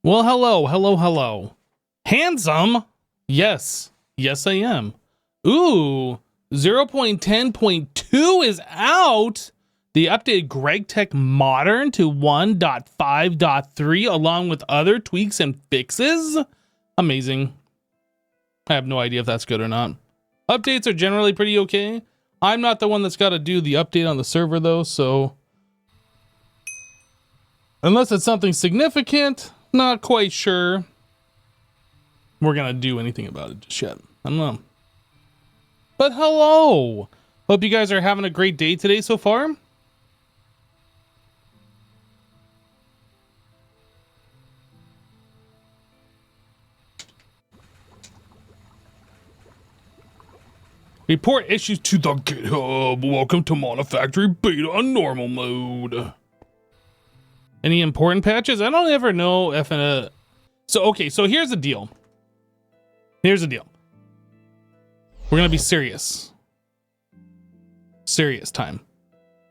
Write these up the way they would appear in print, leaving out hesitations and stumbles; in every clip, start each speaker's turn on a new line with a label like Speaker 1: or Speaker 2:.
Speaker 1: Well, hello. Handsome? Yes, I am. Ooh, 0.10.2 is out. The updated GregTech Modern to 1.5.3 along with other tweaks and fixes. Amazing. I have no idea if that's good or not. Updates are generally pretty okay. I'm not the one that's got to do the update on the server though, so unless it's something significant, not quite sure we're gonna do anything about it just yet. I don't know. But hello! Hope you guys are having a great day today so far. Report issues to the GitHub. Welcome to Monifactory Beta on normal mode. Any important patches? I don't ever know if so here's the deal. We're gonna be serious. Serious time.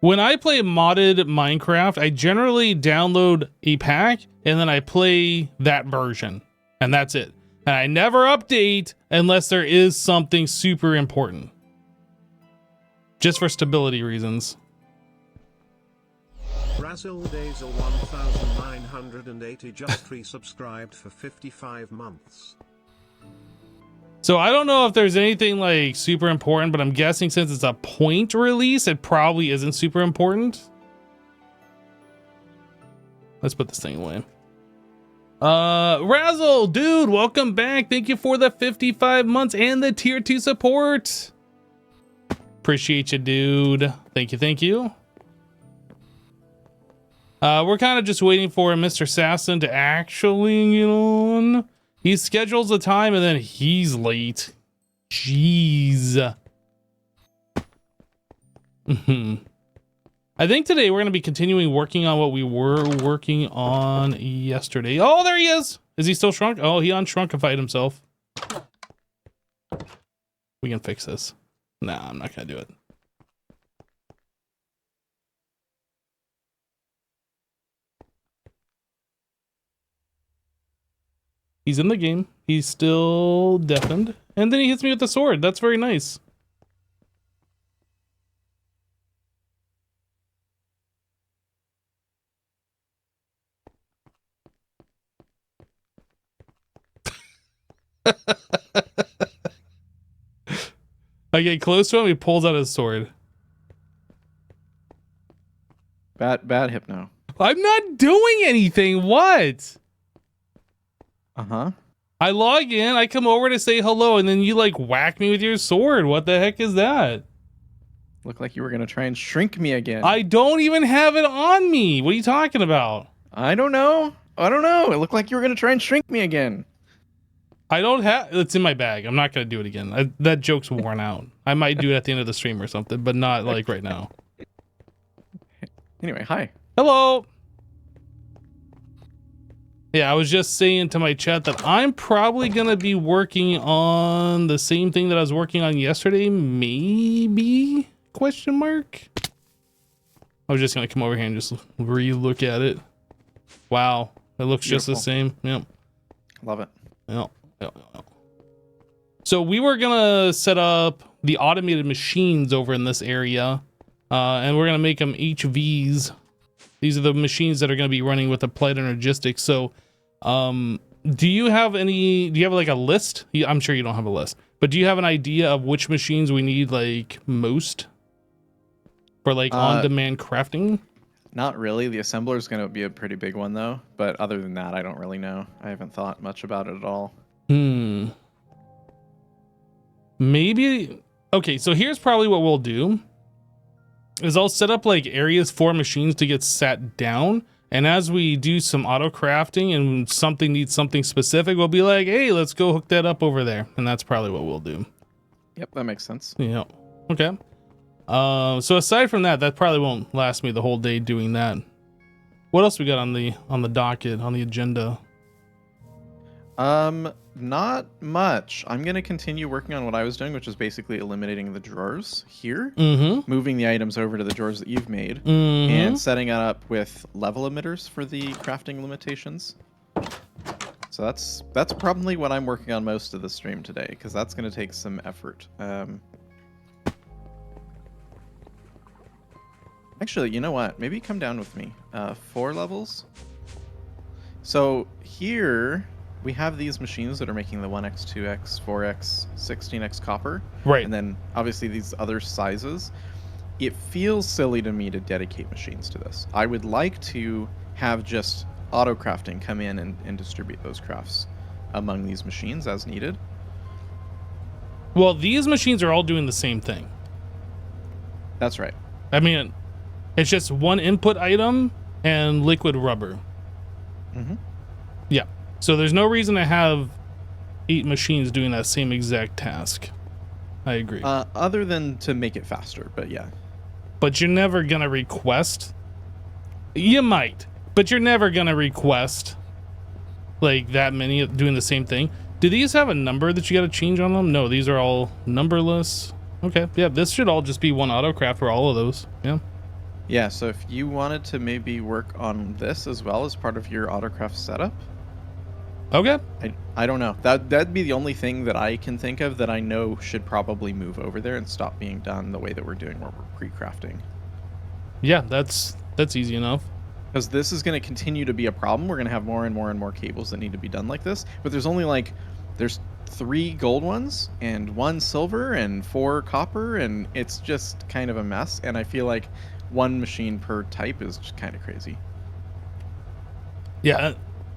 Speaker 1: When I play modded Minecraft, I generally download a pack and then I play that version. And that's it. And I never update unless there is something super important. Just for stability reasons.
Speaker 2: Brazil Days 1980 just resubscribed for 55 months.
Speaker 1: So I don't know if there's anything like super important, but I'm guessing since it's a point release, it probably isn't super important. Let's put this thing away. Razzle, dude, welcome back. Thank you for the 55 months and the tier 2 support. Appreciate you, dude. Thank you. We're kind of just waiting for Mr. Sasson to actually get on. He schedules the time and then he's late. Jeez. I think today we're going to be continuing working on what we were working on yesterday. Oh, there he is. Is he still shrunk? Oh, he unshrunkified himself. We can fix this. Nah, I'm not going to do it. He's in the game. He's still deafened. And then he hits me with the sword. That's very nice. I get close to him, he pulls out his sword.
Speaker 3: Bad hypno.
Speaker 1: I'm not doing anything. What?
Speaker 3: Uh-huh.
Speaker 1: I log in, I come over to say hello, and then you like whack me with your sword. What the heck is that?
Speaker 3: Looked like you were gonna try and shrink me again.
Speaker 1: I don't even have it on me. What are you talking about?
Speaker 3: I don't know. It looked like you were gonna try and shrink me again.
Speaker 1: I don't have it's in my bag. I'm not gonna do it again. That joke's worn out. I might do it at the end of the stream or something, but not like right now.
Speaker 3: Anyway, hi.
Speaker 1: Hello. Yeah, I was just saying to my chat that I'm probably gonna be working on the same thing that I was working on yesterday, maybe? Question mark? I was just gonna come over here and just re-look at it. Wow, it looks
Speaker 3: Beautiful.
Speaker 1: just the same. Yep.
Speaker 3: Love it.
Speaker 1: Yep. So we were gonna set up the automated machines over in this area, and we're gonna make them HVs. These are the machines that are gonna be running with Applied Energistics. So, do you have like a list? I'm sure you don't have a list, but do you have an idea of which machines we need like most for like on-demand crafting?
Speaker 3: Not really. The assembler is going to be a pretty big one, though. But other than that, I don't really know. I haven't thought much about it at all.
Speaker 1: Maybe. Okay, so here's probably what we'll do. Is I'll set up like areas for machines to get sat down. And as we do some auto crafting and something needs something specific, we'll be like, hey, let's go hook that up over there. And that's probably what we'll do.
Speaker 3: Yep, that makes sense.
Speaker 1: Yeah. Okay. So aside from that, that probably won't last me the whole day doing that. What else we got on the docket, on the agenda?
Speaker 3: Not much. I'm going to continue working on what I was doing, which is basically eliminating the drawers here, moving the items over to the drawers that you've made, and setting it up with level emitters for the crafting limitations. So that's probably what I'm working on most of the stream today, because that's going to take some effort. Actually, you know what? Maybe come down with me. 4 levels. So here we have these machines that are making the 1x, 2x, 4x, 16x copper.
Speaker 1: Right.
Speaker 3: And then obviously these other sizes. It feels silly to me to dedicate machines to this. I would like to have just auto crafting come in and distribute those crafts among these machines as needed.
Speaker 1: Well, these machines are all doing the same thing.
Speaker 3: That's right.
Speaker 1: I mean, it's just one input item and liquid rubber.
Speaker 3: Mm-hmm.
Speaker 1: Yeah. So there's no reason to have 8 machines doing that same exact task. I agree.
Speaker 3: Other than to make it faster, but yeah.
Speaker 1: But you're never gonna request. You might, but you're never gonna request like that many doing the same thing. Do these have a number that you got to change on them? No, these are all numberless. Okay, yeah, this should all just be one autocraft for all of those. Yeah.
Speaker 3: Yeah, so if you wanted to maybe work on this as well as part of your autocraft setup.
Speaker 1: Okay.
Speaker 3: I don't know. That'd be the only thing that I can think of that I know should probably move over there and stop being done the way that we're doing where we're pre-crafting.
Speaker 1: Yeah, that's easy enough.
Speaker 3: Because this is going to continue to be a problem. We're going to have more and more and more cables that need to be done like this. But there's only there's 3 gold ones and 1 silver and 4 copper, and it's just kind of a mess. And I feel like 1 machine per type is just kind of crazy.
Speaker 1: Yeah,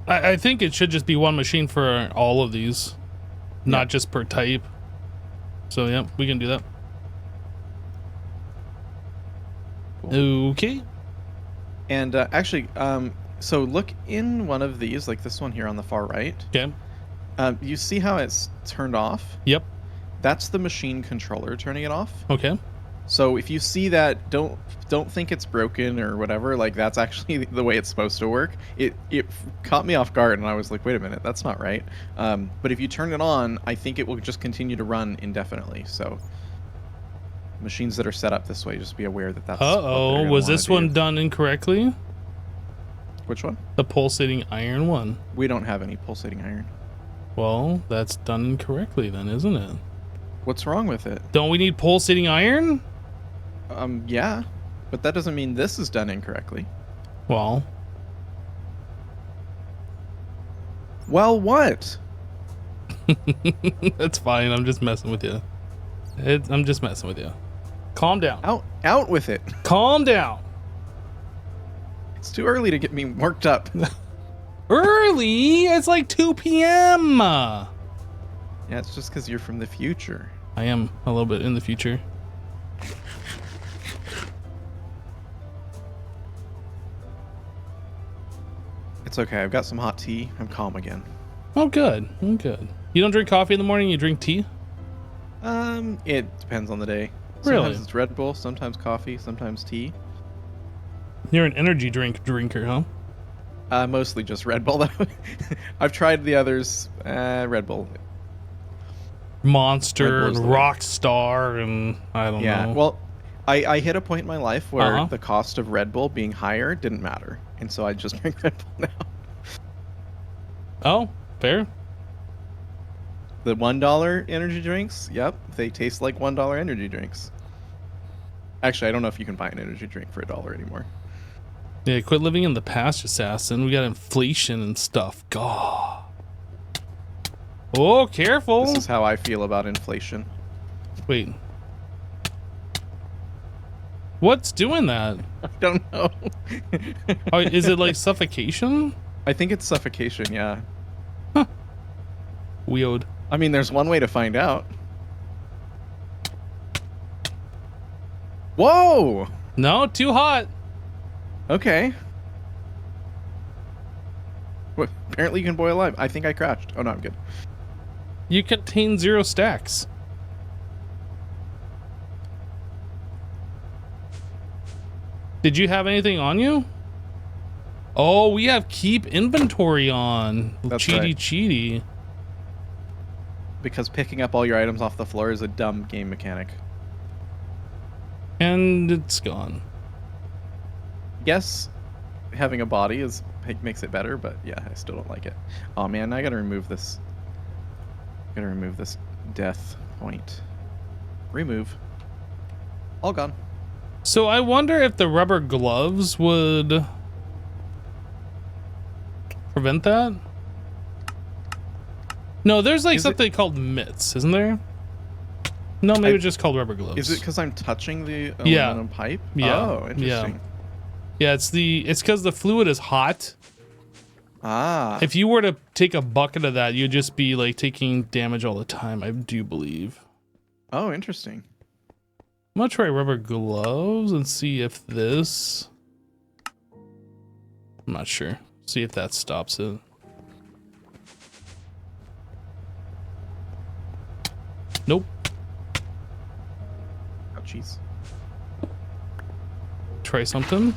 Speaker 1: I think it should just be 1 machine for all of these, not just per type. So yeah, we can do that. Cool. Okay.
Speaker 3: And actually, so look in one of these, like this one here on the far right.
Speaker 1: Okay.
Speaker 3: You see how it's turned off?
Speaker 1: Yep.
Speaker 3: That's the machine controller turning it off.
Speaker 1: Okay.
Speaker 3: So if you see that, don't think it's broken or whatever. Like that's actually the way it's supposed to work. It caught me off guard, and I was like, wait a minute, that's not right. But if you turn it on, I think it will just continue to run indefinitely. So machines that are set up this way, just be aware that that's.
Speaker 1: Uh-oh, was this one done incorrectly?
Speaker 3: Which one?
Speaker 1: The pulsating iron one.
Speaker 3: We don't have any pulsating iron.
Speaker 1: Well, that's done incorrectly then, isn't it?
Speaker 3: What's wrong with it?
Speaker 1: Don't we need pulsating iron?
Speaker 3: Yeah, but that doesn't mean this is done incorrectly.
Speaker 1: Well,
Speaker 3: what?
Speaker 1: that's fine. I'm just messing with you. I'm just messing with you. Calm down.
Speaker 3: Out with it.
Speaker 1: Calm down.
Speaker 3: It's too early to get me worked up.
Speaker 1: Early? It's like 2 p.m.
Speaker 3: Yeah, it's just because you're from the future.
Speaker 1: I am a little bit in the future.
Speaker 3: It's okay. I've got some hot tea. I'm calm again.
Speaker 1: Oh, good. Oh, good. You don't drink coffee in the morning? You drink tea?
Speaker 3: It depends on the day.
Speaker 1: Really?
Speaker 3: Sometimes it's Red Bull, sometimes coffee, sometimes tea.
Speaker 1: You're an energy drinker, huh?
Speaker 3: Mostly just Red Bull, though. I've tried the others. Red Bull.
Speaker 1: Monster and Rockstar and I don't know.
Speaker 3: Yeah, well, I hit a point in my life where the cost of Red Bull being higher didn't matter. And so I just drink Red Bull now.
Speaker 1: Oh, fair.
Speaker 3: The $1 energy drinks, yep, they taste like $1 energy drinks. Actually, I don't know if you can buy an energy drink for $1 anymore.
Speaker 1: Yeah, quit living in the past, assassin. We got inflation and stuff. God. Oh, careful.
Speaker 3: This is how I feel about inflation.
Speaker 1: Wait. What's doing that?
Speaker 3: I don't know.
Speaker 1: Oh, is it like suffocation?
Speaker 3: I think it's suffocation, yeah.
Speaker 1: Huh. Weird.
Speaker 3: I mean, there's one way to find out. Whoa!
Speaker 1: No, too hot.
Speaker 3: Okay. What? Apparently you can boil alive. I think I crashed. Oh, no, I'm good.
Speaker 1: You contain 0 stacks. Did you have anything on you? Oh, we have keep inventory on.
Speaker 3: That's
Speaker 1: cheaty,
Speaker 3: right.
Speaker 1: cheaty.
Speaker 3: Because picking up all your items off the floor is a dumb game mechanic.
Speaker 1: And it's gone.
Speaker 3: Yes, having a body makes it better, but yeah, I still don't like it. Oh man, I gotta remove this. Gotta remove this death point. Remove. All gone.
Speaker 1: So I wonder if the rubber gloves would prevent that. No, there's like something called mitts, isn't there? No, maybe it's just called rubber gloves.
Speaker 3: Is it because I'm touching the aluminum pipe?
Speaker 1: Yeah.
Speaker 3: Oh, interesting.
Speaker 1: Yeah, it's because the fluid is hot.
Speaker 3: Ah.
Speaker 1: If you were to take a bucket of that, you'd just be like taking damage all the time, I do believe.
Speaker 3: Oh, interesting.
Speaker 1: I'm gonna try rubber gloves and see if this... I'm not sure. See if that stops it. Nope.
Speaker 3: Oh, jeez.
Speaker 1: Try something.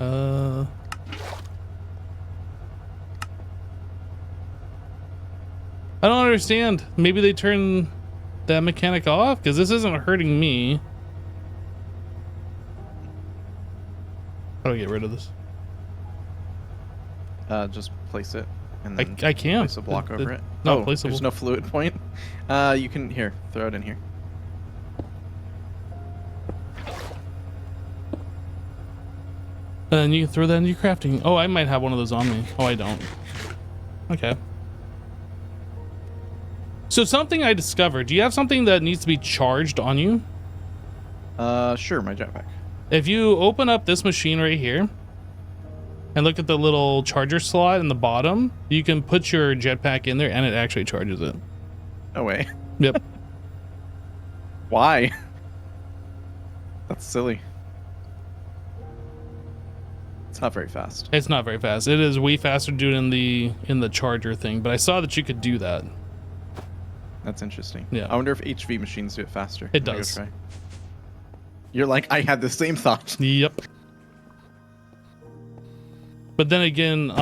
Speaker 1: I don't understand. Maybe they turn that mechanic off because this isn't hurting me. How do I get rid of this?
Speaker 3: Just place it, and then
Speaker 1: I can't.
Speaker 3: place a block over it.
Speaker 1: Not
Speaker 3: Oh,
Speaker 1: placeable.
Speaker 3: there's no fluid point. You can throw it in here.
Speaker 1: And you can throw that into your crafting. Oh, I might have one of those on me. Oh, I don't. Okay. So something I discovered. Do you have something that needs to be charged on you?
Speaker 3: Sure, my jetpack.
Speaker 1: If you open up this machine right here and look at the little charger slot in the bottom, you can put your jetpack in there and it actually charges it.
Speaker 3: No way.
Speaker 1: Yep.
Speaker 3: Why? That's silly. It's not very fast.
Speaker 1: It's not very fast. It is way faster to do it in the charger thing, but I saw that you could do that.
Speaker 3: That's interesting.
Speaker 1: Yeah.
Speaker 3: I wonder if HV machines do it faster.
Speaker 1: It
Speaker 3: I'm gonna
Speaker 1: does.
Speaker 3: go try. You're like, I had the same thought.
Speaker 1: Yep. But then again,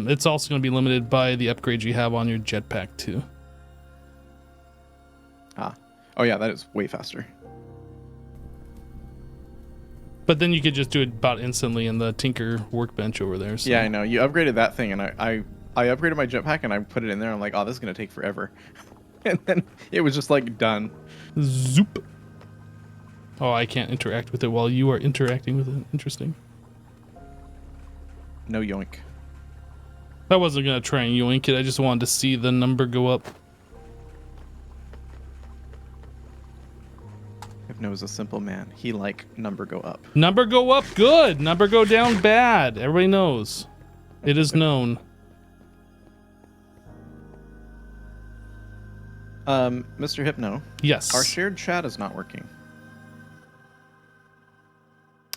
Speaker 1: it's also going to be limited by the upgrades you have on your jetpack too.
Speaker 3: Ah. Oh yeah, that is way faster.
Speaker 1: But then you could just do it about instantly in the Tinker workbench over there. So.
Speaker 3: Yeah, I know. You upgraded that thing, and I upgraded my jetpack, and I put it in there. I'm like, oh, this is gonna take forever. And then it was just like done.
Speaker 1: Zoop. Oh, I can't interact with it while you are interacting with it. Interesting.
Speaker 3: No yoink.
Speaker 1: I wasn't gonna try and yoink it. I just wanted to see the number go up.
Speaker 3: Hypno is a simple man. He like number go up.
Speaker 1: Number go up, good. Number go down, bad. Everybody knows. It is known.
Speaker 3: Mr. Hypno.
Speaker 1: Yes.
Speaker 3: Our shared chat is not working.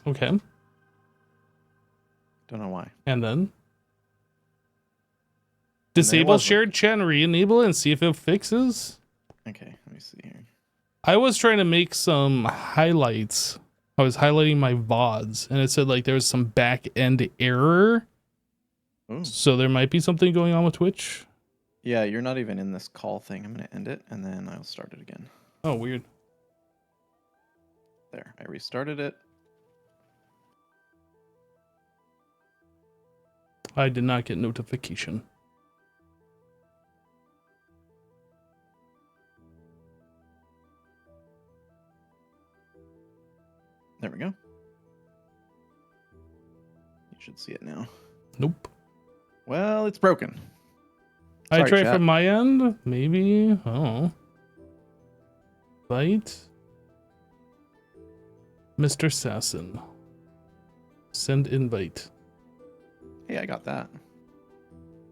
Speaker 1: Okay.
Speaker 3: Don't know why.
Speaker 1: And then disable shared chat and re-enable it and see if it fixes.
Speaker 3: Okay, let me see here.
Speaker 1: I was trying to make some highlights. I was highlighting my VODs and it said like there was some back end error.
Speaker 3: Ooh.
Speaker 1: So there might be something going on with Twitch.
Speaker 3: Yeah, you're not even in this call thing. I'm gonna end it and then I'll start it again.
Speaker 1: Oh, weird.
Speaker 3: There, I restarted it.
Speaker 1: I did not get notification.
Speaker 3: There we go. You should see it now.
Speaker 1: Nope.
Speaker 3: Well, it's broken.
Speaker 1: I
Speaker 3: Sorry,
Speaker 1: tried
Speaker 3: chat.
Speaker 1: from my end. Maybe. Oh. Bite. Mr. Sasson. Send invite.
Speaker 3: Hey, I got that.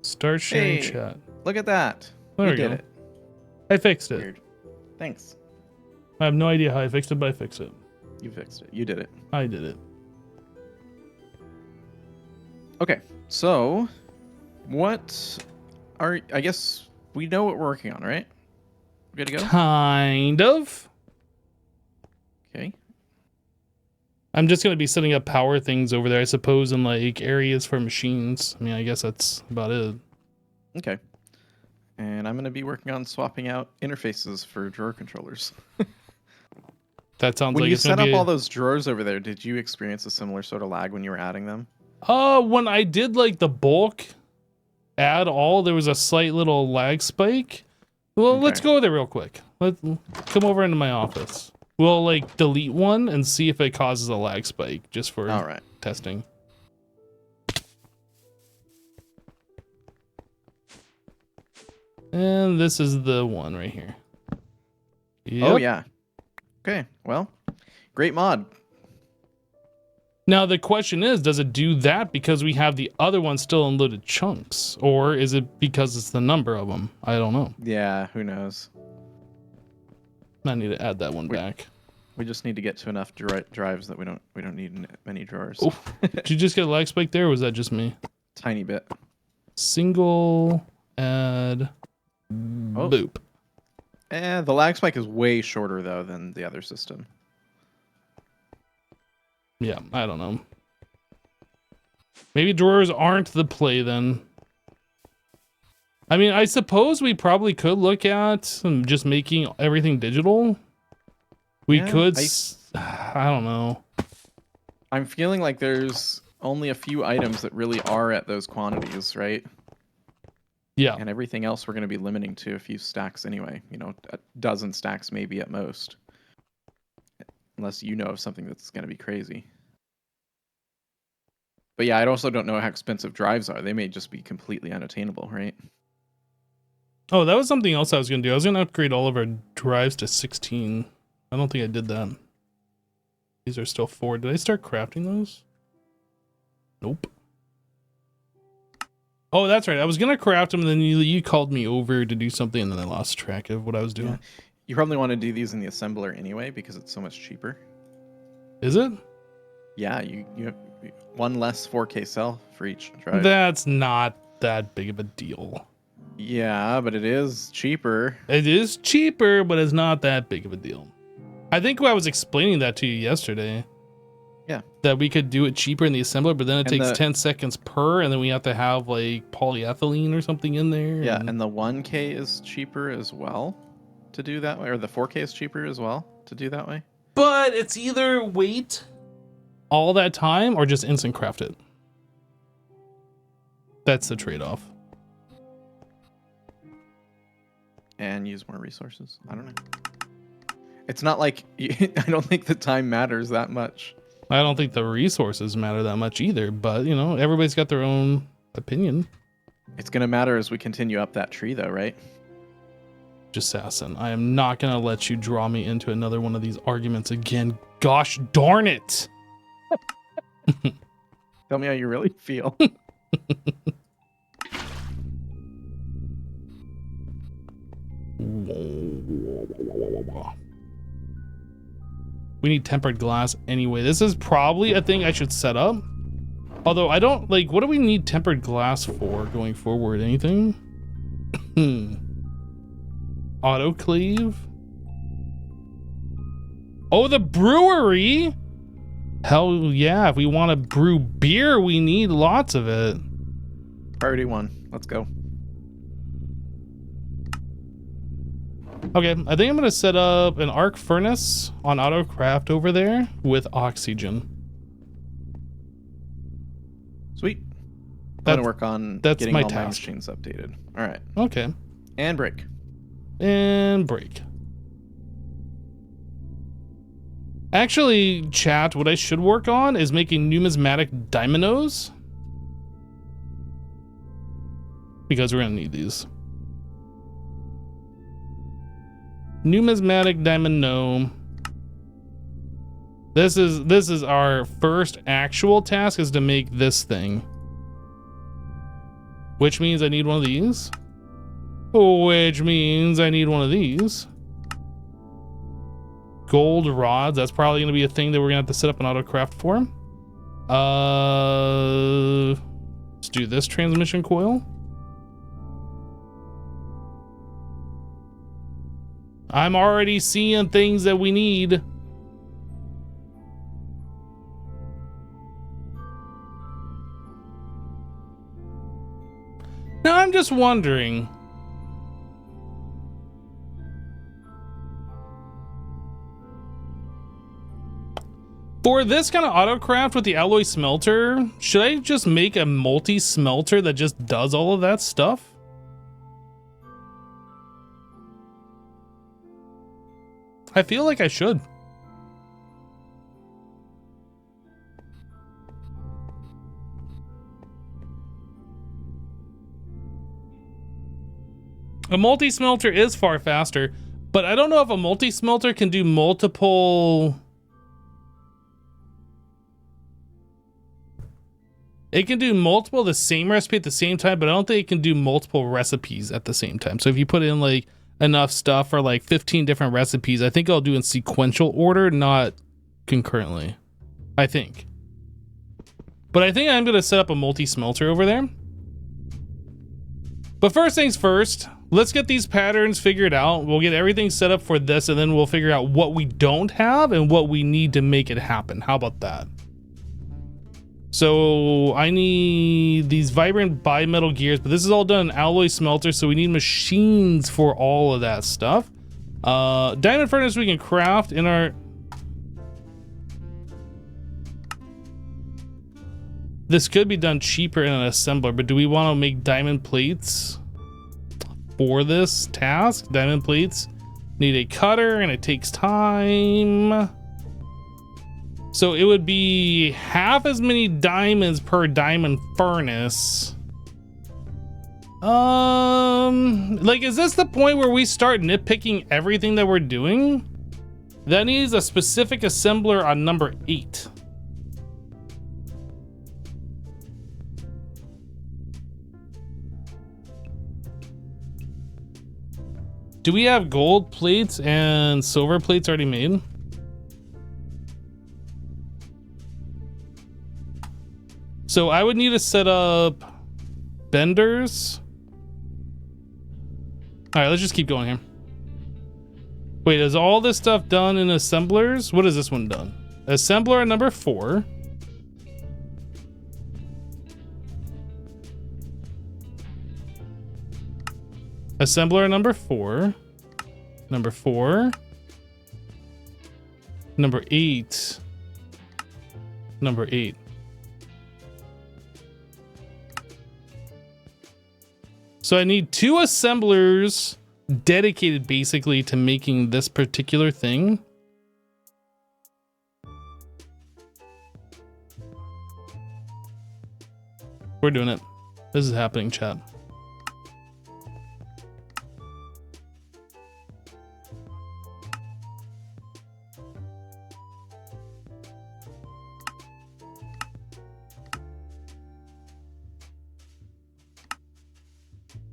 Speaker 1: Start sharing
Speaker 3: Hey.
Speaker 1: chat.
Speaker 3: Look at that.
Speaker 1: There
Speaker 3: we
Speaker 1: we
Speaker 3: did
Speaker 1: go.
Speaker 3: it.
Speaker 1: I fixed it.
Speaker 3: Weird. Thanks.
Speaker 1: I have no idea how I fixed it, but I fixed it.
Speaker 3: You fixed it. You did it.
Speaker 1: I did it.
Speaker 3: Okay, so what are, I guess we know what we're working on, right? We're good to go?
Speaker 1: Kind of.
Speaker 3: Okay.
Speaker 1: I'm just going to be setting up power things over there, I suppose, in like areas for machines. I mean, I guess that's about it.
Speaker 3: Okay. And I'm going to be working on swapping out interfaces for drawer controllers.
Speaker 1: That sounds
Speaker 3: When
Speaker 1: like
Speaker 3: you
Speaker 1: it's gonna
Speaker 3: set up
Speaker 1: be
Speaker 3: all those drawers over there, did you experience a similar sort of lag when you were adding them?
Speaker 1: when I did like the bulk add all, there was a slight little lag spike. Well, let's
Speaker 3: Okay.
Speaker 1: go there real quick. Let's come over into my office. We'll like delete one and see if it causes a lag spike just for
Speaker 3: All right.
Speaker 1: testing. And this is the one right here.
Speaker 3: Oh
Speaker 1: Yep.
Speaker 3: yeah. Okay. Well, great mod.
Speaker 1: Now the question is, does it do that because we have the other one still in loaded chunks? Or is it because it's the number of them? I don't know.
Speaker 3: Yeah. Who knows?
Speaker 1: I need to add that one back.
Speaker 3: We just need to get to enough drives that we don't need many drawers.
Speaker 1: Oh, did you just get a lag spike there, or was that just me?
Speaker 3: Tiny bit.
Speaker 1: Single add boop.
Speaker 3: The lag spike is way shorter though than the other system.
Speaker 1: Yeah, I don't know. Maybe drawers aren't the play then. I mean, I suppose we probably could look at just making everything digital. We could. I don't know.
Speaker 3: I'm feeling like there's only a few items that really are at those quantities, right?
Speaker 1: Yeah.
Speaker 3: And everything else we're going to be limiting to a few stacks anyway. You know, a dozen stacks maybe at most. Unless you know of something that's going to be crazy. But yeah, I also don't know how expensive drives are. They may just be completely unattainable, right?
Speaker 1: Oh, that was something else I was going to do. I was going to upgrade all of our drives to 16. I don't think I did that. These are still 4. Did I start crafting those? Nope. Oh, that's right. I was going to craft them, and then you called me over to do something, and then I lost track of what I was doing.
Speaker 3: Yeah. You probably want to do these in the assembler anyway because it's so much cheaper.
Speaker 1: Is it?
Speaker 3: Yeah, you have one less 4K cell for each drive.
Speaker 1: That's not that big of a deal.
Speaker 3: Yeah, but it is cheaper.
Speaker 1: It is cheaper, but it's not that big of a deal. I think I was explaining that to you yesterday.
Speaker 3: Yeah.
Speaker 1: That we could do it cheaper in the assembler, but then it takes 10 seconds per, and then we have to have like polyethylene or something in there.
Speaker 3: Yeah, and the 1K is cheaper as well to do that way, or the 4K is cheaper as well to do that way.
Speaker 1: But it's either wait all that time or just instant craft it. That's the trade-off.
Speaker 3: And use more resources. I don't know. It's not like I don't think the time matters that much.
Speaker 1: I don't think the resources matter that much either, but you know, everybody's got their own opinion.
Speaker 3: It's gonna matter as we continue up that tree though, right?
Speaker 1: Assassin, I am not gonna let you draw me into another one of these arguments again. Gosh darn it!
Speaker 3: Tell me how you really feel.
Speaker 1: We need tempered glass anyway. This is probably a thing I should set up. Although I don't like, what do we need tempered glass for going forward? Anything? Autoclave? Oh, the brewery! Hell yeah, if we want to brew beer, we need lots of it.
Speaker 3: Priority 1. Let's go.
Speaker 1: Okay, I think I'm going to set up an arc furnace on AutoCraft over there with oxygen.
Speaker 3: Sweet. I'm going to work on getting all my machines updated. All right.
Speaker 1: Okay.
Speaker 3: And break.
Speaker 1: And break. Actually, chat, what I should work on is making numismatic dominoes. Because we're going to need these. Numismatic domino. This is our first actual task, is to make this thing. Which means I need one of these. Which means I need one of these. Gold rods. That's probably going to be a thing that we're going to have to set up an AutoCraft for. Let's do this transmission coil. I'm already seeing things that we need. Now I'm just wondering. For this kind of autocraft with the alloy smelter, should I just make a multi-smelter that just does all of that stuff? I feel like I should. A multi-smelter is far faster, but I don't know if a multi-smelter can do multiple... It can do multiple of the same recipe at the same time, but I don't think it can do multiple recipes at the same time. So if you put in like enough stuff for like 15 different recipes, I think I'll do in sequential order, not concurrently. I think. But I think I'm going to set up a multi-smelter over there. But first things first, let's get these patterns figured out. We'll get everything set up for this, and then we'll figure out what we don't have and what we need to make it happen. How about that? So I need these vibrant bimetal gears, but this is all done in alloy smelter, so we need machines for all of that stuff. Diamond furnace we can craft in our... This could be done cheaper in an assembler, but do we want to make diamond plates for this task? Diamond plates need a cutter, and it takes time. So it would be half as many diamonds per diamond furnace. Like, is this the point where we start nitpicking everything that we're doing? That needs a specific assembler on number 8. Do we have gold plates and silver plates already made? So I would need to set up benders. All right, let's just keep going here. Wait, is all this stuff done in assemblers? What is this one done? Assembler number 4. Assembler number 4. Number 4. Number 8. Number 8. So I need 2 assemblers dedicated basically to making this particular thing. We're doing it. This is happening, chat.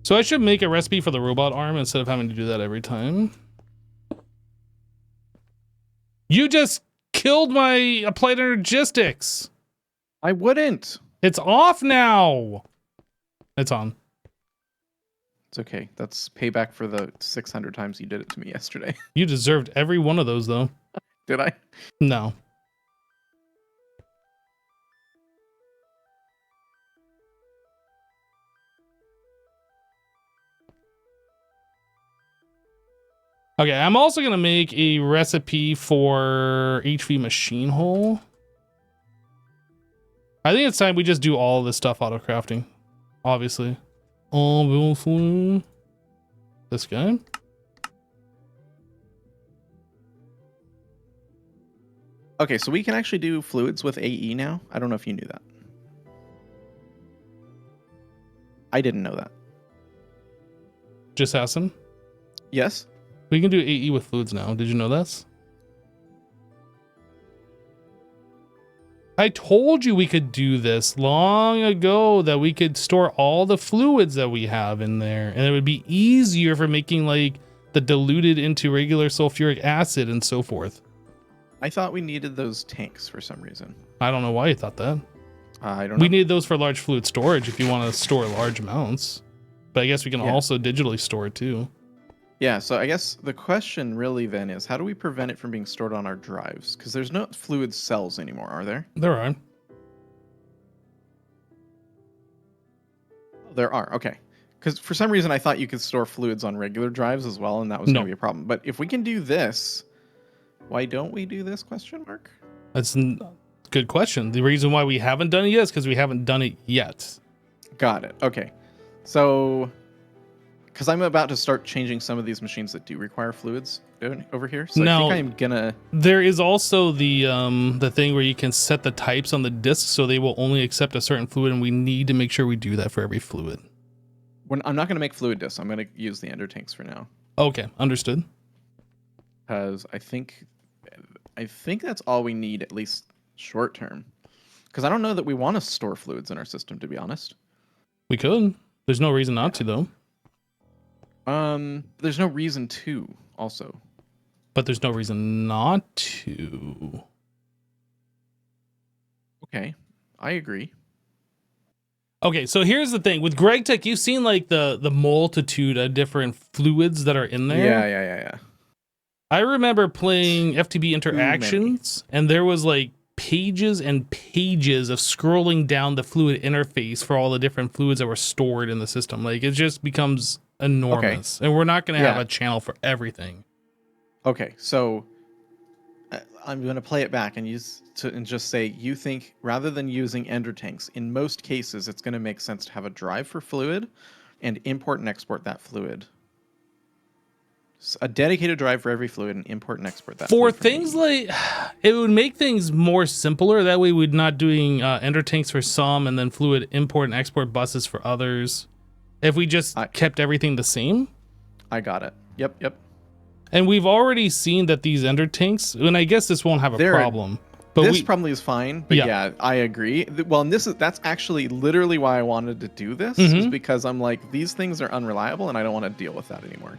Speaker 1: So I should make a recipe for the robot arm instead of having to do that every time. You just killed my applied energistics.
Speaker 3: I wouldn't.
Speaker 1: It's off now. It's on.
Speaker 3: It's okay. That's payback for the 600 times you did it to me yesterday.
Speaker 1: You deserved every one of those, though.
Speaker 3: Did I?
Speaker 1: No. Okay, I'm also going to make a recipe for HV machine hole. I think it's time we just do all this stuff auto crafting. Obviously. Obviously. This guy.
Speaker 3: Okay, so we can actually do fluids with AE now. I don't know if you knew that. I didn't know that.
Speaker 1: Just asking.
Speaker 3: Yes.
Speaker 1: We can do AE with fluids now. Did you know this? I told you we could do this long ago, that we could store all the fluids that we have in there, and it would be easier for making like the diluted into regular sulfuric acid and so forth.
Speaker 3: I thought we needed those tanks for some reason.
Speaker 1: I don't know why you thought that.
Speaker 3: I don't know.
Speaker 1: We need those for large fluid storage if you want to store large amounts. But I guess we can also digitally store it too.
Speaker 3: Yeah, so I guess the question really then is, how do we prevent it from being stored on our drives? Because there's no fluid cells anymore, are there?
Speaker 1: There are.
Speaker 3: There are, okay. Because for some reason I thought you could store fluids on regular drives as well, and that was going to be a problem. But if we can do this, why don't we do this, question mark?
Speaker 1: That's a good question. The reason why we haven't done it yet is because we haven't done it yet.
Speaker 3: Got it. Okay. So, because I'm about to start changing some of these machines that do require fluids over here. So
Speaker 1: Now,
Speaker 3: I think I'm gonna.
Speaker 1: There is also the thing where you can set the types on the disc so they will only accept a certain fluid, and we need to make sure we do that for every fluid.
Speaker 3: I'm not gonna make fluid discs. I'm gonna use the ender tanks for now.
Speaker 1: Okay, understood.
Speaker 3: Because I think that's all we need, at least short term. Because I don't know that we want to store fluids in our system, to be honest.
Speaker 1: We could. There's no reason not to, though.
Speaker 3: There's no reason to, also.
Speaker 1: But there's no reason not to.
Speaker 3: Okay, I agree.
Speaker 1: Okay, so here's the thing. With GregTech, you've seen like the multitude of different fluids that are in there.
Speaker 3: Yeah.
Speaker 1: I remember playing FTB Interactions, and there was like pages and pages of scrolling down the fluid interface for all the different fluids that were stored in the system. Like, it just becomes enormous. Okay. And we're not going to have a channel for everything.
Speaker 3: Okay, so I'm going to play it back and just say, you think rather than using ender tanks, in most cases, it's going to make sense to have a drive for fluid and import and export that fluid. A dedicated drive for every fluid and import and export that.
Speaker 1: For things like, it would make things more simpler. That way we're not doing ender tanks for some and then fluid import and export buses for others. If we just kept everything the same.
Speaker 3: I got it. Yep.
Speaker 1: And we've already seen that these ender tanks, and I guess this won't have a problem. But
Speaker 3: this probably is fine, but yeah, I agree. Well, and that's actually literally why I wanted to do this, is because I'm like, these things are unreliable and I don't want to deal with that anymore.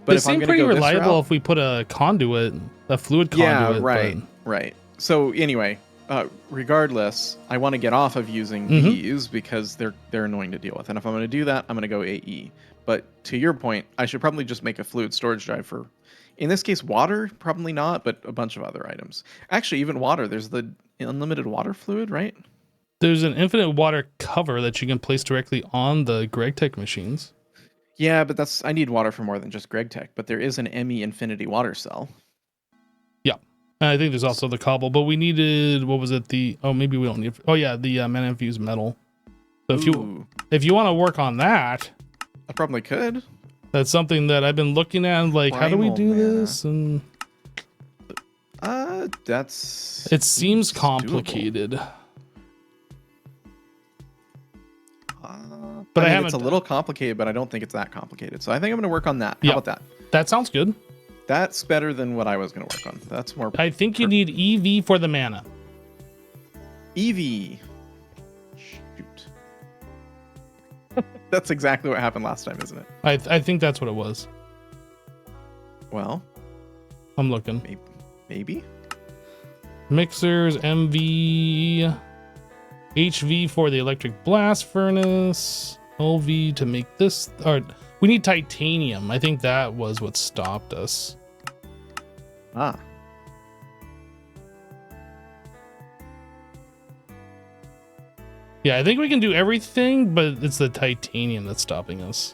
Speaker 1: But it seemed pretty reliable if we put a conduit, a fluid conduit.
Speaker 3: Yeah, right. So anyway, regardless, I want to get off of using these because they're annoying to deal with. And if I'm going to do that, I'm going to go AE. But to your point, I should probably just make a fluid storage drive for, in this case, water, probably not, but a bunch of other items. Actually, even water, there's the unlimited water fluid, right?
Speaker 1: There's an infinite water cover that you can place directly on the GregTech machines.
Speaker 3: Yeah, but I need water for more than just GregTech, but there is an ME Infinity water cell.
Speaker 1: Yeah. And I think there's also the cobble, but we needed, what was it? Maybe we don't need, the mana infused metal. So if you want to work on that.
Speaker 3: I probably could.
Speaker 1: That's something that I've been looking at, like, how do we do this? And
Speaker 3: it
Speaker 1: seems complicated.
Speaker 3: But it's a little complicated, but I don't think it's that complicated. So I think I'm going to work on that. How about that?
Speaker 1: That sounds good.
Speaker 3: That's better than what I was going to work on. That's more.
Speaker 1: I think you need EV for the mana.
Speaker 3: EV. Shoot. That's exactly what happened last time, isn't it?
Speaker 1: I think that's what it was.
Speaker 3: Well,
Speaker 1: I'm looking.
Speaker 3: Maybe.
Speaker 1: Mixers, MV, HV for the electric blast furnace, LV to make this. Or we need titanium. I think that was what stopped us.
Speaker 3: Ah.
Speaker 1: Yeah, I think we can do everything, but it's the titanium that's stopping us.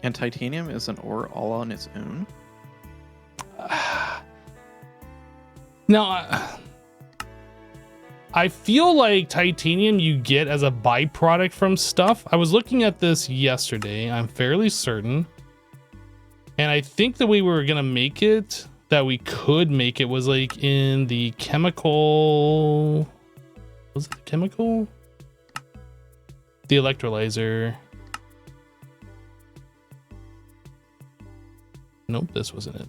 Speaker 3: And titanium is an ore all on its own?
Speaker 1: Now, I feel like titanium you get as a byproduct from stuff. I was looking at this yesterday. I'm fairly certain. And I think the way we were going to make it, that we could make it, was like in the chemical... Was it the chemical? The electrolyzer. Nope, this wasn't it.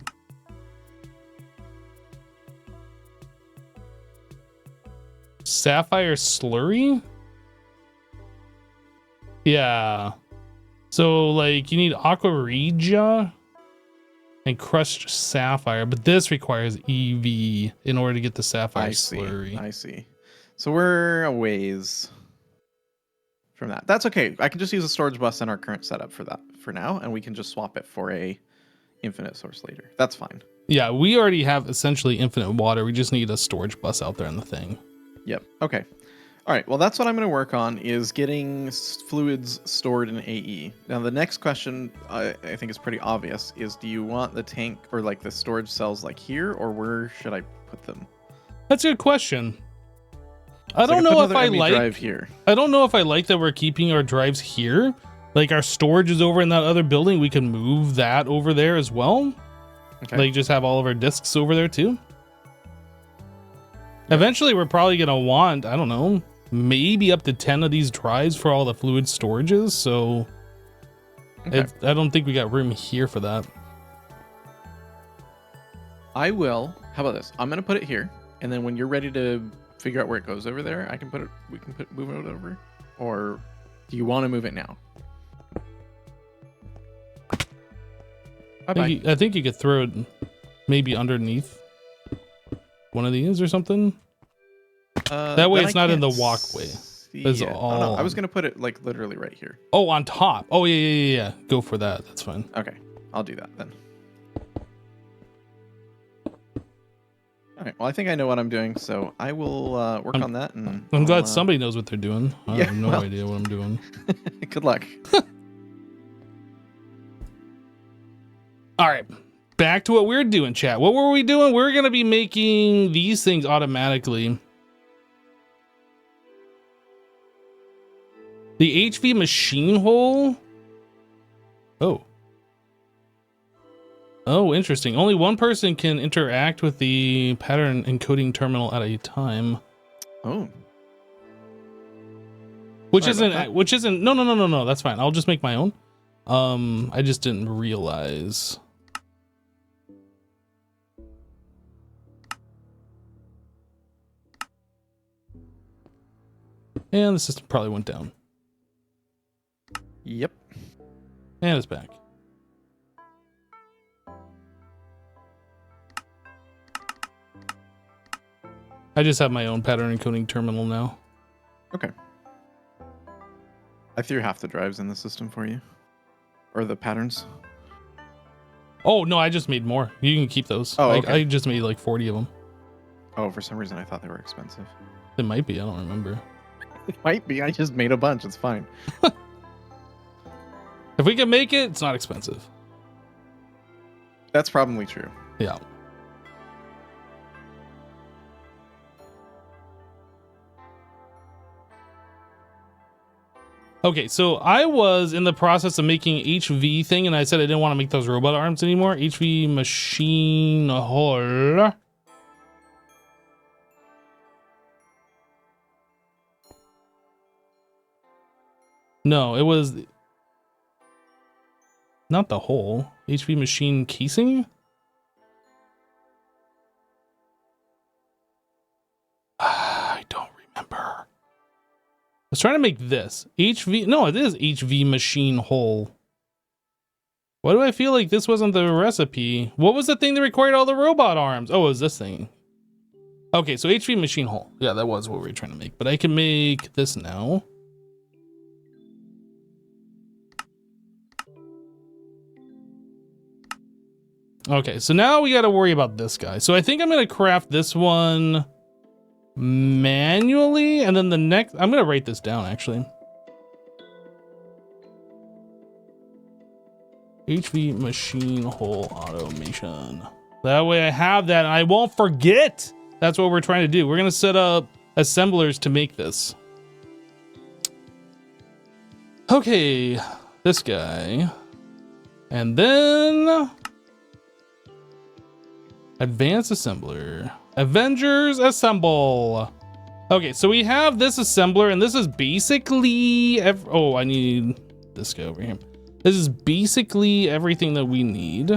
Speaker 1: Sapphire slurry? Yeah. So, like, you need aqua regia and crushed sapphire, but this requires EV in order to get the sapphire slurry.
Speaker 3: I see. So we're a ways from that. That's okay. I can just use a storage bus in our current setup for that for now, and we can just swap it for a infinite source later. That's fine.
Speaker 1: Yeah, we already have essentially infinite water. We just need a storage bus out there in the thing.
Speaker 3: Yep. Okay. All right, well, that's what I'm going to work on, is getting fluids stored in AE. Now, the next question, I think is pretty obvious, is do you want the tank or like the storage cells like here, or where should I put them?
Speaker 1: That's a good question. I
Speaker 3: So
Speaker 1: don't
Speaker 3: could
Speaker 1: know
Speaker 3: put
Speaker 1: if I
Speaker 3: another ME
Speaker 1: like.
Speaker 3: drive here.
Speaker 1: I don't know if I like that we're keeping our drives here. Like our storage is over in that other building. We can move that over there as well.
Speaker 3: Okay.
Speaker 1: Like just have all of our discs over there too. Eventually, we're probably gonna want, I don't know, maybe up to 10 of these drives for all the fluid storages. So
Speaker 3: Okay.
Speaker 1: I don't think we got room here for that.
Speaker 3: I will. How about this? I'm going to put it here, and then when you're ready to figure out where it goes over there, I can put it. We can move it over. Or do you want to move it now? Bye-bye.
Speaker 1: I think you could throw it maybe underneath one of these or something. That way
Speaker 3: then
Speaker 1: it's
Speaker 3: I
Speaker 1: not in
Speaker 3: can't
Speaker 1: the walkway.
Speaker 3: see
Speaker 1: It's
Speaker 3: it.
Speaker 1: all
Speaker 3: Oh, no, I was
Speaker 1: on.
Speaker 3: gonna put it like literally right here.
Speaker 1: Oh, on top. Oh, yeah. Go for that. That's fine.
Speaker 3: Okay, I'll do that then. All right. Well, I think I know what I'm doing, so I will work on that. And
Speaker 1: I'm glad
Speaker 3: I'll,
Speaker 1: somebody knows what they're doing. I
Speaker 3: yeah,
Speaker 1: have no
Speaker 3: well.
Speaker 1: idea what I'm doing.
Speaker 3: Good luck.
Speaker 1: All right. Back to what we're doing, chat. What were we doing? We're going to be making these things automatically. The HV machine hole. Oh. Oh, interesting. Only one person can interact with the pattern encoding terminal at a time.
Speaker 3: Oh.
Speaker 1: Which
Speaker 3: Sorry about
Speaker 1: isn't no, that's fine. I'll just make my own. I just didn't realize. And the system probably went down.
Speaker 3: Yep.
Speaker 1: And it's back. I just have my own pattern encoding terminal now.
Speaker 3: Okay. I threw half the drives in the system for you, or the patterns.
Speaker 1: Oh no, I just made more. You can keep those.
Speaker 3: Oh, okay.
Speaker 1: I just made like 40 of them.
Speaker 3: Oh, for some reason I thought they were expensive.
Speaker 1: It might be. I don't remember.
Speaker 3: It might be. I just made a bunch. It's fine.
Speaker 1: If we can make it, it's not expensive.
Speaker 3: That's probably true.
Speaker 1: Yeah. Okay, so I was in the process of making HV thing, and I said I didn't want to make those robot arms anymore. HV machine hole. No, it was not the hole. HV machine casing? I don't remember. I was trying to make this. HV. No, it is HV machine hole. Why do I feel like this wasn't the recipe? What was the thing that required all the robot arms? Oh, it was this thing. Okay, so HV machine hole. Yeah, that was what we were trying to make. But I can make this now. Okay, so now we got to worry about this guy. So I think I'm going to craft this one manually, and then the next, I'm going to write this down actually. HV machine hole automation. That way I have that and I won't forget. That's what we're trying to do. We're going to set up assemblers to make this. Okay, this guy. And then advanced assembler. Avengers assemble. Okay, so we have this assembler, and this is basically oh, I need this guy over here. This is basically everything that we need.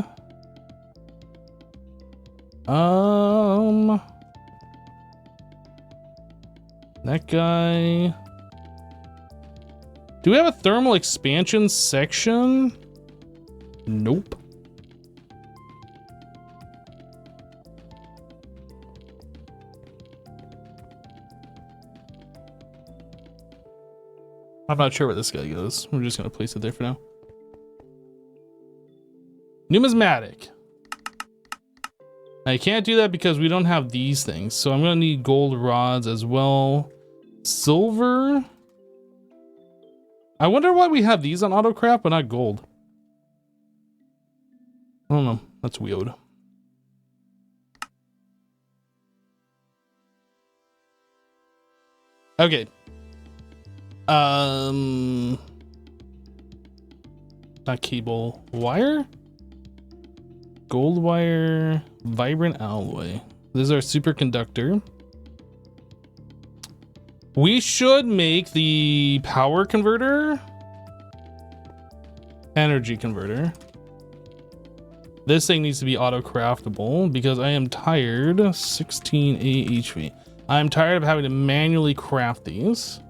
Speaker 1: That guy. Do we have a thermal expansion section? Nope. I'm not sure where this guy goes. We're just gonna place it there for now. Numismatic. I can't do that because we don't have these things. So I'm gonna need gold rods as well. Silver. I wonder why we have these on autocraft, but not gold. I don't know. That's weird. Okay. Not cable. Wire? Gold wire. Vibrant alloy. This is our superconductor. We should make the power converter. Energy converter. This thing needs to be auto craftable because I am tired. 16 AHV. I'm tired of having to manually craft these.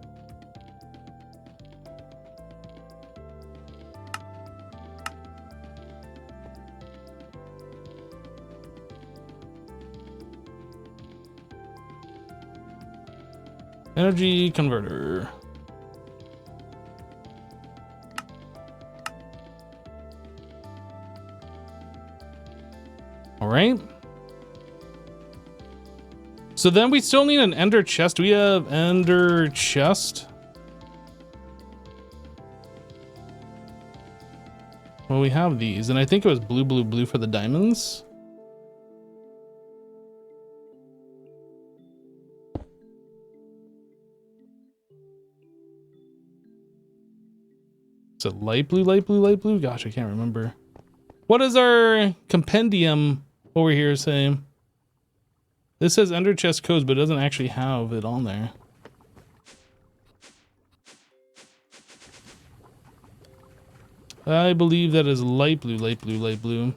Speaker 1: Energy converter. All right. So then we still need an ender chest. Do we have ender chest? Well, we have these, and I think it was blue, blue, blue for the diamonds. Is it light blue, light blue, light blue? Gosh, I can't remember. What is our compendium over here saying? This says ender chest codes, but it doesn't actually have it on there. I believe that is light blue, light blue, light blue.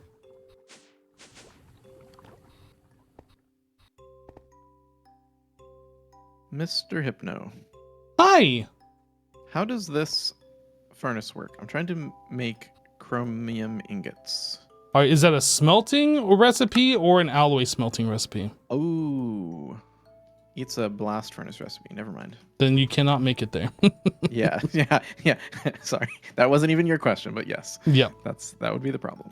Speaker 3: Mr. Hypno.
Speaker 1: Hi!
Speaker 3: How does this furnace work? I'm trying to make chromium ingots.
Speaker 1: All right, is that a smelting recipe or an alloy smelting recipe?
Speaker 3: Oh, it's a blast furnace recipe. Never mind.
Speaker 1: Then you cannot make it there.
Speaker 3: Yeah. Sorry, that wasn't even your question, but yes.
Speaker 1: Yeah.
Speaker 3: That would be the problem.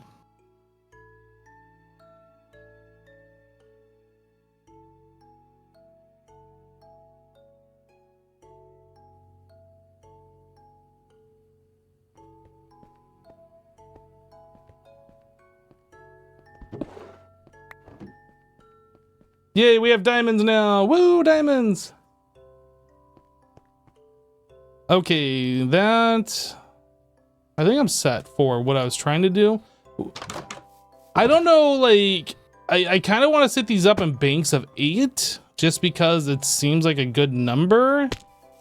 Speaker 1: Yay, we have diamonds now. Woo, diamonds. Okay, that... I think I'm set for what I was trying to do. I don't know, like... I kind of want to set these up in banks of 8, just because it seems like a good number.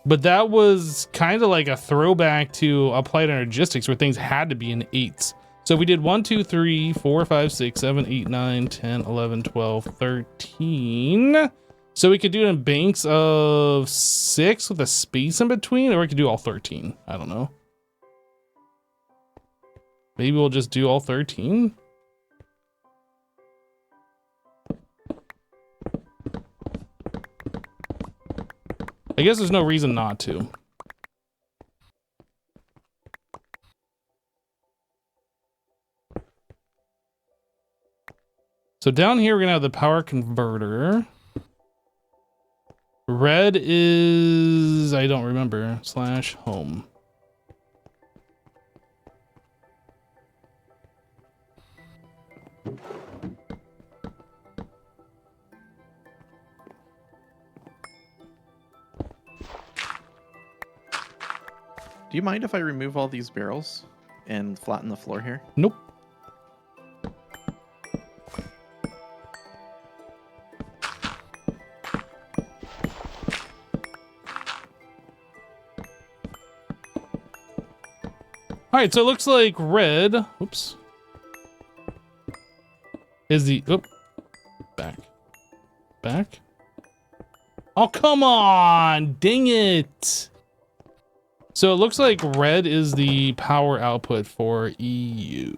Speaker 1: But that was kind of like a throwback to Applied Energistics, where things had to be in 8s. So we did 1, 2, 3, 4, 5, 6, 7, 8, 9, 10, 11, 12, 13. So we could do it in banks of 6 with a space in between, or we could do all 13. I don't know. Maybe we'll just do all 13. I guess there's no reason not to. So down here, we're gonna have the power converter. Red is, I don't remember, /home.
Speaker 3: Do you mind if I remove all these barrels and flatten the floor here?
Speaker 1: Nope. All right, so it looks like red, oops, is the, oop, back. Oh, come on, dang it. So it looks like red is the power output for EU.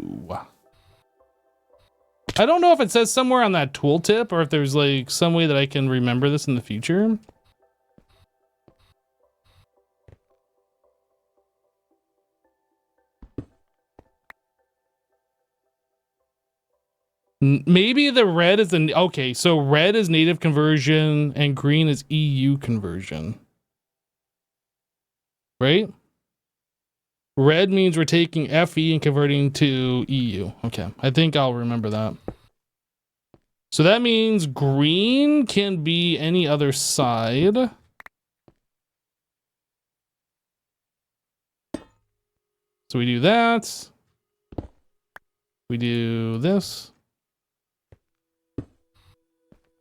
Speaker 1: I don't know if it says somewhere on that tooltip or if there's like some way that I can remember this in the future. Maybe the red is the, okay, so red is native conversion and green is EU conversion. right? Red means we're taking FE and converting to EU. Okay, I think I'll remember that. So that means green can be any other side. So we do that. We do this.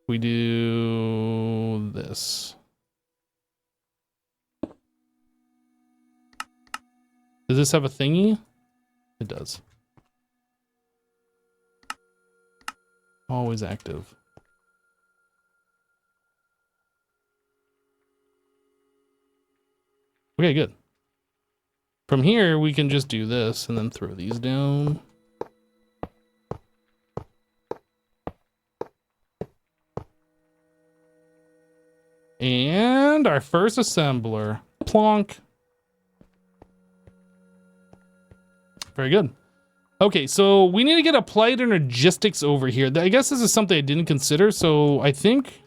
Speaker 1: We do this. Does this have a thingy? It does. Always active. Okay, good. From here, we can just do this and then throw these down. And our first assembler. Plonk. Very good. Okay, so we need to get applied energistics over here. I guess this is something I didn't consider, so I think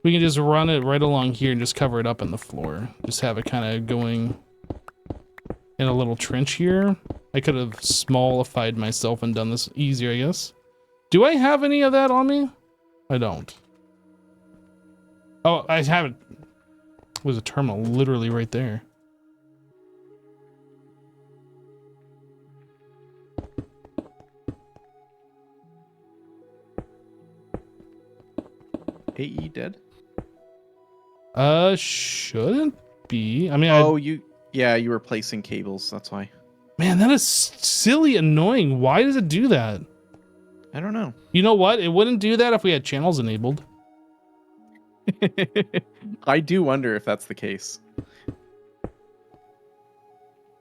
Speaker 1: we can just run it right along here and just cover it up in the floor. Just have it kind of going in a little trench here. I could have smallified myself and done this easier, I guess. Do I have any of that on me? I don't. Oh, I have it. Was a terminal literally right there.
Speaker 3: AE dead?
Speaker 1: Shouldn't be. I mean,
Speaker 3: Oh, you were placing cables, that's why.
Speaker 1: Man, that is silly annoying. Why does it do that?
Speaker 3: I don't know.
Speaker 1: You know what? It wouldn't do that if we had channels enabled.
Speaker 3: I do wonder if that's the case.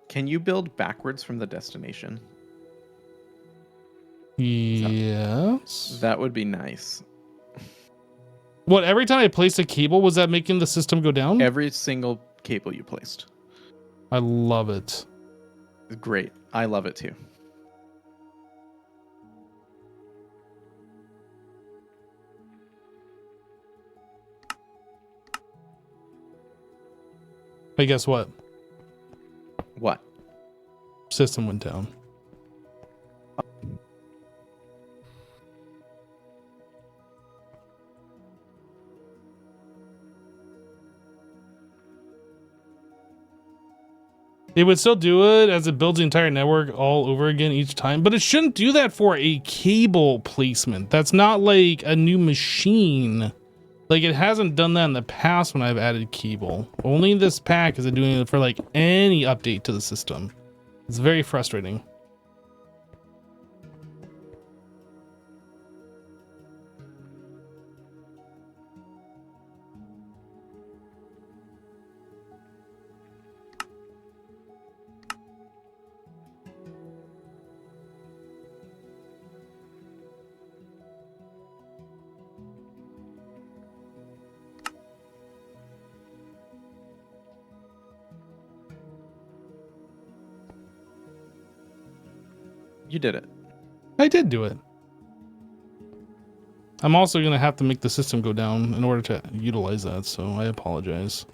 Speaker 3: Can you build backwards from the destination?
Speaker 1: Yes.
Speaker 3: That would be nice.
Speaker 1: What, every time I placed a cable, was that making the system go down?
Speaker 3: Every single cable you placed.
Speaker 1: I love it.
Speaker 3: Great. I love it too.
Speaker 1: But guess what?
Speaker 3: What?
Speaker 1: System went down. It would still do it as it builds the entire network all over again each time, but it shouldn't do that for a cable placement. That's not like a new machine. Like, it hasn't done that in the past when I've added cable. Only in this pack is it doing it for like any update to the system. It's very frustrating.
Speaker 3: You did it.
Speaker 1: I did do it. I'm also going to have to make the system go down in order to utilize that, so I apologize.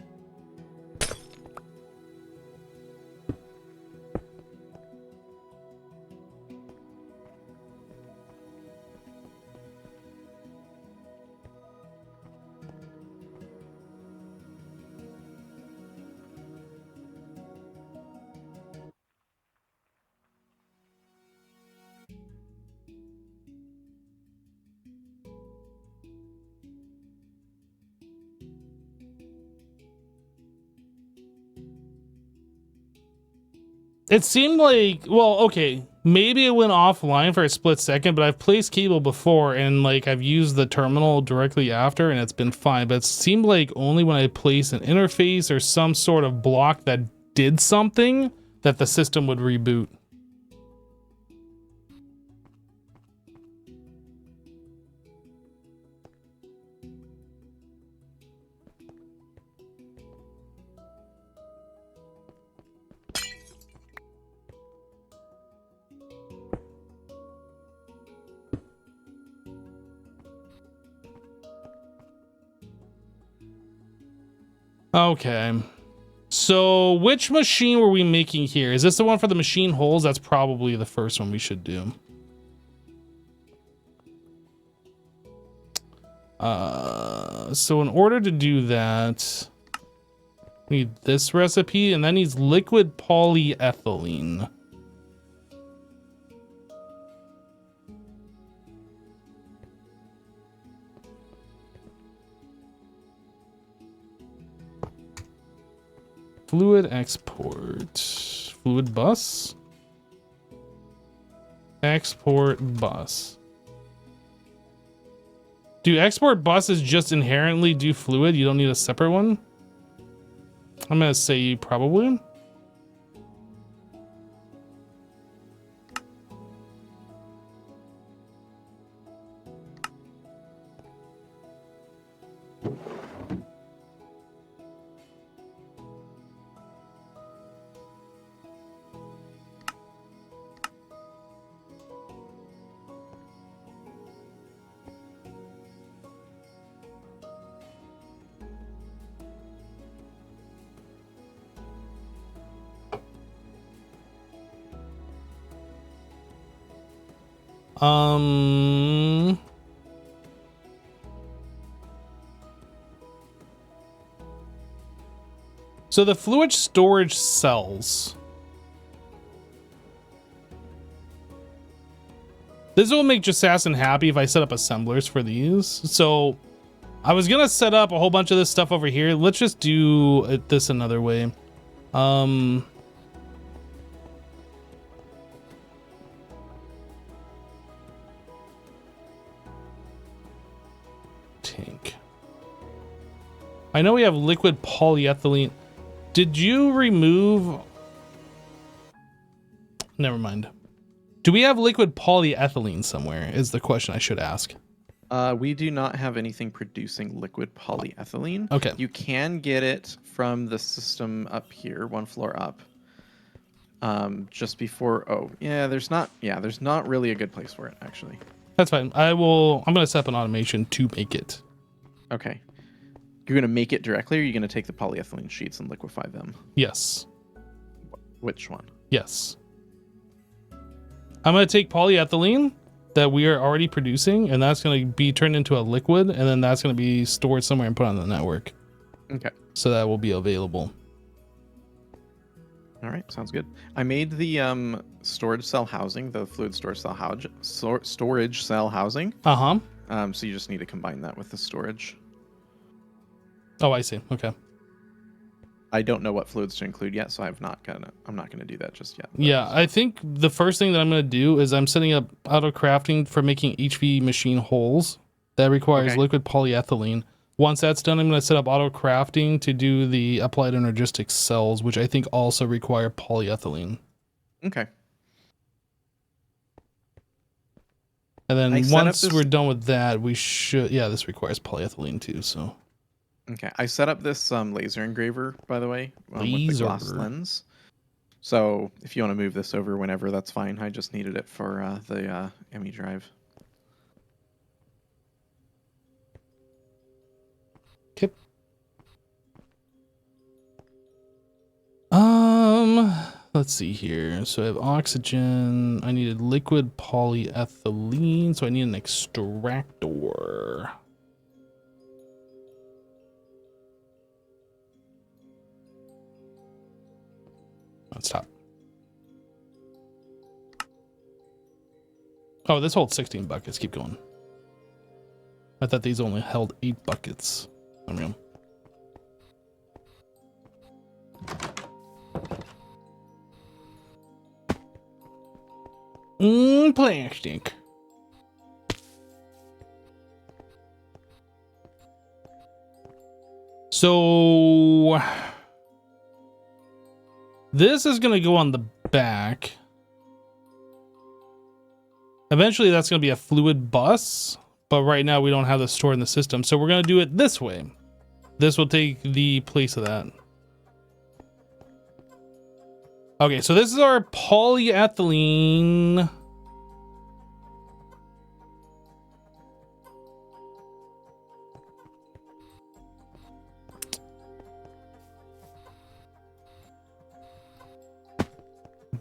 Speaker 1: It seemed like, well, okay, maybe it went offline for a split second, but I've placed cable before and like I've used the terminal directly after and it's been fine. But it seemed like only when I placed an interface or some sort of block that did something that the system would reboot. Okay. So which machine were we making here? Is this the one for the machine holes? That's probably the first one we should do. So in order to do that, we need this recipe, and that needs liquid polyethylene. Fluid export. Fluid bus? Export bus. Do export buses just inherently do fluid? You don't need a separate one? I'm gonna say probably. So the fluid storage cells. This will make Jasassin happy if I set up assemblers for these. So I was gonna set up a whole bunch of this stuff over here. Let's just do it this another way. Tank. I know we have liquid polyethylene. Did you remove... Never mind. Do we have liquid polyethylene somewhere is the question I should ask.
Speaker 3: We do not have anything producing liquid polyethylene.
Speaker 1: Okay.
Speaker 3: You can get it from the system up here, one floor up. Just before... Oh, yeah, there's not really a good place for it, actually.
Speaker 1: That's fine. I'm going to set up an automation to make it.
Speaker 3: Okay. You're going to make it directly, or are you going to take the polyethylene sheets and liquefy them?
Speaker 1: Yes.
Speaker 3: Which one?
Speaker 1: Yes. I'm going to take polyethylene that we are already producing, and that's going to be turned into a liquid, and then that's going to be stored somewhere and put on the network.
Speaker 3: Okay.
Speaker 1: So that will be available.
Speaker 3: All right, sounds good. I made the storage cell housing, the fluid storage cell storage cell housing.
Speaker 1: Uh-huh.
Speaker 3: So you just need to combine that with the storage.
Speaker 1: Oh, I see. Okay.
Speaker 3: I don't know what fluids to include yet, so I'm not gonna do that just yet.
Speaker 1: Yeah, I think the first thing that I'm going to do is I'm setting up auto crafting for making HV machine holes. That requires liquid polyethylene. Once that's done, I'm going to set up auto crafting to do the applied energistics cells, which I think also require polyethylene.
Speaker 3: Okay.
Speaker 1: And then once we're done with that, we should... Yeah, this requires polyethylene too, so...
Speaker 3: Okay, I set up this laser engraver, by the way, with the glass lens. So if you want to move this over whenever, that's fine. I just needed it for the ME drive.
Speaker 1: Okay. Let's see here. So I have oxygen. I needed liquid polyethylene, so I need an extractor. Let's stop. Oh, this holds 16 buckets. Keep going. I thought these only held 8 buckets. I mean, plastic. So this is going to go on the back. Eventually that's going to be a fluid bus, but right now we don't have this stored in the system. So we're going to do it this way. This will take the place of that. Okay, so this is our polyethylene.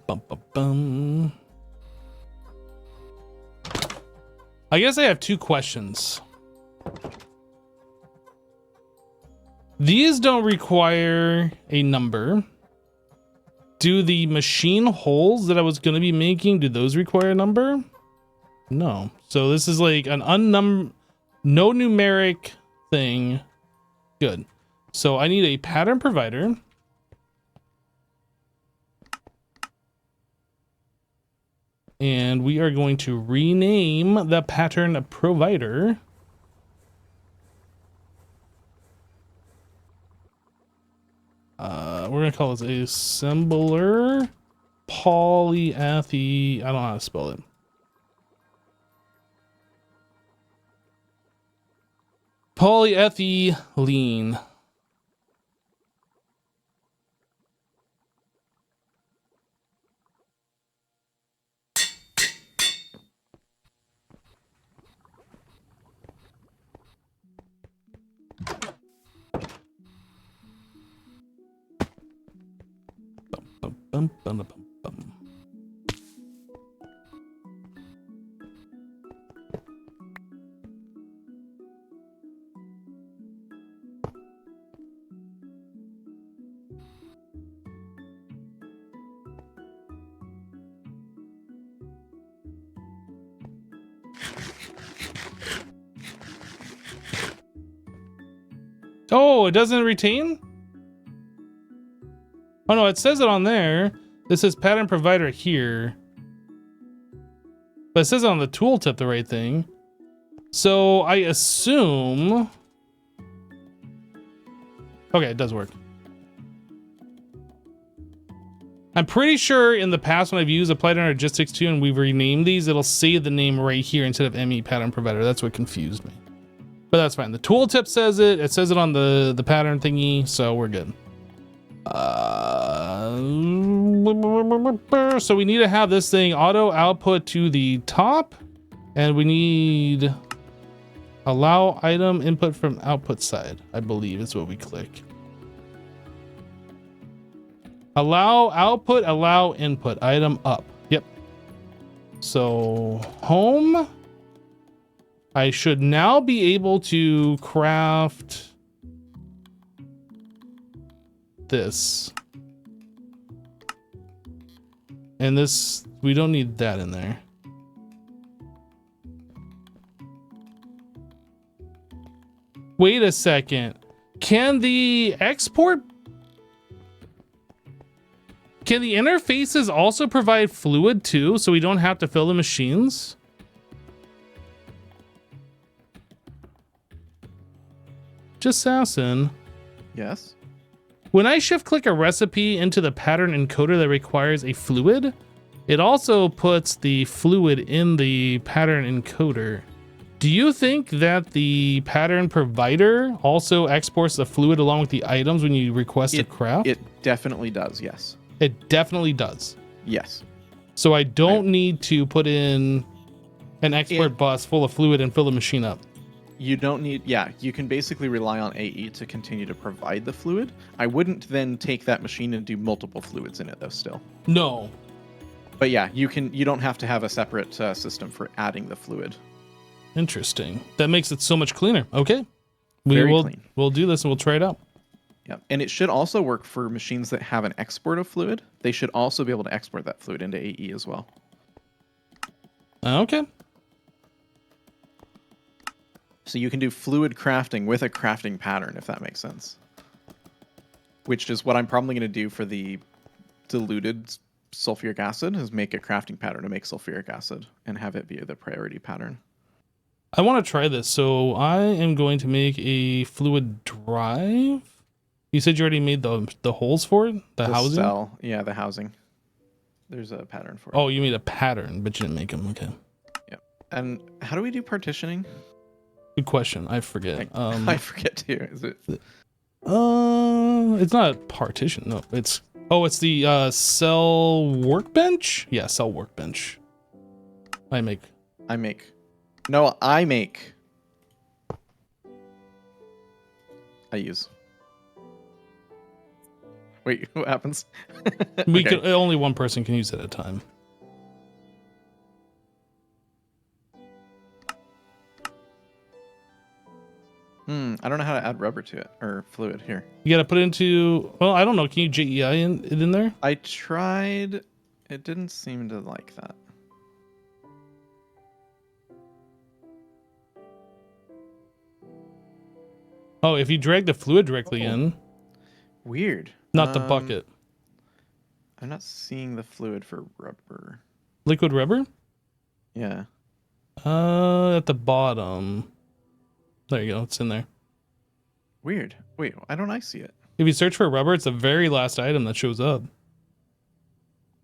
Speaker 1: Bum, bum, bum. I guess I have two questions. These don't require a number. Do the machine holes that I was going to be making, do those require a number? No. So this is like an no numeric thing. Good. So I need a pattern provider. And we are going to rename the pattern provider. We're gonna call this assembler polyethy. I don't know how to spell it. Polyethylene. Bum, bum, bum, bum. Oh, it doesn't retain? Oh no, it says it on there. This says pattern provider here. But it says it on the tooltip the right thing. So I assume... Okay, it does work. I'm pretty sure in the past when I've used Applied Energistics 2 and we've renamed these, it'll say the name right here instead of ME pattern provider. That's what confused me. But that's fine. The tooltip says it. It says it on the pattern thingy, so we're good. So we need to have this thing auto output to the top, and we need allow item input from output side, I believe is what we click. Allow output, allow input, item up. Yep. So home. I should now be able to craft this. And this, we don't need that in there. Wait a second. Can the interfaces also provide fluid too, so we don't have to fill the machines? Just assassin.
Speaker 3: Yes.
Speaker 1: When I shift click a recipe into the pattern encoder that requires a fluid, it also puts the fluid in the pattern encoder. Do you think that the pattern provider also exports the fluid along with the items when you request a craft?
Speaker 3: It definitely does, yes.
Speaker 1: It definitely does.
Speaker 3: Yes.
Speaker 1: So I don't need to put in an export bus full of fluid and fill the machine up.
Speaker 3: You don't need, yeah, you can basically rely on AE to continue to provide the fluid. I wouldn't then take that machine and do multiple fluids in it though still.
Speaker 1: No.
Speaker 3: But yeah, you don't have to have a separate system for adding the fluid.
Speaker 1: Interesting. That makes it so much cleaner. Okay.
Speaker 3: Very clean.
Speaker 1: We'll do this and we'll try it out.
Speaker 3: Yeah, and it should also work for machines that have an export of fluid. They should also be able to export that fluid into AE as well.
Speaker 1: Okay.
Speaker 3: So you can do fluid crafting with a crafting pattern, if that makes sense. Which is what I'm probably going to do for the diluted sulfuric acid, is make a crafting pattern to make sulfuric acid and have it be the priority pattern.
Speaker 1: I want to try this. So I am going to make a fluid drive. You said you already made the holes for it? The housing?
Speaker 3: Cell. Yeah, the housing. There's a pattern for it.
Speaker 1: Oh, you made a pattern, but you didn't make them. Okay.
Speaker 3: Yep. And how do we do partitioning?
Speaker 1: Good question. I forget.
Speaker 3: I forget too. Is it?
Speaker 1: It's not a partition. No, it's the cell workbench. Yeah, cell workbench. I make.
Speaker 3: No, I make. I use. Wait, what happens?
Speaker 1: We
Speaker 3: Okay.
Speaker 1: can only one person can use it at a time.
Speaker 3: I don't know how to add rubber to it or fluid here.
Speaker 1: You gotta put it into. Well, I don't know. Can you JEI it in there?
Speaker 3: I tried. It didn't seem to like that.
Speaker 1: Oh, if you drag the fluid directly
Speaker 3: Oh.
Speaker 1: in,
Speaker 3: Weird.
Speaker 1: not the bucket.
Speaker 3: I'm not seeing the fluid for rubber.
Speaker 1: Liquid rubber?
Speaker 3: Yeah.
Speaker 1: At the bottom. There you go. It's in there.
Speaker 3: Weird. Wait, why don't I see it?
Speaker 1: If you search for rubber, it's the very last item that shows up.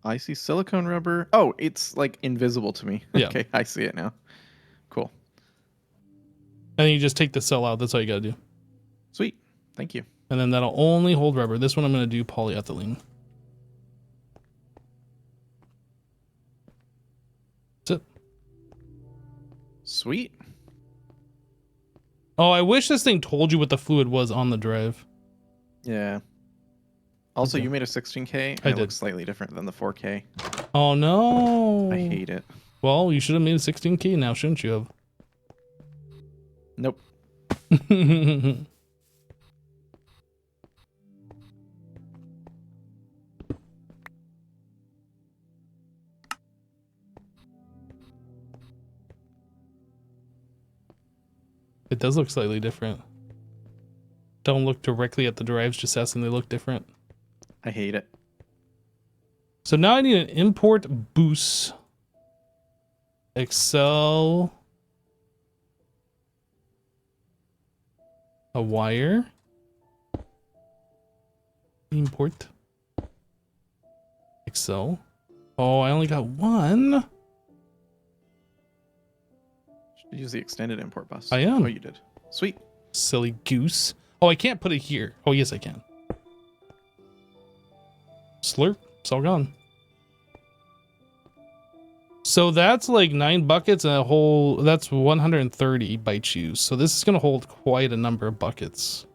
Speaker 3: I see silicone rubber. Oh, it's like invisible to me.
Speaker 1: Yeah.
Speaker 3: Okay, I see it now. Cool.
Speaker 1: And then you just take the cell out. That's all you gotta do.
Speaker 3: Sweet. Thank you.
Speaker 1: And then that'll only hold rubber. This one I'm gonna do polyethylene. That's it.
Speaker 3: Sweet.
Speaker 1: Oh, I wish this thing told you what the fluid was on the drive.
Speaker 3: Yeah. Also,
Speaker 1: Okay.
Speaker 3: you made a 16K. And
Speaker 1: I
Speaker 3: it
Speaker 1: did.
Speaker 3: looks slightly different than the 4K.
Speaker 1: Oh no.
Speaker 3: I hate it.
Speaker 1: Well, you should have made a 16K now, shouldn't you have?
Speaker 3: Nope.
Speaker 1: It does look slightly different. Don't look directly at the drives, just ask them they look different.
Speaker 3: I hate it.
Speaker 1: So now I need an import boost. Excel. A wire. Import. Excel. Oh, I only got one.
Speaker 3: Should use the extended import bus.
Speaker 1: I am.
Speaker 3: Oh, you did. Sweet.
Speaker 1: Silly goose. Oh, I can't put it here. Oh, yes, I can. Slurp. It's all gone. So that's like 9 buckets and a whole, that's 130 by choose. So this is going to hold quite a number of buckets.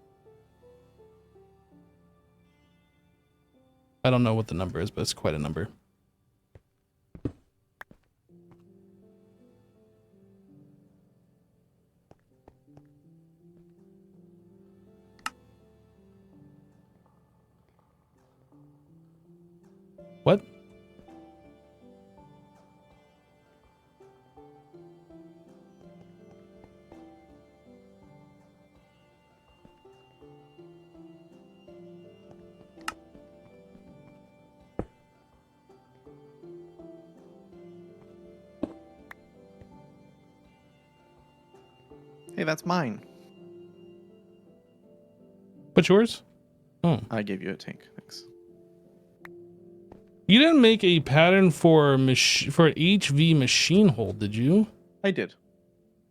Speaker 1: I don't know what the number is, but it's quite a number. What?
Speaker 3: Hey, that's mine.
Speaker 1: What's yours? Oh.
Speaker 3: I gave you a tank. Thanks.
Speaker 1: You didn't make a pattern for for HV machine hole, did you?
Speaker 3: I did.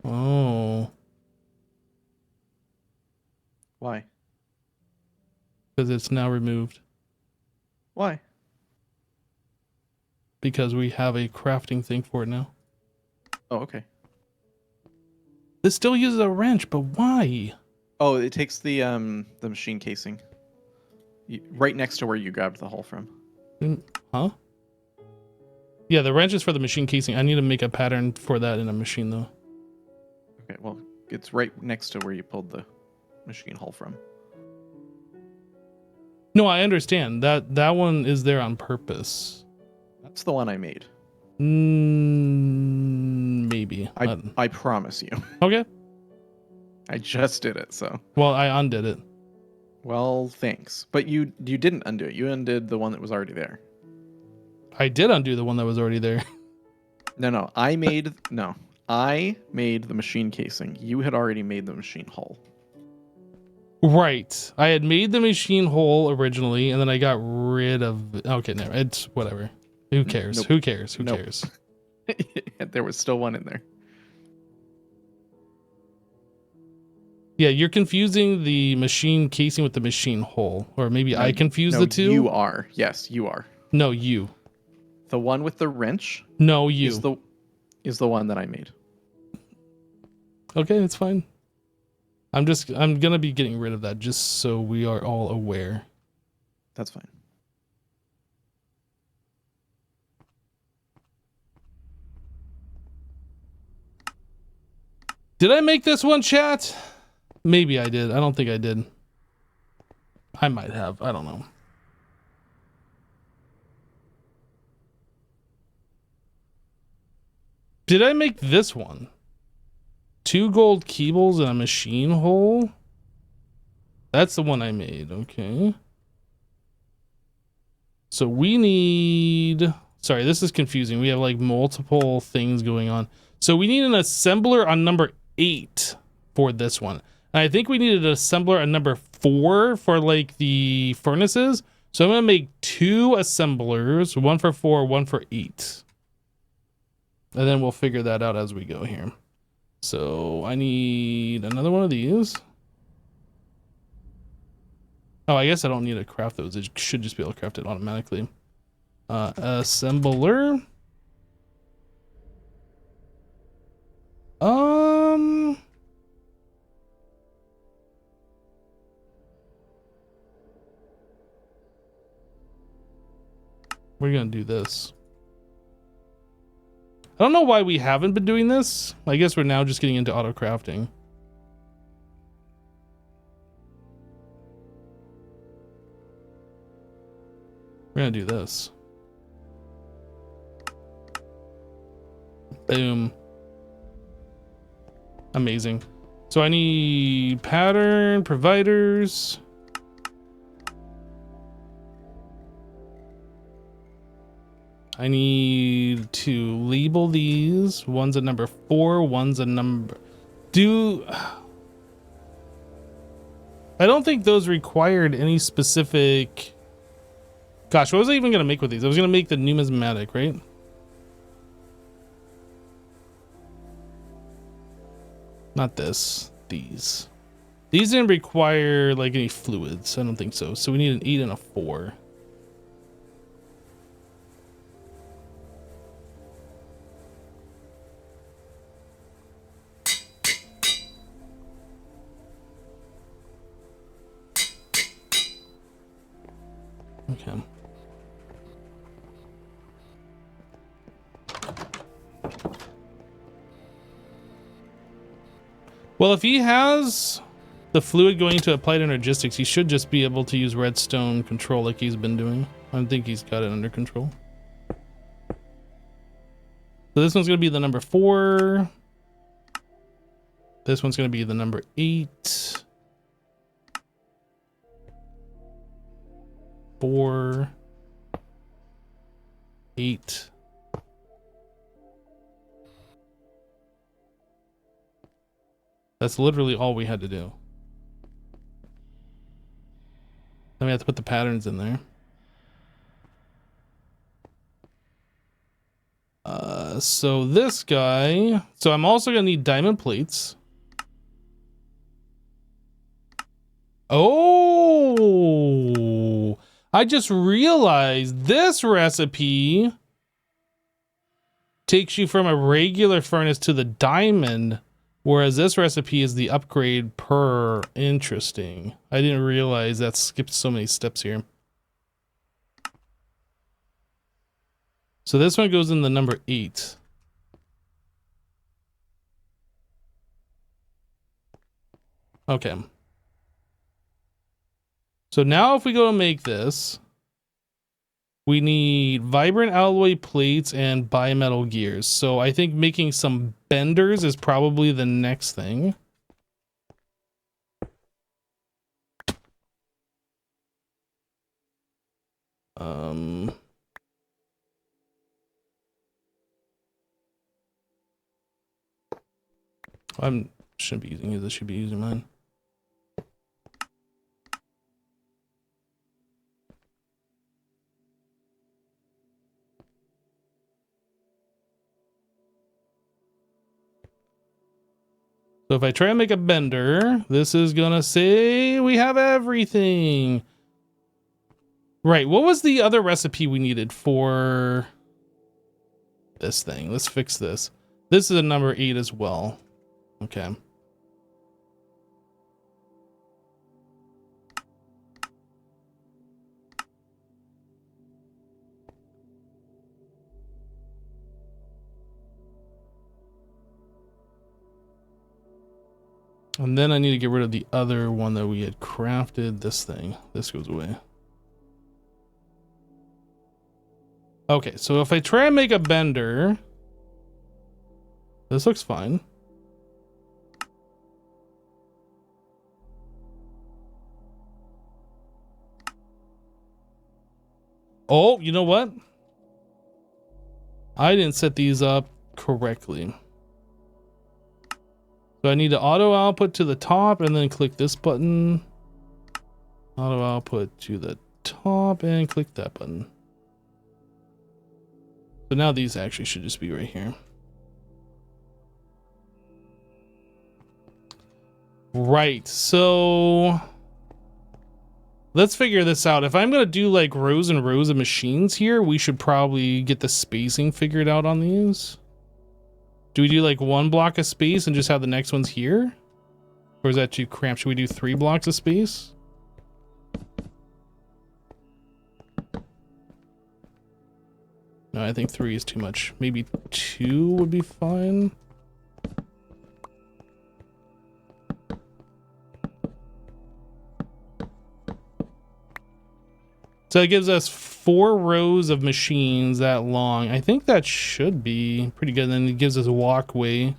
Speaker 1: Oh.
Speaker 3: Why?
Speaker 1: Because it's now removed.
Speaker 3: Why?
Speaker 1: Because we have a crafting thing for it now.
Speaker 3: Oh, okay.
Speaker 1: This still uses a wrench, but why?
Speaker 3: Oh, it takes the machine casing. Right next to where you grabbed the hole from.
Speaker 1: Huh? Yeah, the wrench is for the machine casing. I need to make a pattern for that in a machine, though.
Speaker 3: Okay, well, it's right next to where you pulled the machine hole from.
Speaker 1: No, I understand. That one is there on purpose.
Speaker 3: That's the one I made.
Speaker 1: Maybe.
Speaker 3: I promise you.
Speaker 1: Okay.
Speaker 3: I just did it, so.
Speaker 1: Well, I undid it.
Speaker 3: Well, thanks. But you didn't undo it. You undid the one that was already there.
Speaker 1: I did undo the one that was already there.
Speaker 3: No, I made the machine casing. You had already made the machine hull.
Speaker 1: Right. I had made the machine hole originally, and then I got rid of... Okay, no, it's whatever. Who cares?
Speaker 3: Nope.
Speaker 1: Who cares? Who
Speaker 3: Nope.
Speaker 1: cares?
Speaker 3: There was still one in there.
Speaker 1: Yeah, you're confusing the machine casing with the machine hole. Or maybe I confuse the two?
Speaker 3: You are. Yes, you are.
Speaker 1: No, you.
Speaker 3: The one with the wrench
Speaker 1: No, you.
Speaker 3: is the one that I made.
Speaker 1: Okay, it's fine. I'm gonna be getting rid of that just so we are all aware.
Speaker 3: That's fine.
Speaker 1: Did I make this one, chat? Maybe I did. I don't think I did. I might have. I don't know. Did I make this one? 2 gold keebles and a machine hole? That's the one I made. Okay. So we need... Sorry, this is confusing. We have like multiple things going on. So we need an assembler on number 8 for this one. And I think we needed an assembler on number 4 for like the furnaces. So I'm going to make 2 assemblers, 1 for 4, 1 for 8. And then we'll figure that out as we go here. So I need another one of these. Oh, I guess I don't need to craft those. It should just be able to craft it automatically. Assembler. We're gonna do this. I don't know why we haven't been doing this. I guess we're now just getting into auto crafting. We're gonna do this. Boom. Amazing. So I need pattern, providers. I need to label these. One's a number 4, one's a number... I don't think those required any specific... Gosh, what was I even going to make with these? I was going to make the numismatic, right? Not this. These. These didn't require like any fluids. I don't think so. So we need an 8 and a 4. Okay. Well, if he has the fluid going to applied energistics, he should just be able to use redstone control like he's been doing. I think he's got it under control. So this one's going to be the number 4. This one's going to be the number 8. 4. 8. That's literally all we had to do. Then we have to put the patterns in there. So this guy... So I'm also going to need diamond plates. Oh! I just realized this recipe takes you from a regular furnace to the diamond, whereas this recipe is the upgrade per. Interesting. I didn't realize that skipped so many steps here. So this one goes in the number 8. Okay. So now if we go to make this, we need vibrant alloy plates and bimetal gears. So I think making some benders is probably the next thing. Shouldn't be using it. This should be using mine. So if I try and make a bender, this is gonna say we have everything. Right, what was the other recipe we needed for this thing? Let's fix this. This is a number 8 as well. Okay. And then I need to get rid of the other one that we had crafted. This thing. This goes away. Okay, so if I try and make a bender, this looks fine. Oh, you know what? I didn't set these up correctly. So I need to auto output to the top and then click this button. Auto output to the top and click that button. So now these actually should just be right here. Right, so let's figure this out. If I'm gonna do like rows and rows of machines here, we should probably get the spacing figured out on these. Do we do like one block of space and just have the next ones here? Or is that too cramped? Should we do 3 blocks of space? No, I think 3 is too much. Maybe 2 would be fine. So it gives us 4 rows of machines that long. I think that should be pretty good. Then it gives us a walkway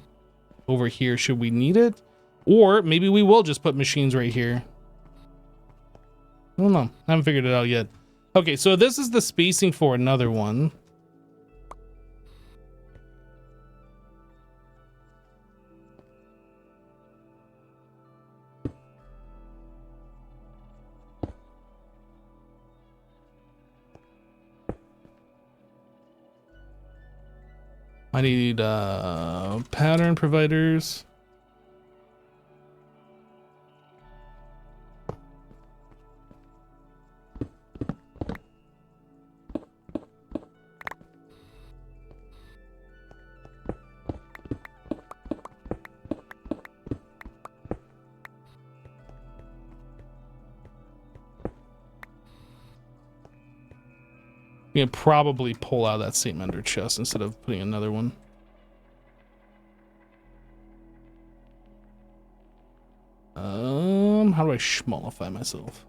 Speaker 1: over here should we need it. Or maybe we will just put machines right here. I don't know. I haven't figured it out yet. Okay, so this is the spacing for another one. I need pattern providers. We can probably pull out that same ender chest instead of putting another one. How do I schmollify myself?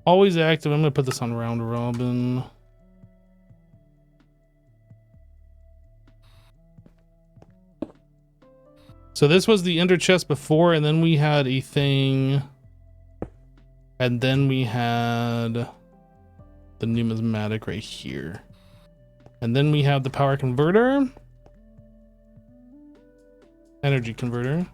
Speaker 1: Always active. I'm gonna put this on round robin. So this was the ender chest before, and then we had a thing, and then we had the numismatic right here, and then we have the power converter, energy converter.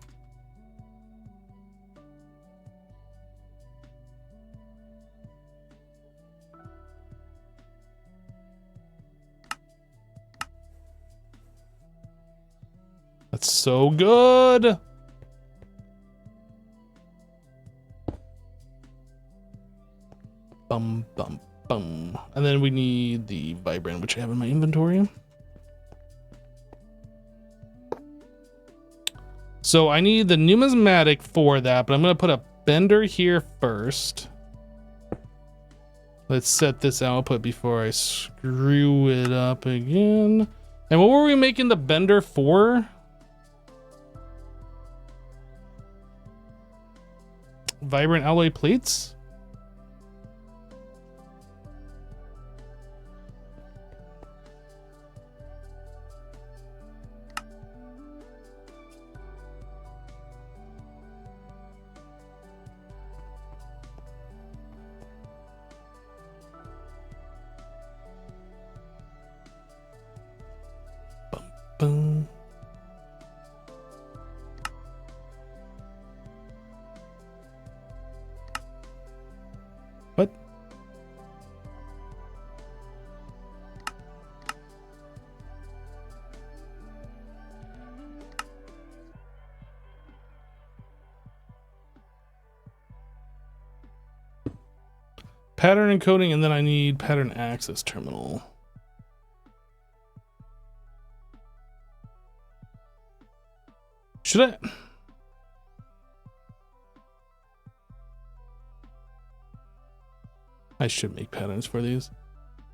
Speaker 1: That's so good. Bum, bum, bum. And then we need the vibrant, which I have in my inventory. So I need the numismatic for that, but I'm going to put a bender here first. Let's set this output before I screw it up again. And what were we making the bender for? Vibrant alloy plates? Bum, bum. What? Pattern encoding, and then I need pattern access terminal. Should I? I should make patterns for these.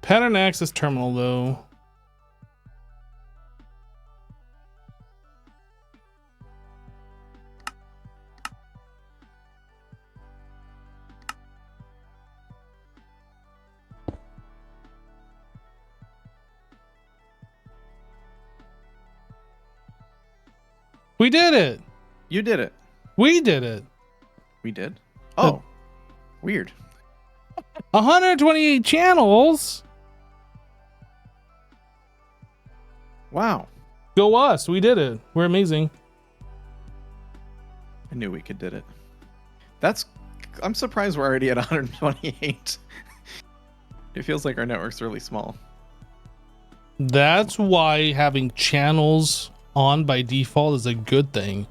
Speaker 1: Pattern access terminal though. We did it.
Speaker 3: You did it.
Speaker 1: We did it.
Speaker 3: We did. Oh, weird.
Speaker 1: 128 channels.
Speaker 3: Wow.
Speaker 1: Go us. We did it. We're amazing.
Speaker 3: I knew we could did it. I'm surprised we're already at 128. It feels like our network's really small.
Speaker 1: That's why having channels on by default is a good thing,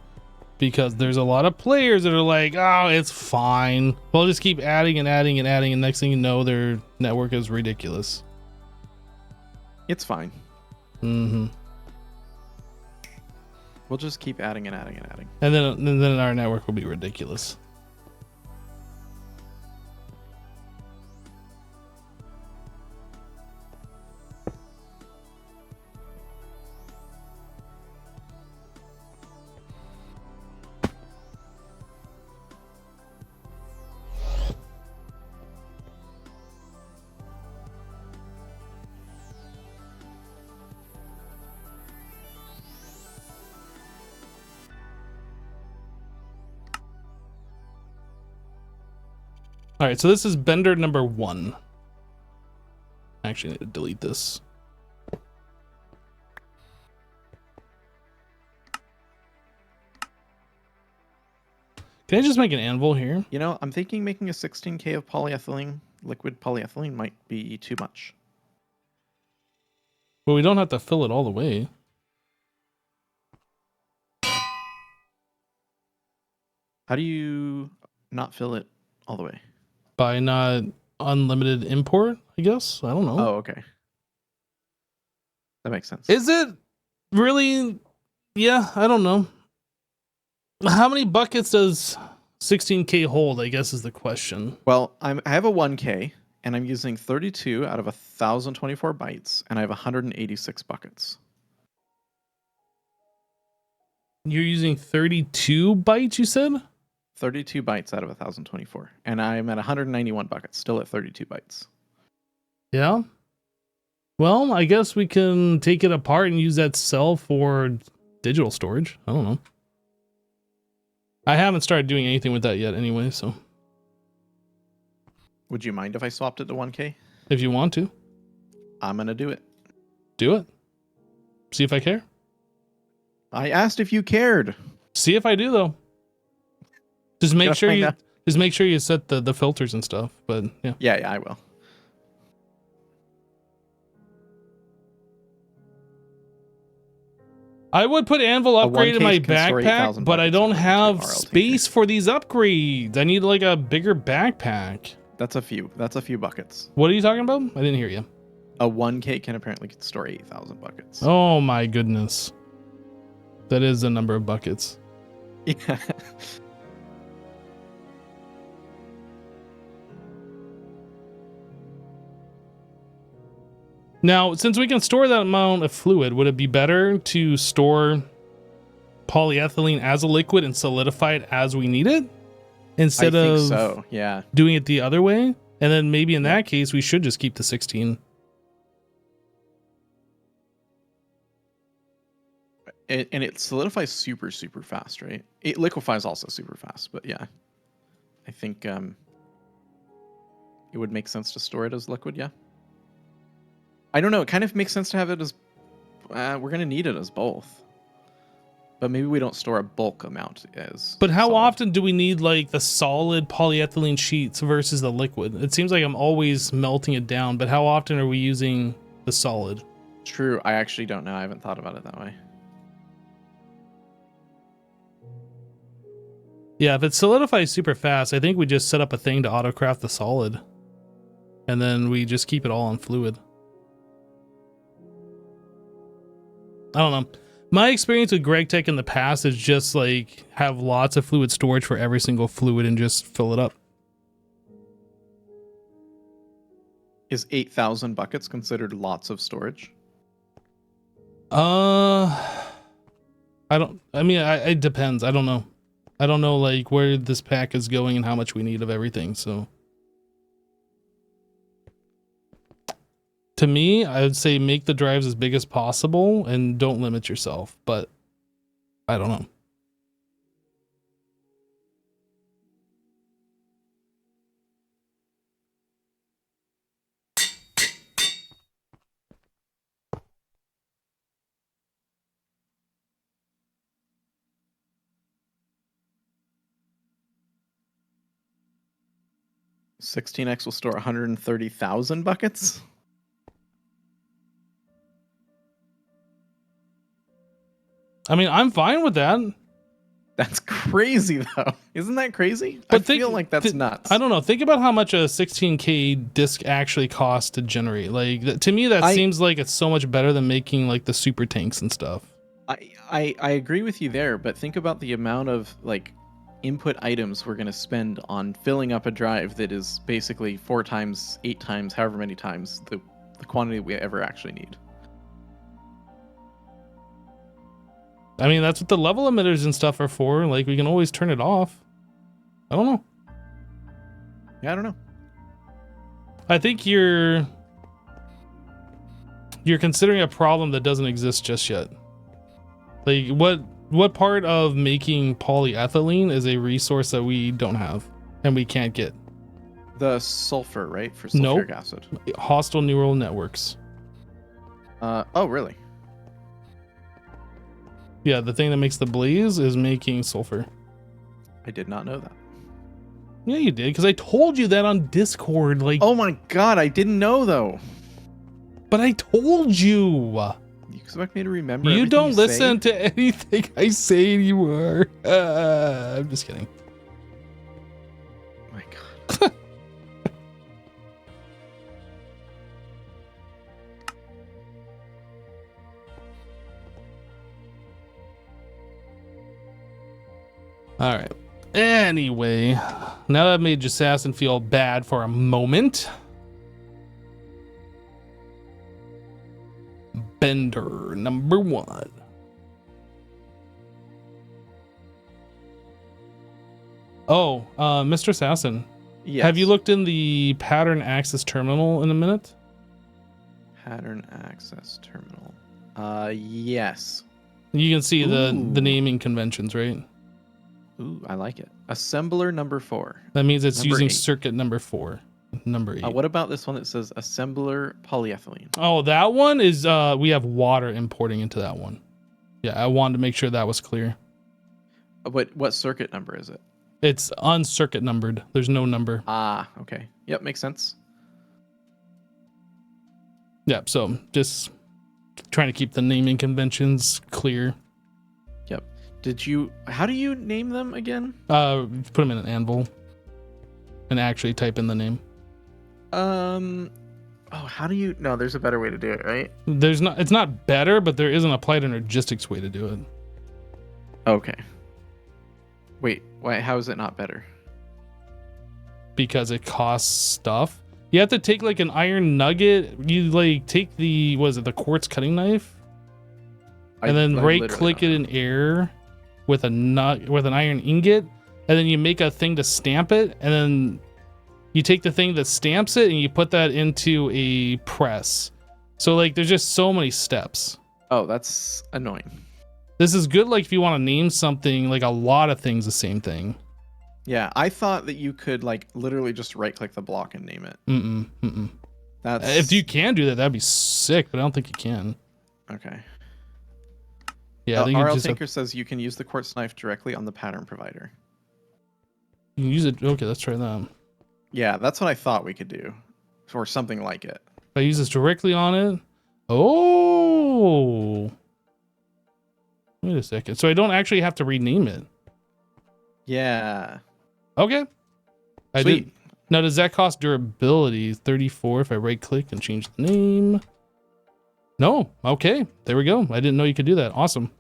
Speaker 1: because there's a lot of players that are like, oh, it's fine. We'll just keep adding and adding and adding, and next thing you know, their network is ridiculous.
Speaker 3: It's fine.
Speaker 1: Mm-hmm.
Speaker 3: We'll just keep adding and adding and adding.
Speaker 1: And then our network will be ridiculous. All right, so this is bender number 1. Actually, I need to delete this. Can I just make an anvil here?
Speaker 3: You know, I'm thinking making a 16K of polyethylene, liquid polyethylene, might be too much.
Speaker 1: Well, we don't have to fill it all the way.
Speaker 3: How do you not fill it all the way?
Speaker 1: By not unlimited import, I guess. I don't know.
Speaker 3: Oh, okay. That makes sense.
Speaker 1: Is it really? Yeah, I don't know. How many buckets does 16K hold, I guess is the question.
Speaker 3: Well, I have a 1K, and I'm using 32 out of 1,024 bytes, and I have 186 buckets.
Speaker 1: You're using 32 bytes, you said?
Speaker 3: 32 bytes out of 1,024, and I'm at 191 buckets, still at 32 bytes.
Speaker 1: Yeah. Well, I guess we can take it apart and use that cell for digital storage. I don't know. I haven't started doing anything with that yet anyway, so.
Speaker 3: Would you mind if I swapped it to 1K?
Speaker 1: If you want to.
Speaker 3: I'm going to do it.
Speaker 1: Do it. See if I care.
Speaker 3: I asked if you cared.
Speaker 1: See if I do, though. Just make sure you
Speaker 3: out.
Speaker 1: just make sure you set the filters and stuff. But yeah.
Speaker 3: Yeah, I will.
Speaker 1: I would put anvil upgrade in my
Speaker 3: 1K can store 8,000
Speaker 1: backpack, but I
Speaker 3: buckets
Speaker 1: don't
Speaker 3: according to
Speaker 1: have
Speaker 3: RLTK.
Speaker 1: space for these upgrades. I need like a bigger backpack.
Speaker 3: That's a few buckets.
Speaker 1: What are you talking about? I didn't hear you.
Speaker 3: A 1K can apparently store 8,000 buckets.
Speaker 1: Oh my goodness. That is the number of buckets.
Speaker 3: Yeah.
Speaker 1: Now, since we can store that amount of fluid, would it be better to store polyethylene as a liquid and solidify it as we need it? Instead
Speaker 3: I think
Speaker 1: of
Speaker 3: so, yeah.
Speaker 1: doing it the other way? And then maybe in that case, we should just keep the 16.
Speaker 3: And it solidifies super, super fast, right? It liquefies also super fast, but yeah. I think it would make sense to store it as liquid, yeah. I don't know. It kind of makes sense to have it as... we're going to need it as both. But maybe we don't store a bulk amount as...
Speaker 1: But how
Speaker 3: solid.
Speaker 1: often do we need like the solid polyethylene sheets versus the liquid? It seems like I'm always melting it down, but how often are we using the solid?
Speaker 3: True. I actually don't know. I haven't thought about it that way.
Speaker 1: Yeah, if it solidifies super fast, I think we just set up a thing to autocraft the solid. And then we just keep it all on fluid. I don't know. My experience with GregTech in the past is just like have lots of fluid storage for every single fluid and just fill it up.
Speaker 3: Is 8,000 buckets considered lots of storage?
Speaker 1: It depends. I don't know. I don't know like where this pack is going and how much we need of everything. So to me, I would say make the drives as big as possible and don't limit yourself, but I don't know.
Speaker 3: $16X will store 130,000 buckets?
Speaker 1: I mean, I'm fine with that.
Speaker 3: That's crazy, though. Isn't that crazy?
Speaker 1: But
Speaker 3: I feel like that's nuts.
Speaker 1: I don't know. Think about how much a 16K disc actually costs to generate. Like, to me, that seems like it's so much better than making like the super tanks and stuff.
Speaker 3: I agree with you there, but think about the amount of like input items we're going to spend on filling up a drive that is basically 4 times, 8 times, however many times the quantity we ever actually need.
Speaker 1: I mean, that's what the level emitters and stuff are for. Like, we can always turn it off. I don't know.
Speaker 3: Yeah, I don't know.
Speaker 1: I think you're considering a problem that doesn't exist just yet. Like, what part of making polyethylene is a resource that we don't have and we can't get?
Speaker 3: The sulfur, right? For sulfuric acid.
Speaker 1: Hostile neural networks.
Speaker 3: Oh, really?
Speaker 1: Yeah, the thing that makes the blaze is making sulfur.
Speaker 3: I did not know that.
Speaker 1: Yeah, you did, because I told you that on Discord. Like,
Speaker 3: oh my god, I didn't know though.
Speaker 1: But I told you.
Speaker 3: You expect me to remember?
Speaker 1: You don't listen
Speaker 3: say?
Speaker 1: to anything I say anymore. I'm just kidding.
Speaker 3: Oh my god.
Speaker 1: All right. Anyway, now that I've made Jassassin feel bad for a moment, Bender number 1. Oh, Mr. Assassin.
Speaker 3: Yes.
Speaker 1: Have you looked in the pattern access terminal in a minute?
Speaker 3: Pattern access terminal. Yes.
Speaker 1: You can see the
Speaker 3: Ooh.
Speaker 1: naming conventions, right?
Speaker 3: Ooh, I like it. Assembler number 4.
Speaker 1: That means it's
Speaker 3: Number
Speaker 1: using
Speaker 3: 8.
Speaker 1: circuit number 4. Number 8.
Speaker 3: What about this one that says assembler polyethylene?
Speaker 1: Oh, that one is we have water importing into that one. Yeah, I wanted to make sure that was clear.
Speaker 3: What circuit number is it?
Speaker 1: It's uncircuit numbered. There's no number.
Speaker 3: Ah, okay. Yep, makes sense.
Speaker 1: Yeah, so just trying to keep the naming conventions clear.
Speaker 3: Yep. How do you name them again?
Speaker 1: Put them in an anvil and actually type in the name.
Speaker 3: How do you... No, there's a better way to do it, right?
Speaker 1: It's not better, but there is an applied energistics way to do it.
Speaker 3: Okay. Wait, how is it not better?
Speaker 1: Because it costs stuff. You have to take like an iron nugget. You like take the the quartz cutting knife, and then right click it in air with an iron ingot, and then you make a thing to stamp it, and then you take the thing that stamps it and you put that into a press. So like there's just so many steps.
Speaker 3: Oh, that's annoying.
Speaker 1: This is good like if you want to name something like a lot of things the same thing.
Speaker 3: Yeah, I thought that you could like literally just right click the block and name it. That's...
Speaker 1: If you can do that, that'd be sick, but I don't think you can.
Speaker 3: Okay.
Speaker 1: Yeah, I think
Speaker 3: RL Tinker says you can use the quartz knife directly on the pattern provider.
Speaker 1: You can use it. Okay, let's try that.
Speaker 3: Yeah, that's what I thought we could do, or something like it.
Speaker 1: If I use this directly on it. Oh. Wait a second. So I don't actually have to rename it.
Speaker 3: Yeah.
Speaker 1: Okay.
Speaker 3: Sweet.
Speaker 1: Now, does that cost durability? 34 if I right click and change the name. No. Okay. There we go. I didn't know you could do that. Awesome.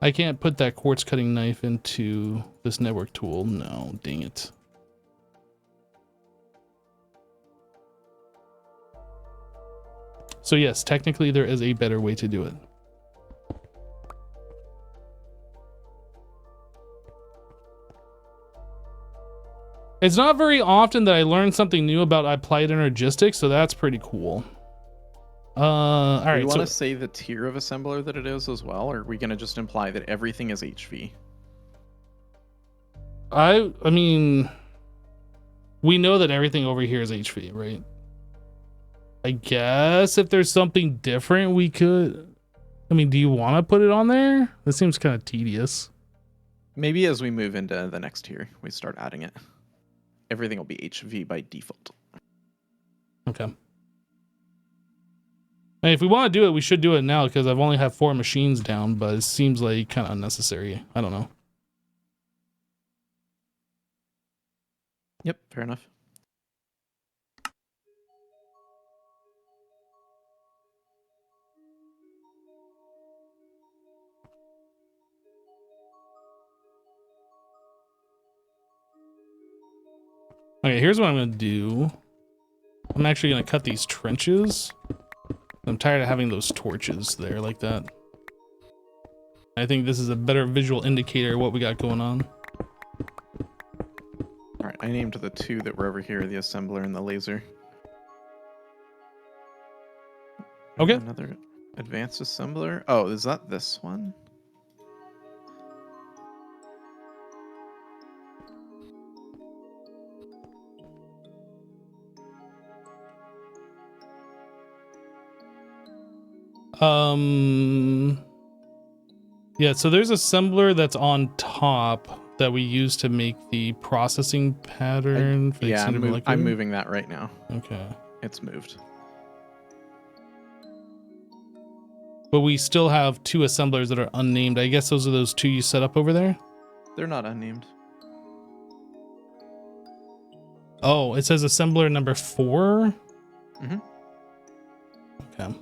Speaker 1: I can't put that quartz cutting knife into this network tool. No, dang it. So yes, technically there is a better way to do it. It's not very often that I learn something new about applied energistics, so that's pretty cool. All right.
Speaker 3: Do you want to say the tier of assembler that it is as well, or are we going to just imply that everything is HV?
Speaker 1: I mean, we know that everything over here is HV, right? I guess if there's something different, we could. I mean, do you want to put it on there? That seems kind of tedious.
Speaker 3: Maybe as we move into the next tier, we start adding it. Everything will be HV by default.
Speaker 1: Okay. And if we want to do it, we should do it now because I've only have 4 machines down, but it seems like kind of unnecessary. I don't know.
Speaker 3: Yep, fair enough.
Speaker 1: Okay, here's what I'm going to do. I'm actually going to cut these trenches. I'm tired of having those torches there like that. I think this is a better visual indicator of what we got going on.
Speaker 3: All right, I named the 2 that were over here, the assembler and the laser.
Speaker 1: Okay.
Speaker 3: Another advanced assembler. Oh, is that this one?
Speaker 1: Yeah, so there's assembler that's on top that we use to make the processing pattern for the
Speaker 3: Yeah,
Speaker 1: extended molecular.
Speaker 3: I'm moving that right now.
Speaker 1: Okay.
Speaker 3: It's moved.
Speaker 1: But we still have 2 assemblers that are unnamed. I guess those are those 2 you set up over there?
Speaker 3: They're not unnamed.
Speaker 1: Oh, it says assembler number 4?
Speaker 3: Mm-hmm.
Speaker 1: Okay.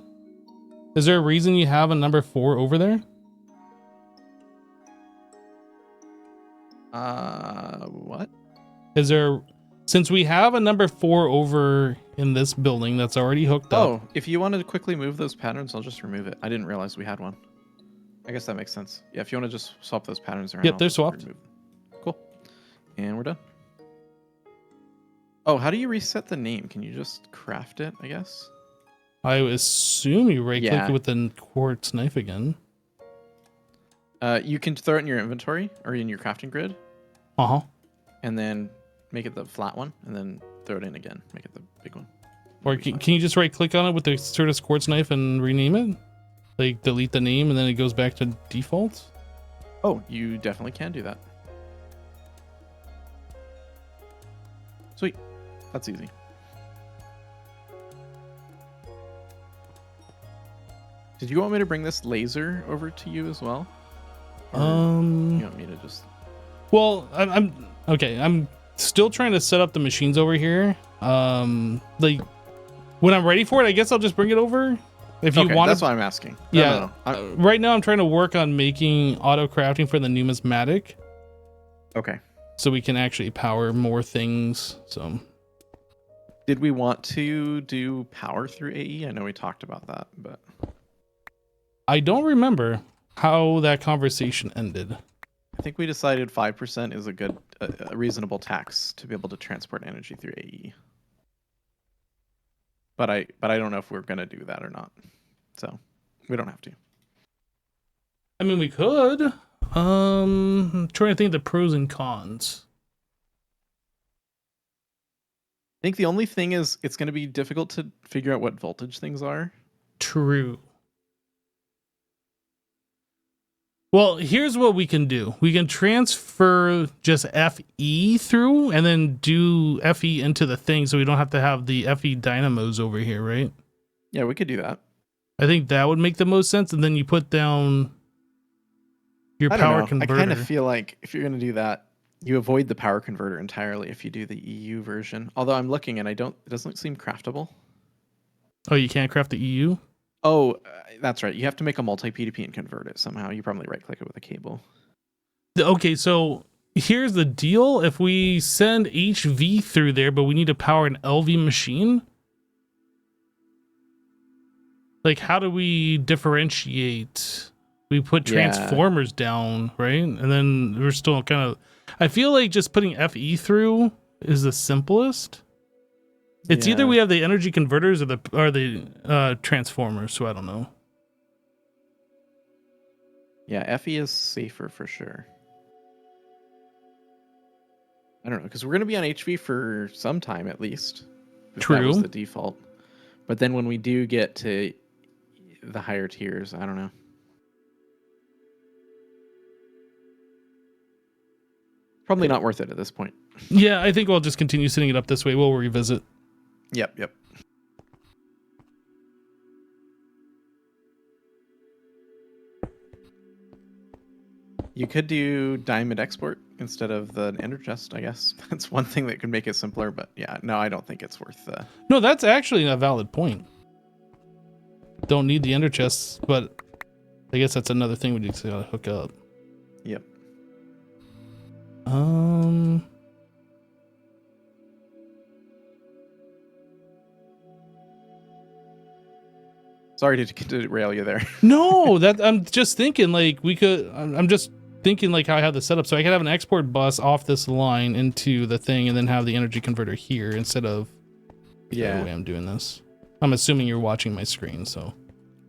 Speaker 1: Is there a reason you have a number 4 over there?
Speaker 3: What?
Speaker 1: Is there, since we have a number 4 over in this building that's already hooked up.
Speaker 3: Oh, if you wanted to quickly move those patterns, I'll just remove it. I didn't realize we had one. I guess that makes sense. Yeah, if you want to just swap those patterns around.
Speaker 1: Yep, they're swapped.
Speaker 3: Cool. And we're done. Oh, how do you reset the name? Can you just craft it, I guess?
Speaker 1: I assume you right click
Speaker 3: Yeah.
Speaker 1: it with the quartz knife again.
Speaker 3: You can throw it in your inventory or in your crafting grid.
Speaker 1: Uh-huh.
Speaker 3: And then make it the flat one, and then throw it in again. Make it the big one.
Speaker 1: Or can you just right click on it with the Certus quartz knife and rename it? Like delete the name and then it goes back to default?
Speaker 3: Oh, you definitely can do that. Sweet. That's easy. Did you want me to bring this laser over to you as well? Or you want me to just...
Speaker 1: Well, I'm okay. I'm still trying to set up the machines over here. Like when I'm ready for it, I guess I'll just bring it over. If you want,
Speaker 3: that's what I'm asking.
Speaker 1: Yeah.
Speaker 3: No.
Speaker 1: Right now, I'm trying to work on making auto crafting for the numismatic,
Speaker 3: Okay.
Speaker 1: so we can actually power more things. So,
Speaker 3: Did we want to do power through AE? I know we talked about that, but
Speaker 1: I don't remember how that conversation ended.
Speaker 3: I think we decided 5% is a reasonable tax to be able to transport energy through AE. But I don't know if we're gonna do that or not. So we don't have to.
Speaker 1: I mean, we could. I'm trying to think of the pros and cons.
Speaker 3: I think the only thing is it's gonna be difficult to figure out what voltage things are.
Speaker 1: True. Well, here's what we can do. We can transfer just FE through and then do FE into the thing so we don't have to have the FE dynamos over here, right?
Speaker 3: Yeah, we could do that.
Speaker 1: I think that would make the most sense. And then you put down your power converter.
Speaker 3: I kind of feel like if you're going to do that, you avoid the power converter entirely if you do the EU version. Although I'm looking and it doesn't seem craftable.
Speaker 1: Oh, you can't craft the EU?
Speaker 3: Oh, that's right. You have to make a multi-PDP and convert it somehow. You probably right-click it with a cable.
Speaker 1: Okay, so here's the deal. If we send HV through there, but we need to power an LV machine, like how do we differentiate? We put transformers down, right? And then we're still kind of... I feel like just putting FE through is the simplest. It's either we have the energy converters or the transformers, so I don't know.
Speaker 3: Yeah, FE is safer for sure. I don't know, because we're going to be on HV for some time at least.
Speaker 1: True.
Speaker 3: That was the default. But then when we do get to the higher tiers, I don't know. Probably not worth it at this point.
Speaker 1: Yeah, I think we'll just continue setting it up this way. We'll revisit.
Speaker 3: Yep. You could do diamond export instead of the ender chest, I guess. That's one thing that could make it simpler, but yeah, no, I don't think it's worth
Speaker 1: No, that's actually a valid point. Don't need the ender chests, but I guess that's another thing we just gotta hook up.
Speaker 3: Yep. Sorry to derail you there.
Speaker 1: No, that I'm just thinking like we could. I'm just thinking like how I have this set up, so I could have an export bus off this line into the thing, and then have the energy converter here instead of the other way I'm doing this. I'm assuming you're watching my screen, so.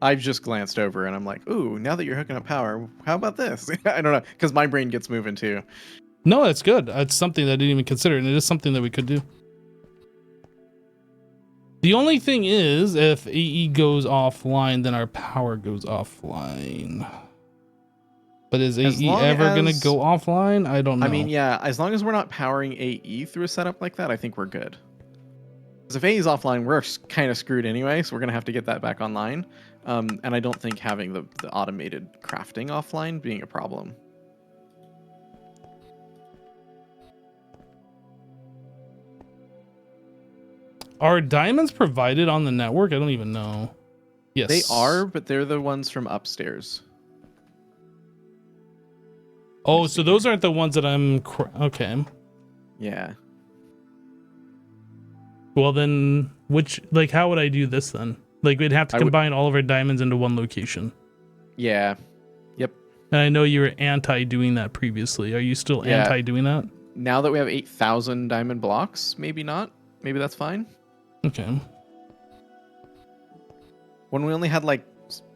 Speaker 3: I've just glanced over and I'm like, ooh, now that you're hooking up power, how about this? I don't know, because my brain gets moving too.
Speaker 1: No, that's good. It's something that I didn't even consider, and it is something that we could do. The only thing is, if AE goes offline, then our power goes offline. But is AE ever going to go offline? I don't know.
Speaker 3: I mean, yeah, as long as we're not powering AE through a setup like that, I think we're good. Because if AE is offline, we're kind of screwed anyway, so we're going to have to get that back online. And I don't think having the automated crafting offline being a problem.
Speaker 1: Are diamonds provided on the network? I don't even know. Yes.
Speaker 3: They are, but they're the ones from upstairs.
Speaker 1: Oh, so those aren't the ones that I'm... Okay.
Speaker 3: Yeah.
Speaker 1: Well, then, like, how would I do this then? Like, we'd have to combine all of our diamonds into one location.
Speaker 3: Yeah. Yep.
Speaker 1: And I know you were anti doing that previously. Are you still anti doing that?
Speaker 3: Now that we have 8,000 diamond blocks, maybe not. Maybe that's fine.
Speaker 1: Okay.
Speaker 3: When we only had like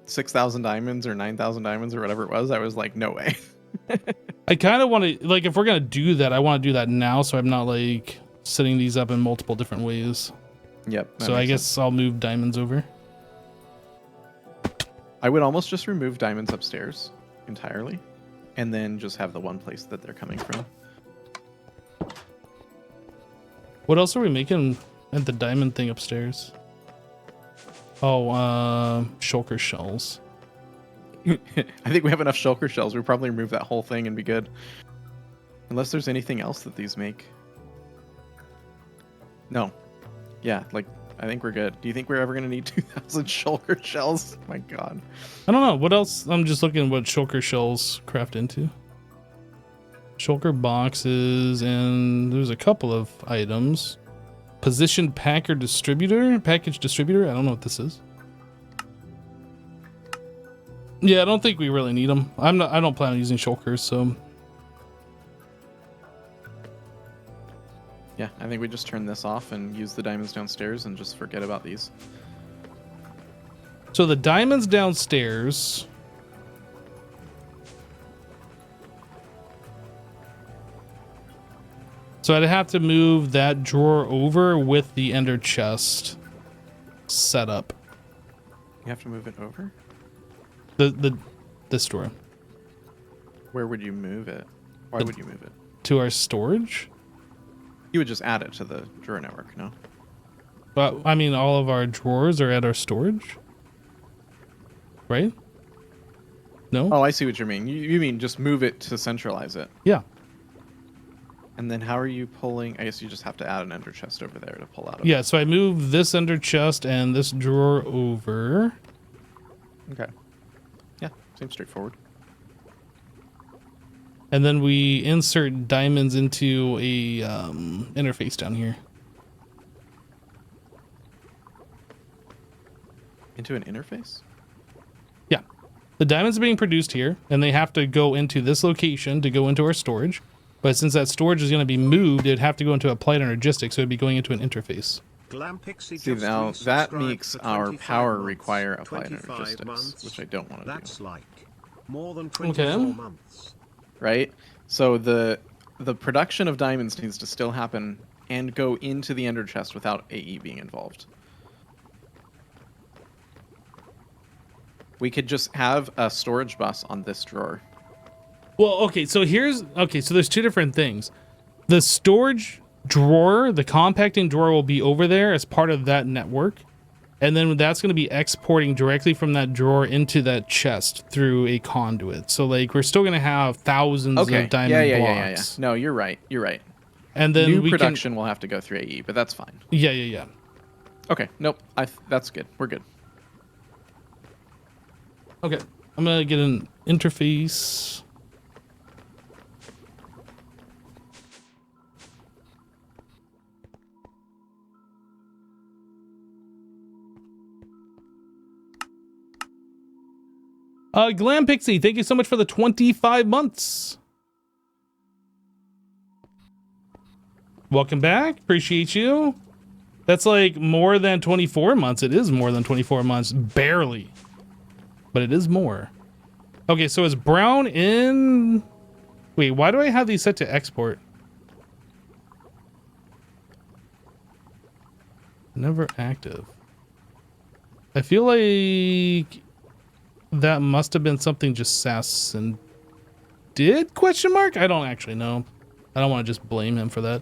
Speaker 3: 6,000 diamonds or 9,000 diamonds or whatever it was, I was like, no way.
Speaker 1: I kind of want to, like, if we're going to do that, I want to do that now, so I'm not, like, setting these up in multiple different ways.
Speaker 3: Yep.
Speaker 1: So I guess I'll move diamonds over.
Speaker 3: I would almost just remove diamonds upstairs entirely, and then just have the one place that they're coming from.
Speaker 1: What else are we making at the diamond thing upstairs? Oh, shulker shells.
Speaker 3: I think we have enough shulker shells. We'll probably remove that whole thing and be good. Unless there's anything else that these make. No. Yeah, like, I think we're good. Do you think we're ever going to need 2,000 shulker shells? My god.
Speaker 1: I don't know. What else? I'm just looking at what shulker shells craft into. Shulker boxes, and there's a couple of items. Position package distributor. I don't know what this is. Yeah, I don't think we really need them. I don't plan on using shulkers, so.
Speaker 3: Yeah, I think we just turn this off and use the diamonds downstairs and just forget about these.
Speaker 1: So the diamonds downstairs. So I'd have to move that drawer over with the ender chest set up.
Speaker 3: You have to move it over?
Speaker 1: This drawer.
Speaker 3: Where would you move it? Why would you move it?
Speaker 1: To our storage?
Speaker 3: You would just add it to the drawer network, no?
Speaker 1: But I mean, all of our drawers are at our storage, right? No?
Speaker 3: Oh, I see what you mean. You mean just move it to centralize it.
Speaker 1: Yeah.
Speaker 3: And then how are you pulling? I guess you just have to add an ender chest over there to pull out of
Speaker 1: Yeah, so I move this ender chest and this drawer over.
Speaker 3: Okay. Yeah, seems straightforward.
Speaker 1: And then we insert diamonds into a interface down here.
Speaker 3: Into an interface?
Speaker 1: Yeah. The diamonds are being produced here, and they have to go into this location to go into our storage. But since that storage is going to be moved, it'd have to go into applied logistics, so it'd be going into an interface.
Speaker 3: See, now that makes our power require applied logistics, which I don't want to do.
Speaker 2: That's like more than 24 months.
Speaker 3: Right? So the production of diamonds needs to still happen and go into the ender chest without AE being involved. We could just have a storage bus on this drawer.
Speaker 1: Well, okay, so there's two different things. The storage drawer, the compacting drawer will be over there as part of that network. And then that's going to be exporting directly from that drawer into that chest through a conduit. So like we're still going to have thousands of diamond blocks.
Speaker 3: No, you're right. You're right.
Speaker 1: And then
Speaker 3: new production will have to go through AE, but that's fine.
Speaker 1: Yeah.
Speaker 3: Okay, nope. That's good. We're good.
Speaker 1: Okay, I'm gonna get an interface. Glam Pixie, thank you so much for the 25 months. Welcome back. Appreciate you. That's like more than 24 months. It is more than 24 months. Barely. But it is more. Okay, so is brown in... Wait, why do I have these set to export? Never active. I feel like that must have been something just Sass and did? Question mark? I don't actually know. I don't want to just blame him for that.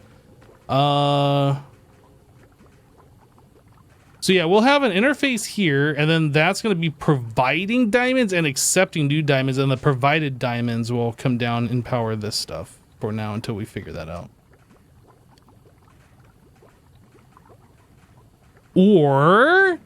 Speaker 1: So yeah, we'll have an interface here, and then that's going to be providing diamonds and accepting new diamonds, and the provided diamonds will come down and power this stuff for now until we figure that out. Or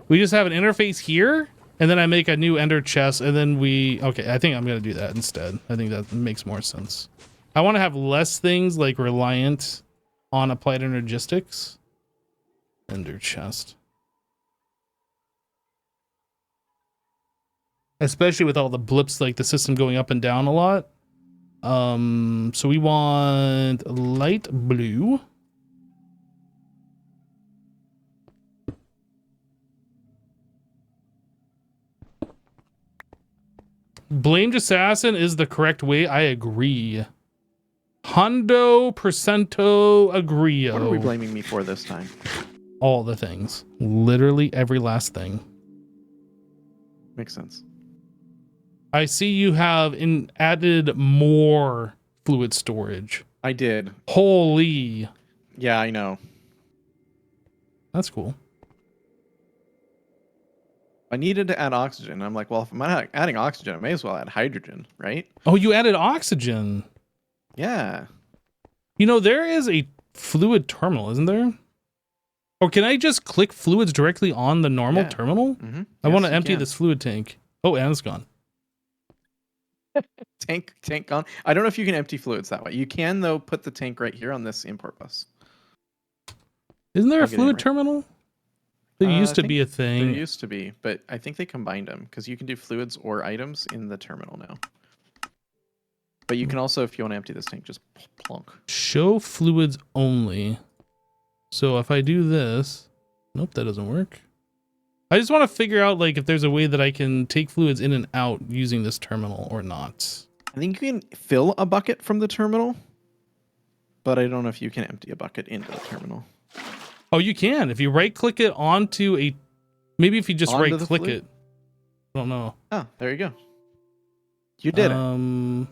Speaker 1: we just have an interface here, and then I make a new ender chest, and then okay, I think I'm going to do that instead. I think that makes more sense. I want to have less things like reliant on applied energistics. Ender chest. Especially with all the blips, like the system going up and down a lot. So we want light blue. Blamed assassin is the correct way. I agree. Hundo percento agreeo.
Speaker 3: What are we blaming me for this time?
Speaker 1: All the things. Literally every last thing.
Speaker 3: Makes sense.
Speaker 1: I see you have added more fluid storage.
Speaker 3: I did.
Speaker 1: Holy.
Speaker 3: Yeah, I know.
Speaker 1: That's cool.
Speaker 3: I needed to add oxygen. I'm like, well, if I'm not adding oxygen, I may as well add hydrogen, right?
Speaker 1: Oh, you added oxygen.
Speaker 3: Yeah.
Speaker 1: You know, there is a fluid terminal, isn't there? Or can I just click fluids directly on the normal terminal?
Speaker 3: Mm-hmm.
Speaker 1: I want to empty this fluid tank. Oh, and it's gone.
Speaker 3: Tank gone. I don't know if you can empty fluids that way. You can, though, put the tank right here on this import bus.
Speaker 1: Isn't there a fluid terminal? There used to be a thing.
Speaker 3: There used to be, but I think they combined them because you can do fluids or items in the terminal now. But you can also, if you want to empty this tank, just plonk.
Speaker 1: Show fluids only. So if I do this, nope, that doesn't work. I just want to figure out like if there's a way that I can take fluids in and out using this terminal or not.
Speaker 3: I think you can fill a bucket from the terminal, but I don't know if you can empty a bucket into the terminal.
Speaker 1: Oh, you can. If you right click it onto a, maybe if you just right click it. I don't know.
Speaker 3: Oh, there you go. You did it.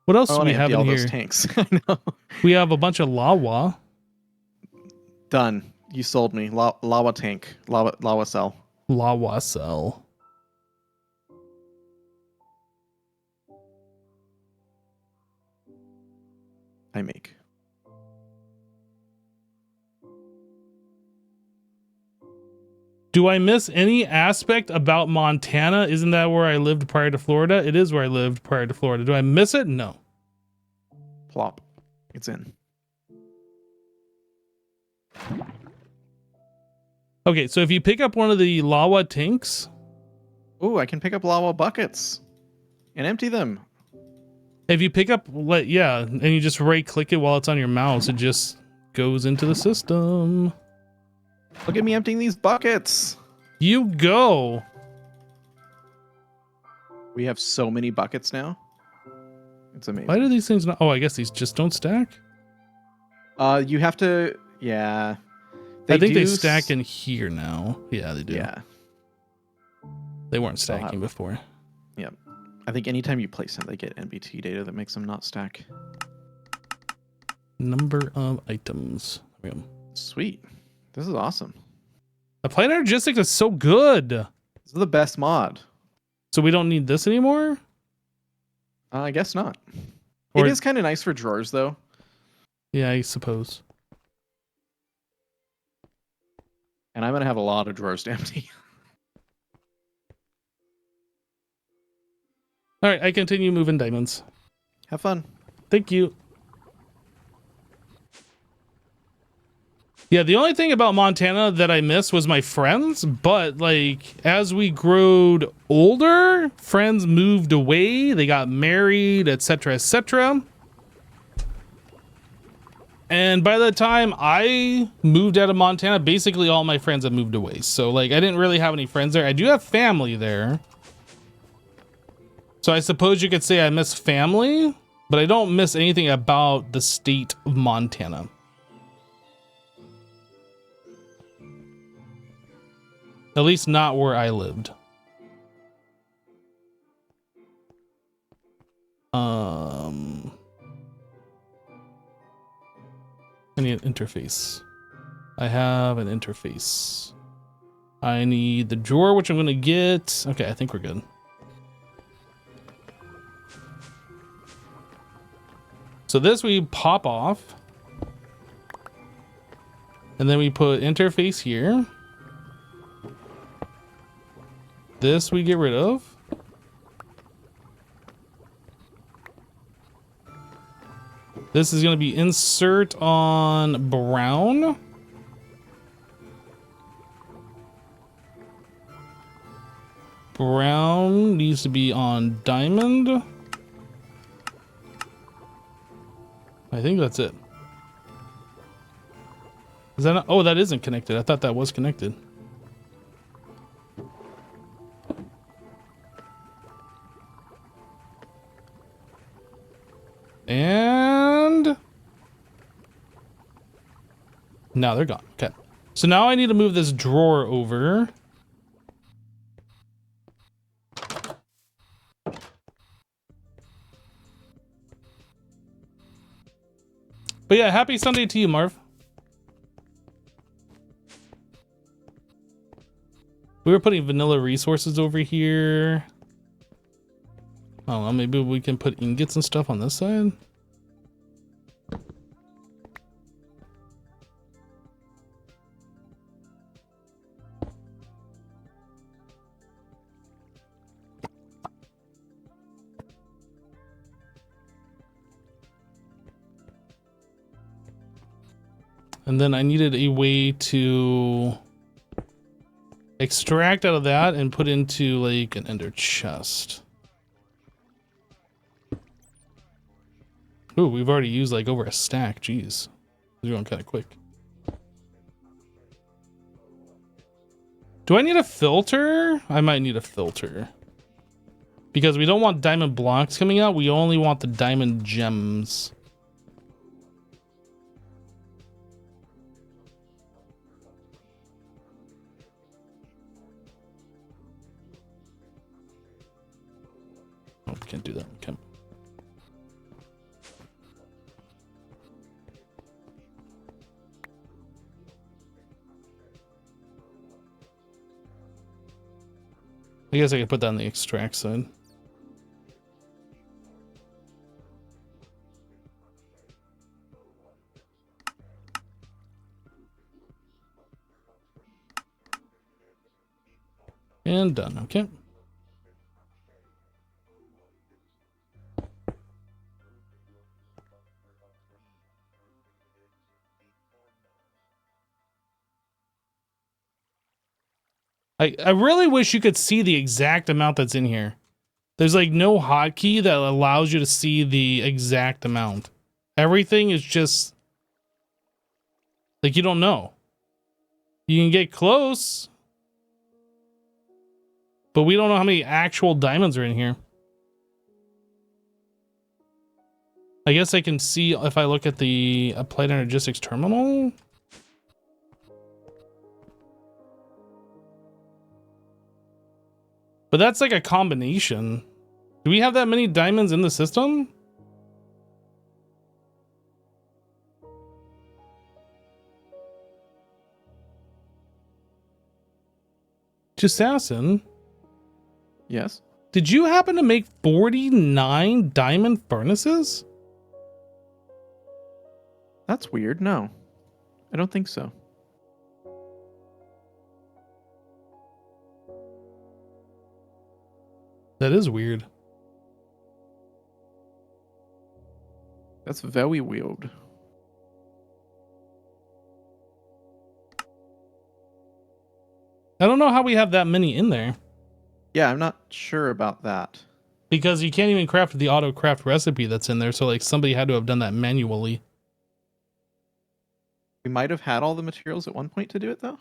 Speaker 1: What else do we have in here?
Speaker 3: Those tanks. I know.
Speaker 1: We have a bunch of lava.
Speaker 3: Done. You sold me. Lava tank. Lava cell.
Speaker 1: Lava cell.
Speaker 3: I make.
Speaker 1: Do I miss any aspect about Montana? Isn't that where I lived prior to Florida? It is where I lived prior to Florida. Do I miss it? No.
Speaker 3: Plop. It's in.
Speaker 1: Okay, so if you pick up one of the lava tanks,
Speaker 3: Ooh, I can pick up lava buckets and empty them.
Speaker 1: if you pick up, yeah, and you just right click it while it's on your mouse, it just goes into the system.
Speaker 3: Look at me emptying these buckets.
Speaker 1: You go.
Speaker 3: We have so many buckets now. It's amazing.
Speaker 1: Why do these things not? Oh, I guess these just don't stack.
Speaker 3: You have to. Yeah.
Speaker 1: I think they stack in here now. Yeah, they do.
Speaker 3: Yeah.
Speaker 1: They weren't stacking before.
Speaker 3: Yep. I think anytime you place them, they get NBT data that makes them not stack.
Speaker 1: Number of items. There we go.
Speaker 3: Sweet. This is awesome.
Speaker 1: Applied Energistics is so good.
Speaker 3: This is the best mod.
Speaker 1: So we don't need this anymore?
Speaker 3: I guess not.
Speaker 1: Or,
Speaker 3: it is kind of nice for drawers, though.
Speaker 1: Yeah, I suppose.
Speaker 3: And I'm going to have a lot of drawers to empty.
Speaker 1: All right, I continue moving diamonds.
Speaker 3: Have fun.
Speaker 1: Thank you. Yeah, the only thing about Montana that I missed was my friends, but like as we growed older, friends moved away, they got married, etc., etc. And by the time I moved out of Montana, basically all my friends had moved away. So like I didn't really have any friends there. I do have family there. So I suppose you could say I miss family, but I don't miss anything about the state of Montana. At least not where I lived. I need an interface. I have an interface. I need the drawer, which I'm gonna get. Okay, I think we're good. So this we pop off. And then we put interface here. This we get rid of. This is going to be insert on brown. Brown needs to be on diamond. I think that's it. Is that not? Oh, that isn't connected. I thought that was connected. And now they're gone. Okay. So now I need to move this drawer over. But yeah, happy Sunday to you, Marv. We were putting vanilla resources over here. I don't know, maybe we can put ingots and stuff on this side. And then I needed a way to extract out of that and put into like an ender chest. Ooh, we've already used like over a stack. Jeez. We're going kind of quick. Do I need a filter? I might need a filter. Because we don't want diamond blocks coming out. We only want the diamond gems. Oh, can't do that. Okay. I guess I could put that on the extract side. And done. Okay. I really wish you could see the exact amount that's in here. There's like no hotkey that allows you to see the exact amount. Everything is just like you don't know. You can get close, but we don't know how many actual diamonds are in here. I guess I can see if I look at the Applied Energistics terminal. But that's like a combination. Do we have that many diamonds in the system? Assassin,
Speaker 3: Yes.
Speaker 1: did you happen to make 49 diamond furnaces?
Speaker 3: That's weird. No, I don't think so.
Speaker 1: That is weird.
Speaker 3: That's very weird.
Speaker 1: I don't know how we have that many in there.
Speaker 3: Yeah, I'm not sure about that.
Speaker 1: Because you can't even craft the auto craft recipe that's in there. So like somebody had to have done that manually.
Speaker 3: We might have had all the materials at one point to do it, though.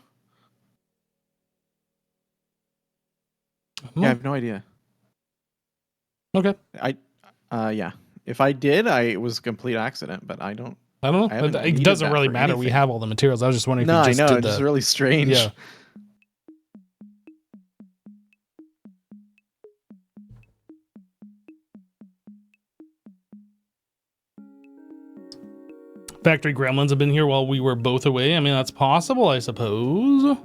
Speaker 3: Yeah, I have no idea.
Speaker 1: Okay.
Speaker 3: Yeah. If I did, it was a complete accident, but I don't.
Speaker 1: I don't know. It doesn't really matter. We have all the materials. I was just wondering if you just
Speaker 3: I know.
Speaker 1: did
Speaker 3: It's
Speaker 1: that.
Speaker 3: really strange.
Speaker 1: Yeah. Factory gremlins have been here while we were both away. I mean, that's possible, I suppose.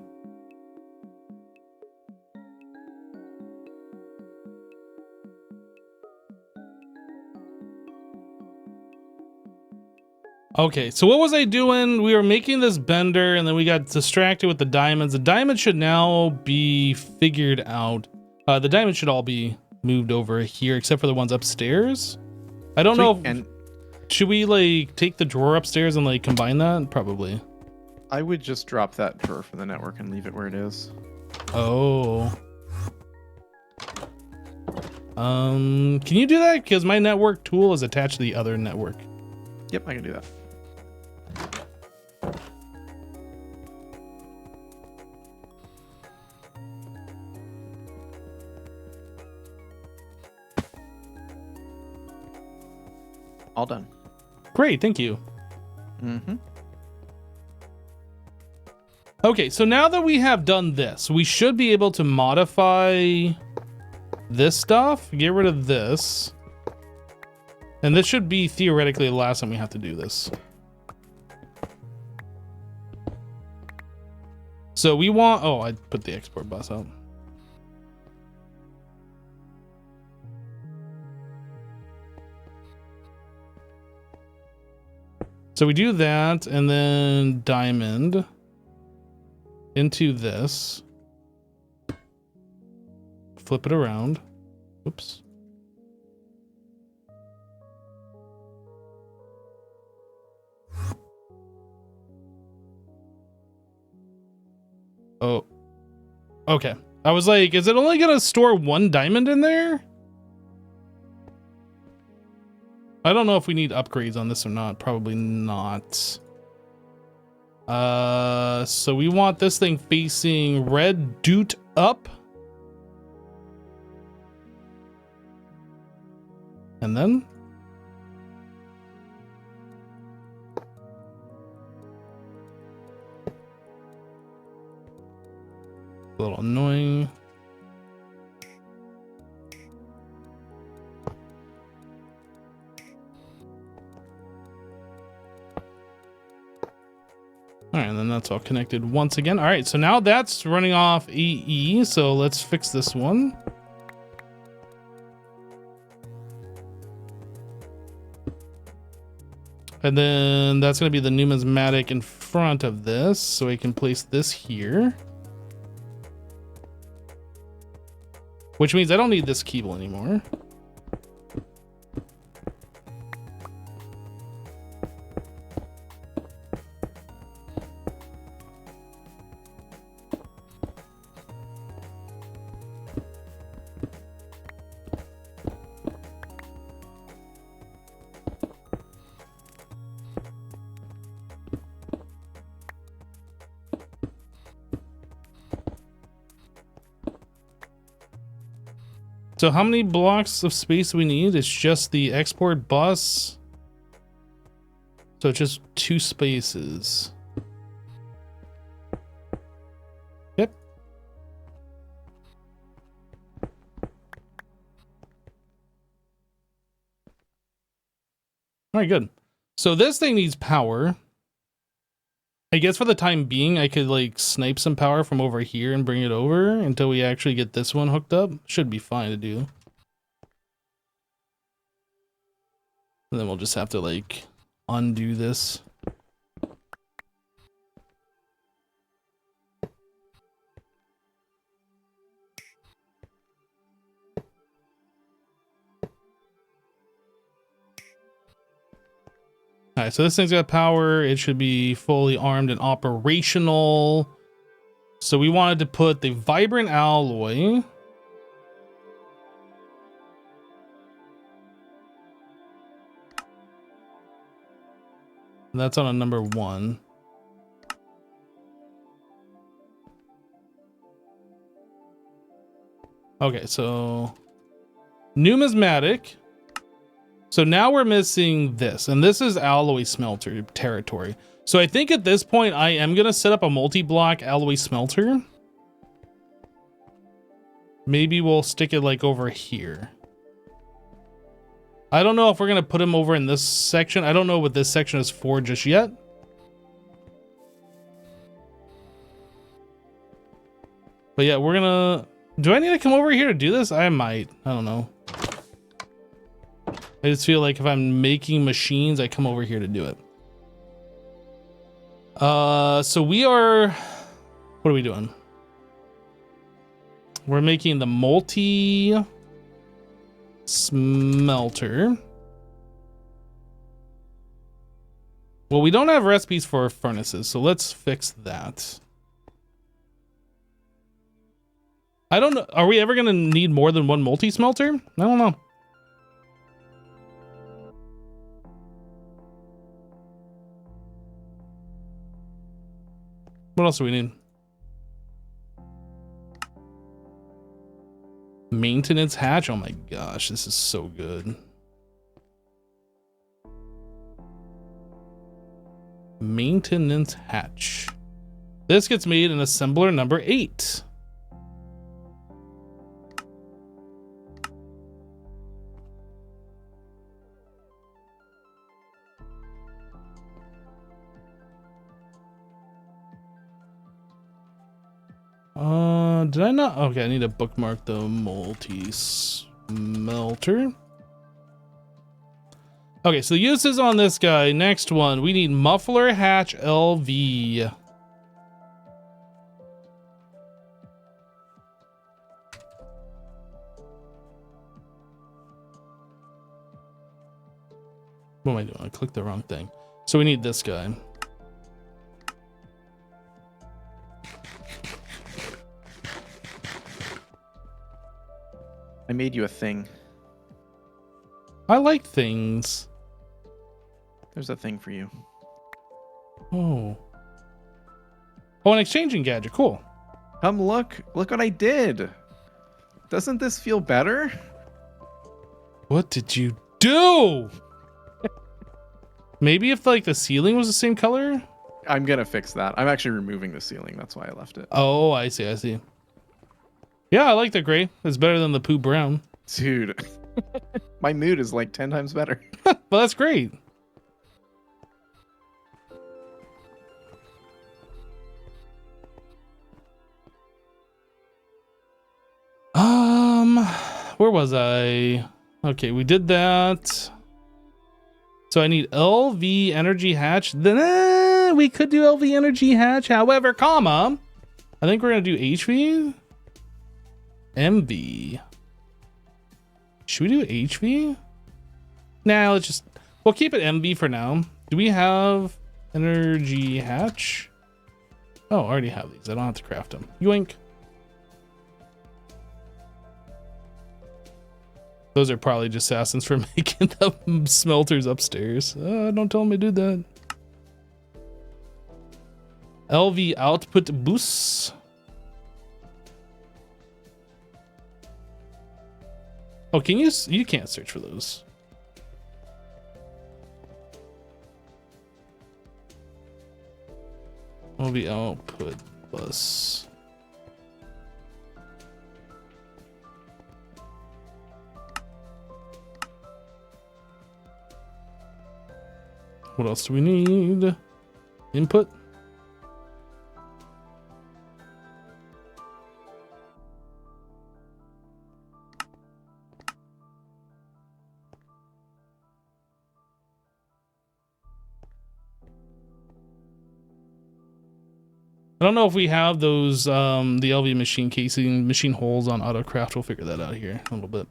Speaker 1: Okay, so what was I doing? We were making this bender and then we got distracted with the diamonds. The diamonds should now be figured out. The diamonds should all be moved over here except for the ones upstairs. I don't know. Should we like take the drawer upstairs and like combine that? Probably.
Speaker 3: I would just drop that drawer for the network and leave it where it is.
Speaker 1: Oh. Can you do that? Because my network tool is attached to the other network.
Speaker 3: Yep, I can do that. All done.
Speaker 1: Great, thank you.
Speaker 3: Mm-hmm.
Speaker 1: Okay, so now that we have done this, we should be able to modify this stuff, get rid of this. And this should be theoretically the last time we have to do this. So we want, oh, I put the export bus out. So we do that and then diamond into this. Flip it around. Oops. Oh, okay. I was like, is it only gonna store one diamond in there? I don't know if we need upgrades on this or not. Probably not. So we want this thing facing red doot up. And then? A little annoying. All right, and then that's all connected once again. All right, so now that's running off EE, so let's fix this one. And then that's going to be the numismatic in front of this, so we can place this here. which means I don't need this cable anymore. So how many blocks of space do we need? It's just the export bus. So it's just 2 spaces. Yep. All right, good. So this thing needs power. I guess for the time being, I could like snipe some power from over here and bring it over until we actually get this one hooked up. Should be fine to do. And then we'll just have to like undo this. All right, so this thing's got power. It should be fully armed and operational. So we wanted to put the vibrant alloy. That's on a number 1. Okay, so numismatic. So now we're missing this, and this is alloy smelter territory. So I think at this point, I am going to set up a multi-block alloy smelter. Maybe we'll stick it like over here. I don't know if we're going to put him over in this section. I don't know what this section is for just yet. But yeah, we're going to... Do I need to come over here to do this? I might. I don't know. I just feel like if I'm making machines, I come over here to do it. So we are... What are we doing? We're making the multi... smelter. Well, we don't have recipes for furnaces, so let's fix that. I don't know. Are we ever going to need more than one multi-smelter? I don't know. What else do we need? Maintenance hatch. Oh my gosh, this is so good. Maintenance hatch. This gets made in assembler number 8. Did I not? Okay, I need to bookmark the multi-smelter. Okay, so uses on this guy. Next one, we need muffler hatch LV. What am I doing? I clicked the wrong thing. So we need this guy.
Speaker 3: I made you a thing.
Speaker 1: I like things.
Speaker 3: There's a thing for you.
Speaker 1: Oh. Oh, an exchanging gadget. Cool.
Speaker 3: Come look. Look what I did. Doesn't this feel better?
Speaker 1: What did you do? Maybe if like the ceiling was the same color?
Speaker 3: I'm gonna fix that. I'm actually removing the ceiling. That's why I left it.
Speaker 1: Oh, I see. I see. Yeah, I like the gray. It's better than the poo brown.
Speaker 3: Dude, my mood is like 10 times better.
Speaker 1: Well, that's great. Where was I? Okay, we did that. So I need LV energy hatch. Then we could do LV energy hatch. However, comma, I think we're gonna do HV. MV. Should we do HV? Nah, we'll keep it MV for now. Do we have energy hatch? Oh, I already have these. I don't have to craft them. Yoink. Those are probably just assassins for making the smelters upstairs. Don't tell me to do that. LV output boosts. Oh, can you can't search for those. LV output bus. What else do we need? Input. I don't know if we have those, the LV machine casing, machine holes on AutoCraft. We'll figure that out here a little bit.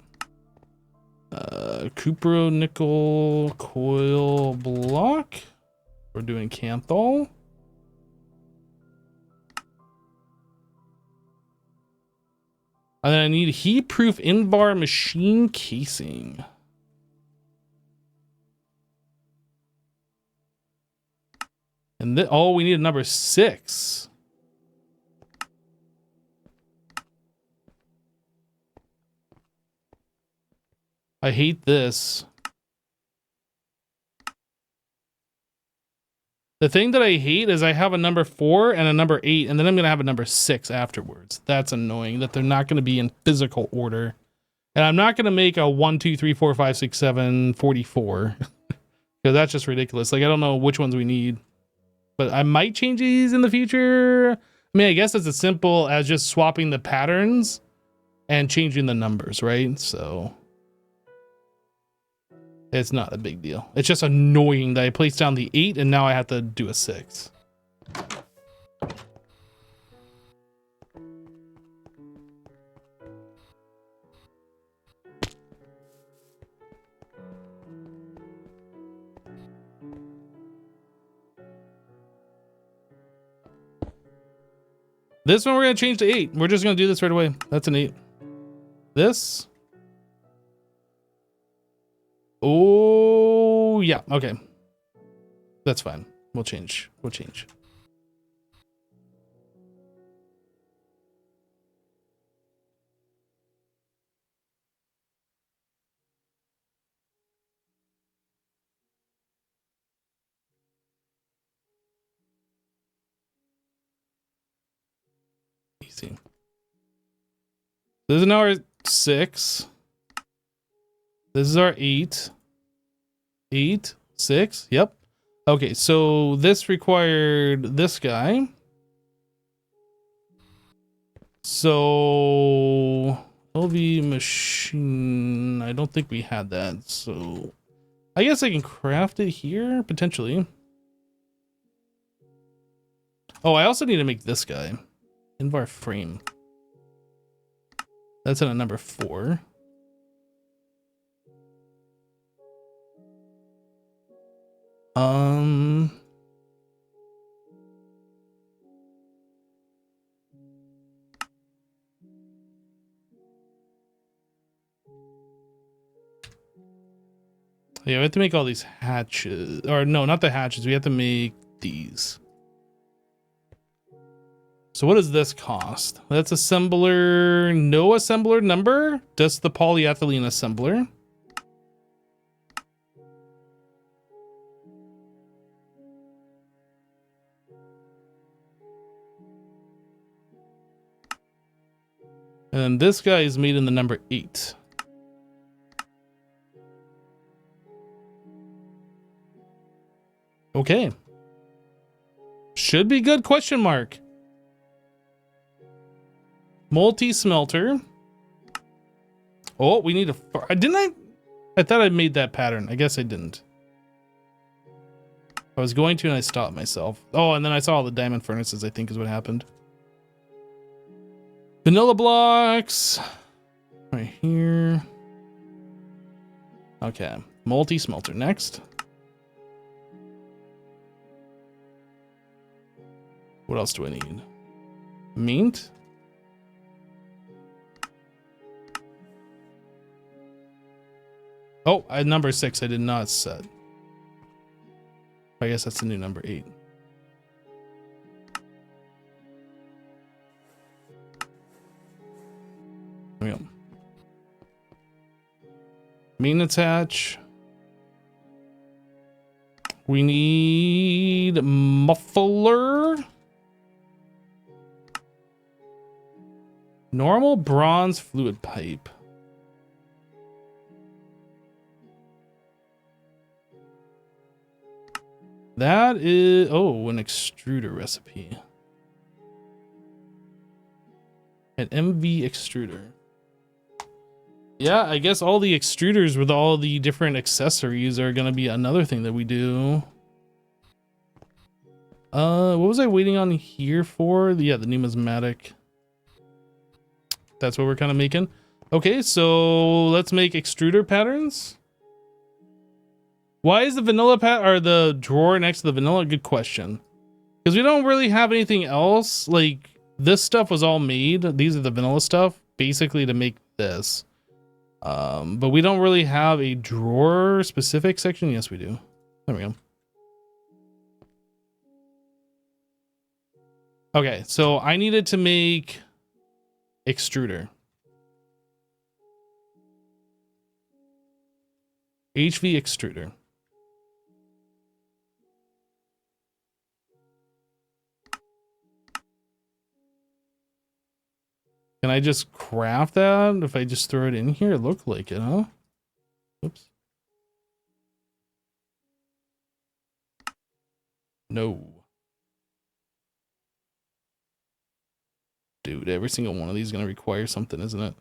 Speaker 1: Cupro nickel coil block. We're doing Canthol. And then I need heat-proof in-bar machine casing. And oh, we need a number 6. I hate this. The thing that I hate is I have a number 4 and a number 8, and then I'm going to have a number 6 afterwards. That's annoying that they're not going to be in physical order. And I'm not going to make a 1, 2, 3, 4, 5, 6, 7, 44. Because that's just ridiculous. Like, I don't know which ones we need. But I might change these in the future. I mean, I guess it's as simple as just swapping the patterns and changing the numbers, right? So it's not a big deal. It's just annoying that I placed down the 8 and now I have to do a 6. This one we're going to change to 8. We're just going to do this right away. That's an 8. This. Oh, yeah. Okay. That's fine. We'll change. We'll change. Easy. This is now our 6. This is our 8. 8, 6. Yep. Okay, so this required this guy. So LV machine. I don't think we had that. So I guess I can craft it here potentially. Oh, I also need to make this guy. Invar frame. That's in a number 4. Yeah, we have to make all these hatches. Or no, not the hatches. We have to make these. So what does this cost? That's assembler, no assembler number, just the polyethylene assembler. And then this guy is made in the number 8. Okay. Should be good, question mark. Multi-smelter. Oh, we need a... Didn't I? I thought I made that pattern. I guess I didn't. I was going to and I stopped myself. Oh, and then I saw all the diamond furnaces, I think is what happened. Vanilla blocks right here. Okay, multi-smelter next. What else do I need? Mint. Oh, number 6 I did not set. I guess that's the new number 8. There we go. Maintenance hatch. We need muffler. Normal bronze fluid pipe. That is, oh, an extruder recipe. An MV extruder. Yeah, I guess all the extruders with all the different accessories are going to be another thing that we do. What was I waiting on here for? Yeah, the numismatic. That's what we're kind of making. Okay, so let's make extruder patterns. Why is the vanilla or the drawer next to the vanilla? Good question. Because we don't really have anything else. Like, this stuff was all made. These are the vanilla stuff, basically to make this. But we don't really have a drawer specific section. Yes, we do. There we go. Okay, so I needed to make extruder. HV extruder. Can I just craft that if I just throw it in here? It looked like it, huh? Oops. No. Dude, every single one of these is going to require something, isn't it?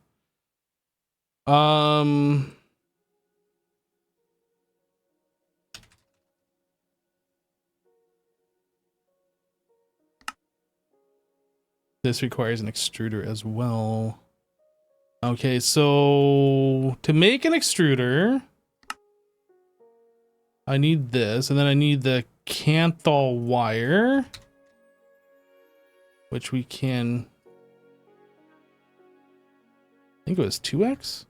Speaker 1: This requires an extruder as well. Okay, so to make an extruder, I need this, and then I need the Canthal wire, which we can, I think it was 2x.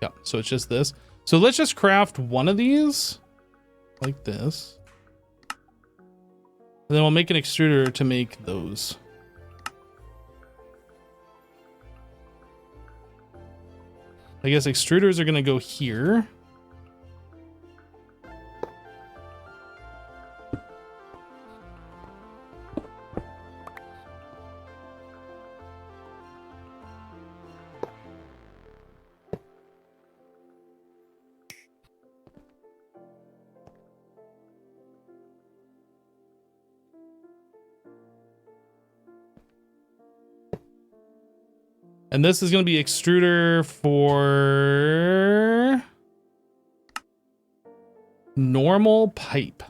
Speaker 1: Yeah, so it's just this. So let's just craft one of these like this. And then we'll make an extruder to make those. I guess extruders are going to go here. And this is going to be extruder for normal pipe.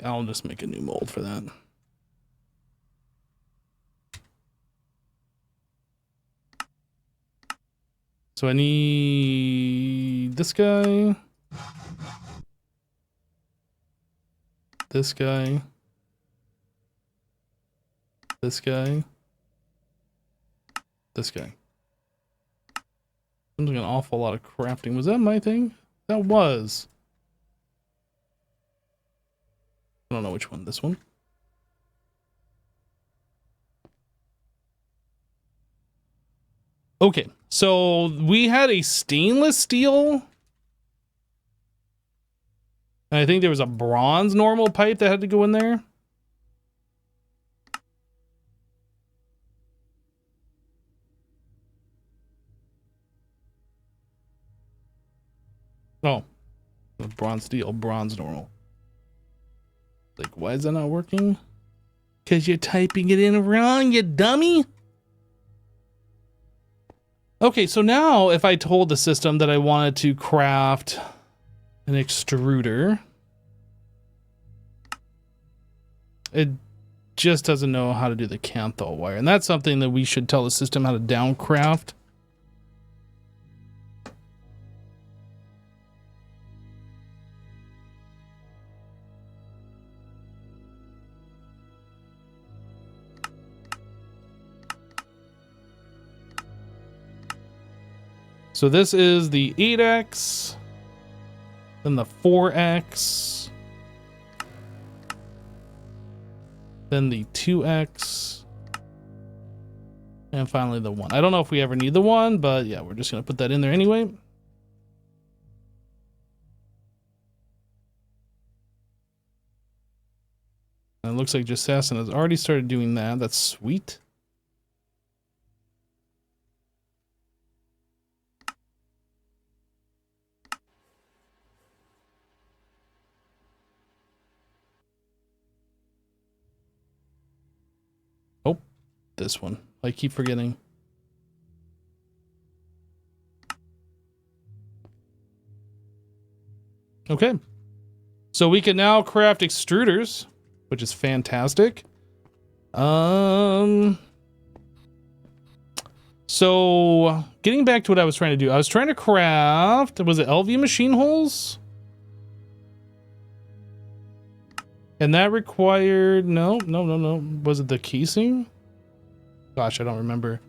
Speaker 1: I'll just make a new mold for that. So I need this guy, this guy, this guy, this guy. I'm doing an awful lot of crafting. Was that my thing? That was. I don't know which one. This one. Okay, so we had a stainless steel. And I think there was a bronze normal pipe that had to go in there. Oh, bronze steel, bronze normal. Like, why is that not working? Because you're typing it in wrong, you dummy. Okay, so now if I told the system that I wanted to craft an extruder, it just doesn't know how to do the Canthal wire. And that's something that we should tell the system how to downcraft. So this is the 8X, then the 4X, then the 2X, and finally the 1. I don't know if we ever need the 1, but yeah, we're just going to put that in there anyway. And it looks like Jassassin has already started doing that. That's sweet. Oh, this one. I keep forgetting. Okay. So we can now craft extruders, which is fantastic. So getting back to what I was trying to do, I was trying to craft, was it LV machine holes? And that required, no. Was it the casing? Gosh, I don't remember.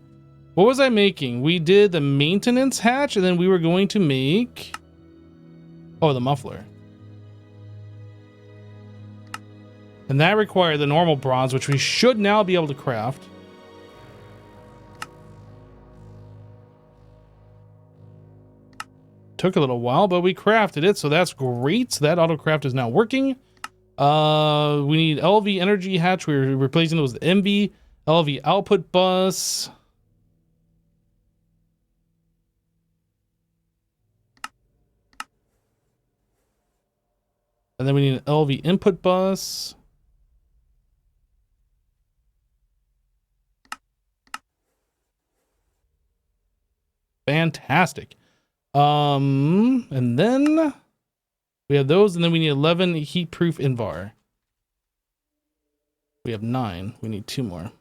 Speaker 1: What was I making? We did the maintenance hatch, and then we were going to make, oh, the muffler. And that required the normal bronze, which we should now be able to craft. Took a little while, but we crafted it, so that's great. So that auto craft is now working. We need LV energy hatch. We're replacing those with MV, LV output bus. And then we need an LV input bus. Fantastic. And then we have those, and then we need 11 heat-proof Invar. We have 9. We need 2 more.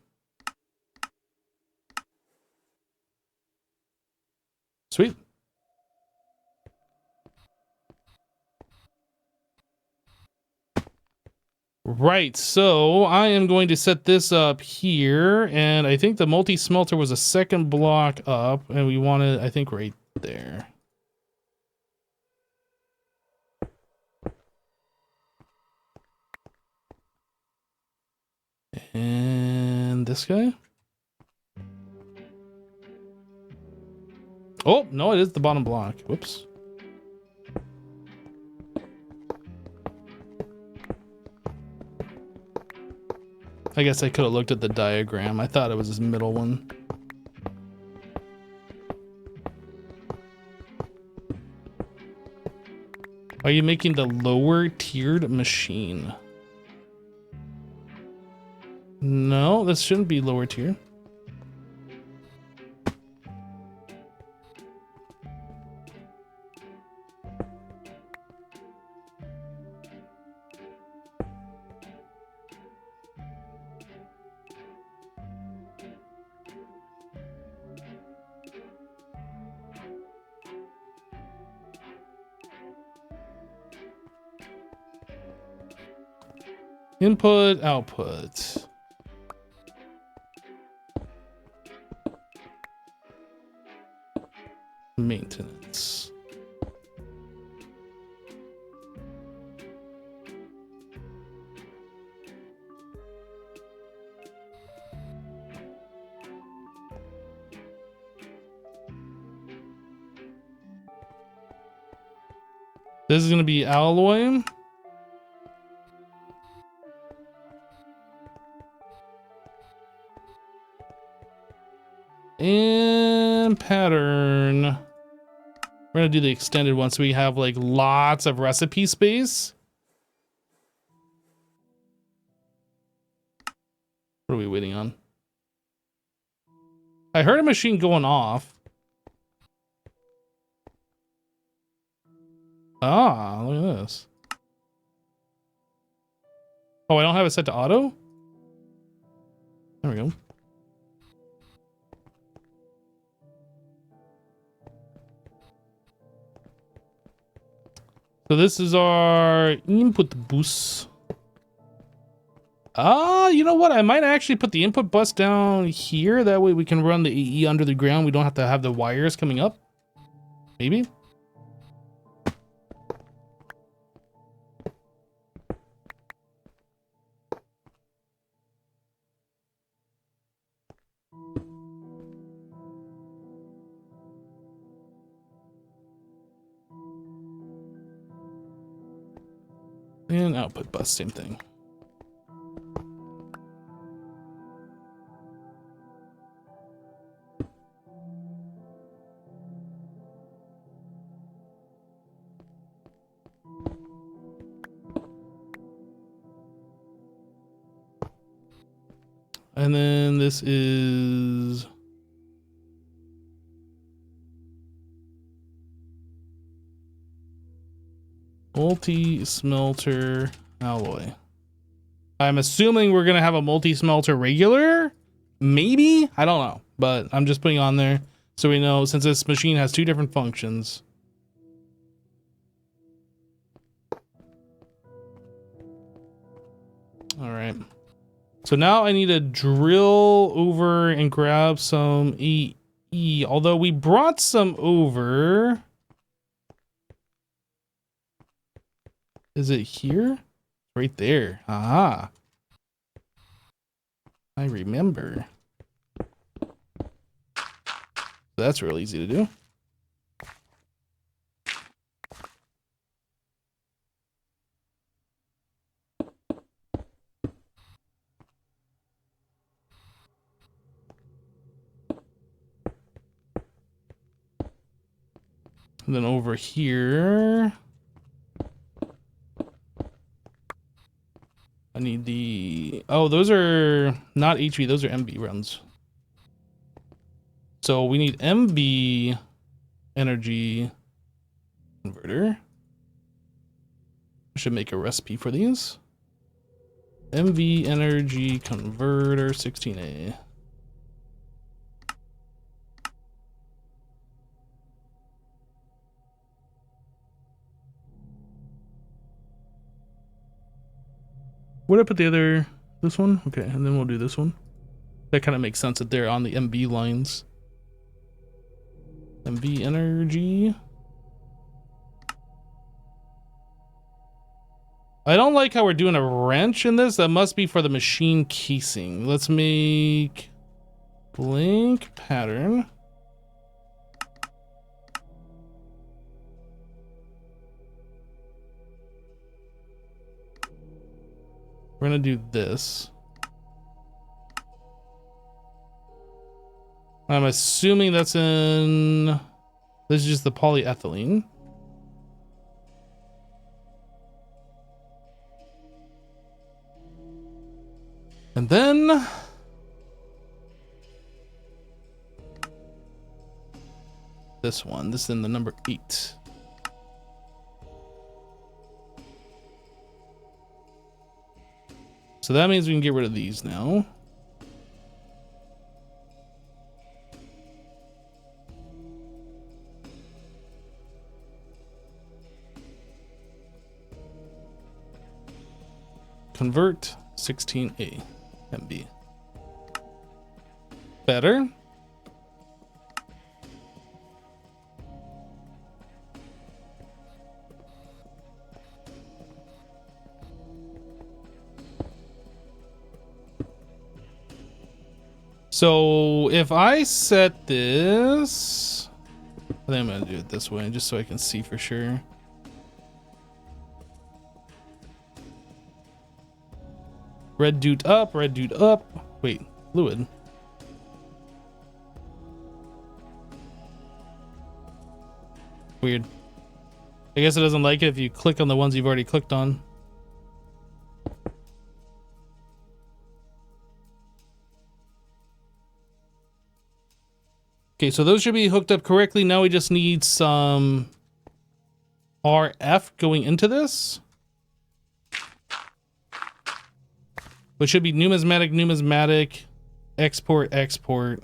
Speaker 1: Sweet. Right, so I am going to set this up here, and I think the multi-smelter was a second block up, and we want it, I think, right there. And this guy? Oh, no, it is the bottom block. Whoops. I guess I could have looked at the diagram. I thought it was this middle one. Are you making the lower tiered machine? No, this shouldn't be lower tier. Input, output. Maintenance. This is going to be alloy. And pattern. We're going to do the extended one so we have like lots of recipe space. What are we waiting on? I heard a machine going off. Ah, look at this. Oh, I don't have it set to auto? There we go. So this is our input bus. Ah, you know what? I might actually put the input bus down here. That way we can run the AE under the ground. We don't have to have the wires coming up. Maybe. And output bus, same thing. And then this is multi-smelter alloy. I'm assuming we're gonna have a multi-smelter regular, maybe, I don't know, but I'm just putting on there so we know, since this machine has two different functions. All right, so now I need to drill over and grab some EE, although we brought some over. Is it here? Right there. Ah. I remember. That's real easy to do. And then over here, I need the, oh, those are not HV, those are MB runs. So we need MB energy converter. I should make a recipe for these. MV energy converter 16A. Where did I put the other, this one? Okay, and then we'll do this one. That kind of makes sense that they're on the MB lines. MV energy. I don't like how we're doing a wrench in this. That must be for the machine casing. Let's make blank pattern. We're gonna do this. I'm assuming that's in, this is just the polyethylene. And then this one, this is in the number 8. So that means we can get rid of these now. Convert 16A MB. Better. So if I set this, I think I'm gonna do it this way just so I can see for sure. Red dude up, red dude up. Wait, fluid. Weird. I guess it doesn't like it if you click on the ones you've already clicked on. Okay, so those should be hooked up correctly. Now we just need some RF going into this. Which should be numismatic, numismatic, export, export.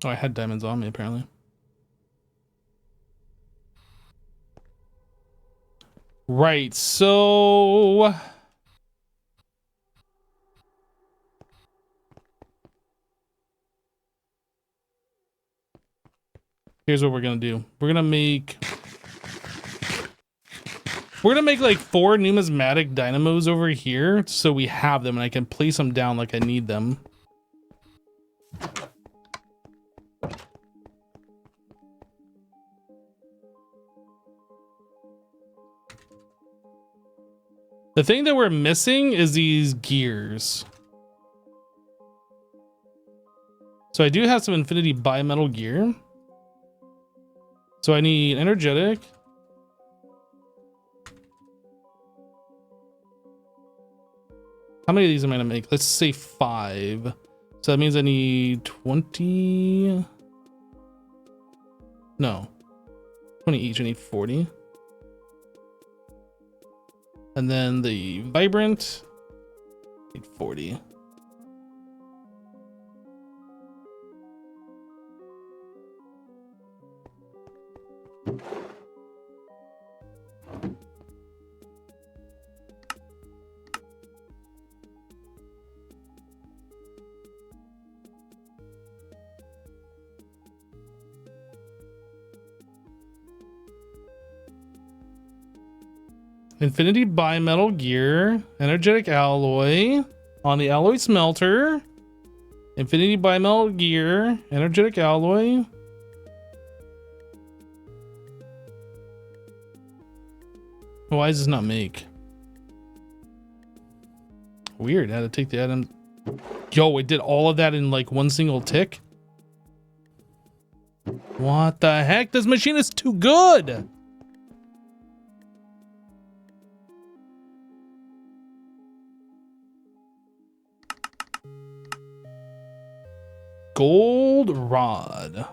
Speaker 1: Oh, I had diamonds on me, apparently. Right, so... here's what we're gonna do. We're gonna make like 4 numismatic dynamos over here, so we have them and I can place them down like I need them. The thing that we're missing is these gears. So I do have some infinity bimetal gear. So I need energetic. How many of these am I gonna make? Let's say 5. So that means I need 20. No, 20 each. I need 40. And then the vibrant, I need 40. Infinity bimetal gear, energetic alloy on the alloy smelter. Infinity bimetal gear, energetic alloy. Why does this not make? Weird, I had to take the item. Yo, it did all of that in like one single tick. What the heck? This machine is too good. Gold rod.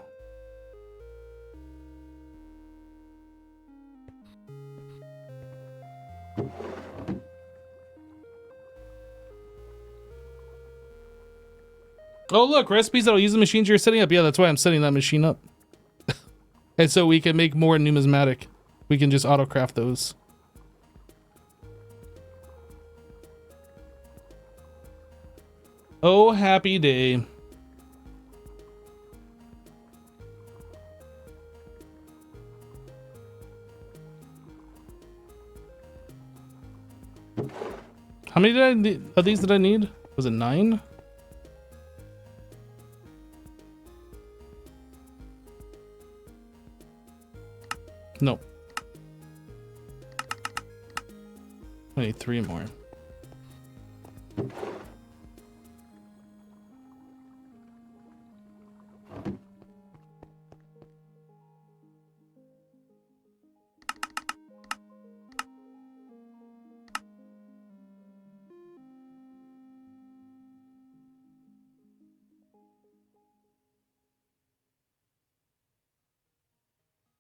Speaker 1: Oh, look, recipes that'll use the machines you're setting up. Yeah, that's why I'm setting that machine up. And so we can make more numismatic. We can just auto-craft those. Oh, happy day. How many did I need? Of these did I need? Was it 9? No. I need 3 more.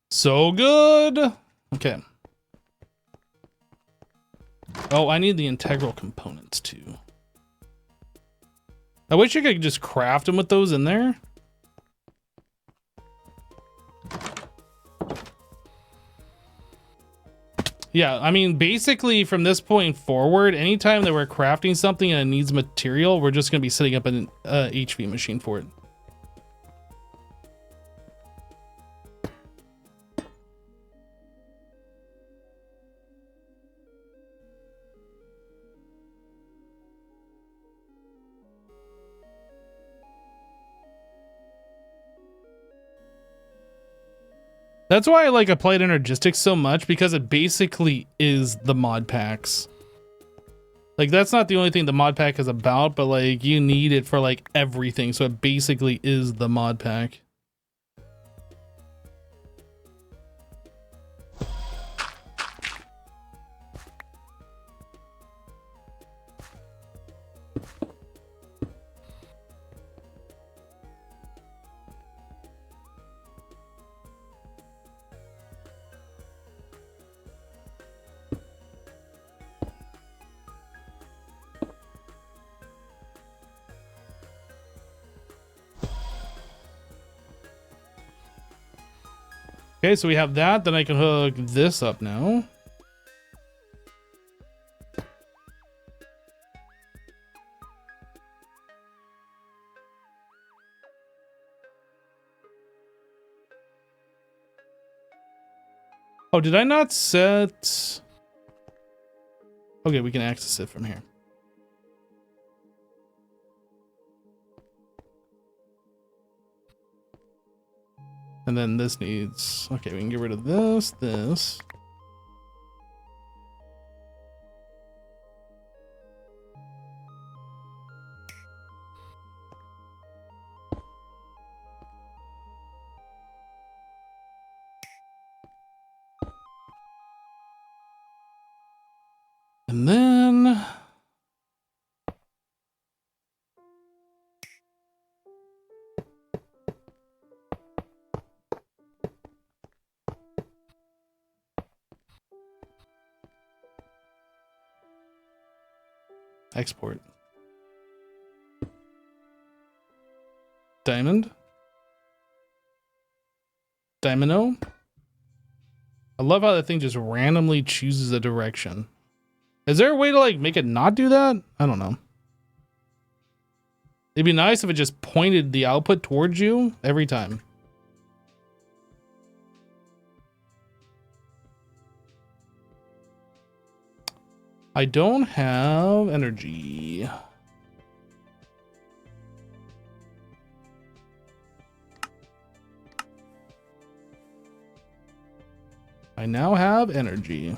Speaker 1: So good. Okay. Oh, I need the integral components too. I wish you could just craft them with those in there. Yeah, I mean, basically from this point forward, anytime that we're crafting something and it needs material, we're just going to be setting up an HV machine for it. That's why I like Applied Energistics so much, because it basically is the mod packs. Like, that's not the only thing the mod pack is about, but like you need it for like everything. So it basically is the mod pack. Okay, so we have that. Then I can hook this up now. Oh, did I not set... Okay, we can access it from here. And then this needs... Okay, we can get rid of this. And then... export. Diamond. Diamond. I love how that thing just randomly chooses a direction. Is there a way to like make it not do that? I don't know. It'd be nice if it just pointed the output towards you every time. I don't have energy. I now have energy.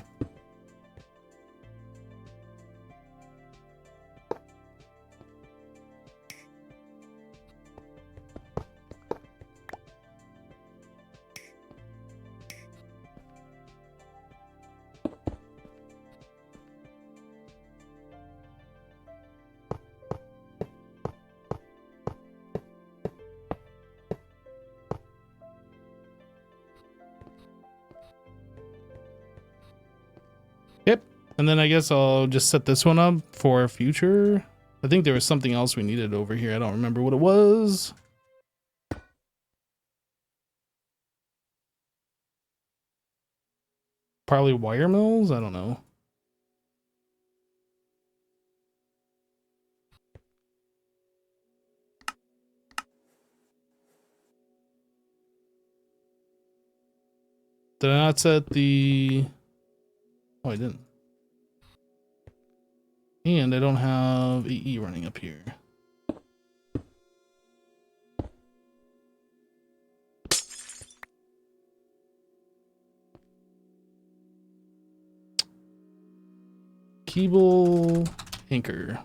Speaker 1: Yep. And then I guess I'll just set this one up for future. I think there was something else we needed over here. I don't remember what it was. Probably wire mills? I don't know. Did I not set the... Oh, I didn't. And I don't have EE running up here. Keeble anchor.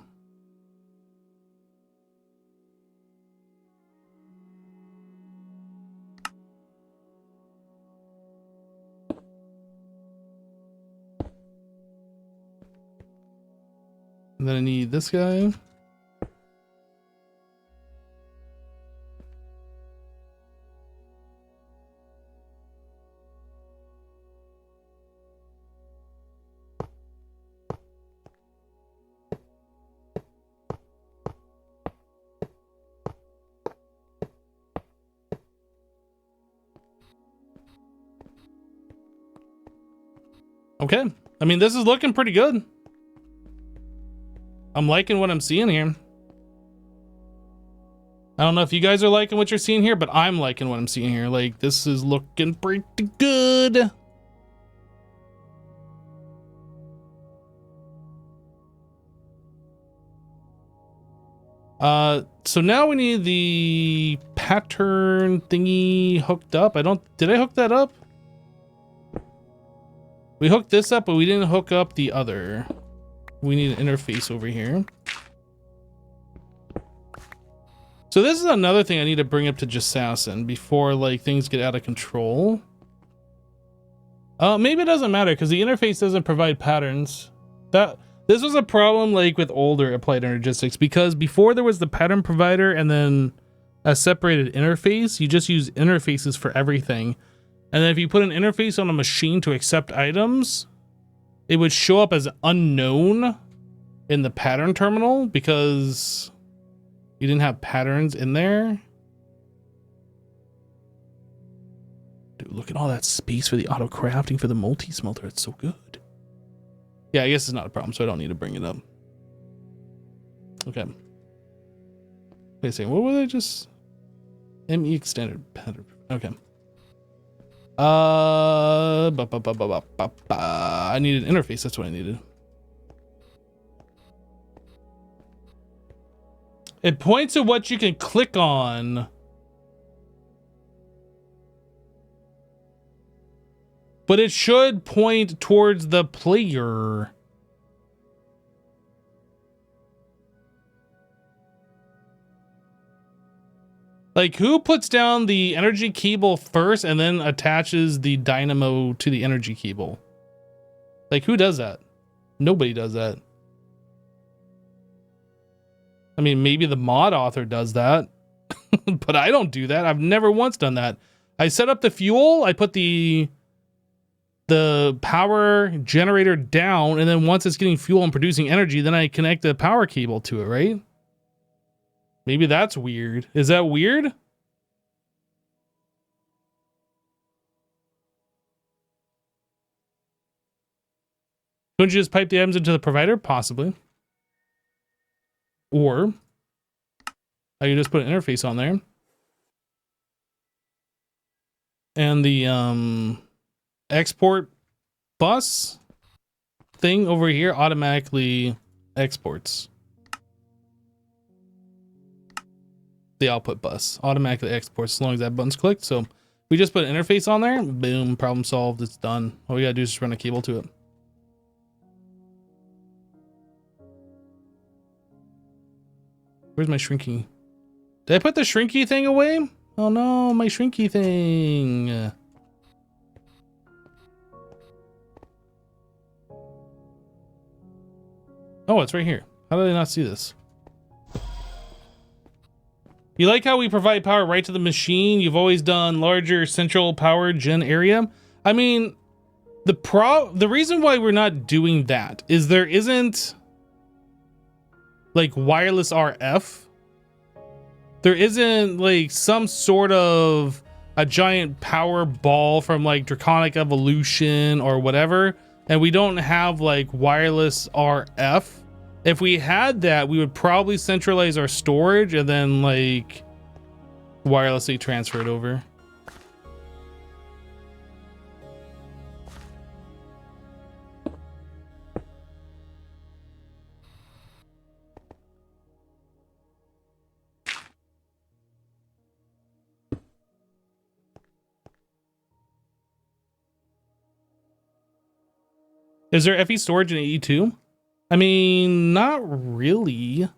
Speaker 1: And then I need this guy. Okay. I mean, this is looking pretty good. I'm liking what I'm seeing here. I don't know if you guys are liking what you're seeing here, but I'm liking what I'm seeing here. Like, this is looking pretty good. So now we need the pattern thingy hooked up. Did I hook that up? We hooked this up, but we didn't hook up the other. We need an interface over here. So this is another thing I need to bring up to Jassassin before like things get out of control. Maybe it doesn't matter because the interface doesn't provide patterns. This was a problem like with older applied energistics, because before there was the pattern provider and then a separated interface, you just use interfaces for everything. And then if you put an interface on a machine to accept items, it would show up as unknown in the pattern terminal because you didn't have patterns in there. Dude, look at all that space for the auto crafting for the multi-smelter. It's so good. Yeah, I guess it's not a problem, so I don't need to bring it up. Okay. Wait a second, what was I just... ME extended pattern. Okay. I needed an interface, that's what I needed. It points at what you can click on. But it should point towards the player. Like, who puts down the energy cable first and then attaches the dynamo to the energy cable? Like, who does that? Nobody does that. I mean, maybe the mod author does that, but I don't do that. I've never once done that. I set up the fuel, I put the power generator down, and then once it's getting fuel and producing energy, then I connect the power cable to it, right? Maybe that's weird. Is that weird? Couldn't you just pipe the items into the provider? Possibly. Or I can just put an interface on there. And the export bus thing over here automatically exports. The output bus automatically exports as long as that button's clicked. So we just put an interface on there, boom, problem solved, it's done. All we gotta do is just run a cable to it. Where's my shrinky? Did I put the shrinky thing away? Oh no, my shrinky thing. Oh, it's right here. How did I not see this? You like how we provide power right to the machine? You've always done larger central power gen area. I mean, the reason why we're not doing that is there isn't like wireless RF. There isn't like some sort of a giant power ball from like Draconic Evolution or whatever. And we don't have like wireless RF. If we had that, we would probably centralize our storage and then like wirelessly transfer it over. Is there FE storage in AE2? I mean, not really.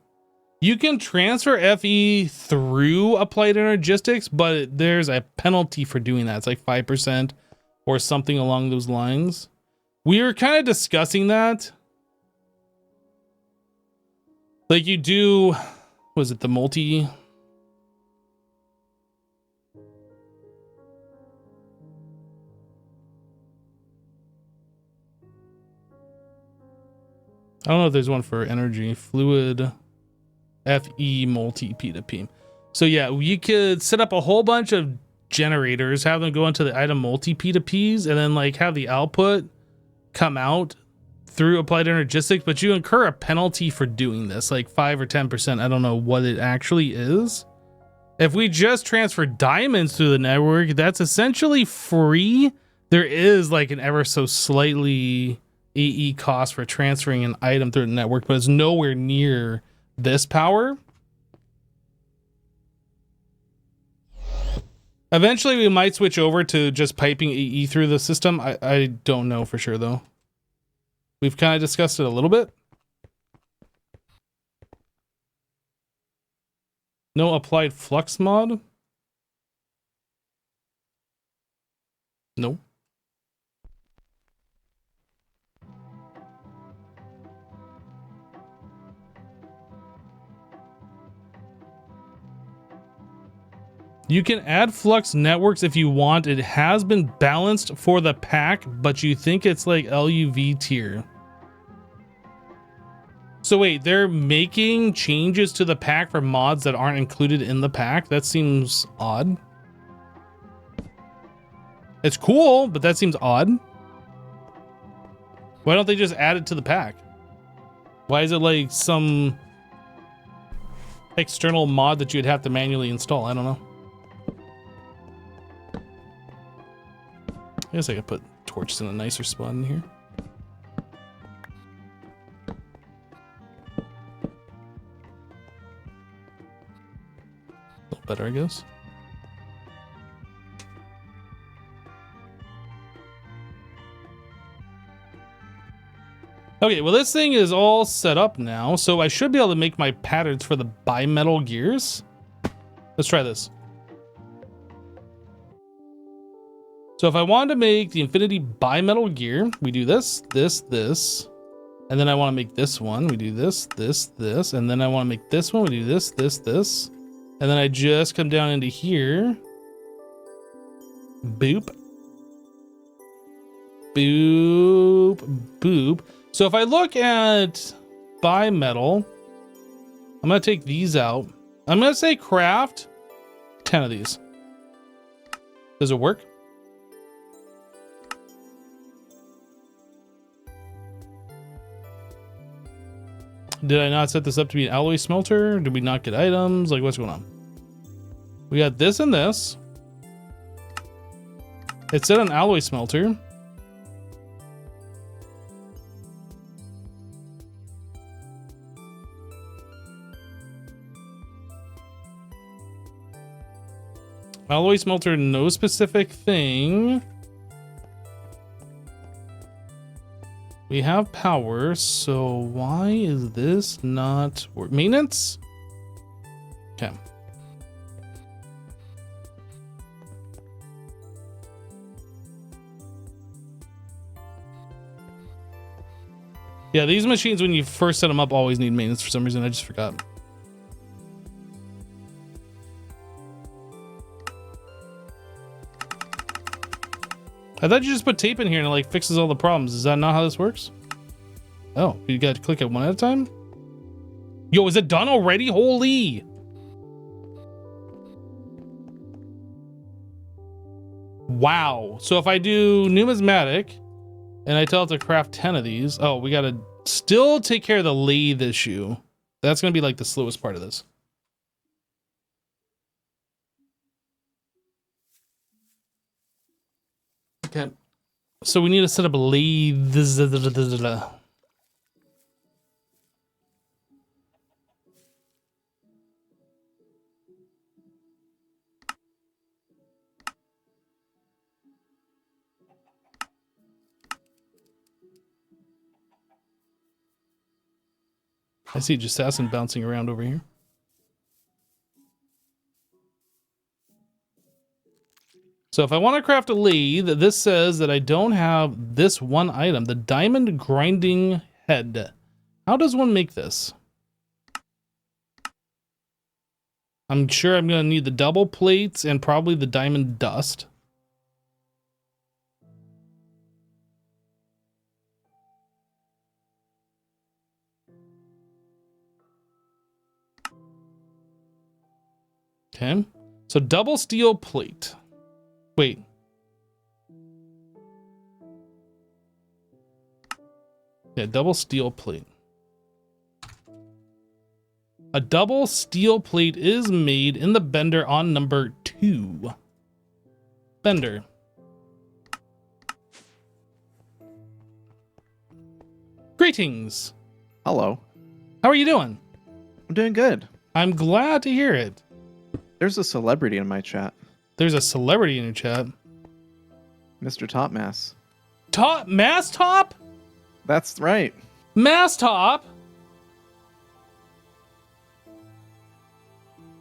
Speaker 1: You can transfer FE through Applied Energistics, but there's a penalty for doing that. It's like 5% or something along those lines. We were kind of discussing that. Like you do, was it the multi? I don't know if there's one for energy. Fluid FE multi P2P. So yeah, you could set up a whole bunch of generators, have them go into the item multi P2Ps, and then like have the output come out through applied energistics, but you incur a penalty for doing this, like 5 or 10%. I don't know what it actually is. If we just transfer diamonds through the network, that's essentially free. There is like an ever so slightly AE cost for transferring an item through the network, but it's nowhere near this power. Eventually we might switch over to just piping AE through the system. I don't know for sure though. We've kind of discussed it a little bit. No applied flux mod? No. You can add flux networks if you want. It has been balanced for the pack, but you think it's like LUV tier. So wait, they're making changes to the pack for mods that aren't included in the pack? That seems odd. It's cool, but that seems odd. Why don't they just add it to the pack? Why is it like some external mod that you'd have to manually install? I don't know. I guess I could put torches in a nicer spot in here. A little better, I guess. Okay, well this thing is all set up now, so I should be able to make my patterns for the bimetal gears. Let's try this. So if I wanted to make the infinity bimetal gear, we do this, this, this. And then I want to make this one, we do this, this, this. And then I want to make this one, we do this, this, this. And then I just come down into here. Boop. Boop, boop. So if I look at bimetal, I'm going to take these out. I'm going to say craft 10 of these. Does it work? Did I not set this up to be an alloy smelter? Did we not get items? Like, what's going on? We got this and this. It said an alloy smelter. Alloy smelter, no specific thing. We have power, so why is this not work? Maintenance? Okay. Yeah, these machines, when you first set them up, always need maintenance for some reason. I just forgot. I thought you just put tape in here and it like fixes all the problems. Is that not how this works? Oh, you got to click it one at a time? Yo, is it done already? Holy! Wow. So if I do numismatic and I tell it to craft 10 of these, oh, we got to still take care of the lathe issue. That's going to be like the slowest part of this. Okay. So we need to set up a lathe. I see just assassin bouncing around over here. So if I want to craft a lathe, this says that I don't have this one item, the diamond grinding head. How does one make this? I'm sure I'm going to need the double plates and probably the diamond dust. Okay, so double steel plate. Wait. Yeah, double steel plate. A double steel plate is made in the bender on number 2. Bender. Greetings.
Speaker 3: Hello.
Speaker 1: How are you doing?
Speaker 3: I'm doing good.
Speaker 1: I'm glad to hear it.
Speaker 3: There's a celebrity in my chat.
Speaker 1: There's a celebrity in your chat.
Speaker 3: Mr. Topmass.
Speaker 1: Mass Top?
Speaker 3: That's right.
Speaker 1: Mass Top?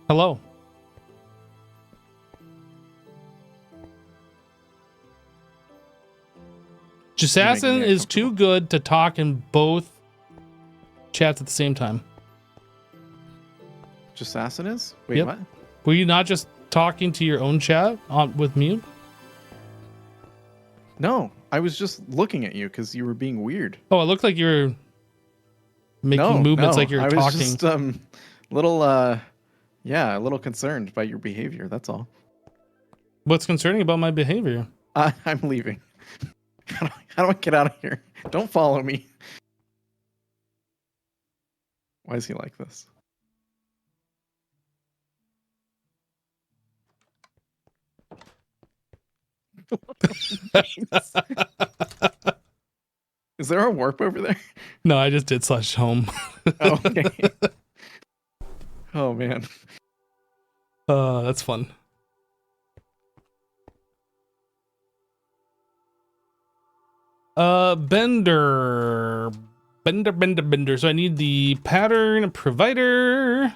Speaker 1: Hello. Jassassin is too good to talk in both chats at the same time.
Speaker 3: Jassassin is? Wait,
Speaker 1: Yep.
Speaker 3: what?
Speaker 1: Were you not just talking to your own chat with mute?
Speaker 3: No, I was just looking at you because you were being weird.
Speaker 1: Oh, it looked like you were making movements like you're
Speaker 3: I was
Speaker 1: talking.
Speaker 3: just a little concerned by your behavior. That's all.
Speaker 1: What's concerning about my behavior?
Speaker 3: I'm leaving. How do I get out of here? Don't follow me. Why is he like this? Is there a warp over there?
Speaker 1: No, I just did /home.
Speaker 3: Oh, okay. Oh man.
Speaker 1: That's fun. Bender. So I need the pattern provider.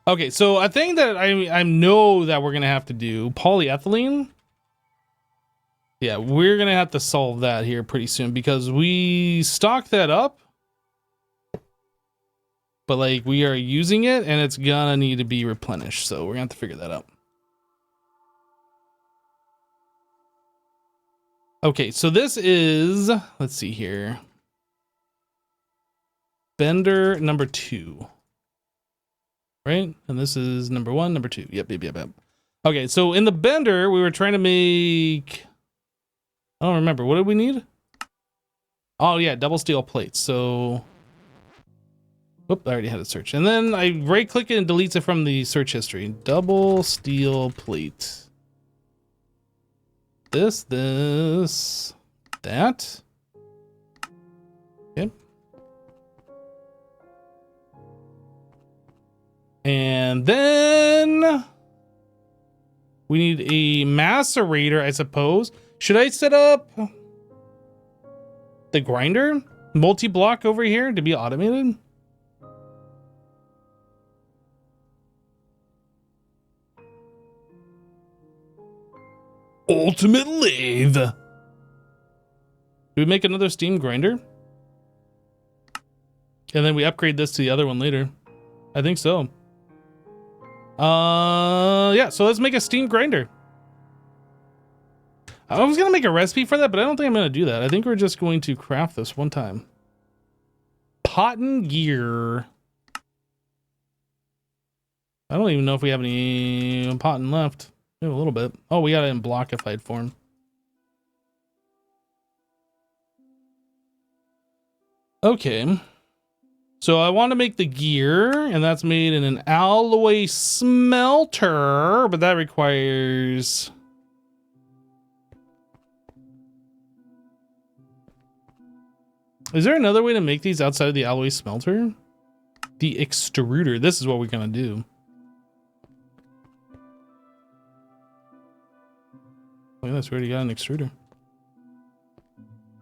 Speaker 1: Okay, so I think that I know that we're gonna have to do polyethylene. Yeah, we're gonna have to solve that here pretty soon because we stocked that up, but like we are using it and it's gonna need to be replenished. So we're gonna have to figure that out. Okay, so this is, let's see here. Bender number 2. Right? And this is number 1, number 2. Yep. Okay, so in the bender, we were trying to make, I don't remember. What did we need? Oh yeah, double steel plates. So, whoop, I already had it searched. And then I right click it and deletes it from the search history. Double steel plate. This, that. Okay. And then we need a macerator, I suppose. Should I set up the grinder multi-block over here to be automated? Ultimate lathe. Do we make another steam grinder? And then we upgrade this to the other one later. I think so. Yeah, so let's make a steam grinder. I was gonna make a recipe for that, but I don't think I'm gonna do that. I think we're just going to craft this one time. Potten gear. I don't even know if we have any potten left. We have a little bit. Oh, we got it in blockified form. Okay. So I want to make the gear, and that's made in an alloy smelter, but that requires... Is there another way to make these outside of the alloy smelter? The extruder. This is what we're going to do. Look at this, we already got an extruder.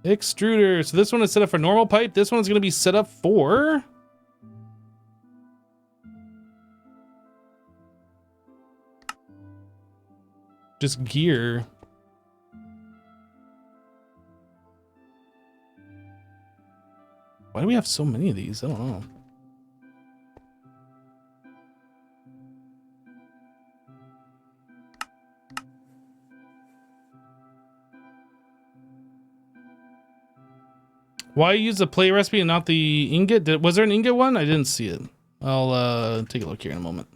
Speaker 1: Extruder. So this one is set up for normal pipe. This one's going to be set up for... just gear. Why do we have so many of these? I don't know. Why use the plate recipe and not the ingot? Was there an ingot one? I didn't see it. I'll take a look here in a moment.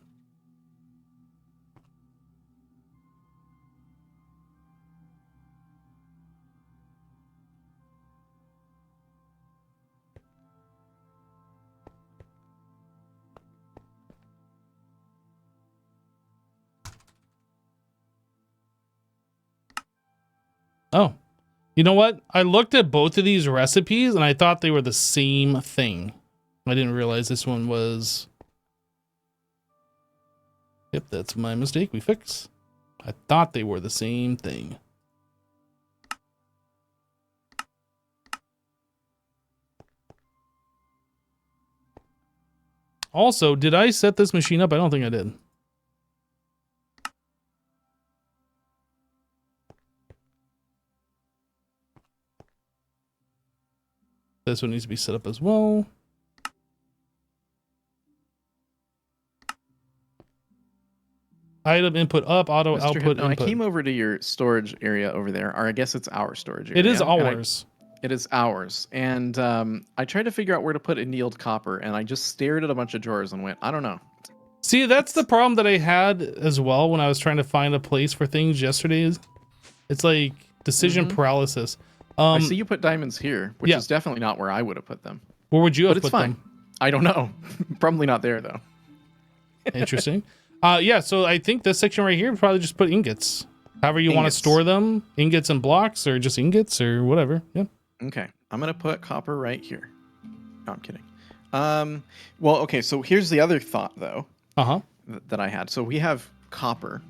Speaker 1: Oh, you know what? I looked at both of these recipes and I thought they were the same thing. I didn't realize this one was... Yep, that's my mistake. We fix. I thought they were the same thing. Also, did I set this machine up? I don't think I did. This one needs to be set up as well. Item input up, auto
Speaker 3: Mr.
Speaker 1: output
Speaker 3: Hypno,
Speaker 1: input.
Speaker 3: I came over to your storage area over there, or I guess it's our storage area.
Speaker 1: It is
Speaker 3: and
Speaker 1: ours.
Speaker 3: It is ours. And I tried to figure out where to put annealed copper, and I just stared at a bunch of drawers and went, I don't know.
Speaker 1: See, that's the problem that I had as well when I was trying to find a place for things yesterday. It's like decision paralysis.
Speaker 3: I see you put diamonds here, which is definitely not where I would have put them.
Speaker 1: Where would you have
Speaker 3: But it's
Speaker 1: put
Speaker 3: fine.
Speaker 1: them?
Speaker 3: I don't know. Probably not there, though.
Speaker 1: Interesting. Yeah, so I think this section right here would probably just put ingots. However you want to
Speaker 3: Ingots.
Speaker 1: store them, ingots and blocks, or just ingots, or whatever. Yeah.
Speaker 3: Okay, I'm gonna put copper right here. No, I'm kidding. Well, okay, so here's the other thought, though, that I had. So we have copper,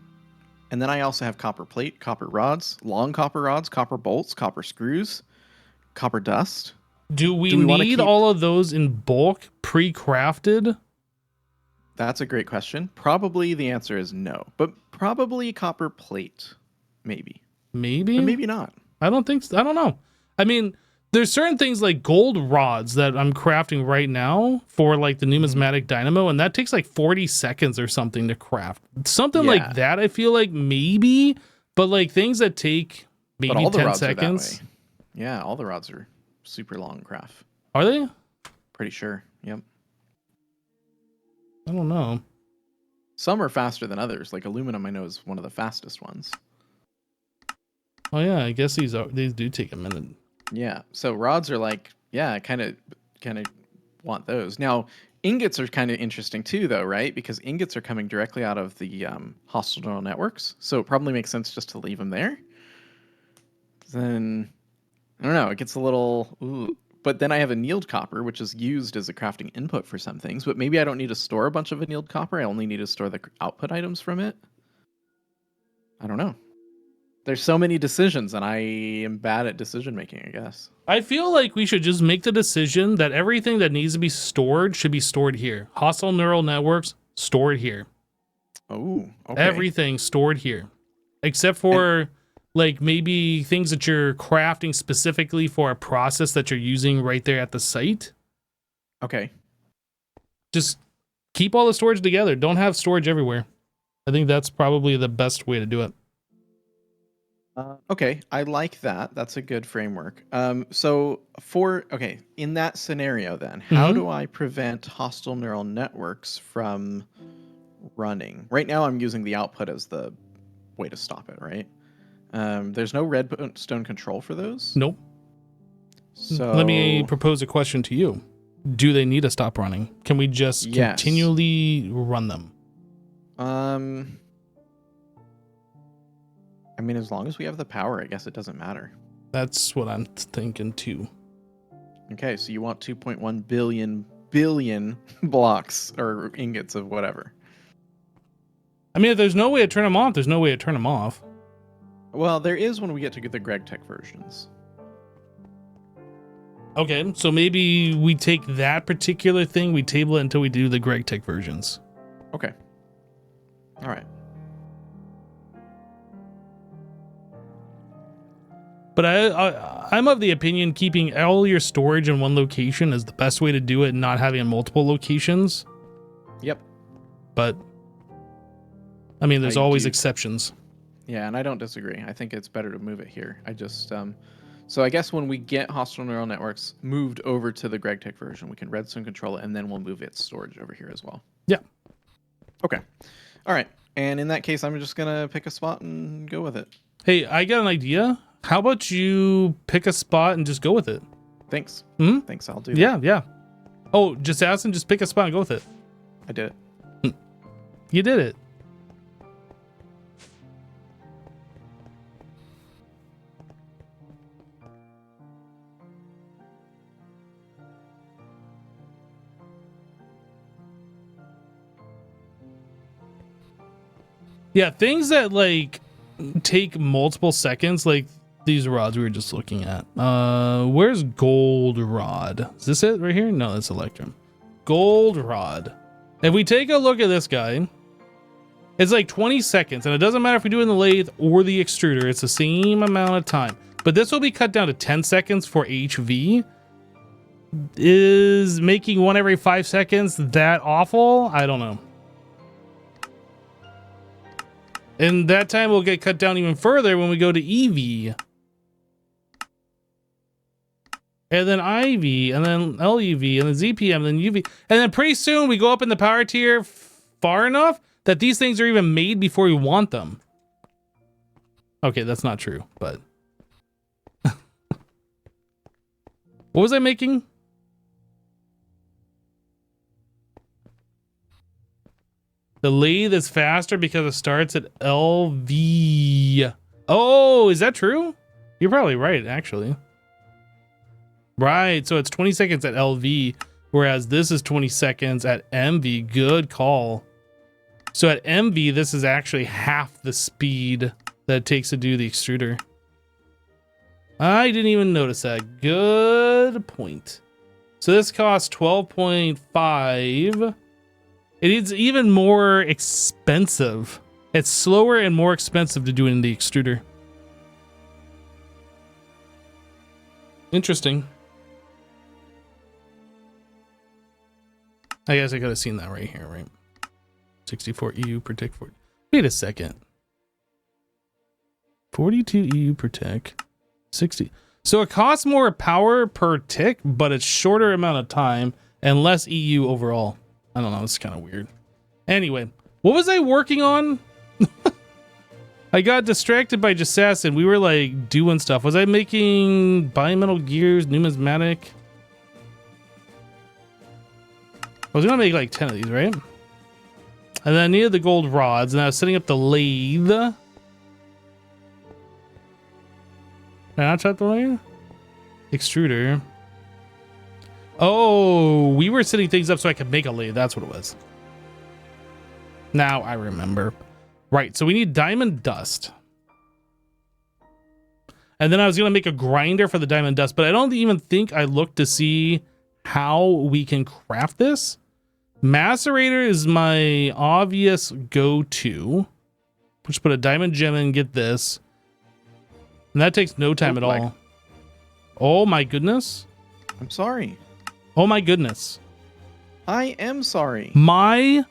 Speaker 3: and then I also have copper plate, copper rods, long copper rods, copper bolts, copper screws, copper dust.
Speaker 1: Do we
Speaker 3: wanna
Speaker 1: need
Speaker 3: keep-
Speaker 1: all of those in bulk, pre-crafted?
Speaker 3: That's a great question. Probably the answer is no, but probably copper plate, maybe.
Speaker 1: Maybe.
Speaker 3: But maybe not.
Speaker 1: I don't think so. I don't know. I mean, there's certain things like gold rods that I'm crafting right now for like the numismatic dynamo, and that takes like 40 seconds or something to craft. Something
Speaker 3: Yeah.
Speaker 1: like that, I feel like maybe, but like things that take
Speaker 3: But
Speaker 1: maybe
Speaker 3: all the
Speaker 1: 10
Speaker 3: rods are that
Speaker 1: seconds.
Speaker 3: way. Yeah, all the rods are super long craft.
Speaker 1: Are they?
Speaker 3: Pretty sure. Yep.
Speaker 1: I don't know.
Speaker 3: Some are faster than others. Like aluminum, I know is one of the fastest ones.
Speaker 1: Oh yeah, I guess these do take a minute.
Speaker 3: Yeah. So rods are like, yeah, kind of want those. Now, ingots are kind of interesting too, though, right? Because ingots are coming directly out of the hostile neural networks. So it probably makes sense just to leave them there. Then, I don't know. It gets a little... Ooh. But then I have annealed copper, which is used as a crafting input for some things. But maybe I don't need to store a bunch of annealed copper. I only need to store the output items from it. I don't know. There's so many decisions, and I am bad at decision making, I guess.
Speaker 1: I feel like we should just make the decision that everything that needs to be stored should be stored here. Hostile neural networks, stored here.
Speaker 3: Oh, okay.
Speaker 1: Everything stored here. Except for like maybe things that you're crafting specifically for a process that you're using right there at the site.
Speaker 3: Okay.
Speaker 1: Just keep all the storage together. Don't have storage everywhere. I think that's probably the best way to do it.
Speaker 3: Okay, I like that. That's a good framework. So in that scenario then, how do I prevent hostile neural networks from running? Right now I'm using the output as the way to stop it, right? There's no redstone control for those?
Speaker 1: Nope.
Speaker 3: So
Speaker 1: Let me propose a question to you. Do they need to stop running? Can we just
Speaker 3: Yes.
Speaker 1: continually run them?
Speaker 3: I mean, as long as we have the power, I guess it doesn't matter.
Speaker 1: That's what I'm thinking too.
Speaker 3: Okay, so you want 2.1 billion blocks or ingots of whatever.
Speaker 1: I mean, if there's no way to turn them off, there's no way to turn them off.
Speaker 3: Well, there is when we get to the Greg Tech versions.
Speaker 1: Okay, so maybe we take that particular thing, we table it until we do the Greg Tech versions.
Speaker 3: Okay. All right.
Speaker 1: But I'm of the opinion keeping all your storage in one location is the best way to do it and not having multiple locations.
Speaker 3: Yep.
Speaker 1: But, I mean, there's
Speaker 3: I
Speaker 1: always
Speaker 3: do.
Speaker 1: exceptions.
Speaker 3: Yeah, and I don't disagree. I think it's better to move it here. I just, so I guess when we get hostile neural networks moved over to the Greg Tech version, we can redstone control it, and then we'll move its storage over here as well.
Speaker 1: Yeah.
Speaker 3: Okay. All right. And in that case, I'm just going to pick a spot and go with it.
Speaker 1: Hey, I got an idea. How about you pick a spot and just go with it?
Speaker 3: Thanks.
Speaker 1: Hmm?
Speaker 3: Thanks. I'll do that.
Speaker 1: Yeah. Oh, just ask him, just pick a spot and go with it.
Speaker 3: I did it.
Speaker 1: You did it. Yeah, things that like take multiple seconds, like these rods we were just looking at. Where's gold rod? Is this it right here? No, that's electrum. Gold rod. If we take a look at this guy, it's like 20 seconds, and it doesn't matter if we do it in the lathe or the extruder, it's the same amount of time. But this will be cut down to 10 seconds for HV. Is making one every 5 seconds that awful? I don't know. And that time will get cut down even further when we go to EV. And then IV, and then LUV, and then ZPM, and then UV. And then pretty soon we go up in the power tier far enough that these things are even made before we want them. Okay, that's not true, but... What was I making? The lathe is faster because it starts at LV. Oh, is that true? You're probably right, actually. Right, so it's 20 seconds at LV, whereas this is 20 seconds at MV. Good call. So at MV, this is actually half the speed that it takes to do the extruder. I didn't even notice that. Good point. So this costs 12.5. It is even more expensive. It's slower and more expensive to do it in the extruder. Interesting. I guess I could have seen that right here, right? 64 EU per tick. Wait a second. 42 EU per tick. 60. So it costs more power per tick, but it's shorter amount of time and less EU overall. I don't know. It's kind of weird. Anyway, what was I working on? I got distracted by Jassassin. We were like doing stuff. Was I making bimetal gears, numismatic? I was gonna make like 10 of these, right? And then I needed the gold rods, and I was setting up the lathe. Did I not shut the lathe? Extruder. Oh, we were setting things up so I could make a lathe. That's what it was. Now I remember. Right, so we need diamond dust. And then I was going to make a grinder for the diamond dust, but I don't even think I looked to see how we can craft this. Macerator is my obvious go-to. Just put a diamond gem in and get this. And that takes no time at all. Oh my goodness.
Speaker 3: I'm sorry.
Speaker 1: Oh my goodness.
Speaker 3: I am sorry.
Speaker 1: My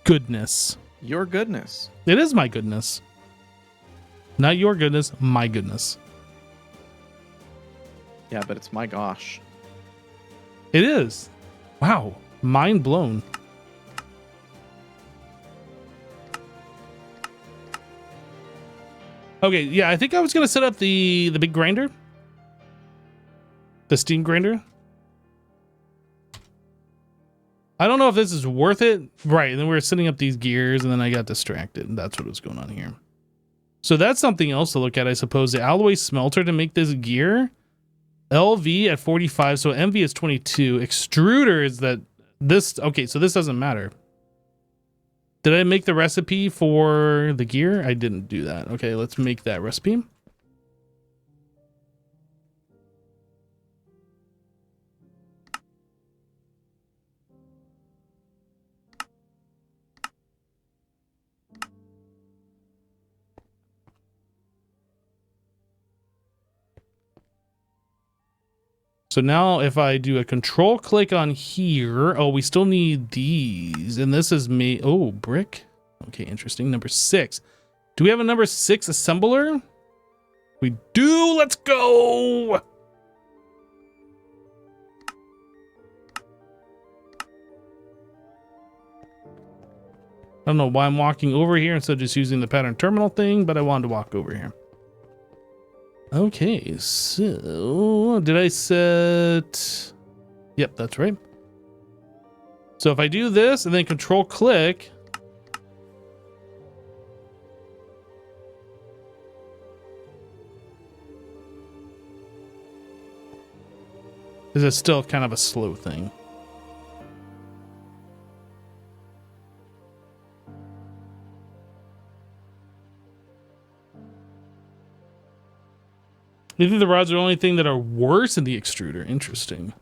Speaker 1: goodness.
Speaker 3: Your goodness.
Speaker 1: It is my goodness. Not your goodness, my goodness.
Speaker 3: Yeah, but it's my gosh.
Speaker 1: It is. Wow. Mind blown. Okay, yeah, I think I was going to set up the big grinder. The steam grinder. I don't know if this is worth it. Right, and then we were setting up these gears, and then I got distracted. That's what was going on here. So that's something else to look at, I suppose. The alloy smelter to make this gear. LV at 45, so MV is 22. Extruder is that this... Okay, so this doesn't matter. Did I make the recipe for the gear? I didn't do that. Okay, let's make that recipe. So now if I do a control click on here, oh, we still need these. And this is me. Oh, brick. Okay, interesting. Number 6. Do we have a number 6 assembler? We do. Let's go. I don't know why I'm walking over here instead of just using the pattern terminal thing, but I wanted to walk over here. Okay, so did I set... Yep, that's right. So if I do this and then control click... This is still kind of a slow thing. You think the rods are the only thing that are worse in the extruder? Interesting.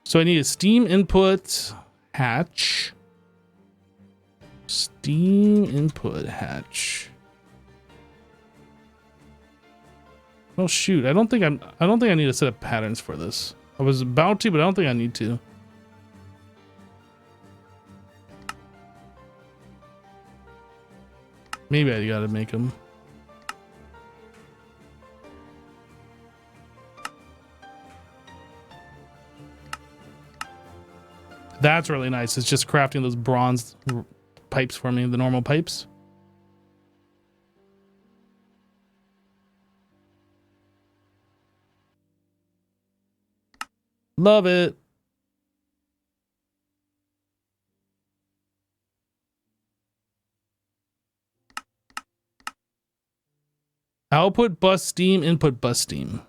Speaker 1: So I need a steam input hatch. Steam input hatch. Oh shoot, I don't think I need a set of patterns for this. I was about to, but I don't think I need to. Maybe I gotta make them. That's really nice. It's just crafting those bronze pipes for me, the normal pipes. Love it. Output bus steam, input bus steam.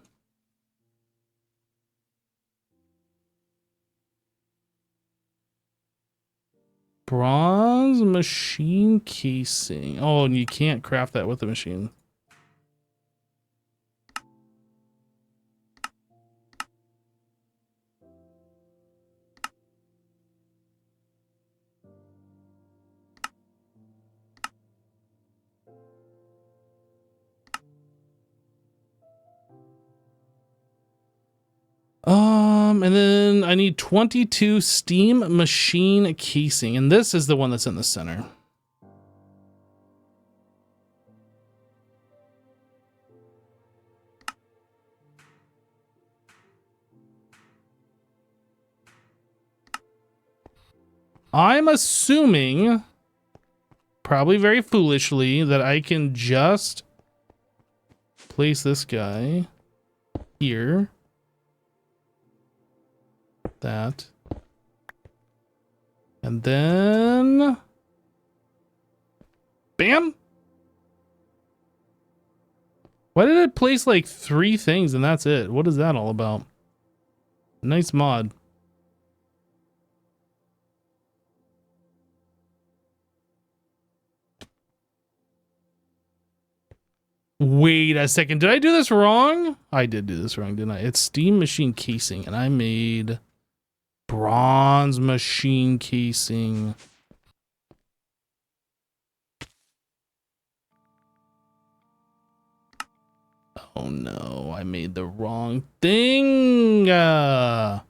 Speaker 1: Bronze machine casing. Oh, and you can't craft that with the machine. And then I need 22 steam machine casing, and this is the one that's in the center. I'm assuming, probably very foolishly, that I can just place this guy here. That. And then... Bam! Why did it place like 3 things and that's it? What is that all about? Nice mod. Wait a second. Did I do this wrong? I did do this wrong, didn't I? It's steam machine casing and I made bronze machine casing. Oh no, I made the wrong thing. I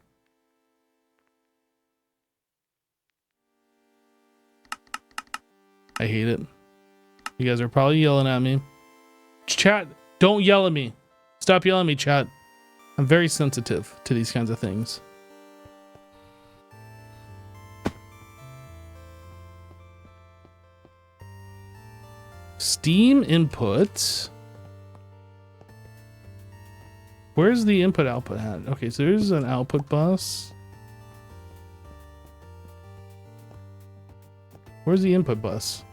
Speaker 1: hate it. You guys are probably yelling at me. Chat, don't yell at me. Stop yelling at me, chat. I'm very sensitive to these kinds of things. Steam input. Where's the input output at? Okay, so there's an output bus. Where's the input bus?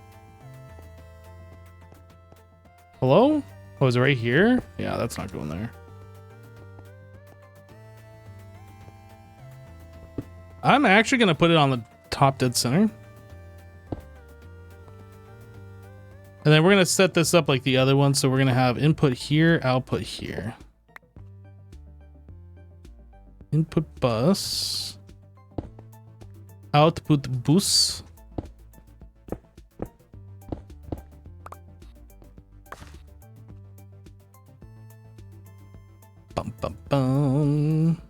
Speaker 1: Hello? Oh, is it right here? Yeah, that's not going there. I'm actually going to put it on the top dead center. And then we're going to set this up like the other one. So we're going to have input here, output here. Input bus. Output bus. Bum, bum, bum.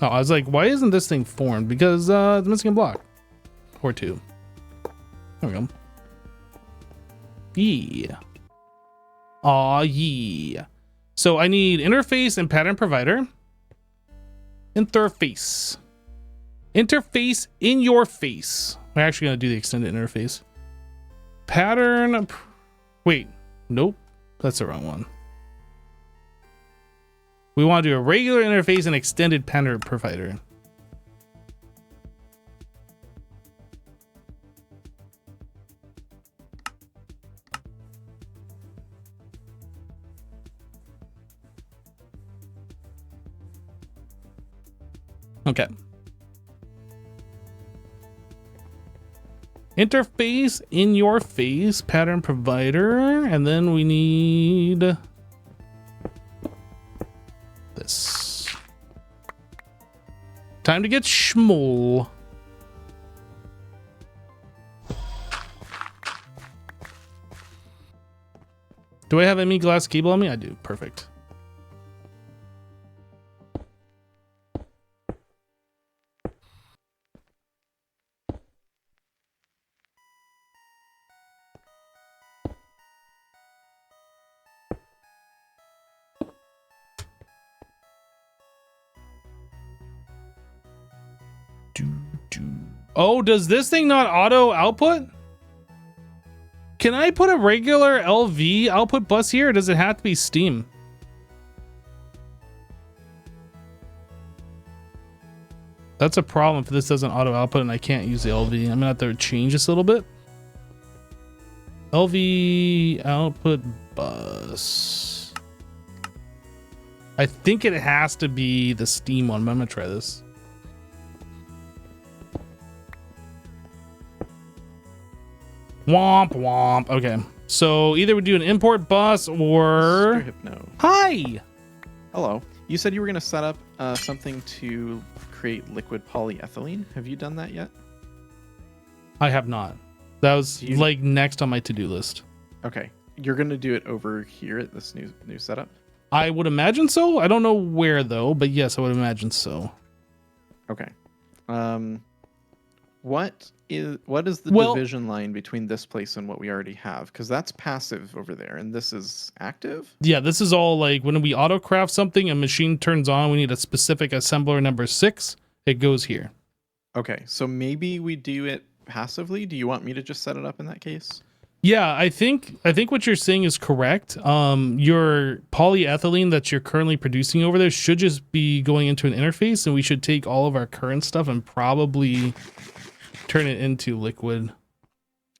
Speaker 1: Oh, I was like, why isn't this thing formed? Because it's missing a block. Or 2. There we go. Yeah. Aw, yeah. So I need interface and pattern provider. Interface. Interface in your face. We're actually going to do the extended interface. Pattern. Wait. Nope. That's the wrong one. We want to do a regular interface and extended pattern provider. Okay. Interface in your face, pattern provider, and then we need this. Time to get schmool. Do I have any glass cable on me? I do. Perfect. Oh, does this thing not auto output? Can I put a regular LV output bus here, or does it have to be Steam? That's a problem if this doesn't auto output and I can't use the LV. I'm gonna have to change this a little bit. LV output bus. I think it has to be the Steam one, but I'm gonna try this. Womp womp. Okay, so either we do an import bus or
Speaker 3: Hypno.
Speaker 1: Hi.
Speaker 3: Hello. You said you were going to set up something to create liquid polyethylene. Have you done that yet?
Speaker 1: I have not. That was like next on my to-do list.
Speaker 3: Okay. You're going to do it over here at this new setup?
Speaker 1: I would imagine so. I don't know where though, but yes, I would imagine so.
Speaker 3: Okay. What is the division line between this place and what we already have? Because that's passive over there, and this is active?
Speaker 1: Yeah, this is all like when we auto-craft something, a machine turns on, we need a specific assembler number 6, it goes here.
Speaker 3: Okay, so maybe we do it passively? Do you want me to just set it up in that case?
Speaker 1: Yeah, I think what you're saying is correct. Your polyethylene that you're currently producing over there should just be going into an interface, and we should take all of our current stuff and probably turn it into liquid.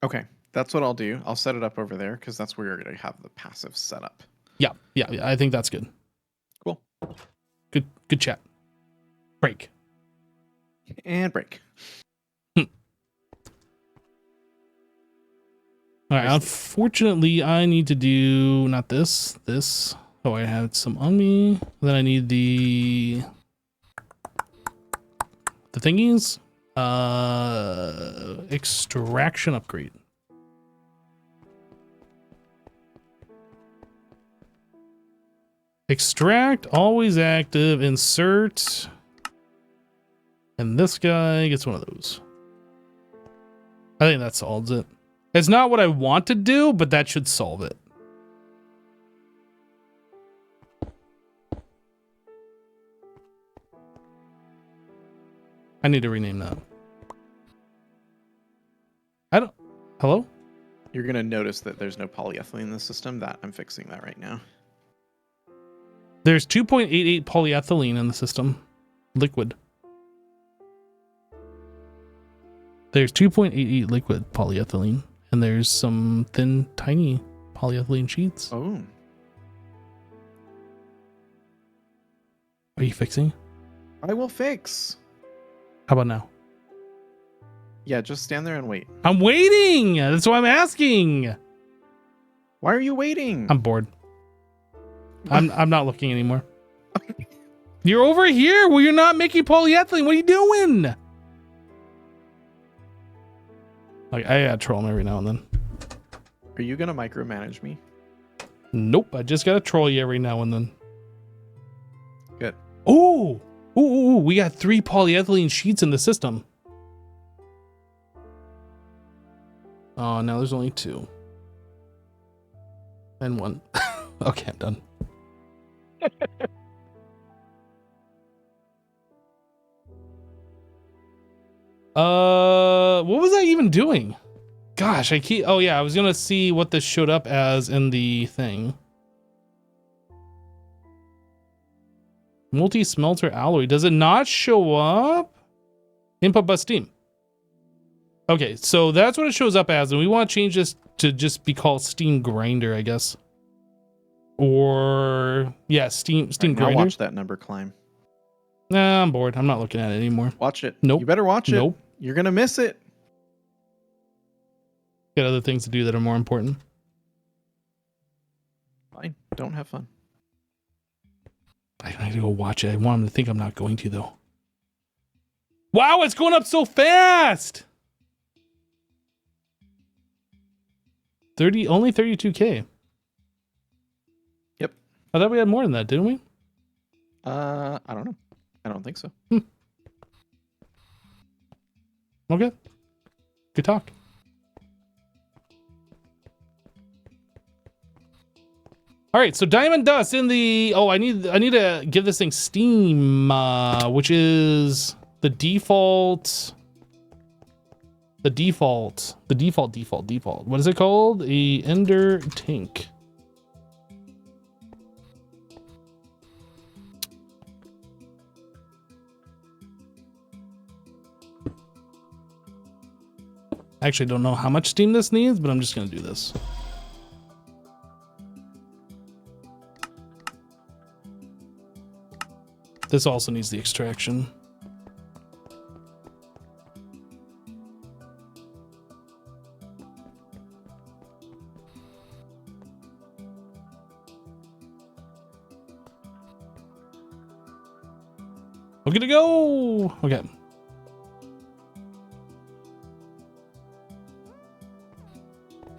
Speaker 3: Okay, that's what I'll do. I'll set it up over there because that's where you're going to have the passive setup.
Speaker 1: Yeah, I think that's good.
Speaker 3: Cool.
Speaker 1: Good chat. Break.
Speaker 3: And break.
Speaker 1: All right, unfortunately, I need to do not this. Oh, I had some on me. Then I need the thingies. Extraction upgrade. Extract, always active, insert. And this guy gets one of those. I think that solves it. It's not what I want to do, but that should solve it. I need to rename that. Hello?
Speaker 3: You're going to notice that there's no polyethylene in the system. I'm fixing that right now.
Speaker 1: There's 2.88 polyethylene in the system. Liquid. There's 2.88 liquid polyethylene. And there's some thin, tiny polyethylene sheets.
Speaker 3: Oh.
Speaker 1: Are you fixing?
Speaker 3: I will fix.
Speaker 1: How about now?
Speaker 3: Yeah, just stand there and wait.
Speaker 1: I'm waiting. That's why I'm asking.
Speaker 3: Why are you waiting?
Speaker 1: I'm bored. I'm not looking anymore. You're over here where you're not making polyethylene. What are you doing? Like, I gotta troll him every now and then.
Speaker 3: Are you gonna micromanage me?
Speaker 1: Nope. I just gotta troll you every now and then.
Speaker 3: Good.
Speaker 1: Ooh. Ooh, we got 3 polyethylene sheets in the system. Oh, now there's only 2. And 1. Okay, I'm done. What was I even doing? Gosh, oh yeah, I was gonna see what this showed up as in the thing. Multi-smelter alloy. Does it not show up? Input bus steam. Okay, so that's what it shows up as, and we want to change this to just be called steam grinder, I guess. Or yeah, steam
Speaker 3: right,
Speaker 1: grinder.
Speaker 3: Now watch that number climb.
Speaker 1: Nah, I'm bored. I'm not looking at it anymore.
Speaker 3: Watch it.
Speaker 1: Nope.
Speaker 3: You better watch it.
Speaker 1: Nope.
Speaker 3: You're gonna miss it.
Speaker 1: Got other things to do that are more important.
Speaker 3: Fine. Don't have fun.
Speaker 1: I need to go watch it. I want him to think I'm not going to, though. Wow, it's going up so fast! Only 32K.
Speaker 3: Yep.
Speaker 1: I thought we had more than that, didn't we?
Speaker 3: I don't know. I don't think so.
Speaker 1: Okay. Good talk. All right, so diamond dust in the... Oh, I need to give this thing steam, which is the default... The default. What is it called? A ender tank. I actually don't know how much steam this needs, but I'm just gonna do this. This also needs the extraction. We're gonna go. Okay.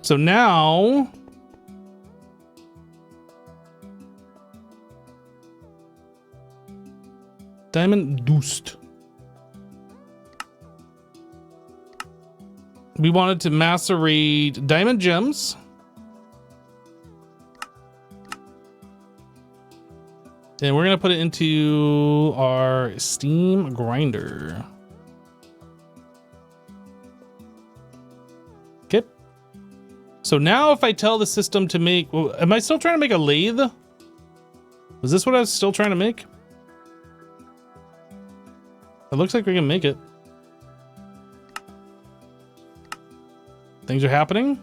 Speaker 1: So now diamond dust. We wanted to macerate diamond gems. And we're gonna put it into our steam grinder. Okay. So now if I tell the system to make, well, am I still trying to make a lathe? Was this what I was still trying to make? It looks like we can make it. Things are happening.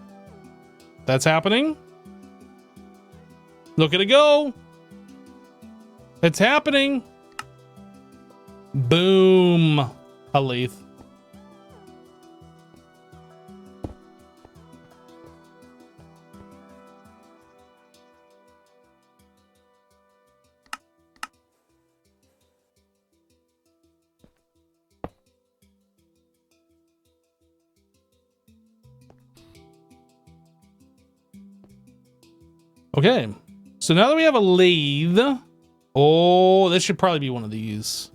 Speaker 1: That's happening. Look at it go. It's happening. Boom. A lathe. Okay. So now that we have a lathe, oh, this should probably be one of these.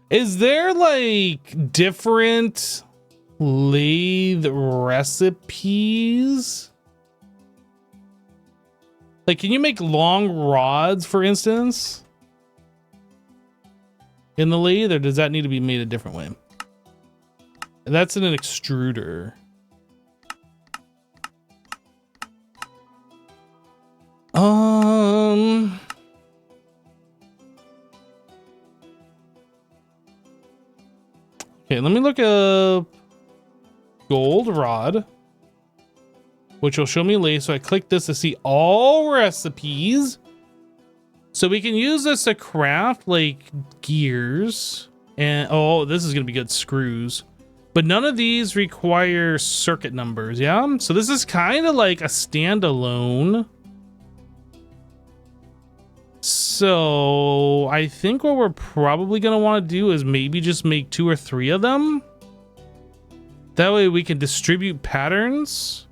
Speaker 1: Is there like different lathe recipes? Like, can you make long rods, for instance, in the lathe, or does that need to be made a different way? That's in an extruder. Okay, let me look up gold rod, which will show me lathe. So I click this to see all recipes. So we can use this to craft like gears and, oh, this is gonna be good, screws. But none of these require circuit numbers, yeah? So this is kind of like a standalone. So I think what we're probably going to want to do is maybe just make 2 or 3 of them. That way we can distribute patterns.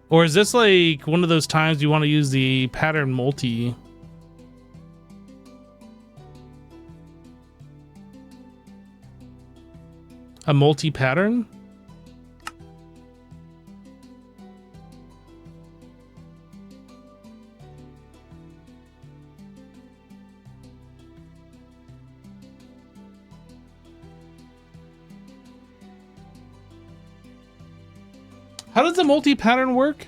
Speaker 1: Or is this like one of those times you want to use the pattern multi? A multi-pattern? How does the multi-pattern work?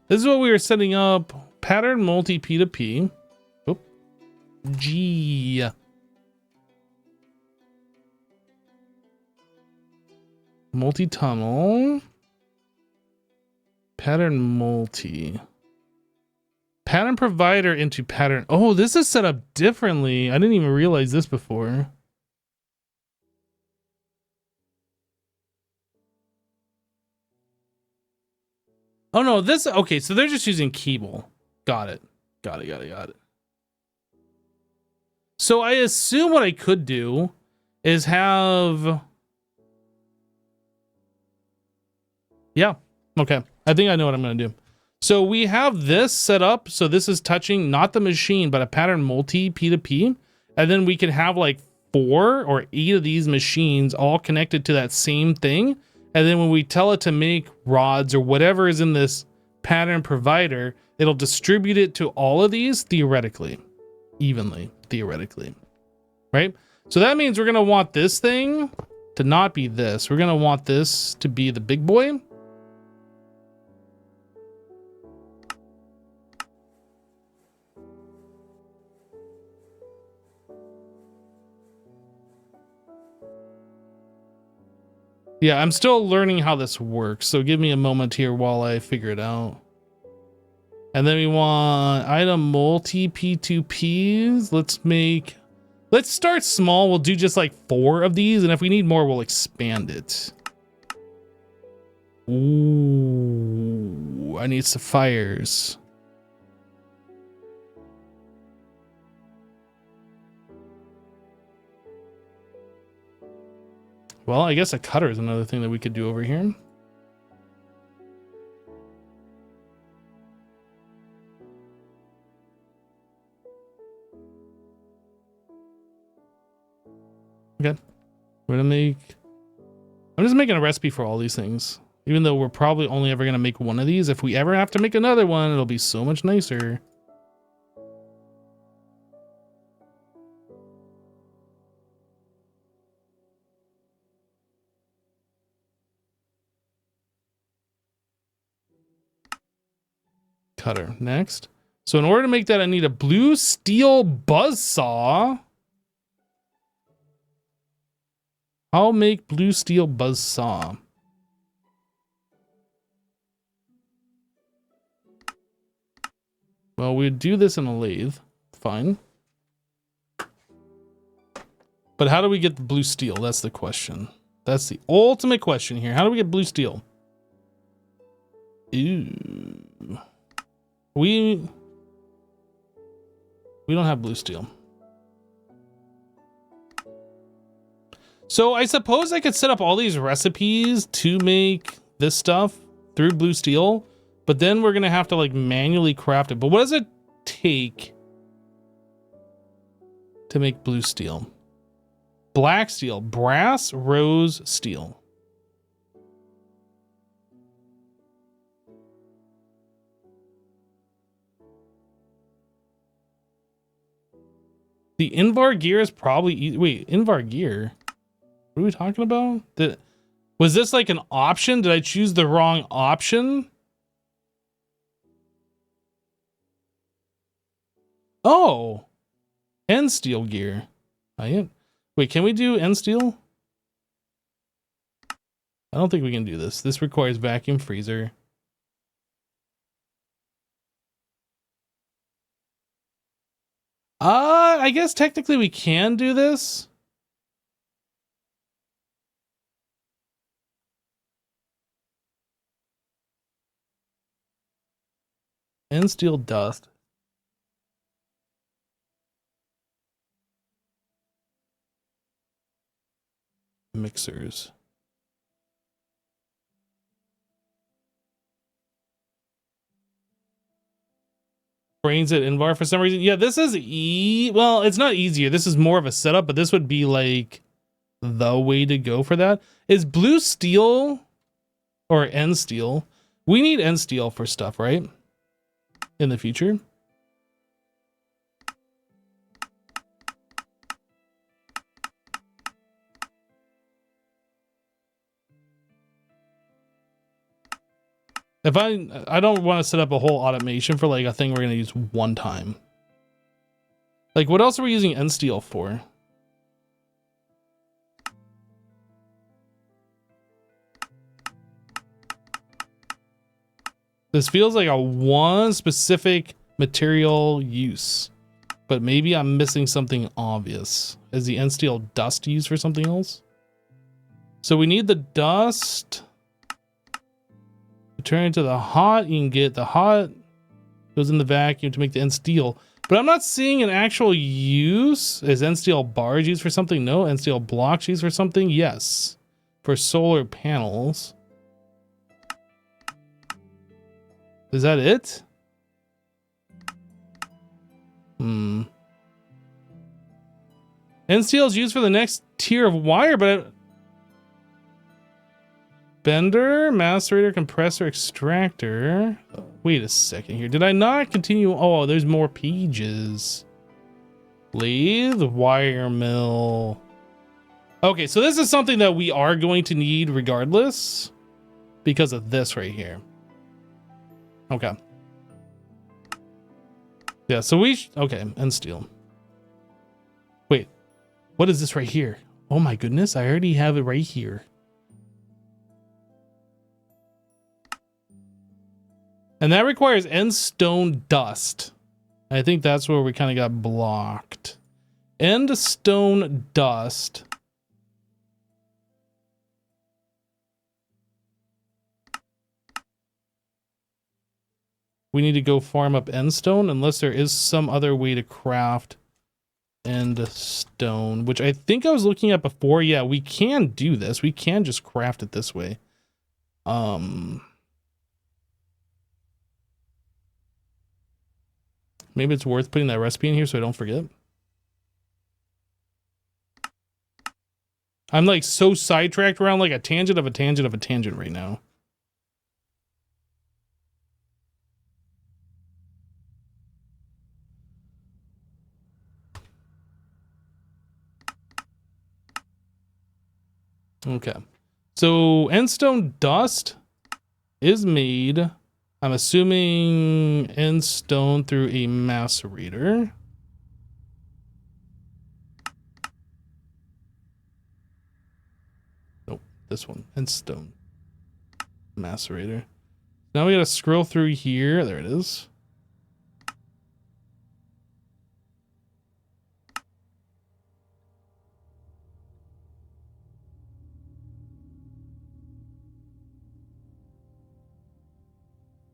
Speaker 1: This is what we were setting up pattern multi P2P. Oh, G. Multi-tunnel. Pattern multi. Pattern provider into pattern. Oh, this is set up differently. I didn't even realize this before. Oh no, this, okay, so they're just using cable. Got it. Got it. So I assume what I could do is have... Yeah, okay. I think I know what I'm going to do. So we have this set up. So this is touching not the machine, but a pattern multi P2P. And then we can have like 4 or 8 of these machines all connected to that same thing. And then when we tell it to make rods or whatever is in this pattern provider, it'll distribute it to all of these theoretically, evenly, theoretically, right? So that means we're going to want this thing to not be this. We're going to want this to be the big boy. Yeah, I'm still learning how this works, so give me a moment here while I figure it out. And then we want item multi P2Ps. Let's start small. We'll do just like 4 of these, and if we need more, we'll expand it. Ooh, I need sapphires. Well, I guess a cutter is another thing that we could do over here. Okay. I'm just making a recipe for all these things. Even though we're probably only ever going to make one of these. If we ever have to make another one, it'll be so much nicer. Cutter next. So in order to make that, I need a blue steel buzzsaw. I'll make blue steel buzzsaw. Well, we'd do this in a lathe. Fine. But how do we get the blue steel? That's the question. That's the ultimate question here. How do we get blue steel? Ooh. We don't have blue steel. So I suppose I could set up all these recipes to make this stuff through blue steel, but then we're going to have to like manually craft it. But what does it take to make blue steel? Black steel, brass, rose, steel. The Invar gear is probably... Wait, Invar gear? What are we talking about? Was this like an option? Did I choose the wrong option? Oh! End steel gear. Wait, can we do end steel? I don't think we can do this. This requires vacuum freezer. I guess technically we can do this. And steel dust. Mixers. Brains at Invar for some reason. Yeah, this is well, it's not easier. This is more of a setup, but this would be like the way to go for that. Is blue steel or end steel? We need end steel for stuff, right? In the future. If I don't want to set up a whole automation for like a thing we're going to use one time. Like what else are we using end steel for? This feels like a one specific material use, but maybe I'm missing something obvious. Is the end steel dust used for something else? So we need the dust to turn into the hot. You can get the hot goes in the vacuum to make the end steel, but I'm not seeing an actual use. Is end steel bars used for something? No. End steel blocks used for something? Yes. For solar panels. Is that it? End steel is used for the next tier of wire, but bender, macerator, compressor, extractor. Wait a second here. Did I not continue? Oh, there's more pages. Lathe, wire mill. Okay, so this is something that we are going to need regardless because of this right here. Okay. Yeah, so okay, and steel. Wait, what is this right here? Oh my goodness, I already have it right here. And that requires end stone dust. I think that's where we kind of got blocked. End stone dust. We need to go farm up end stone unless there is some other way to craft end stone, which I think I was looking at before. Yeah, we can do this. We can just craft it this way. Maybe it's worth putting that recipe in here so I don't forget. I'm like so sidetracked around like a tangent of a tangent of a tangent right now. Okay. So end stone dust is made, I'm assuming, end stone through a macerator. Nope, this one, end stone macerator. Now we gotta scroll through here. There it is.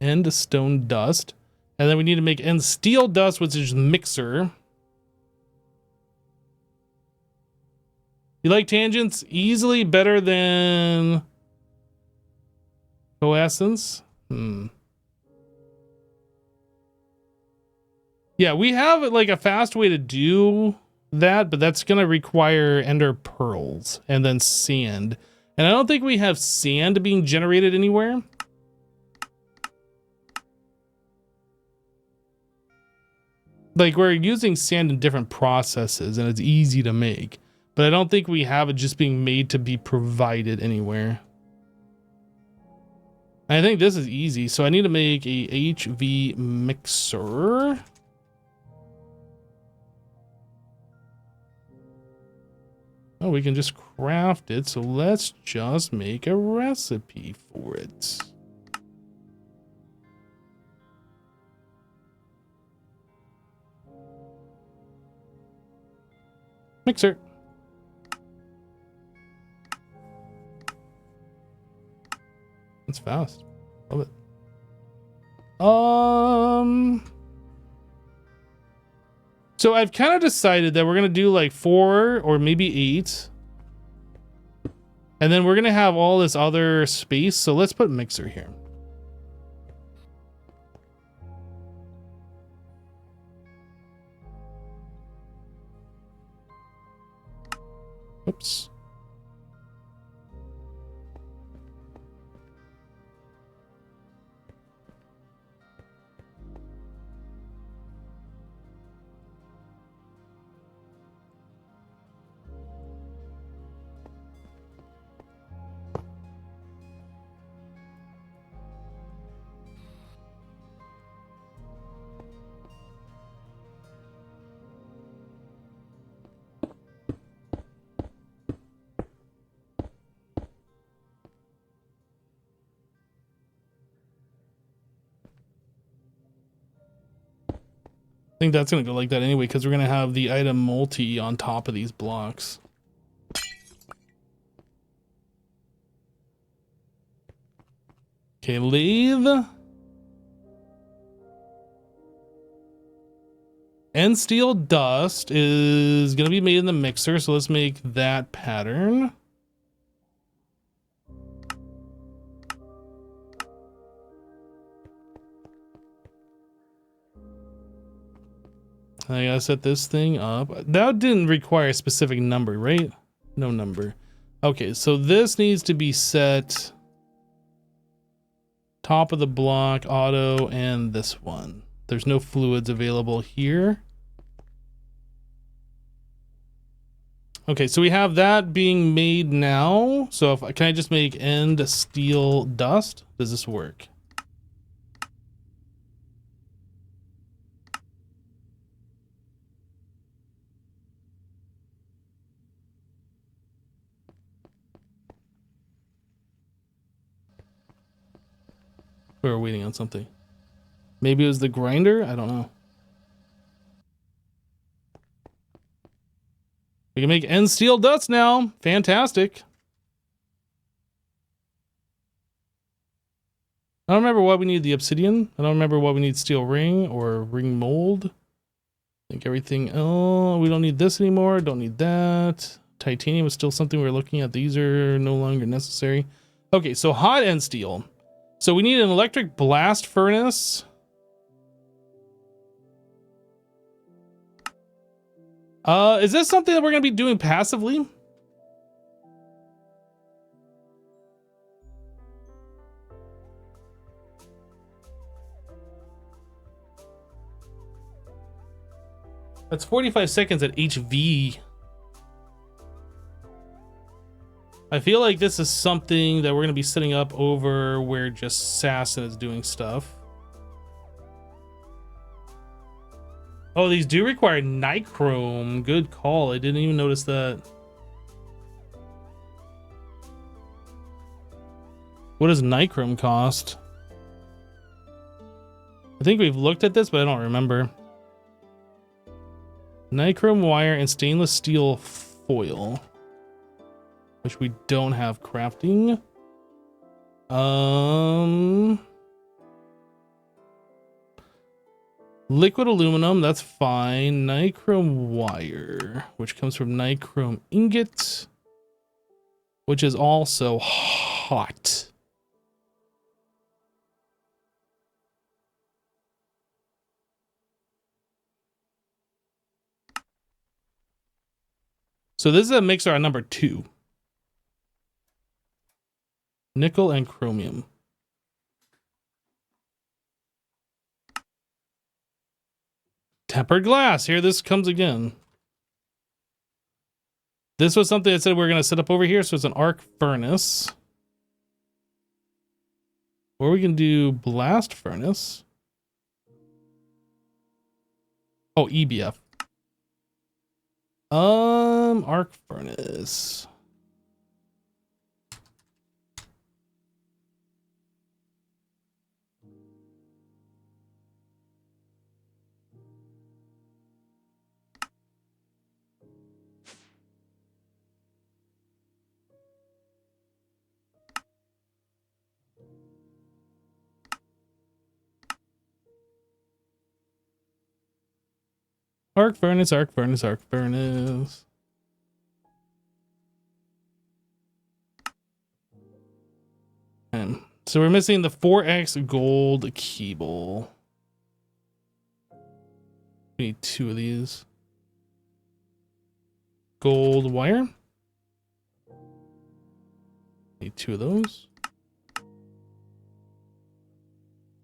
Speaker 1: End stone dust. And then we need to make end steel dust, which is mixer. You like tangents? Easily better than coessence? Yeah, we have like a fast way to do that, but that's going to require ender pearls and then sand. And I don't think we have sand being generated anywhere. Like we're using sand in different processes and it's easy to make, but I don't think we have it just being made to be provided anywhere. I think this is easy. So I need to make a HV mixer. Oh, we can just craft it. So let's just make a recipe for it. Mixer. That's fast. Love it. So I've kind of decided that we're going to do like 4 or maybe 8. And then we're going to have all this other space. So let's put mixer here. Oops. think that's gonna go like that anyway, because we're gonna have the item multi on top of these blocks. Okay, lathe. And steel dust is gonna be made in the mixer, so let's make that pattern. I gotta set this thing up. That didn't require a specific number, right? No number. Okay, so this needs to be set top of the block, auto, and this one. There's no fluids available here. Okay, so we have that being made now. So can I just make end steel dust? Does this work? We were waiting on something. Maybe it was the grinder? I don't know. We can make end steel dust now. Fantastic. I don't remember why we need the obsidian. I don't remember why we need steel ring or ring mold. I think everything. Oh, we don't need this anymore. Don't need that. Titanium is still something we're looking at. These are no longer necessary. Okay, so hot end steel. So we need an electric blast furnace. Is this something that we're going to be doing passively? That's 45 seconds at HV. I feel like this is something that we're going to be setting up over where just Assassin is doing stuff. Oh, these do require nichrome. Good call. I didn't even notice that. What does nichrome cost? I think we've looked at this, but I don't remember. Nichrome wire and stainless steel foil, which we don't have crafting. Liquid aluminum, that's fine. Nichrome wire, which comes from nichrome ingot, which is also hot. So this is a mixer on number 2. Nickel and chromium. Tempered glass. Here this comes again. This was something that said we are going to set up over here. So it's an arc furnace. Or we can do blast furnace. Oh, EBF. Arc furnace. Arc furnace, arc furnace, arc furnace. So we're missing the 4x gold cable. We need 2 of these. Gold wire. Need 2 of those.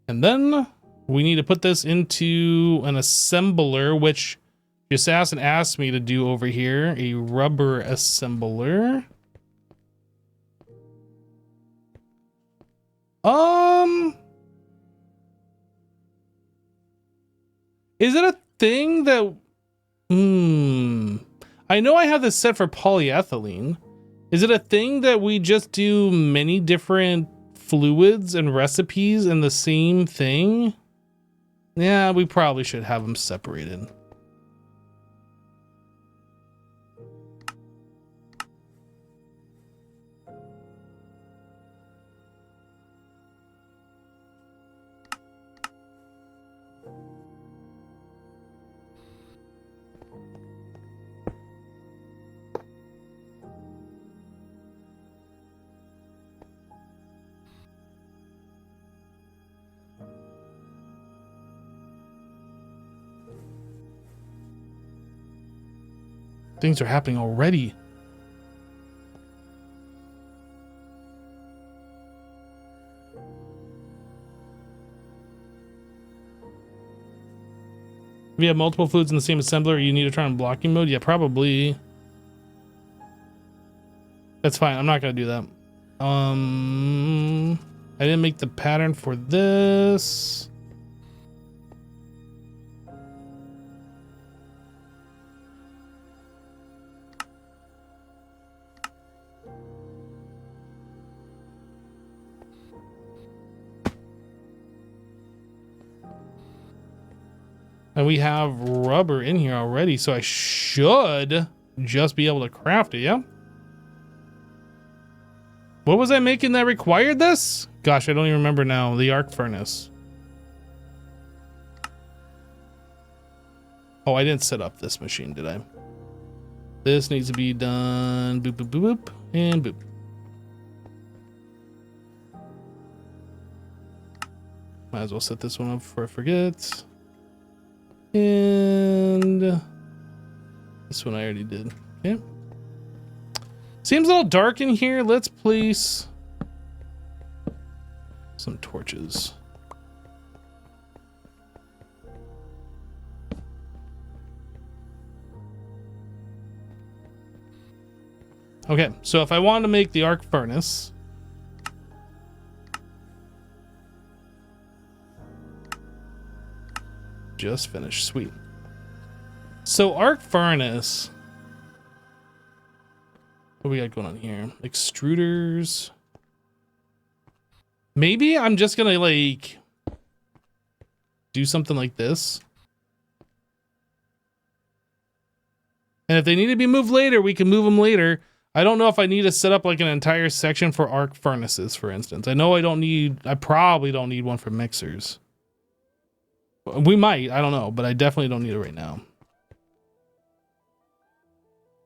Speaker 1: And then we need to put this into an assembler, which the assassin asked me to do over here. A rubber assembler. Is it a thing that... I know I have this set for polyethylene. Is it a thing that we just do many different fluids and recipes in the same thing? Yeah, we probably should have them separated. Things are happening already. If you have multiple fluids in the same assembler, you need to try on blocking mode? Yeah, probably. That's fine. I'm not going to do that. I didn't make the pattern for this. And we have rubber in here already, so I should just be able to craft it, yeah? What was I making that required this? Gosh, I don't even remember now. The arc furnace. Oh, I didn't set up this machine, did I? This needs to be done. Boop, boop, boop, boop, and boop. Might as well set this one up before I forget. And this one I already did. Okay. Seems a little dark in here. Let's place some torches. Okay, so if I want to make the arc furnace, just finished. Sweet. So arc furnace, what we got going on here? Extruders. Maybe I'm just gonna like do something like this. And if they need to be moved later, we can move them later. I don't know if I need to set up like an entire section for arc furnaces, for instance. I know I probably don't need one for mixers. We might, I don't know, but I definitely don't need it right now.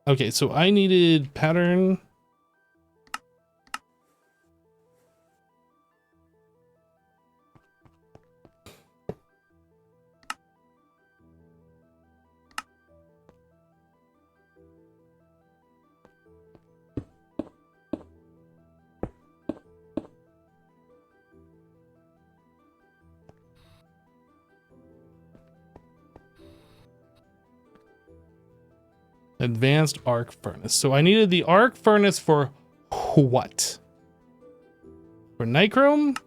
Speaker 1: Okay, so I needed pattern. Advanced arc furnace. So I needed the arc furnace for what? For nichrome?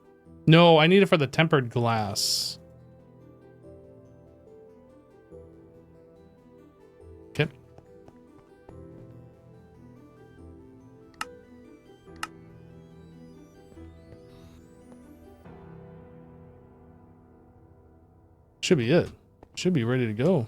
Speaker 1: No, I need it for the tempered glass. Okay. Should be it. Should be ready to go.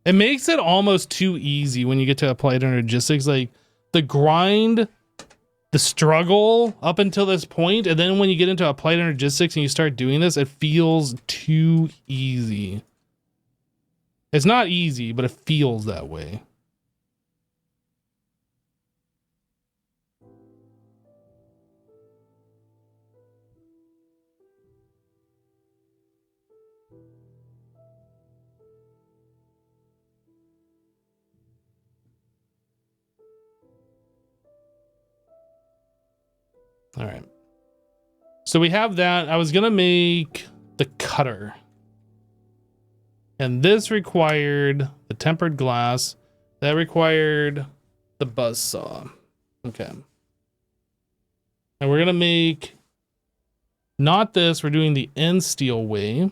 Speaker 1: It makes it almost too easy when you get to applied energistics. Like the grind, the struggle up until this point, and then when you get into applied energistics and you start doing this, it feels too easy. It's not easy, but it feels that way. All right. So we have that. I was going to make the cutter. And this required the tempered glass. That required the buzzsaw. Okay. And we're going to make not this. We're doing the end steel way.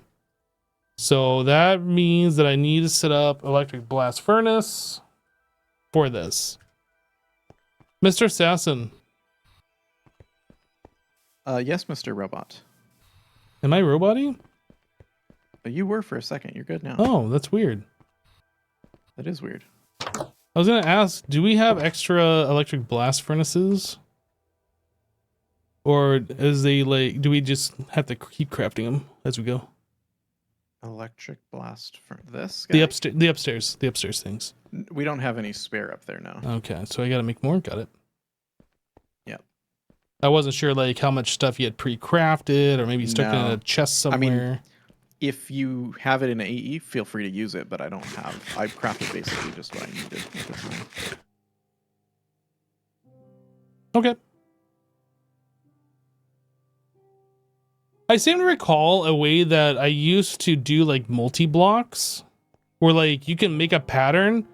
Speaker 1: So that means that I need to set up electric blast furnace for this. Mr. Assassin.
Speaker 3: Yes, Mr. Robot.
Speaker 1: Am I robot-y?
Speaker 3: You were for a second. You're good now.
Speaker 1: Oh, that's weird.
Speaker 3: That is weird.
Speaker 1: I was gonna ask, do we have extra electric blast furnaces? Or is they like, do we just have to keep crafting them as we go?
Speaker 3: Electric blast for this guy?
Speaker 1: The upstairs things.
Speaker 3: We don't have any spare up there now.
Speaker 1: Okay, so I gotta make more. Got it.
Speaker 3: Yep.
Speaker 1: I wasn't sure like how much stuff you had pre-crafted, or maybe stuck it in a chest somewhere.
Speaker 3: I mean, if you have it in AE, feel free to use it, but I don't have. I've crafted basically just what I needed at the time.
Speaker 1: Okay. I seem to recall a way that I used to do like multi-blocks, where like you can make a pattern,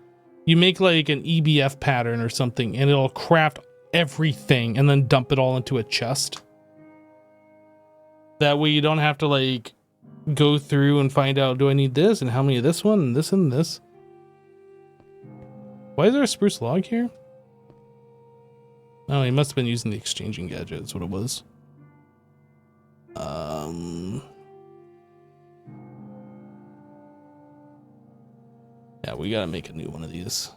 Speaker 1: you make like an EBF pattern or something, and it'll craft everything and then dump it all into a chest. That way you don't have to like go through and find out, do I need this and how many of this one and this and this. Why is there a spruce log here? Oh, he must have been using the exchanging gadget. That's what it was. Yeah, we gotta make a new one of these.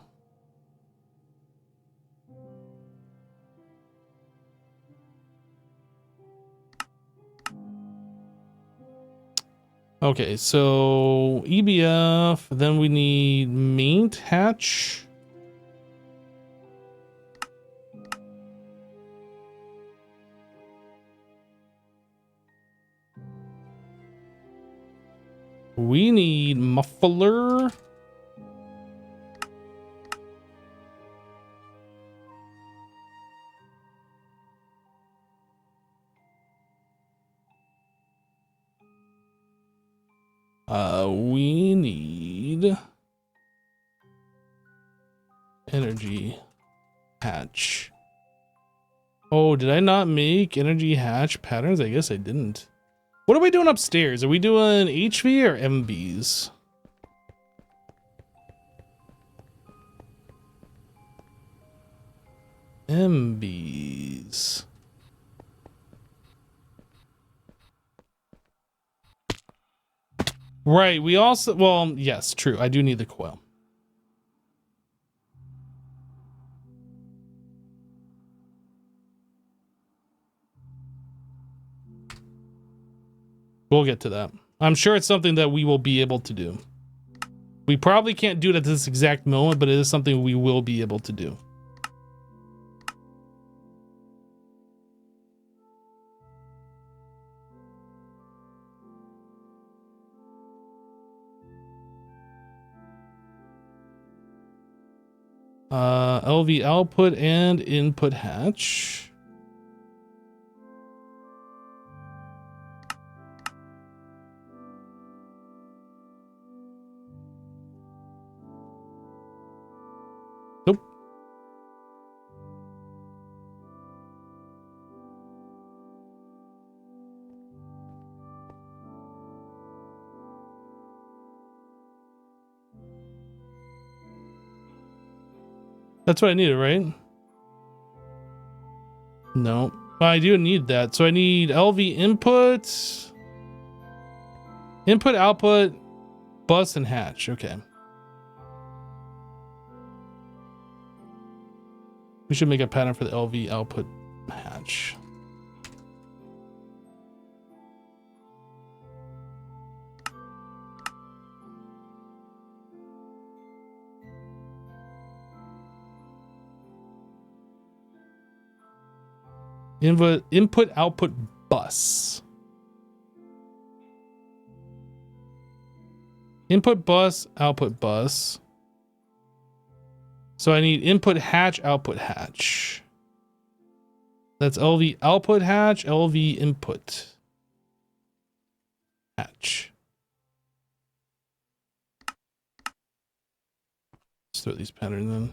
Speaker 1: Okay, so EBF, then we need maint hatch. We need muffler. We need energy hatch. Oh, did I not make energy hatch patterns? I guess I didn't. What are we doing upstairs? Are we doing HV or MVs? MVs. Right, we also, well, yes, true. I do need the coil. We'll get to that. I'm sure it's something that we will be able to do. We probably can't do it at this exact moment, but it is something we will be able to do. LV output and input hatch. Nope. That's what I needed, right? No. I do need that. So I need LV input, input, output, bus, and hatch. Okay. We should make a pattern for the LV output hatch. Input output bus. Input bus, output bus. So I need input hatch, output hatch. That's LV output hatch, LV input hatch. Let's throw these patterns in.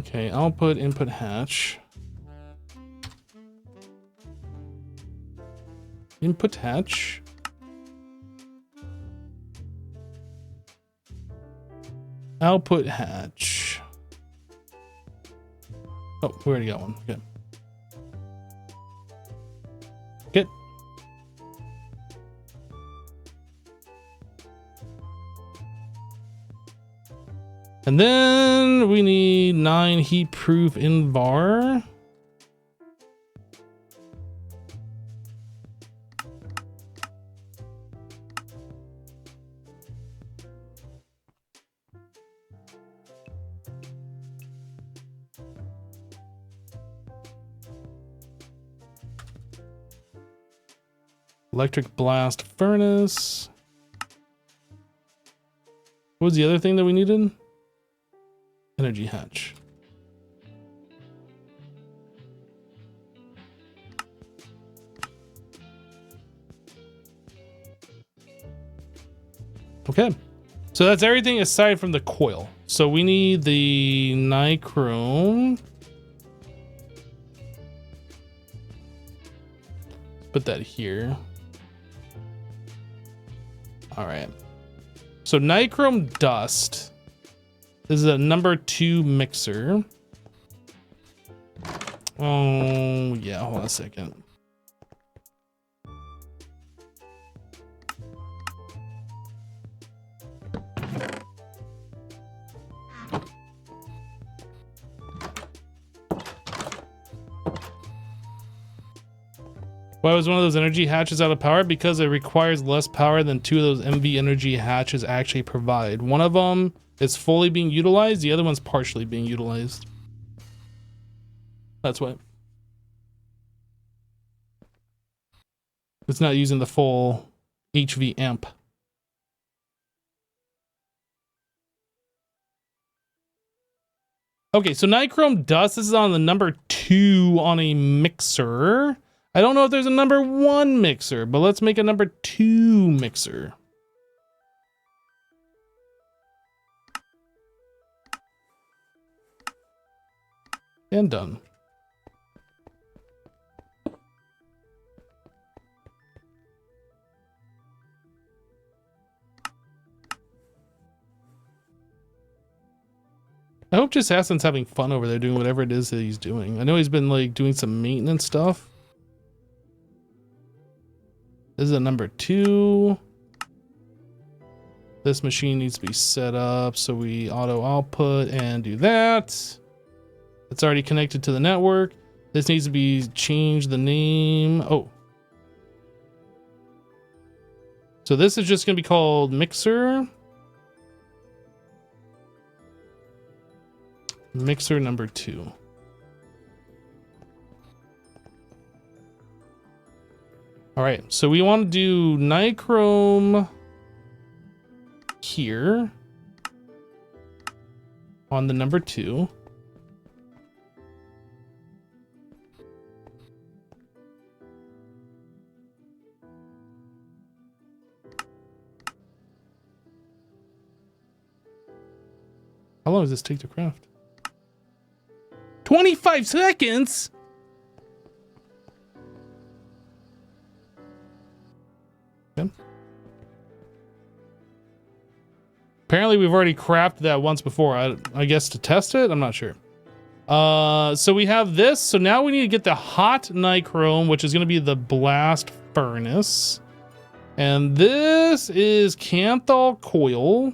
Speaker 1: Okay, output, input hatch. Input hatch. Output hatch. Oh, we already got one. Okay. Good. And then we need 9 heat proof in var. Electric blast furnace. What was the other thing that we needed? Energy hatch. Okay. So that's everything aside from the coil. So we need the nichrome. Put that here. All right. So nichrome dust. This is a number 2 mixer. Oh, yeah, hold on a second. Why was one of those energy hatches out of power? Because it requires less power than 2 of those MV energy hatches actually provide. One of them is fully being utilized, the other one's partially being utilized. That's why. It's not using the full HV amp. Okay, so nichrome dust, this is on the number 2 on a mixer. I don't know if there's a number 1 mixer, but let's make a number 2 mixer. And done. I hope just Assassin's having fun over there doing whatever it is that he's doing. I know he's been like doing some maintenance stuff. This is a number 2. This machine needs to be set up, so we auto output and do that. It's already connected to the network. This needs to be changed the name. Oh. So this is just going to be called mixer. Mixer number 2. All right, so we want to do nichrome here on the number 2. How long does this take to craft? 25 seconds? Okay. Apparently we've already crafted that once before. I guess to test it? I'm not sure. So we have this. So now we need to get the hot nichrome, which is going to be the blast furnace. And this is Canthal coil.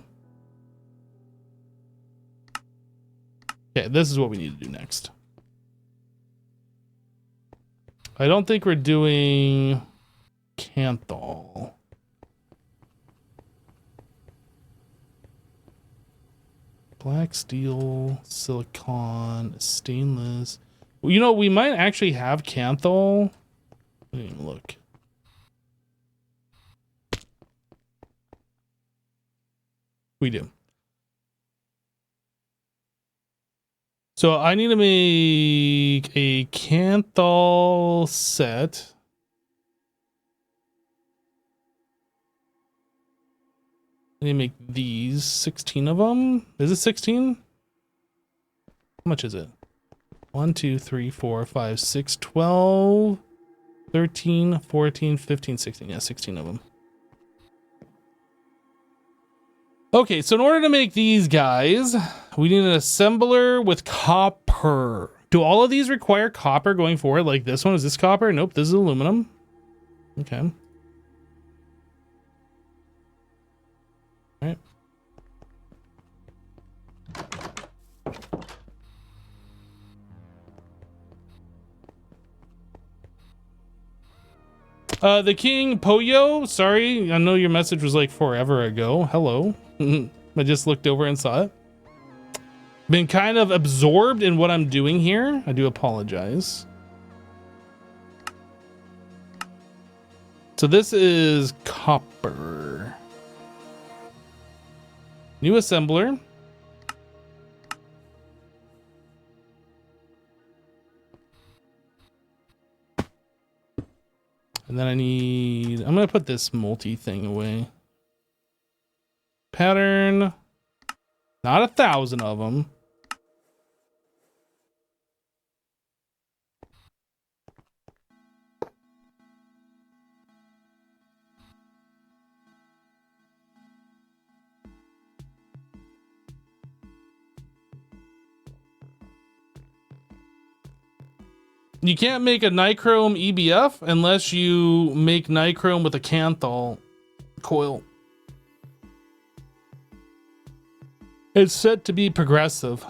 Speaker 1: Okay, this is what we need to do next. I don't think we're doing Canthal. Black steel, silicon, stainless. Well, you know, we might actually have Canthal. Let me even look. We do. So I need to make a Canthal set. I need to make these 16 of them. Is it 16? How much is it? 1, 2, 3, 4, 5, 6, 12, 13, 14, 15, 16. Yeah, 16 of them. Okay, so in order to make these guys, we need an assembler with copper. Do all of these require copper going forward? Like this one, is this copper? Nope, this is aluminum. Okay. All right. The King Poyo, sorry, I know your message was like forever ago. Hello. I just looked over and saw it. Been kind of absorbed in what I'm doing here. I do apologize. So this is copper. New assembler. And then I'm gonna put this multi thing away. Pattern, not 1,000 of them. You can't make a nichrome EBF unless you make nichrome with a Canthal coil. It's set to be progressive.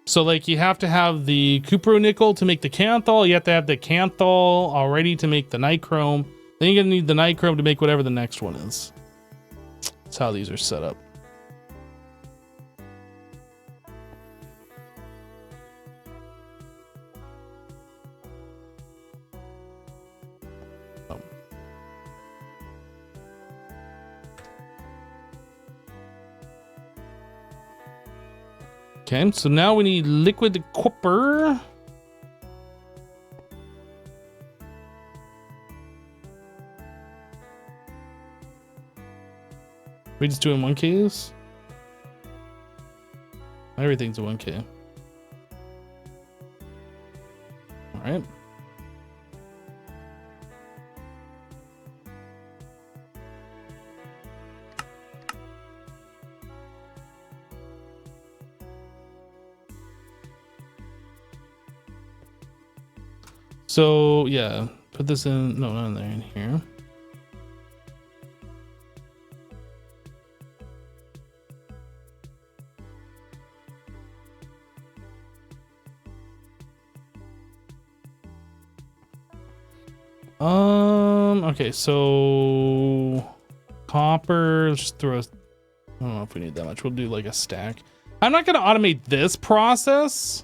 Speaker 1: So like you have to have the cupronickel to make the Canthal. You have to have the Canthal already to make the nichrome. Then you're gonna need the nichrome to make whatever the next one is. That's how these are set up. Okay, so now we need liquid copper. We just doing 1Ks? Everything's a 1K. All right. So yeah, put this in, no, not in there, in here. Okay, so copper, let's just throw, I don't know if we need that much. We'll do like a stack. I'm not gonna automate this process.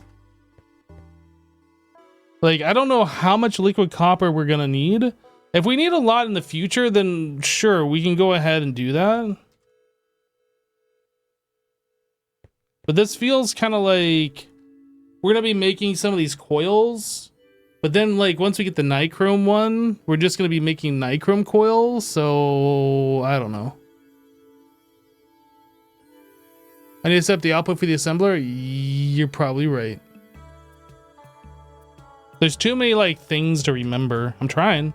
Speaker 1: Like, I don't know how much liquid copper we're gonna need. If we need a lot in the future, then sure, we can go ahead and do that. But this feels kind of like we're gonna be making some of these coils. But then, like, once we get the nichrome one, we're just gonna be making nichrome coils. So, I don't know. I need to set up the output for the assembler? You're probably right. There's too many like things to remember. I'm trying.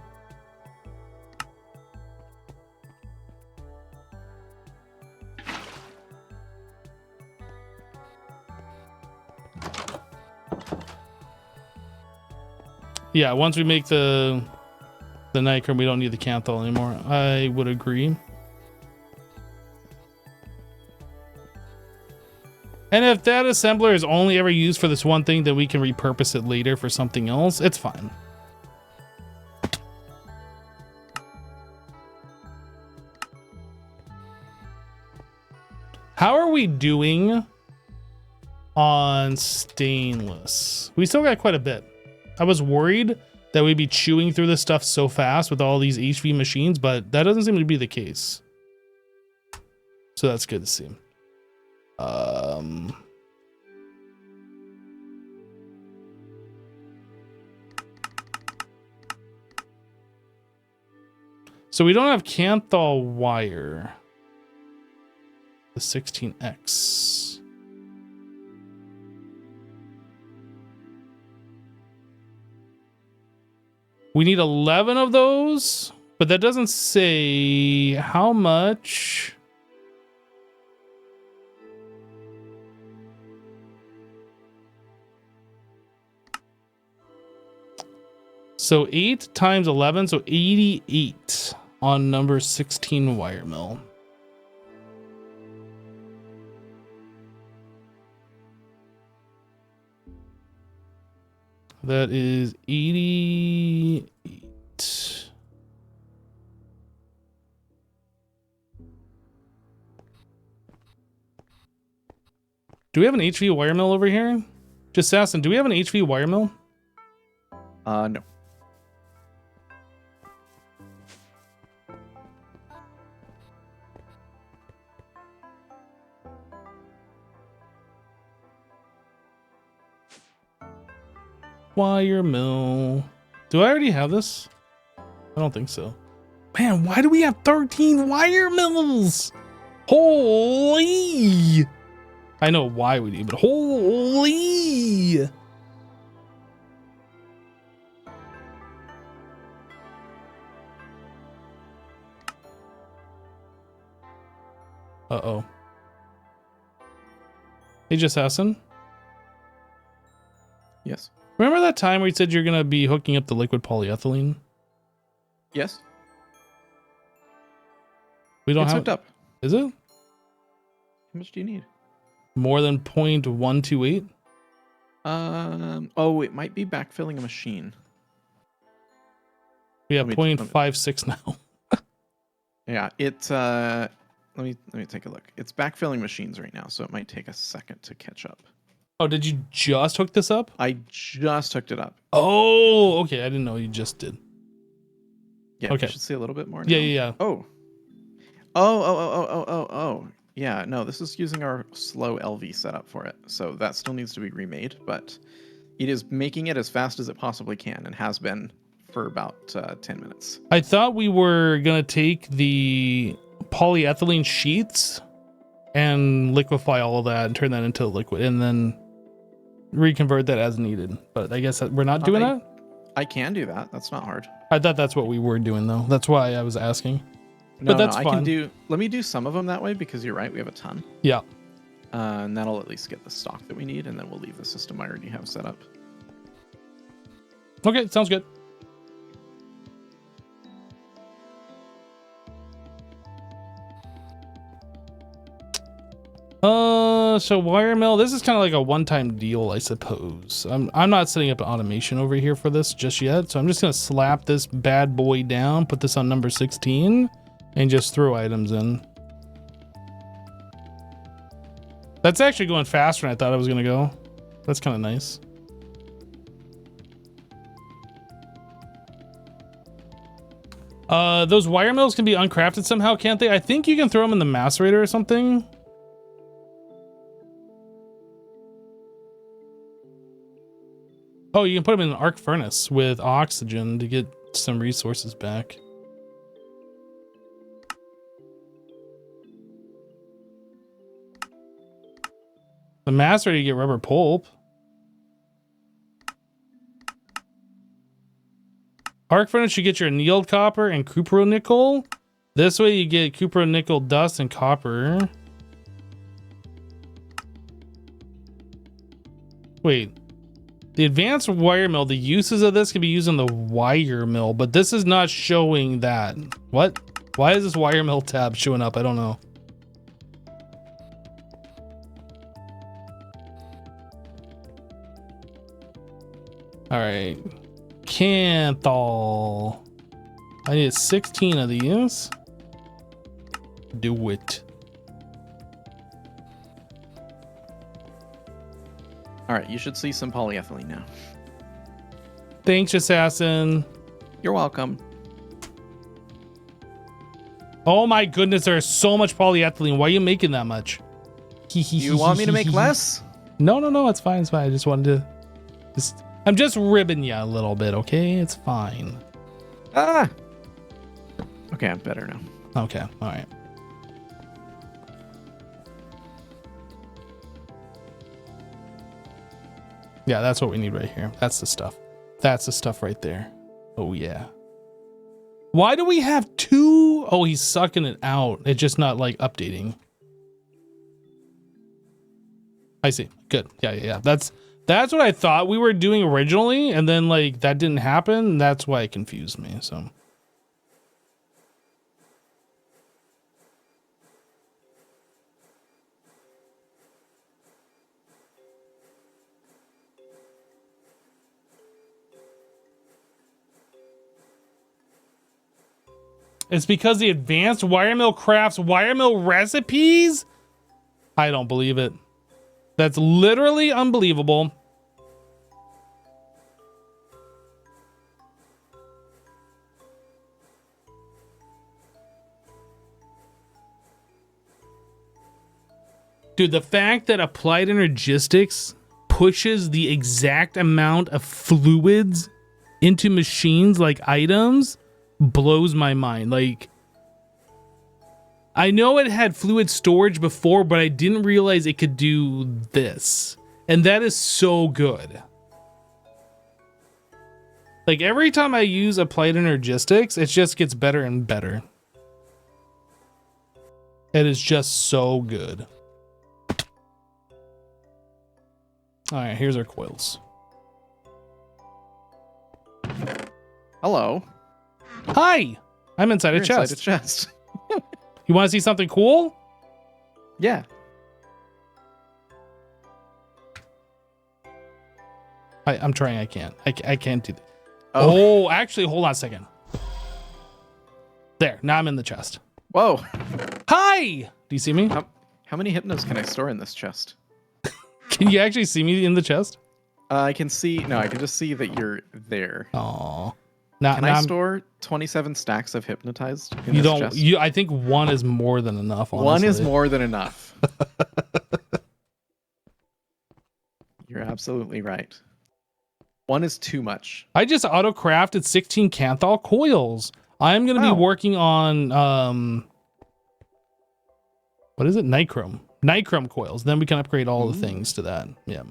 Speaker 1: Yeah, once we make the nichrome, we don't need the Canthal anymore. I would agree. And if that assembler is only ever used for this one thing, then we can repurpose it later for something else. It's fine. How are we doing on stainless? We still got quite a bit. I was worried that we'd be chewing through this stuff so fast with all these HV machines, but that doesn't seem to be the case. So that's good to see. So we don't have Canthal wire. The 16X. We need 11 of those, but that doesn't say how much. So 8 times 11, so 88 on number 16 wire mill. That is 88. Do we have an HV wire mill over here? Just Assassin, do we have an HV wire mill?
Speaker 3: No.
Speaker 1: Wire mill. Do I already have this? I don't think so. Man, why do we have 13 wire mills? Holy! I know why we do, but holy! Uh-oh. Hey, Just Assassin.
Speaker 3: Yes.
Speaker 1: Remember that time where you said you're going to be hooking up the liquid polyethylene?
Speaker 3: Yes.
Speaker 1: We don't
Speaker 3: It's
Speaker 1: have
Speaker 3: hooked up.
Speaker 1: Is it?
Speaker 3: How much do you need?
Speaker 1: More than 0.128?
Speaker 3: Oh, it might be backfilling a machine.
Speaker 1: We have
Speaker 3: Let me-
Speaker 1: 0.56 now.
Speaker 3: Yeah, let me take a look. It's backfilling machines right now, so it might take a second to catch up.
Speaker 1: Oh, did you just hook this up?
Speaker 3: I just hooked it up.
Speaker 1: Oh, okay. I didn't know you just did.
Speaker 3: Yeah,
Speaker 1: Okay.
Speaker 3: you should see a little bit more now.
Speaker 1: Yeah.
Speaker 3: Oh. Yeah, no, this is using our slow LV setup for it. So that still needs to be remade, but it is making it as fast as it possibly can and has been for about 10 minutes.
Speaker 1: I thought we were going to take the polyethylene sheets and liquefy all of that and turn that into liquid and then reconvert that as needed. But I guess that we're not doing that?
Speaker 3: I can do that. That's not hard.
Speaker 1: I thought that's what we were doing, though. That's why I was asking.
Speaker 3: No,
Speaker 1: But that's
Speaker 3: I
Speaker 1: fine.
Speaker 3: can do. Let me do some of them that way because you're right. We have a ton.
Speaker 1: Yeah.
Speaker 3: And that'll at least get the stock that we need, and then we'll leave the system I already have set up.
Speaker 1: Okay, sounds good. So wire mill, this is kind of like a one-time deal, I suppose. I'm not setting up an automation over here for this just yet, so I'm just gonna slap this bad boy down, put this on number 16, and just throw items in. That's actually going faster than I thought it was gonna go. That's kind of nice. Those wire mills can be uncrafted somehow, can't they? I think you can throw them in the macerator or something. Oh, you can put them in an arc furnace with oxygen to get some resources back. The macerator, you get rubber pulp. Arc furnace, you get your annealed copper and cupronickel. This way you get cupronickel dust and copper. Wait. The advanced wire mill, the uses of this can be used in the wire mill, but this is not showing that. What? Why is this wire mill tab showing up? I don't know. All right. Canthal. I need 16 of these. Do it.
Speaker 3: All right, you should see some polyethylene now.
Speaker 1: Thanks, Assassin.
Speaker 3: You're welcome.
Speaker 1: Oh my goodness, there's so much polyethylene. Why are you making that much?
Speaker 3: You want me to make less?
Speaker 1: No, it's fine. It's fine. I just wanted to I'm just ribbing you a little bit, okay? It's fine.
Speaker 3: Ah. Okay, I'm better now.
Speaker 1: Okay, all right. Yeah, that's what we need right here. That's the stuff. That's the stuff right there. Oh, yeah. Why do we have two? Oh, he's sucking it out. It's just not like updating. I see. Good. Yeah. That's what I thought we were doing originally. And then like that didn't happen. That's why it confused me. So. It's because the advanced wire mill crafts wire mill recipes? I don't believe it. That's literally unbelievable. Dude, the fact that Applied Energistics pushes the exact amount of fluids into machines like items blows my mind. Like, I know it had fluid storage before, but I didn't realize it could do this. And that is so good. Like, every time I use Applied Energistics, it just gets better and better. It is just so good. All right, here's our coils.
Speaker 3: Hello.
Speaker 1: Hi, I'm inside
Speaker 3: You're
Speaker 1: a chest.
Speaker 3: Inside a chest.
Speaker 1: You want to see something cool?
Speaker 3: Yeah.
Speaker 1: I'm trying. I can't. I can't do that. Oh, actually, hold on a second. There. Now I'm in the chest.
Speaker 3: Whoa.
Speaker 1: Hi. Do you see me?
Speaker 3: How many hypnos can I store in this chest?
Speaker 1: Can you actually see me in the chest?
Speaker 3: I can see. No, I can just see that you're there.
Speaker 1: Oh. Now,
Speaker 3: Can I store 27 stacks of hypnotized in
Speaker 1: you
Speaker 3: this
Speaker 1: don't.
Speaker 3: chest?
Speaker 1: I think one is more than enough. Honestly.
Speaker 3: One is more than enough. You're absolutely right. One is too much.
Speaker 1: I just auto crafted 16 Canthal coils. I'm going to be working on what is it? Nichrome coils. Then we can upgrade all the things to that. Yeah.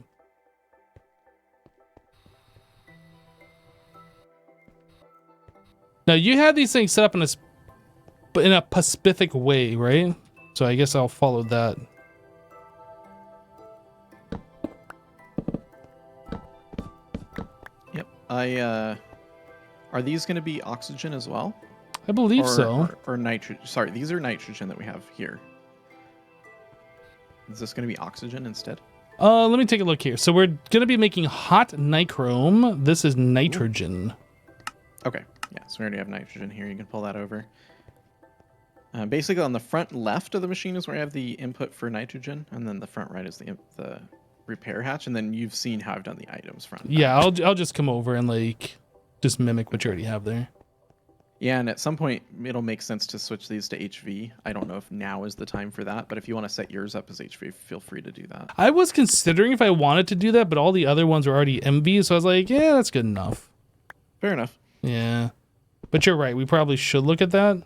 Speaker 1: Now you had these things set up in a pacific way, right? So I guess I'll follow that.
Speaker 3: Yep. Are these going to be oxygen as well?
Speaker 1: I believe so.
Speaker 3: Or nitrogen. Sorry, these are nitrogen that we have here. Is this going to be oxygen instead?
Speaker 1: Let me take a look here. So we're going to be making hot nichrome. This is nitrogen.
Speaker 3: Okay. Yeah, so we already have nitrogen here. You can pull that over. Basically, on the front left of the machine is where I have the input for nitrogen, and then the front right is the repair hatch, and then you've seen how I've done the items front.
Speaker 1: Yeah, I'll just come over and like just mimic what you already have there.
Speaker 3: Yeah, and at some point it'll make sense to switch these to HV. I don't know if now is the time for that, but if you want to set yours up as HV, feel free to do that.
Speaker 1: I was considering if I wanted to do that, but all the other ones are already MV, so I was like, yeah, that's good enough.
Speaker 3: Fair enough.
Speaker 1: Yeah. But you're right, we probably should look at that.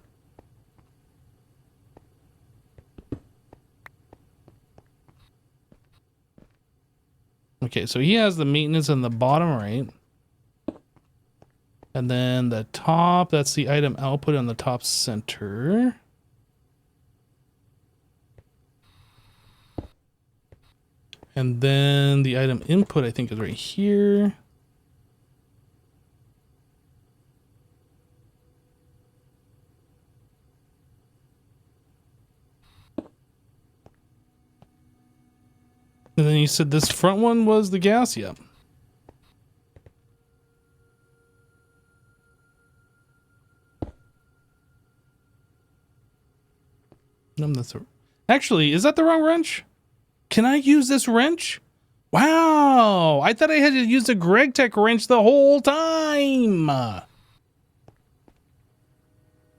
Speaker 1: Okay, so he has the maintenance in the bottom right. And then the top, that's the item output on the top center. And then the item input, I think, is right here. And then you said this front one was the gas? Yep. No, that's actually, is that the wrong wrench? Can I use this wrench? Wow, I thought I had to use the GregTech wrench the whole time.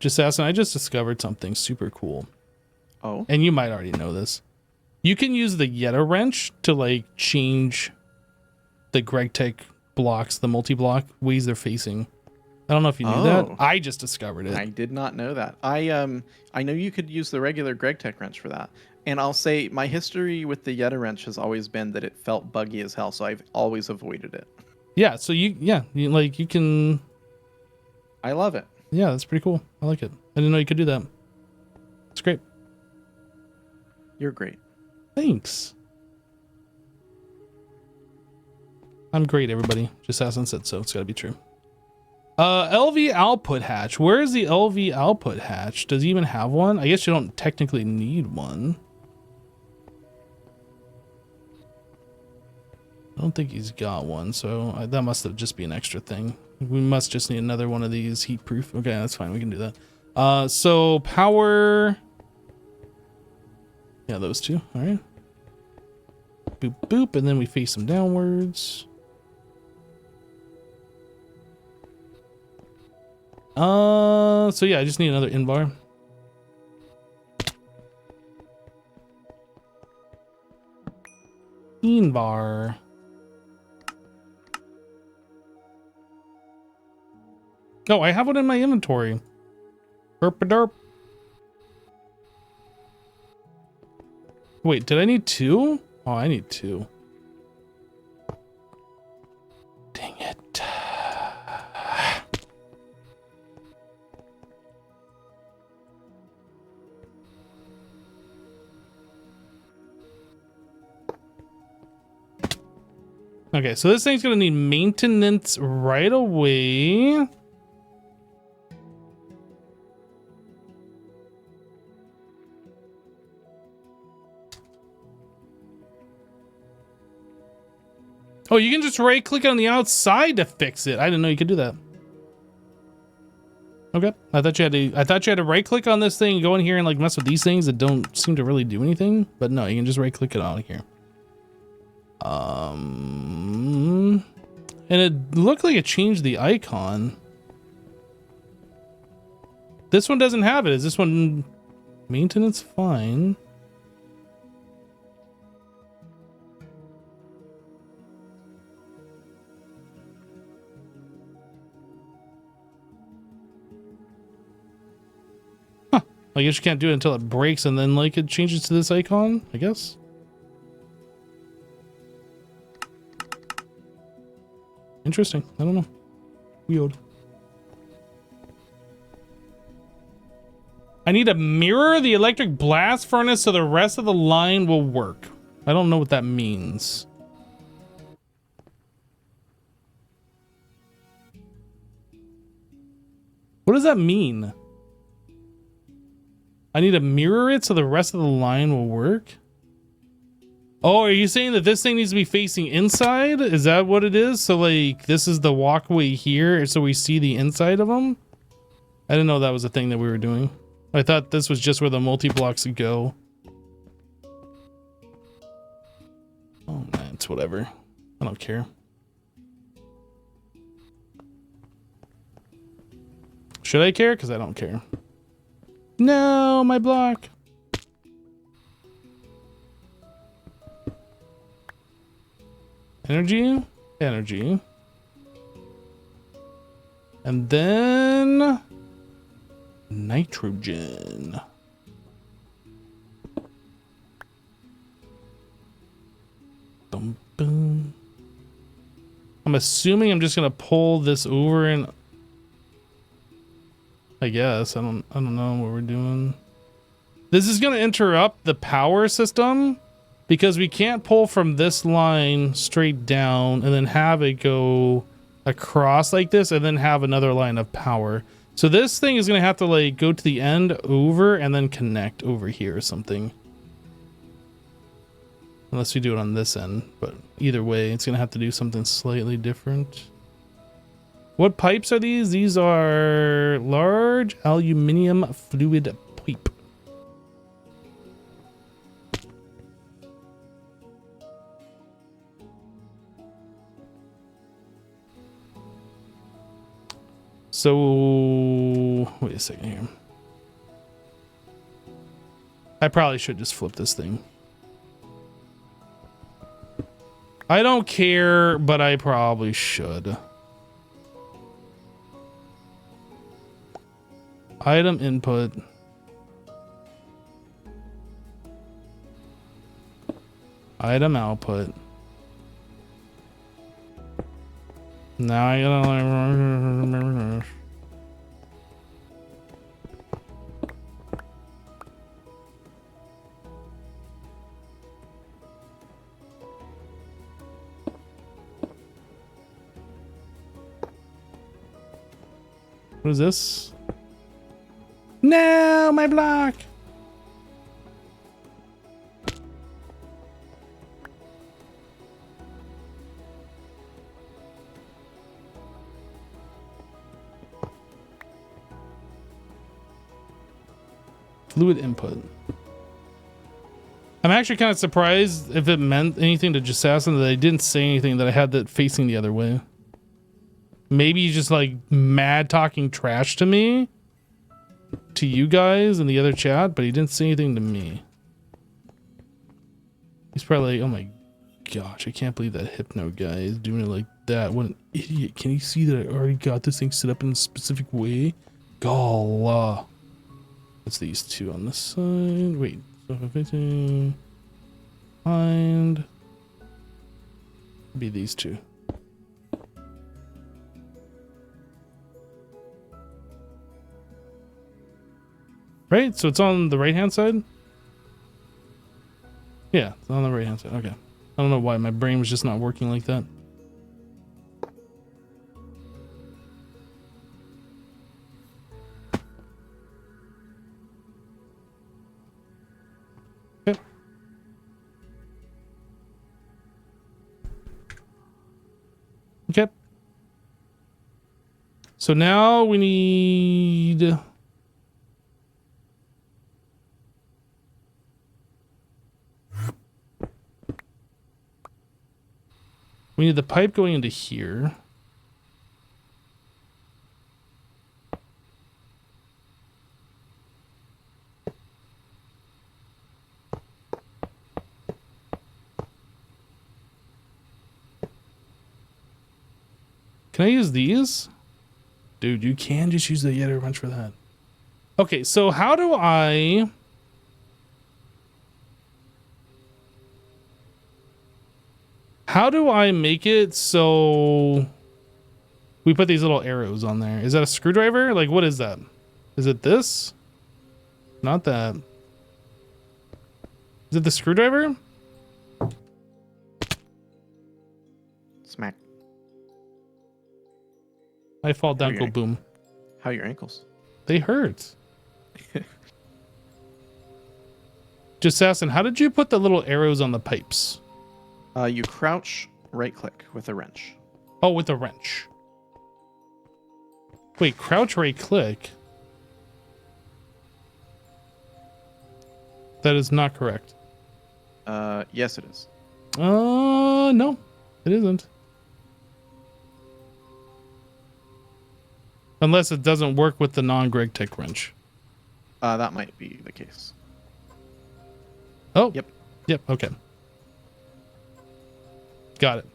Speaker 1: Just asking, I just discovered something super cool.
Speaker 3: Oh.
Speaker 1: And you might already know this. You can use the Yetta wrench to like change the GregTech blocks, the multi-block ways they're facing. I don't know if you knew that. I just discovered it.
Speaker 3: I did not know that. I know you could use the regular GregTech wrench for that. And I'll say my history with the Yetta wrench has always been that it felt buggy as hell, so I've always avoided it.
Speaker 1: Yeah, so you can
Speaker 3: I love it.
Speaker 1: Yeah, that's pretty cool. I like it. I didn't know you could do that. It's great.
Speaker 3: You're great.
Speaker 1: Thanks. I'm great, everybody. Just hasn't said so. It's got to be true. LV output hatch. Where is the LV output hatch? Does he even have one? I guess you don't technically need one. I don't think he's got one, so that must have just be an extra thing. We must just need another one of these heat proof. Okay, that's fine. We can do that. So power. Yeah, those two. All right. Boop, boop, and then we face them downwards. So yeah, I just need another in-bar. In-bar. No, I have one in my inventory. Derp-a-derp. Wait, did I need two? Oh, I need two. Dang it. Okay, so this thing's gonna need maintenance right away. Oh, you can just right click on the outside to fix it. I didn't know you could do that. Okay. I thought you had to right click on this thing, go in here and like mess with these things that don't seem to really do anything. But no, you can just right click it out of here. And it looked like it changed the icon. This one doesn't have it. Is this one maintenance? Fine. Huh. I guess you can't do it until it breaks and then like it changes to this icon, I guess. Interesting. I don't know. Weird. I need to mirror the electric blast furnace so the rest of the line will work. I don't know what that means. What does that mean? I need to mirror it so the rest of the line will work? Oh, are you saying that this thing needs to be facing inside? Is that what it is? So like this is the walkway here so we see the inside of them? I didn't know that was a thing that we were doing. I thought this was just where the multi-blocks go. Oh man, it's whatever. I don't care. Should I care? Because I don't care. No, my block. Energy, energy. And then nitrogen. Boom, boom. I'm assuming I'm just gonna pull this over and I guess I don't know what we're doing. This is gonna interrupt the power system because we can't pull from this line straight down and then have it go across like this and then have another line of power. So this thing is gonna have to like go to the end over and then connect over here or something. Unless we do it on this end, but either way, it's gonna have to do something slightly different. What pipes are these? These are large aluminum fluid pipe. So, wait a second here. I probably should just flip this thing. I don't care, but I probably should. Item input. Item output. Now I gotta What is this? No, my block. Fluid input. I'm actually kind of surprised if it meant anything to Jassassin that they didn't say anything that I had that facing the other way. Maybe he's just like mad talking trash to me, to you guys in the other chat, but he didn't say anything to me. He's probably like, oh my gosh, I can't believe that Hypno guy is doing it like that. What an idiot. Can you see that I already got this thing set up in a specific way? Gala. It's these two on this side. Wait. Find. Be these two. Right? So it's on the right hand side? Yeah, it's on the right hand side. Okay. I don't know why my brain was just not working like that. Okay. Okay. So now we need... We need the pipe going into here. Can I use these? Dude, you can just use the Yetter wrench for that. Okay, so how do I... How do I make it so we put these little arrows on there? Is that a screwdriver? Like, what is that? Is it this? Not that. Is it the screwdriver?
Speaker 3: Smack.
Speaker 1: I fall down, go boom.
Speaker 3: How are your ankles?
Speaker 1: They hurt. Jassassin, how did you put the little arrows on the pipes?
Speaker 3: You crouch, right click with a wrench.
Speaker 1: Oh, with a wrench. Wait, crouch, right click? That is not correct.
Speaker 3: Yes, it is.
Speaker 1: No, it isn't. Unless it doesn't work with the non-Greg Tech wrench.
Speaker 3: That might be the case.
Speaker 1: Oh,
Speaker 3: Yep.
Speaker 1: Yep, okay. Got it.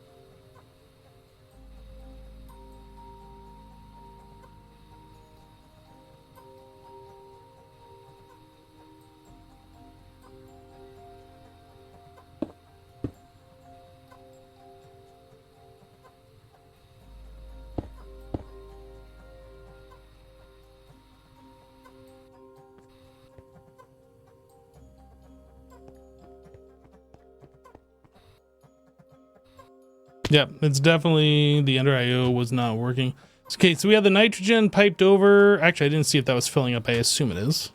Speaker 1: Yeah, it's definitely the Ender IO was not working. Okay, so we have the nitrogen piped over. Actually, I didn't see if that was filling up. I assume it is.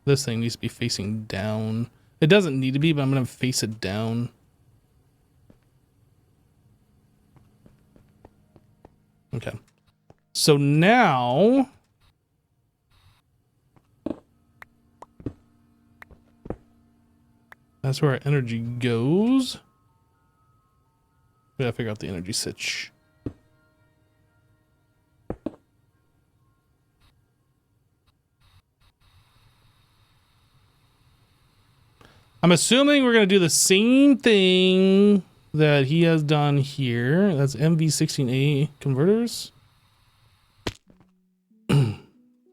Speaker 1: This thing needs to be facing down. It doesn't need to be, but I'm going to face it down. Okay. So now... that's where our energy goes. We gotta figure out the energy sitch. I'm assuming we're gonna do the same thing that he has done here. That's MV16A converters.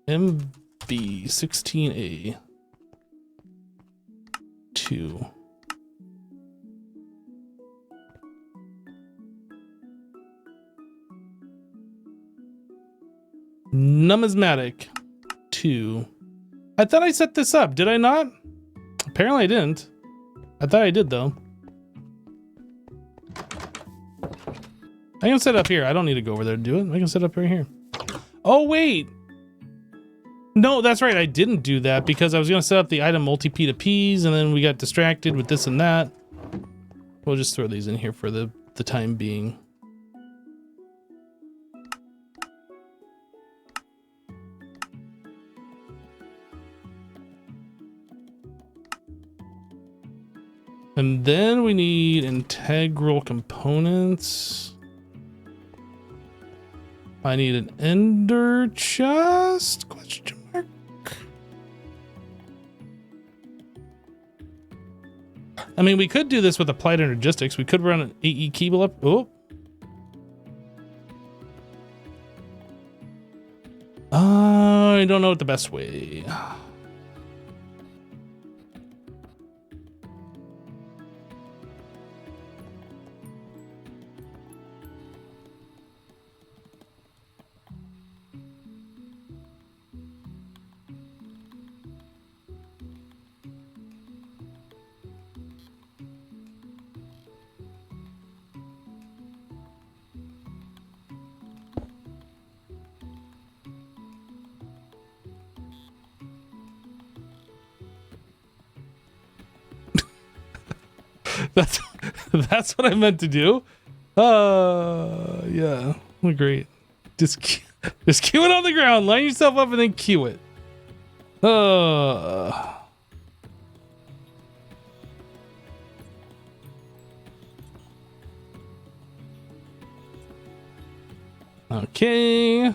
Speaker 1: MV16A. 2. Numismatic 2. I thought I set this up. Did I not? Apparently I didn't. I thought I did though. I can set up here. I don't need to go over there to do it. I can set up right here. Oh, wait. No, that's right. I didn't do that because I was going to set up the item multi-P2Ps and then we got distracted with this and that. We'll just throw these in here for the time being. And then we need integral components. I need an ender chest? Question mark. I mean, we could do this with applied energistics. We could run an AE cable up. Oh. I don't know what the best way. That's what I meant to do. Yeah, great. Just cue it on the ground, line yourself up, and then cue it. Okay.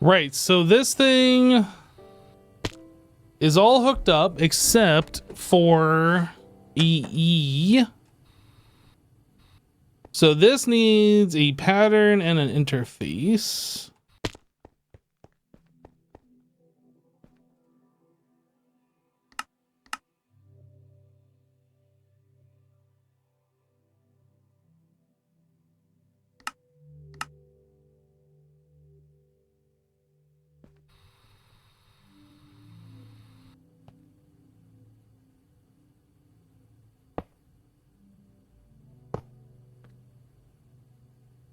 Speaker 1: Right, so this thing is all hooked up except for EE. So this needs a pattern and an interface.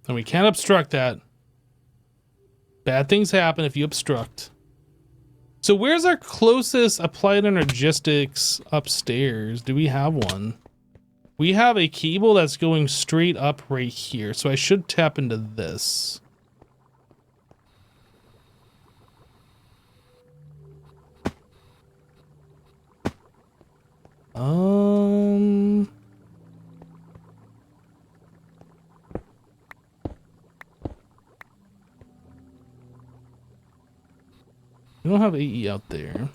Speaker 1: And we can't obstruct that. Bad things happen if you obstruct. So where's our closest applied energistics upstairs? Do we have one? We have a cable that's going straight up right here. So I should tap into this. We don't have AE out there.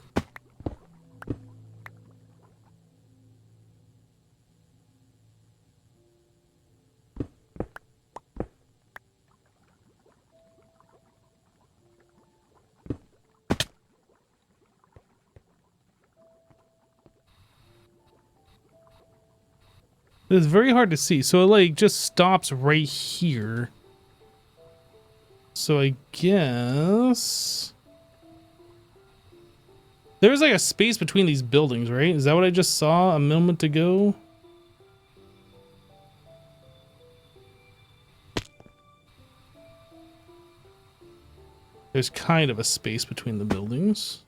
Speaker 1: It's very hard to see. So it like just stops right here. So I guess there's like a space between these buildings, right? Is that what I just saw a moment ago? There's kind of a space between the buildings.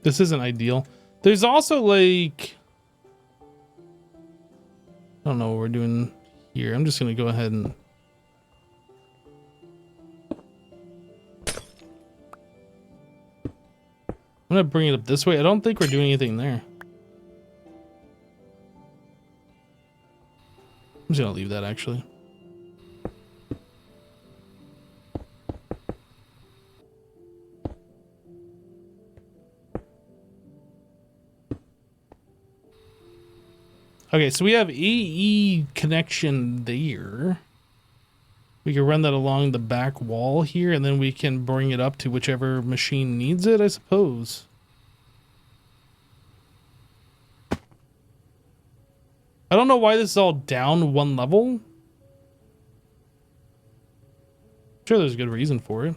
Speaker 1: This isn't ideal. There's also like, I don't know what we're doing here. I'm just going to go ahead and I'm going to bring it up this way. I don't think we're doing anything there. I'm just going to leave that actually. Okay, so we have AE connection there. We can run that along the back wall here, and then we can bring it up to whichever machine needs it, I suppose. I don't know why this is all down one level. Sure, there's a good reason for it.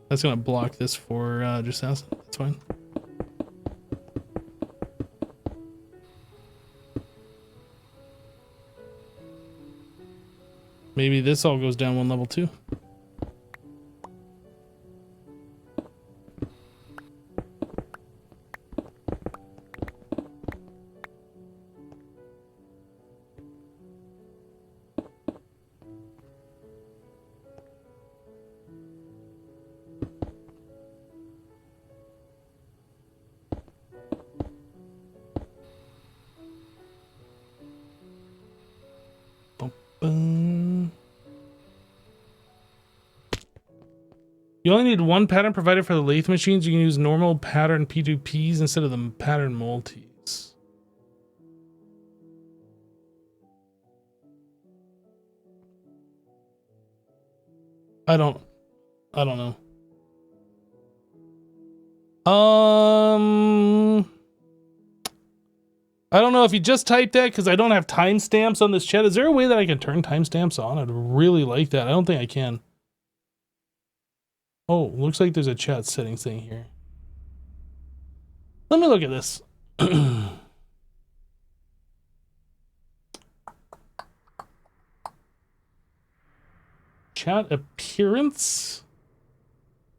Speaker 1: That's gonna block this for just acid. That's fine. Maybe this all goes down one level too. You only need one pattern provided for the lathe machines. You can use normal pattern P2Ps instead of the pattern multis. I don't know. I don't know if you just typed that because I don't have timestamps on this chat. Is there a way that I can turn timestamps on? I'd really like that. I don't think I can. Oh, looks like there's a chat settings thing here. Let me look at this. Chat appearance.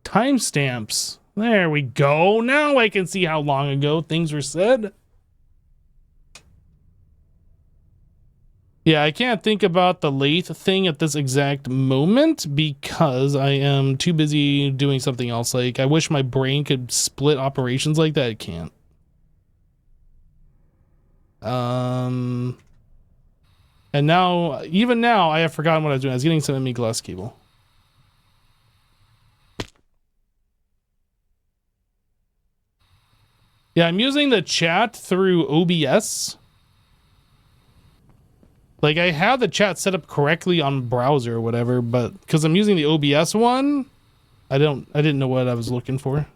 Speaker 1: Timestamps. There we go. Now I can see how long ago things were said. Yeah, I can't think about the lathe thing at this exact moment because I am too busy doing something else. Like, I wish my brain could split operations like that. It can't. And now, even now, I have forgotten what I was doing. I was getting some ME glass cable. Yeah, I'm using the chat through OBS. Like, I have the chat set up correctly on browser or whatever, but because I'm using the OBS one, I didn't know what I was looking for.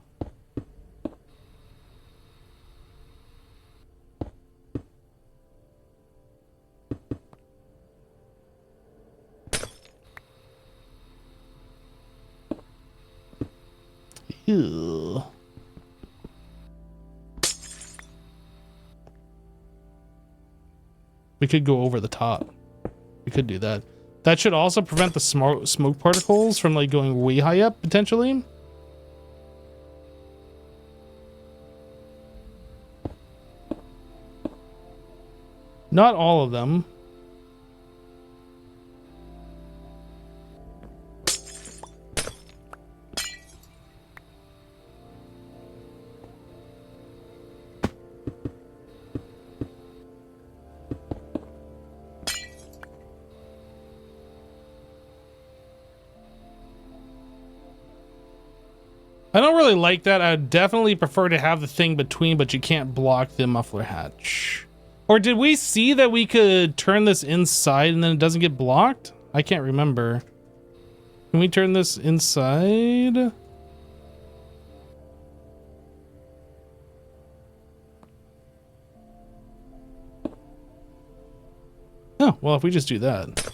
Speaker 1: Ew. We could go over the top. We could do that. That should also prevent the smoke particles from like going way high up potentially. Not all of them. I don't really like that. I'd definitely prefer to have the thing between, but you can't block the muffler hatch. Or did we see that we could turn this inside and then it doesn't get blocked? I can't remember. Can we turn this inside? Oh, well, if we just do that.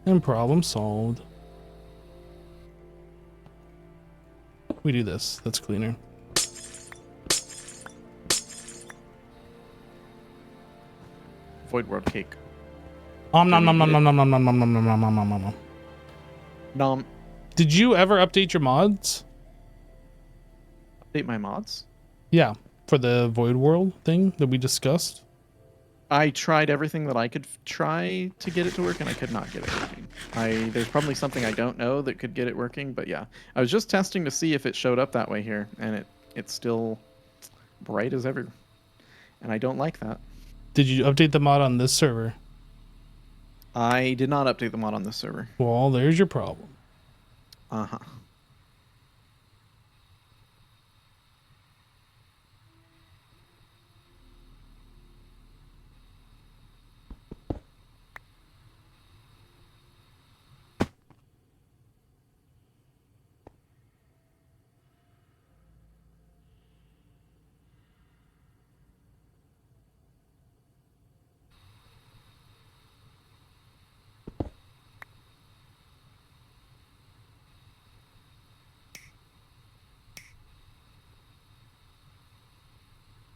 Speaker 1: And problem solved. We do this. That's cleaner.
Speaker 3: Void World cake.
Speaker 1: Nom nom nom nom nom nom nom nom nom nom nom nom nom nom nom.
Speaker 3: Nom.
Speaker 1: Did you ever update your mods?
Speaker 3: Update my mods?
Speaker 1: Yeah, for the Void World thing that we discussed.
Speaker 3: I tried everything that I could try to get it to work, and I could not get it working. There's probably something I don't know that could get it working, but yeah. I was just testing to see if it showed up that way here, and it's still bright as ever. And I don't like that.
Speaker 1: Did you update the mod on this server?
Speaker 3: I did not update the mod on this server.
Speaker 1: Well, there's your problem.
Speaker 3: Uh-huh.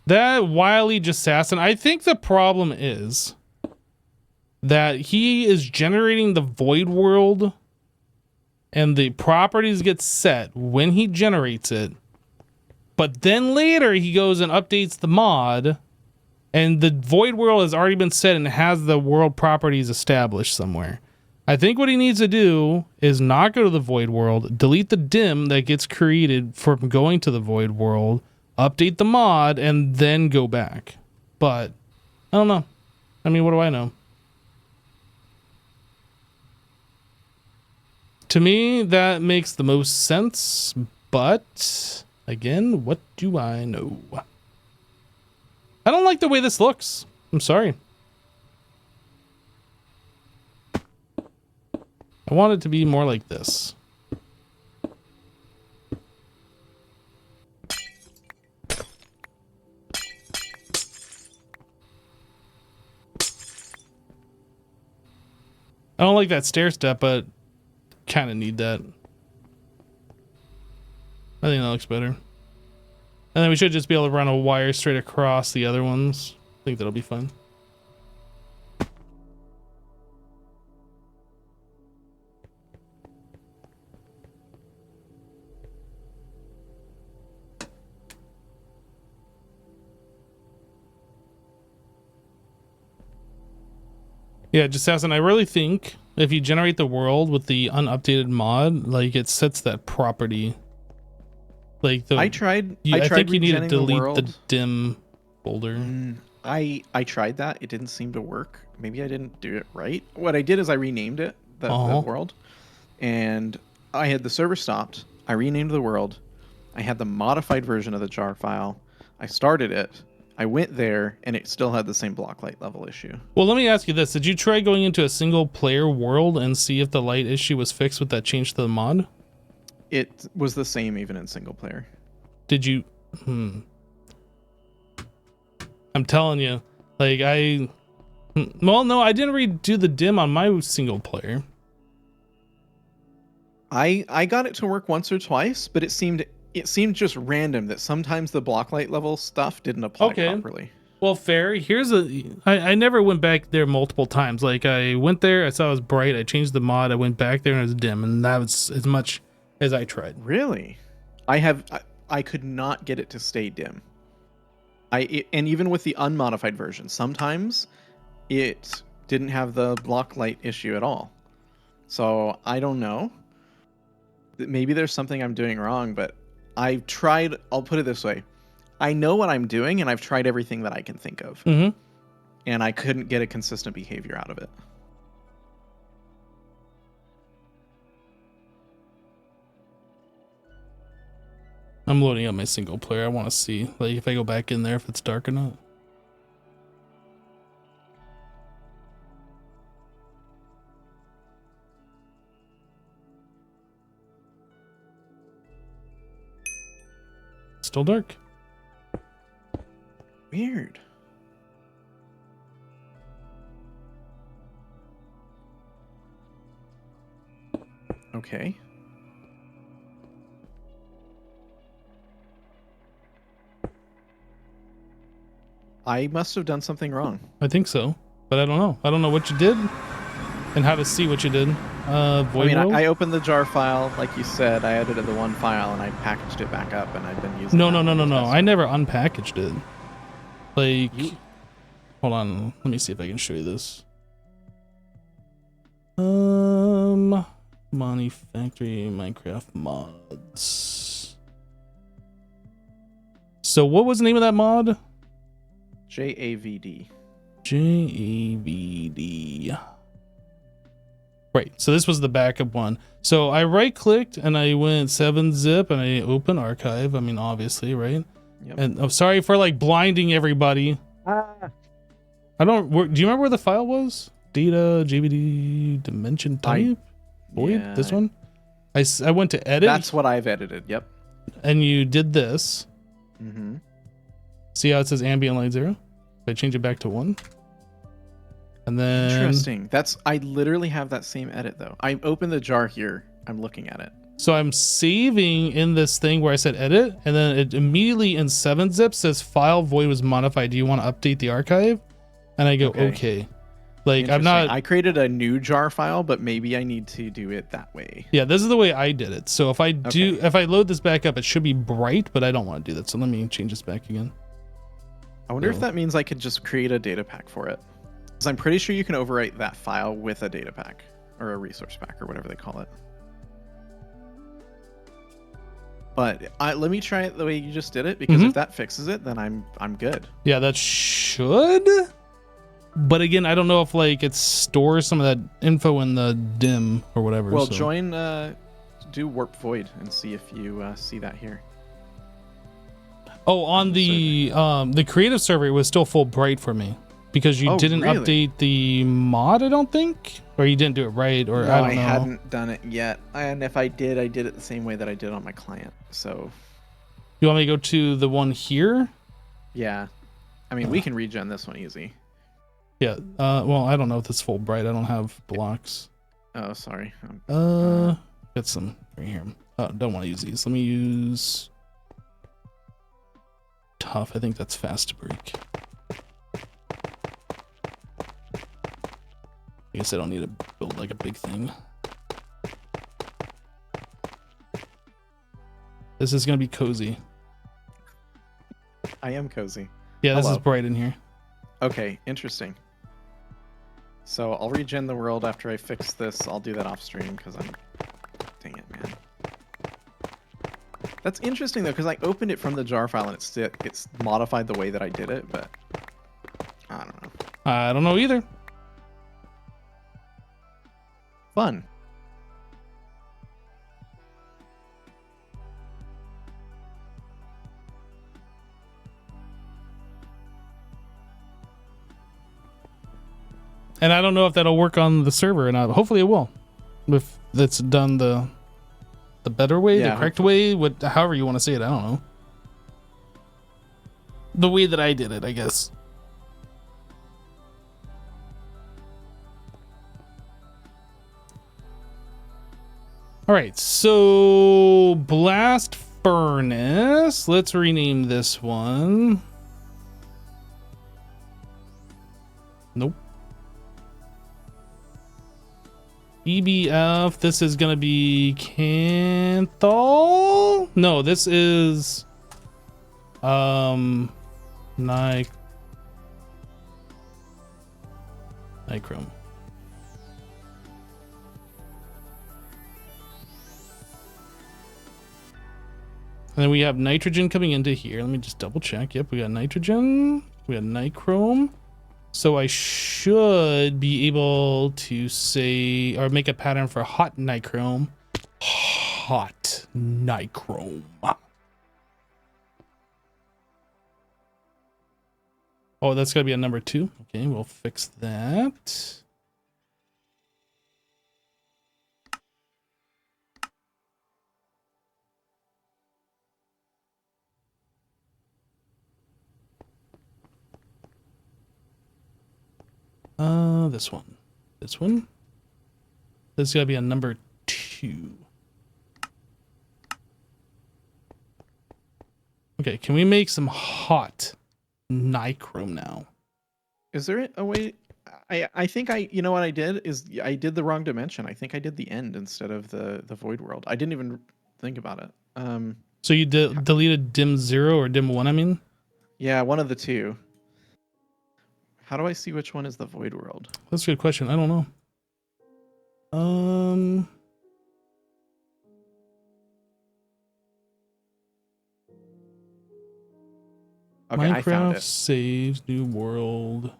Speaker 1: That wily assassin, I think the problem is that he is generating the void world and the properties get set when he generates it. But then later he goes and updates the mod and the void world has already been set and has the world properties established somewhere. I think what he needs to do is not go to the void world, delete the dim that gets created from going to the void world, update the mod, and then go back. But I don't know. I mean, what do I know? To me, that makes the most sense. But again, what do I know? I don't like the way this looks. I'm sorry. I want it to be more like this. I don't like that stair step, but kind of need that. I think that looks better. And then we should just be able to run a wire straight across the other ones. I think that'll be fun. Yeah, just asking, I really think if you generate the world with the unupdated mod, like it sets that property. Like the
Speaker 3: I tried
Speaker 1: I think you need to
Speaker 3: regenning
Speaker 1: delete the dim folder.
Speaker 3: I tried that. It didn't seem to work. Maybe I didn't do it right. What I did is I renamed it, the world. And I had the server stopped. I renamed the world. I had the modified version of the jar file. I started it. I went there, and it still had the same block light level issue.
Speaker 1: Well, let me ask you this. Did you try going into a single player world and see if the light issue was fixed with that change to the mod?
Speaker 3: It was the same even in single player.
Speaker 1: Did you? I'm telling you, like well, no, I didn't redo the dim on my single player.
Speaker 3: I got it to work once or twice, but it seemed just random that sometimes the block light level stuff didn't apply properly.
Speaker 1: Well, fair. I never went back there multiple times. Like I went there, I saw it was bright, I changed the mod, I went back there and it was dim, and that was as much as I tried.
Speaker 3: Really? I could not get it to stay dim. And even with the unmodified version, sometimes it didn't have the block light issue at all. So I don't know. Maybe there's something I'm doing wrong, but I've tried. I'll put it this way: I know what I'm doing, and I've tried everything that I can think of, and I couldn't get a consistent behavior out of it.
Speaker 1: I'm loading up my single player. I want to see, like, if I go back in there, if it's dark or not. Still dark.
Speaker 3: Weird. Okay. I must have done something wrong.
Speaker 1: I think so, but I don't know. I don't know what you did and how to see what you did. Void world?
Speaker 3: I opened the jar file, like you said. I edited the one file and I packaged it back up, and I've been using.
Speaker 1: No. I never unpackaged it. Like, hold on. Let me see if I can show you this. Monifactory Minecraft mods. So what was the name of that mod?
Speaker 3: JAVD.
Speaker 1: JAVD. Right. So this was the backup one. So I right clicked and I went 7-zip and I open archive. I mean, obviously, right?
Speaker 3: Yep.
Speaker 1: And I'm sorry for like blinding everybody. I don't. Do you remember where the file was? Data, JVD, dimension type, void.
Speaker 3: Yeah,
Speaker 1: This one. I went to edit.
Speaker 3: That's what I've edited. Yep.
Speaker 1: And you did this.
Speaker 3: Mm-hmm.
Speaker 1: See how it says ambient light 0? I change it back to 1. And then
Speaker 3: Interesting. I literally have that same edit though. I opened the jar here. I'm looking at it.
Speaker 1: So I'm saving in this thing where I said edit, and then it immediately in 7-zip says file void was modified. Do you want to update the archive? And I go, okay. Like, I'm not.
Speaker 3: I created a new jar file, but maybe I need to do it that way.
Speaker 1: Yeah, this is the way I did it. So if I if I load this back up, it should be bright, but I don't want to do that. So let me change this back again.
Speaker 3: I wonder if that means I could just create a data pack for it. Because I'm pretty sure you can overwrite that file with a data pack or a resource pack or whatever they call it. But let me try it the way you just did it, because if that fixes it, then I'm good.
Speaker 1: Yeah, that should. But again, I don't know if like it stores some of that info in the dim or whatever.
Speaker 3: Well, do warp void and see if you see that here.
Speaker 1: Oh, on the creative server, it was still full bright for me because you didn't update the mod, I don't think, or you didn't do it right, or
Speaker 3: No,
Speaker 1: I don't know.
Speaker 3: I hadn't done it yet, and if I did it the same way that I did on my client. So,
Speaker 1: you want me to go to the one here?
Speaker 3: Yeah, I mean we can regen this one easy.
Speaker 1: Yeah. Well, I don't know if it's full bright. I don't have blocks.
Speaker 3: Oh, sorry.
Speaker 1: Got some right here. Don't want to use these. Let me use tough. I think that's fast to break. I guess I don't need to build like a big thing. This is gonna be cozy.
Speaker 3: I am cozy.
Speaker 1: Yeah, this is bright in here.
Speaker 3: Okay, interesting. So I'll regen the world after I fix this. I'll do that off stream because I'm... Dang it, man. That's interesting though, because I opened it from the jar file and it's modified the way that I did it, but I don't know.
Speaker 1: I don't know either.
Speaker 3: Fun.
Speaker 1: And I don't know if that'll work on the server or not. Hopefully it will. If that's done the better way, the correct way, however you want to say it, I don't know. The way that I did it, I guess. All right, so blast furnace. Let's rename this one. Nope. EBF, this is gonna be Canthal. No, this is Nichrome. And then we have nitrogen coming into here. Let me just double check. Yep, we got nitrogen. We got nichrome. So I should be able to say, or make a pattern for hot nichrome. Hot nichrome. Oh, that's got to be a number 2. Okay, we'll fix that. This one. This one. This is gotta be a number 2. Okay, can we make some hot nichrome now?
Speaker 3: Is there a way? I think you know what I did is I did the wrong dimension. I think I did the end instead of the void world. I didn't even think about it.
Speaker 1: So you deleted dim 0 or dim 1, I mean?
Speaker 3: Yeah, one of the two. How do I see which one is the void world?
Speaker 1: That's a good question. I don't know.
Speaker 3: Okay,
Speaker 1: Minecraft
Speaker 3: I found it.
Speaker 1: saves new world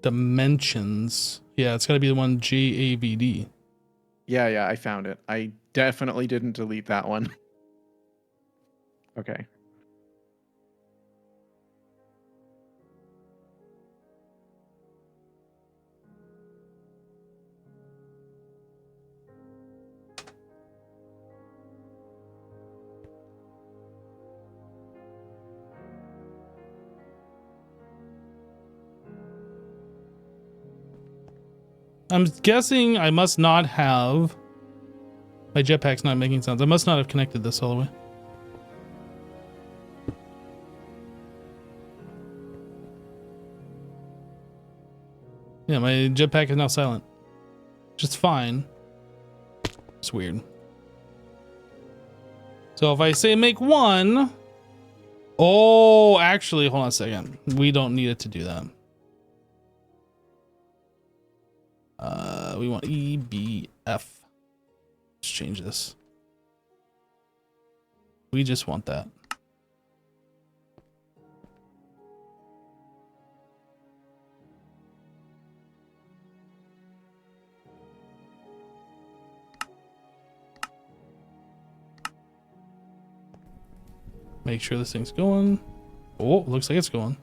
Speaker 1: dimensions. Yeah, it's got to be the one JAVD.
Speaker 3: Yeah, I found it. I definitely didn't delete that one. Okay.
Speaker 1: I'm guessing I must not have. My jetpack's not making sense. I must not have connected this all the way. Yeah, my jetpack is now silent. Just fine. It's weird. So if I say make 1. Oh, actually, hold on a second. We don't need it to do that. We want EBF. Let's change this. We just want that. Make sure this thing's going. Oh, looks like it's going.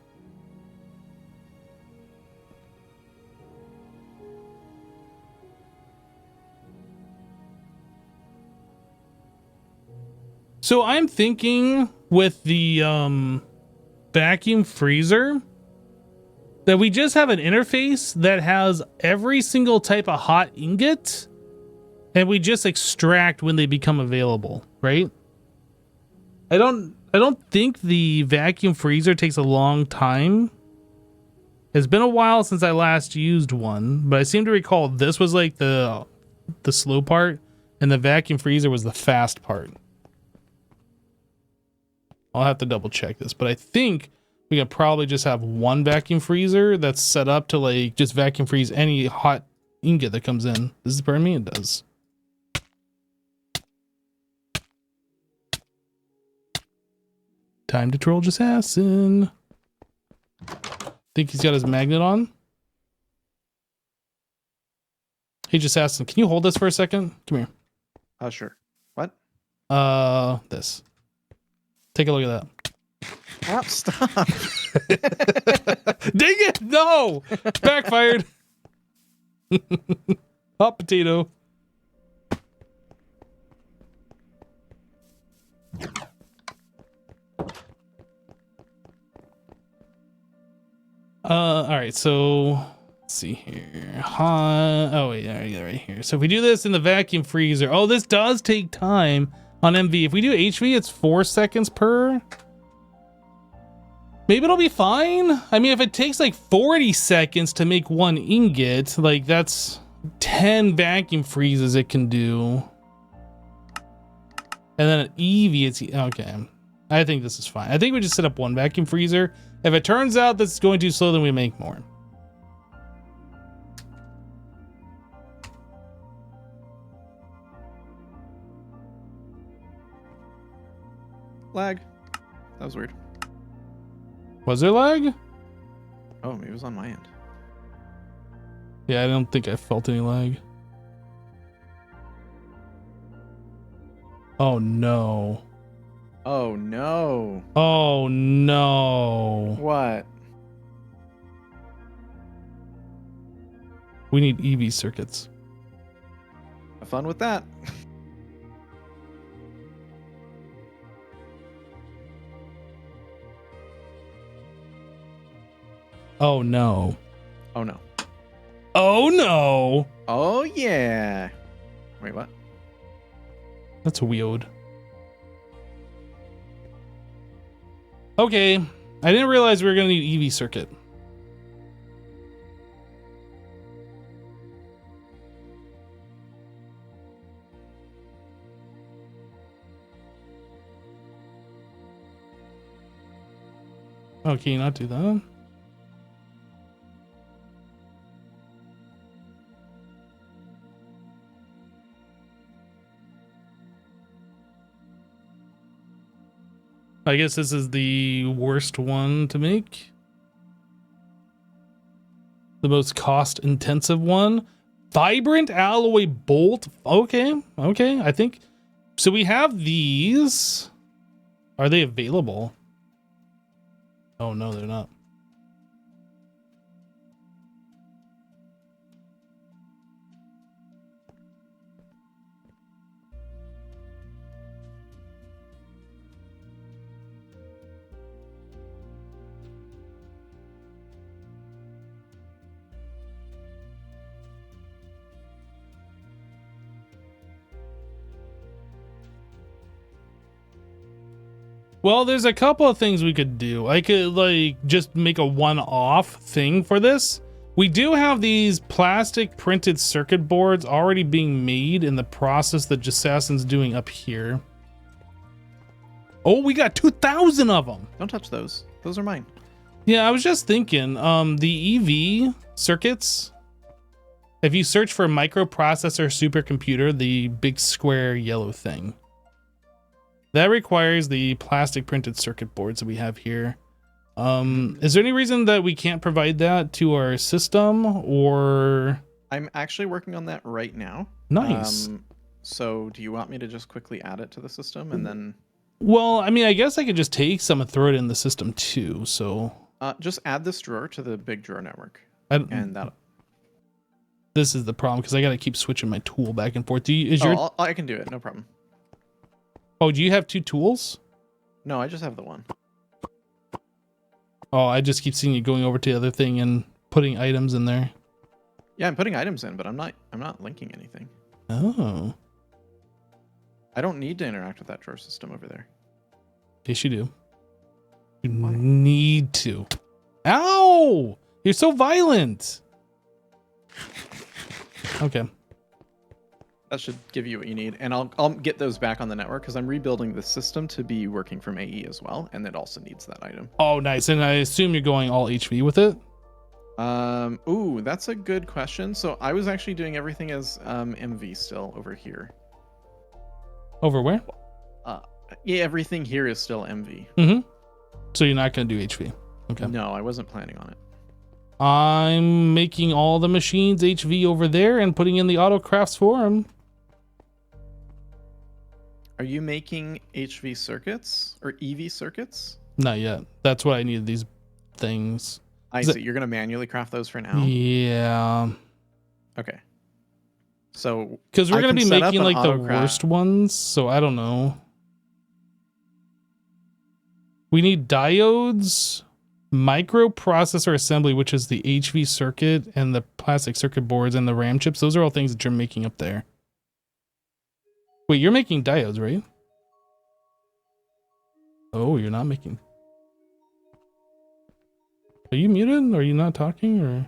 Speaker 1: So I'm thinking with the vacuum freezer that we just have an interface that has every single type of hot ingot and we just extract when they become available, right? I don't think the vacuum freezer takes a long time. It's been a while since I last used one, but I seem to recall this was like the slow part and the vacuum freezer was the fast part. I'll have to double check this, but I think we can probably just have one vacuum freezer that's set up to like just vacuum freeze any hot ingot that comes in. Does this burn me? It does. Time to troll Assassin. Think he's got his magnet on. Hey, Assassin, can you hold this for a second? Come here.
Speaker 3: Sure. What?
Speaker 1: This. Take a look at
Speaker 3: Oh, stop.
Speaker 1: that. Dang it! No! Backfired. Hot potato. All right, so let's see here. Oh wait, right here. So if we do this in the vacuum freezer, oh, this does take time on MV. If we do HV, it's 4 seconds per. Maybe it'll be fine. I mean, if it takes like 40 seconds to make one ingot, like that's 10 vacuum freezes it can do. And then at EV, it's okay. I think this is fine. I think we just set up one vacuum freezer. If it turns out that's going too slow, then we make more.
Speaker 3: Lag. That was weird.
Speaker 1: Was there lag?
Speaker 3: Oh, maybe it was on my end.
Speaker 1: Yeah, I don't think I felt any lag. Oh no.
Speaker 3: Oh no.
Speaker 1: Oh no.
Speaker 3: What?
Speaker 1: We need EV circuits.
Speaker 3: Have fun with that.
Speaker 1: Oh no.
Speaker 3: Oh no.
Speaker 1: Oh no.
Speaker 3: Oh yeah. Wait, what?
Speaker 1: That's weird. Okay. I didn't realize we were going to need EV circuit. Oh, can you not do that? I guess this is the worst one to make. The most cost intensive one. Vibrant alloy bolt. Okay. Okay. I think so. We have these. Are they available? Oh no, they're not. Well, there's a couple of things we could do. I could like just make a one-off thing for this. We do have these plastic printed circuit boards already being made in the process that Jassassin's doing up here. Oh, we got 2,000 of them.
Speaker 3: Don't touch those. Those are mine.
Speaker 1: Yeah, I was just thinking, the EV circuits, if you search for microprocessor supercomputer, the big square yellow thing, that requires the plastic printed circuit boards that we have here. Is there any reason that we can't provide that to our system, or?
Speaker 3: I'm actually working on that right now.
Speaker 1: Nice.
Speaker 3: So do you want me to just quickly add it to the system and then?
Speaker 1: Well, I mean, I guess I could just take some and throw it in the system too. So
Speaker 3: just add this drawer to the big drawer network.
Speaker 1: and
Speaker 3: that.
Speaker 1: This is the problem because I got to keep switching my tool back and forth.
Speaker 3: I can do it. No problem.
Speaker 1: Oh, do you have two tools?
Speaker 3: No, I just have the one.
Speaker 1: Oh, I just keep seeing you going over to the other thing and putting items in there.
Speaker 3: Yeah, I'm putting items in, but I'm not linking anything.
Speaker 1: Oh.
Speaker 3: I don't need to interact with that drawer system over there.
Speaker 1: Yes, you do. You need to. Ow! You're so violent. Okay.
Speaker 3: That should give you what you need, and I'll get those back on the network because I'm rebuilding the system to be working from AE as well, and it also needs that item.
Speaker 1: Oh, nice. And I assume you're going all HV with it?
Speaker 3: Ooh, that's a good question. So I was actually doing everything as MV still over here.
Speaker 1: Over where?
Speaker 3: Yeah, everything here is still MV.
Speaker 1: Mm-hmm. So you're not going to do HV? Okay.
Speaker 3: No, I wasn't planning on it.
Speaker 1: I'm making all the machines HV over there and putting in the auto crafts for them.
Speaker 3: Are you making HV circuits or EV circuits?
Speaker 1: Not yet. That's why I needed these things.
Speaker 3: I see. You're going to manually craft those for now?
Speaker 1: Yeah.
Speaker 3: Okay. So
Speaker 1: because we're going to be making like the
Speaker 3: auto-craft.
Speaker 1: worst ones, so I don't know. We need diodes, microprocessor assembly, which is the HV circuit, and the plastic circuit boards and the RAM chips. Those are all things that you're making up there. Wait, you're making diodes, right? Oh, you're not making. Are you muted? Are you not talking, or?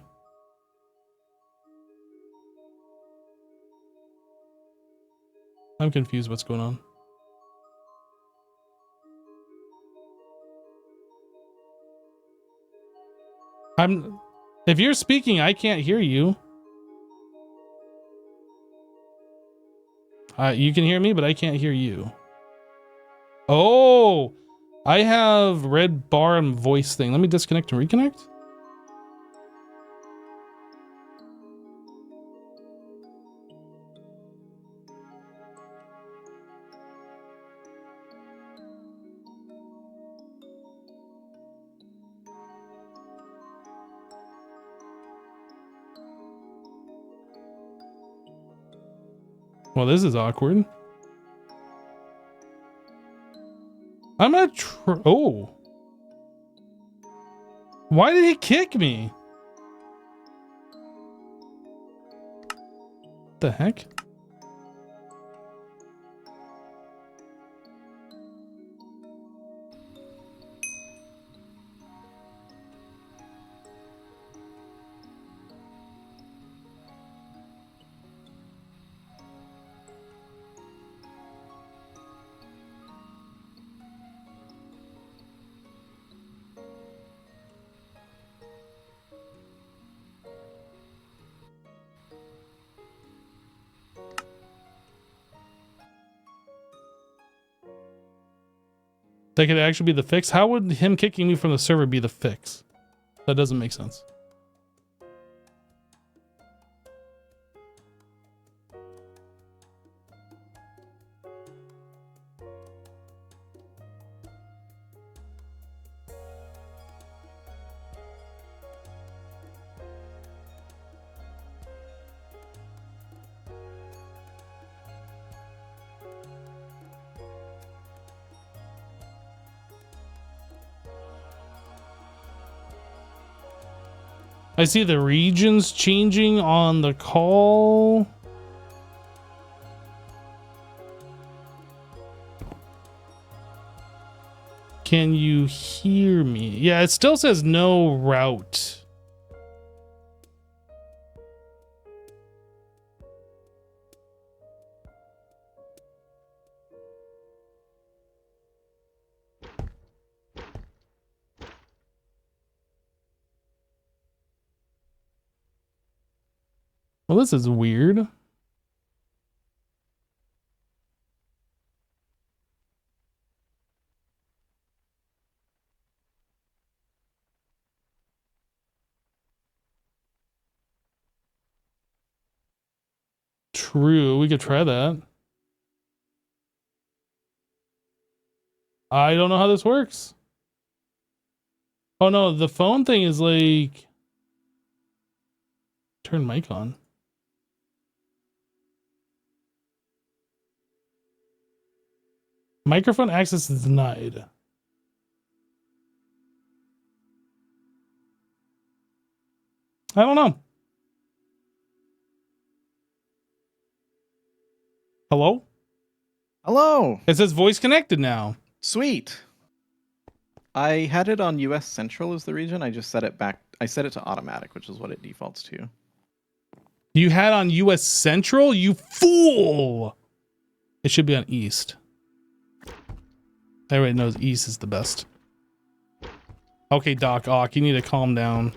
Speaker 1: I'm confused what's going on. If you're speaking, I can't hear you. You can hear me, but I can't hear you. Oh, I have red bar and voice thing. Let me disconnect and reconnect. Well, this is awkward. I'm gonna oh. Why did he kick me? The heck? That could actually be the fix. How would him kicking me from the server be the fix? That doesn't make sense. I see the regions changing on the call. Can you hear me? Yeah, it still says no route. Well, this is weird. True, we could try that. I don't know how this works. Oh no, the phone thing is like... Turn mic on. Microphone access is denied. I don't know. Hello?
Speaker 3: Hello.
Speaker 1: It says voice connected now.
Speaker 3: Sweet. I had it on US Central as the region. I just set it back. I set it to automatic, which is what it defaults to.
Speaker 1: You had on US Central? You fool! It should be on East. Everybody knows East is the best. Okay, Doc Ock, you need to calm down.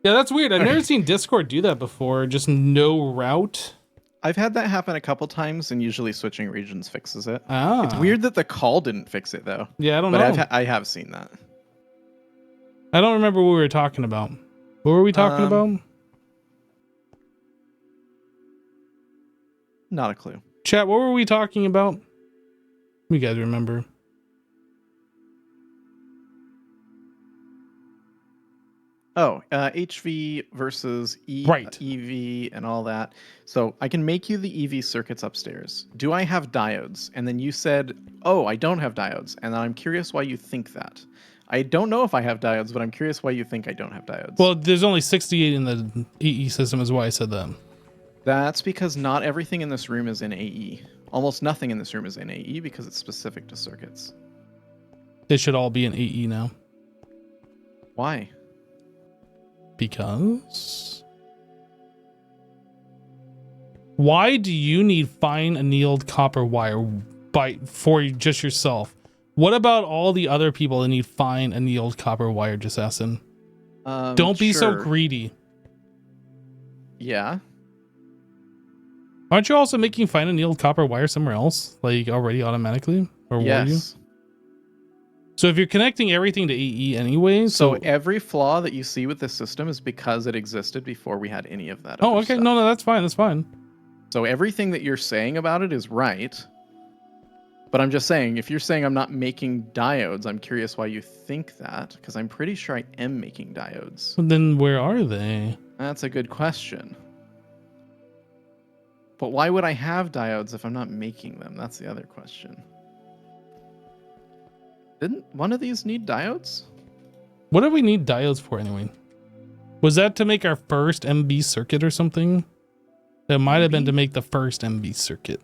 Speaker 1: Yeah, that's weird. I've never seen Discord do that before. Just no route.
Speaker 3: I've had that happen a couple times, and usually switching regions fixes it.
Speaker 1: Ah.
Speaker 3: It's weird that the call didn't fix it, though.
Speaker 1: Yeah, I don't
Speaker 3: but
Speaker 1: know.
Speaker 3: I have seen that.
Speaker 1: I don't remember what we were talking about. What were we talking about?
Speaker 3: Not a clue.
Speaker 1: Chat, what were we talking about? You guys remember?
Speaker 3: Oh, HV versus
Speaker 1: Right.
Speaker 3: EV and all that. So I can make you the EV circuits upstairs. Do I have diodes? And then you said, oh, I don't have diodes. And I'm curious why you think that. I don't know if I have diodes, but I'm curious why you think I don't have diodes.
Speaker 1: Well, there's only 68 in the EE system is why I said that.
Speaker 3: That's because not everything in this room is in AE. Almost nothing in this room is in AE because it's specific to circuits.
Speaker 1: They should all be in AE now.
Speaker 3: Why?
Speaker 1: Because... Why do you need fine annealed copper wire? for just yourself. What about all the other people that need fine annealed copper wire, just asking? Don't be so
Speaker 3: sure.
Speaker 1: greedy.
Speaker 3: Yeah.
Speaker 1: Aren't you also making fine annealed copper wire somewhere else, like already automatically, or were you?
Speaker 3: Yes.
Speaker 1: So if you're connecting everything to AE anyway,
Speaker 3: So every flaw that you see with this system is because it existed before we had any of that.
Speaker 1: oh,
Speaker 3: other
Speaker 1: okay,
Speaker 3: stuff.
Speaker 1: no, that's fine, that's fine.
Speaker 3: So everything that you're saying about it is right. But I'm just saying, if you're saying I'm not making diodes, I'm curious why you think that, because I'm pretty sure I am making diodes.
Speaker 1: Then where are they?
Speaker 3: That's a good question. But why would I have diodes if I'm not making them? That's the other question. Didn't one of these need diodes?
Speaker 1: What do we need diodes for anyway? Was that to make our first MB circuit or something? That might have been to make the first MB circuit.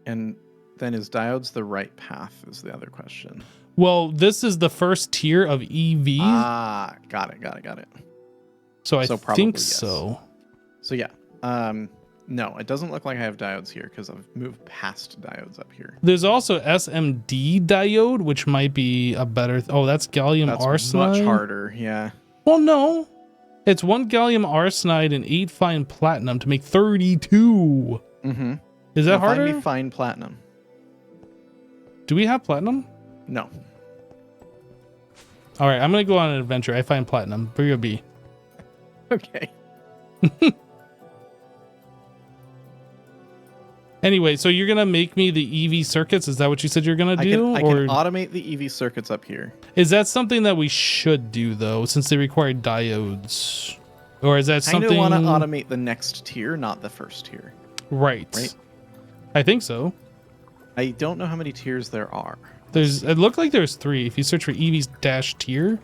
Speaker 3: And then is diodes the right path is the other question.
Speaker 1: Well, this is the first tier of EV.
Speaker 3: Ah, got it.
Speaker 1: So I
Speaker 3: probably
Speaker 1: think
Speaker 3: yes.
Speaker 1: so.
Speaker 3: So yeah. No, it doesn't look like I have diodes here because I've moved past diodes up here.
Speaker 1: There's also SMD diode, which might be a better. Oh, that's gallium arsenide.
Speaker 3: Much harder, yeah.
Speaker 1: Well, no. It's 1 gallium arsenide and 8 fine platinum to make 32.
Speaker 3: Mm-hmm.
Speaker 1: Is that harder?
Speaker 3: Find me fine platinum.
Speaker 1: Do we have platinum?
Speaker 3: No.
Speaker 1: All right, I'm going to go on an adventure. I find platinum. Bring a B.
Speaker 3: Okay.
Speaker 1: Anyway, so you're going to make me the EV circuits? Is that what you said you're going to do?
Speaker 3: I can automate the EV circuits up here.
Speaker 1: Is that something that we should do, though, since they require diodes? Or is that something...
Speaker 3: I want to automate the next tier, not the first tier.
Speaker 1: Right. I think so.
Speaker 3: I don't know how many tiers there are.
Speaker 1: It looked like there's 3. If you search for EV-tier.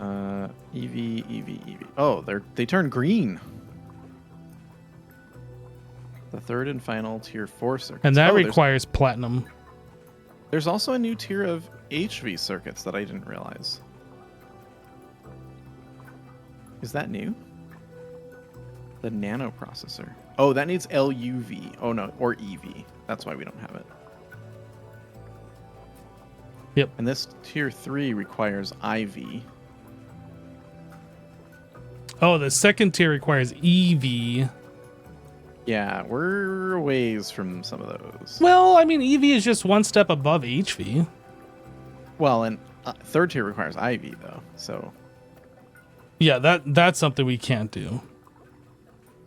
Speaker 3: EV. Oh, they turn green. The third and final tier 4 circuits.
Speaker 1: And that requires platinum.
Speaker 3: There's also a new tier of HV circuits that I didn't realize. Is that new? The nano processor. Oh, that needs LUV. Oh no, or EV. That's why we don't have it.
Speaker 1: Yep.
Speaker 3: And this tier 3 requires IV.
Speaker 1: Oh, the second tier requires EV.
Speaker 3: Yeah, we're a ways from some of those.
Speaker 1: Well, I mean, EV is just one step above HV.
Speaker 3: Well, and third tier requires IV though, so.
Speaker 1: Yeah, that's something we can't do.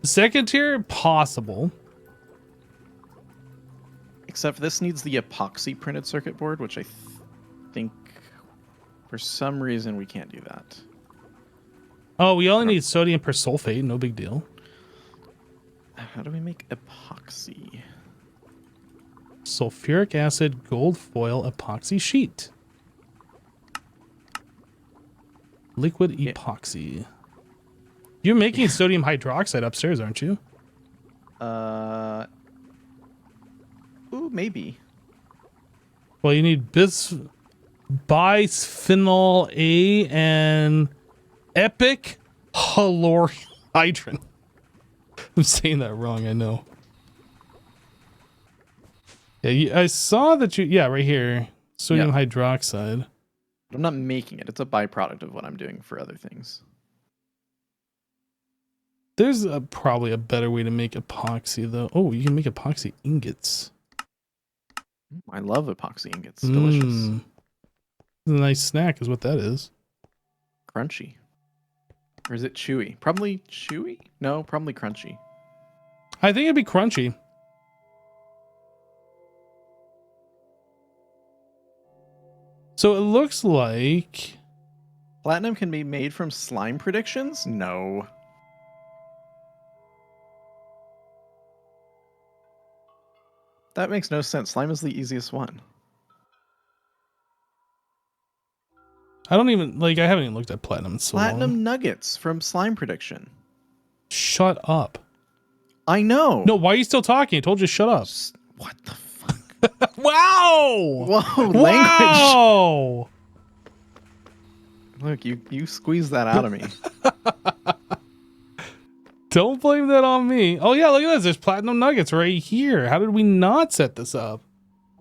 Speaker 1: Second tier, possible.
Speaker 3: Except this needs the epoxy printed circuit board, which I think for some reason we can't do that.
Speaker 1: Oh, we only need sodium persulfate, no big deal.
Speaker 3: How do we make epoxy?
Speaker 1: Sulfuric acid gold foil epoxy sheet. Liquid epoxy. You're making sodium hydroxide upstairs, aren't you?
Speaker 3: Ooh, maybe.
Speaker 1: Well, you need bisphenol A and epic halorhydrin. I'm saying that wrong, I know. Yeah, I saw that you... Yeah, right here. Sodium hydroxide.
Speaker 3: I'm not making it. It's a byproduct of what I'm doing for other things.
Speaker 1: There's probably a better way to make epoxy, though. Oh, you can make epoxy ingots.
Speaker 3: I love epoxy ingots. Delicious.
Speaker 1: A nice snack is what that is.
Speaker 3: Crunchy. Or is it chewy? Probably chewy? No, probably crunchy.
Speaker 1: I think it'd be crunchy. So it looks like...
Speaker 3: Platinum can be made from slime predictions? No. That makes no sense. Slime is the easiest one.
Speaker 1: I don't even... Like, I haven't even looked at platinum in so
Speaker 3: Platinum
Speaker 1: long.
Speaker 3: nuggets from slime prediction.
Speaker 1: Shut up.
Speaker 3: I know.
Speaker 1: No, why are you still talking? I told you to shut up.
Speaker 3: What the fuck?
Speaker 1: Wow!
Speaker 3: Whoa, language.
Speaker 1: Wow!
Speaker 3: Look, you squeezed that out of me.
Speaker 1: Don't blame that on me. Oh yeah, look at this. There's platinum nuggets right here. How did we not set this up?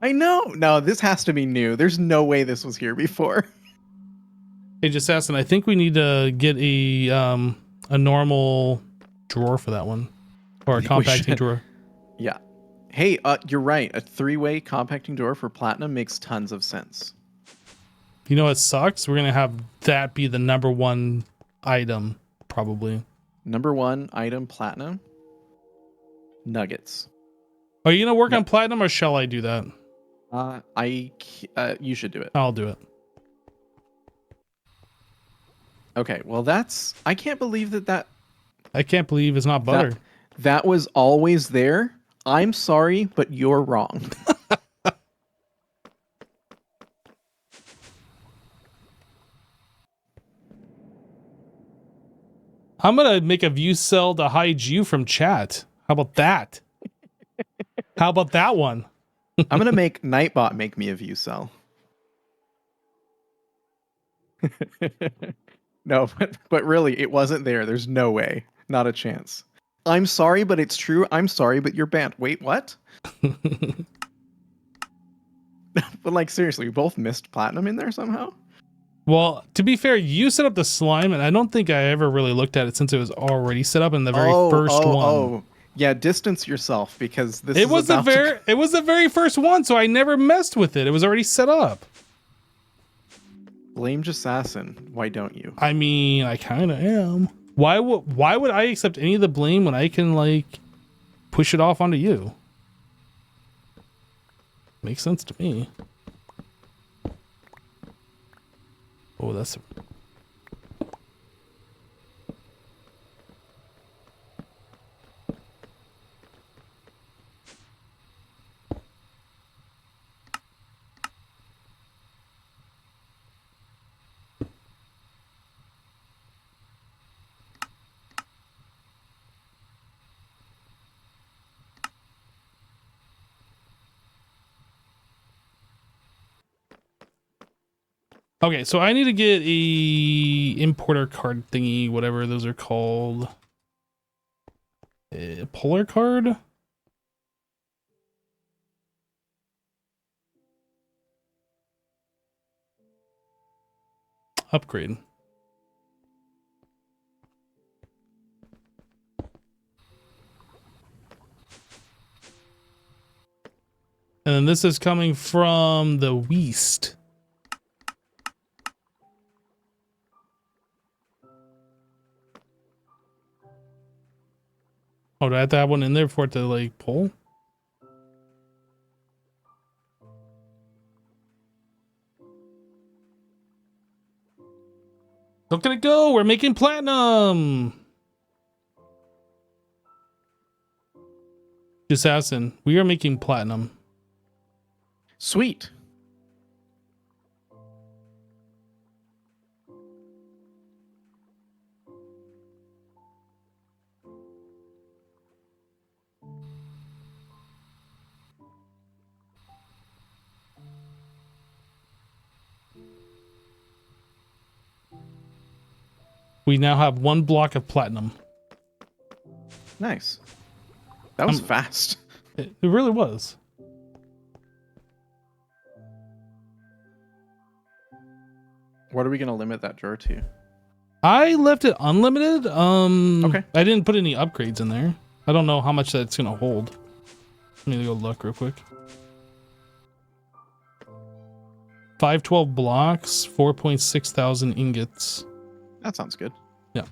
Speaker 3: I know. No, this has to be new. There's no way this was here before.
Speaker 1: Hey, just asking. I think we need to get a normal drawer for that one, or a
Speaker 3: think we
Speaker 1: compacting
Speaker 3: should.
Speaker 1: drawer.
Speaker 3: Yeah. Hey, you're right. A 3-way compacting door for platinum makes tons of sense.
Speaker 1: You know what sucks? We're gonna have that be the number one item, probably.
Speaker 3: Number 1 item, platinum. Nuggets.
Speaker 1: Are you gonna work
Speaker 3: No.
Speaker 1: on platinum, or shall I do that?
Speaker 3: You should do it.
Speaker 1: I'll do it.
Speaker 3: Okay, well I can't believe that
Speaker 1: I can't believe it's not butter.
Speaker 3: that was always there. I'm sorry, but you're wrong.
Speaker 1: I'm gonna make a view cell to hide you from chat. How about that? How about that one?
Speaker 3: I'm gonna make Nightbot make me a view cell. No, but really, it wasn't there. There's no way. Not a chance. I'm sorry, but it's true. I'm sorry, but you're banned. Wait, what? But like, seriously, we both missed platinum in there somehow?
Speaker 1: Well, to be fair, you set up the slime, and I don't think I ever really looked at it since it was already set up in the very first one.
Speaker 3: Oh, yeah, distance yourself because this
Speaker 1: It was
Speaker 3: about to...
Speaker 1: it was the very first one, so I never messed with it. It was already set up.
Speaker 3: Blame Assassin. Why don't you?
Speaker 1: I mean, I kind of am. Why would I accept any of the blame when I can like push it off onto you? Makes sense to me. Oh, that's okay. So I need to get a importer card thingy, whatever those are called. A polar card. Upgrade. And then this is coming from the West. Oh, do I have to have one in there for it to like pull? Look at it go! We're making platinum! Assassin, we are making platinum.
Speaker 3: Sweet.
Speaker 1: We now have 1 block of platinum.
Speaker 3: Nice. That was fast.
Speaker 1: It really was.
Speaker 3: What are we gonna limit that drawer to?
Speaker 1: I left it unlimited.
Speaker 3: Okay.
Speaker 1: I didn't put any upgrades in there. I don't know how much that's gonna hold. Let me go look real quick. 512 blocks, 4.6 thousand ingots.
Speaker 3: That sounds good.
Speaker 1: Yeah.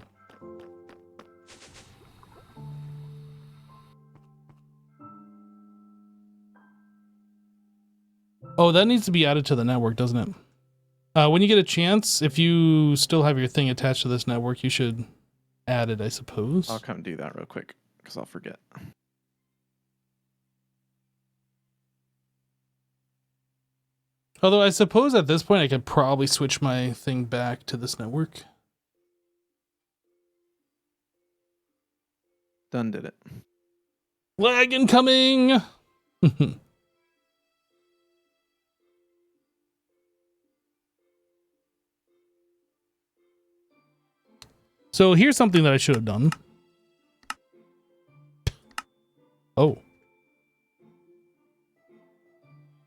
Speaker 1: Oh, that needs to be added to the network, doesn't it? When you get a chance, if you still have your thing attached to this network, you should add it, I suppose.
Speaker 3: I'll come do that real quick because I'll forget.
Speaker 1: Although I suppose at this point I could probably switch my thing back to this network.
Speaker 3: Done did it.
Speaker 1: Lag incoming! So here's something that I should have done. Oh.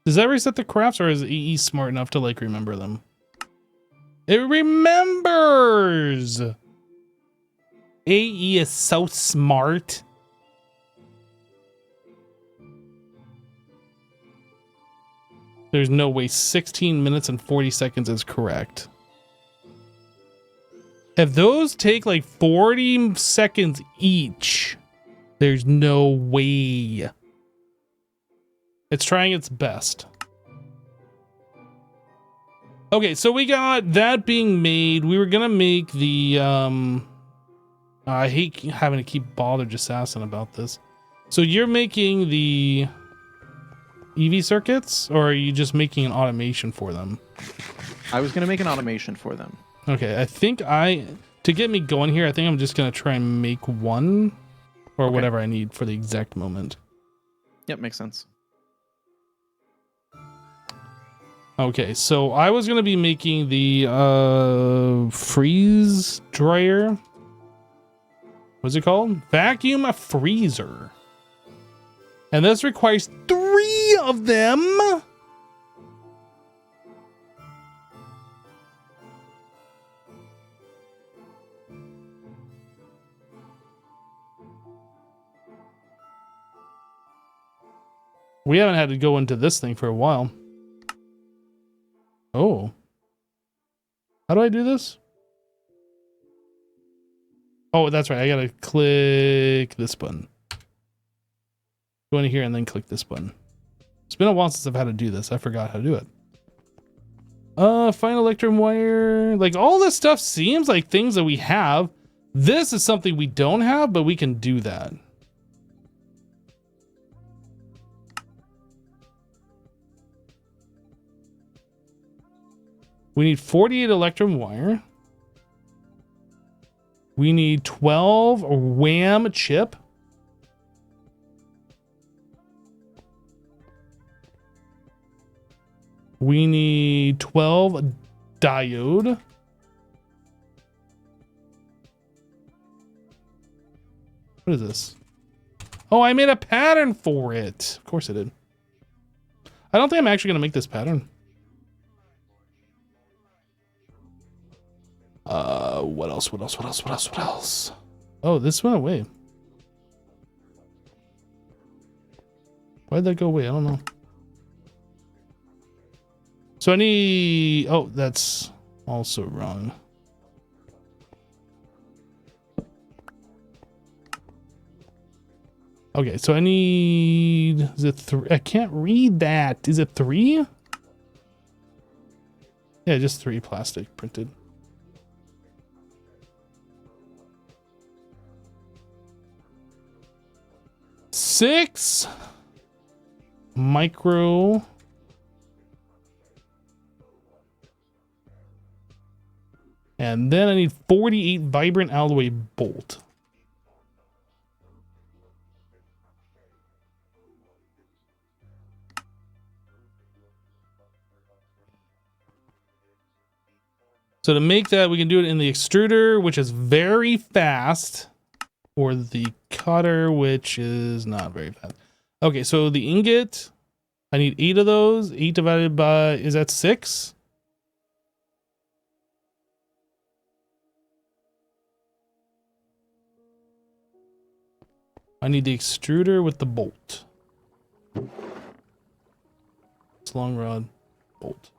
Speaker 1: Does that reset the crafts, or is EE smart enough to like remember them? It remembers! AE is so smart. There's no way 16 minutes and 40 seconds is correct. If those take like 40 seconds each, there's no way. It's trying its best. Okay, so we got that being made. We were gonna make the I hate having to keep bothered assassin about this. So you're making the EV circuits, or are you just making an automation for them?
Speaker 3: I was gonna make an automation for them.
Speaker 1: Okay, I think to get me going here, I think I'm just gonna try and make one or whatever I need for the exact moment.
Speaker 3: Yep, makes sense.
Speaker 1: Okay, so I was gonna be making the freeze dryer. What's it called? Vacuum freezer. And this requires 3 of them. We haven't had to go into this thing for a while. Oh. How do I do this? Oh, that's right. I gotta click this button. Go in here and then click this button. It's been a while since I've had to do this. I forgot how to do it. Find electrum wire. Like, all this stuff seems like things that we have. This is something we don't have, but we can do that. We need 48 electrum wire. We need 12 WAM chip. We need 12 diode. What is this? Oh, I made a pattern for it. Of course I did. I don't think I'm actually going to make this pattern. What else? What else? What else? What else? What else? Oh, this went away. Why'd that go away? I don't know. So I need... Oh, that's also wrong. Okay, so I need... Is it 3? I can't read that. Is it 3? Yeah, just 3 plastic printed. Six micro. And then I need 48 vibrant alloy bolt. So to make that, we can do it in the extruder, which is very fast, or the cutter, which is not very fast. Okay, so the ingot, I need 8 of those. 8 divided by, is that 6? I need the extruder with the bolt. It's long rod, bolt.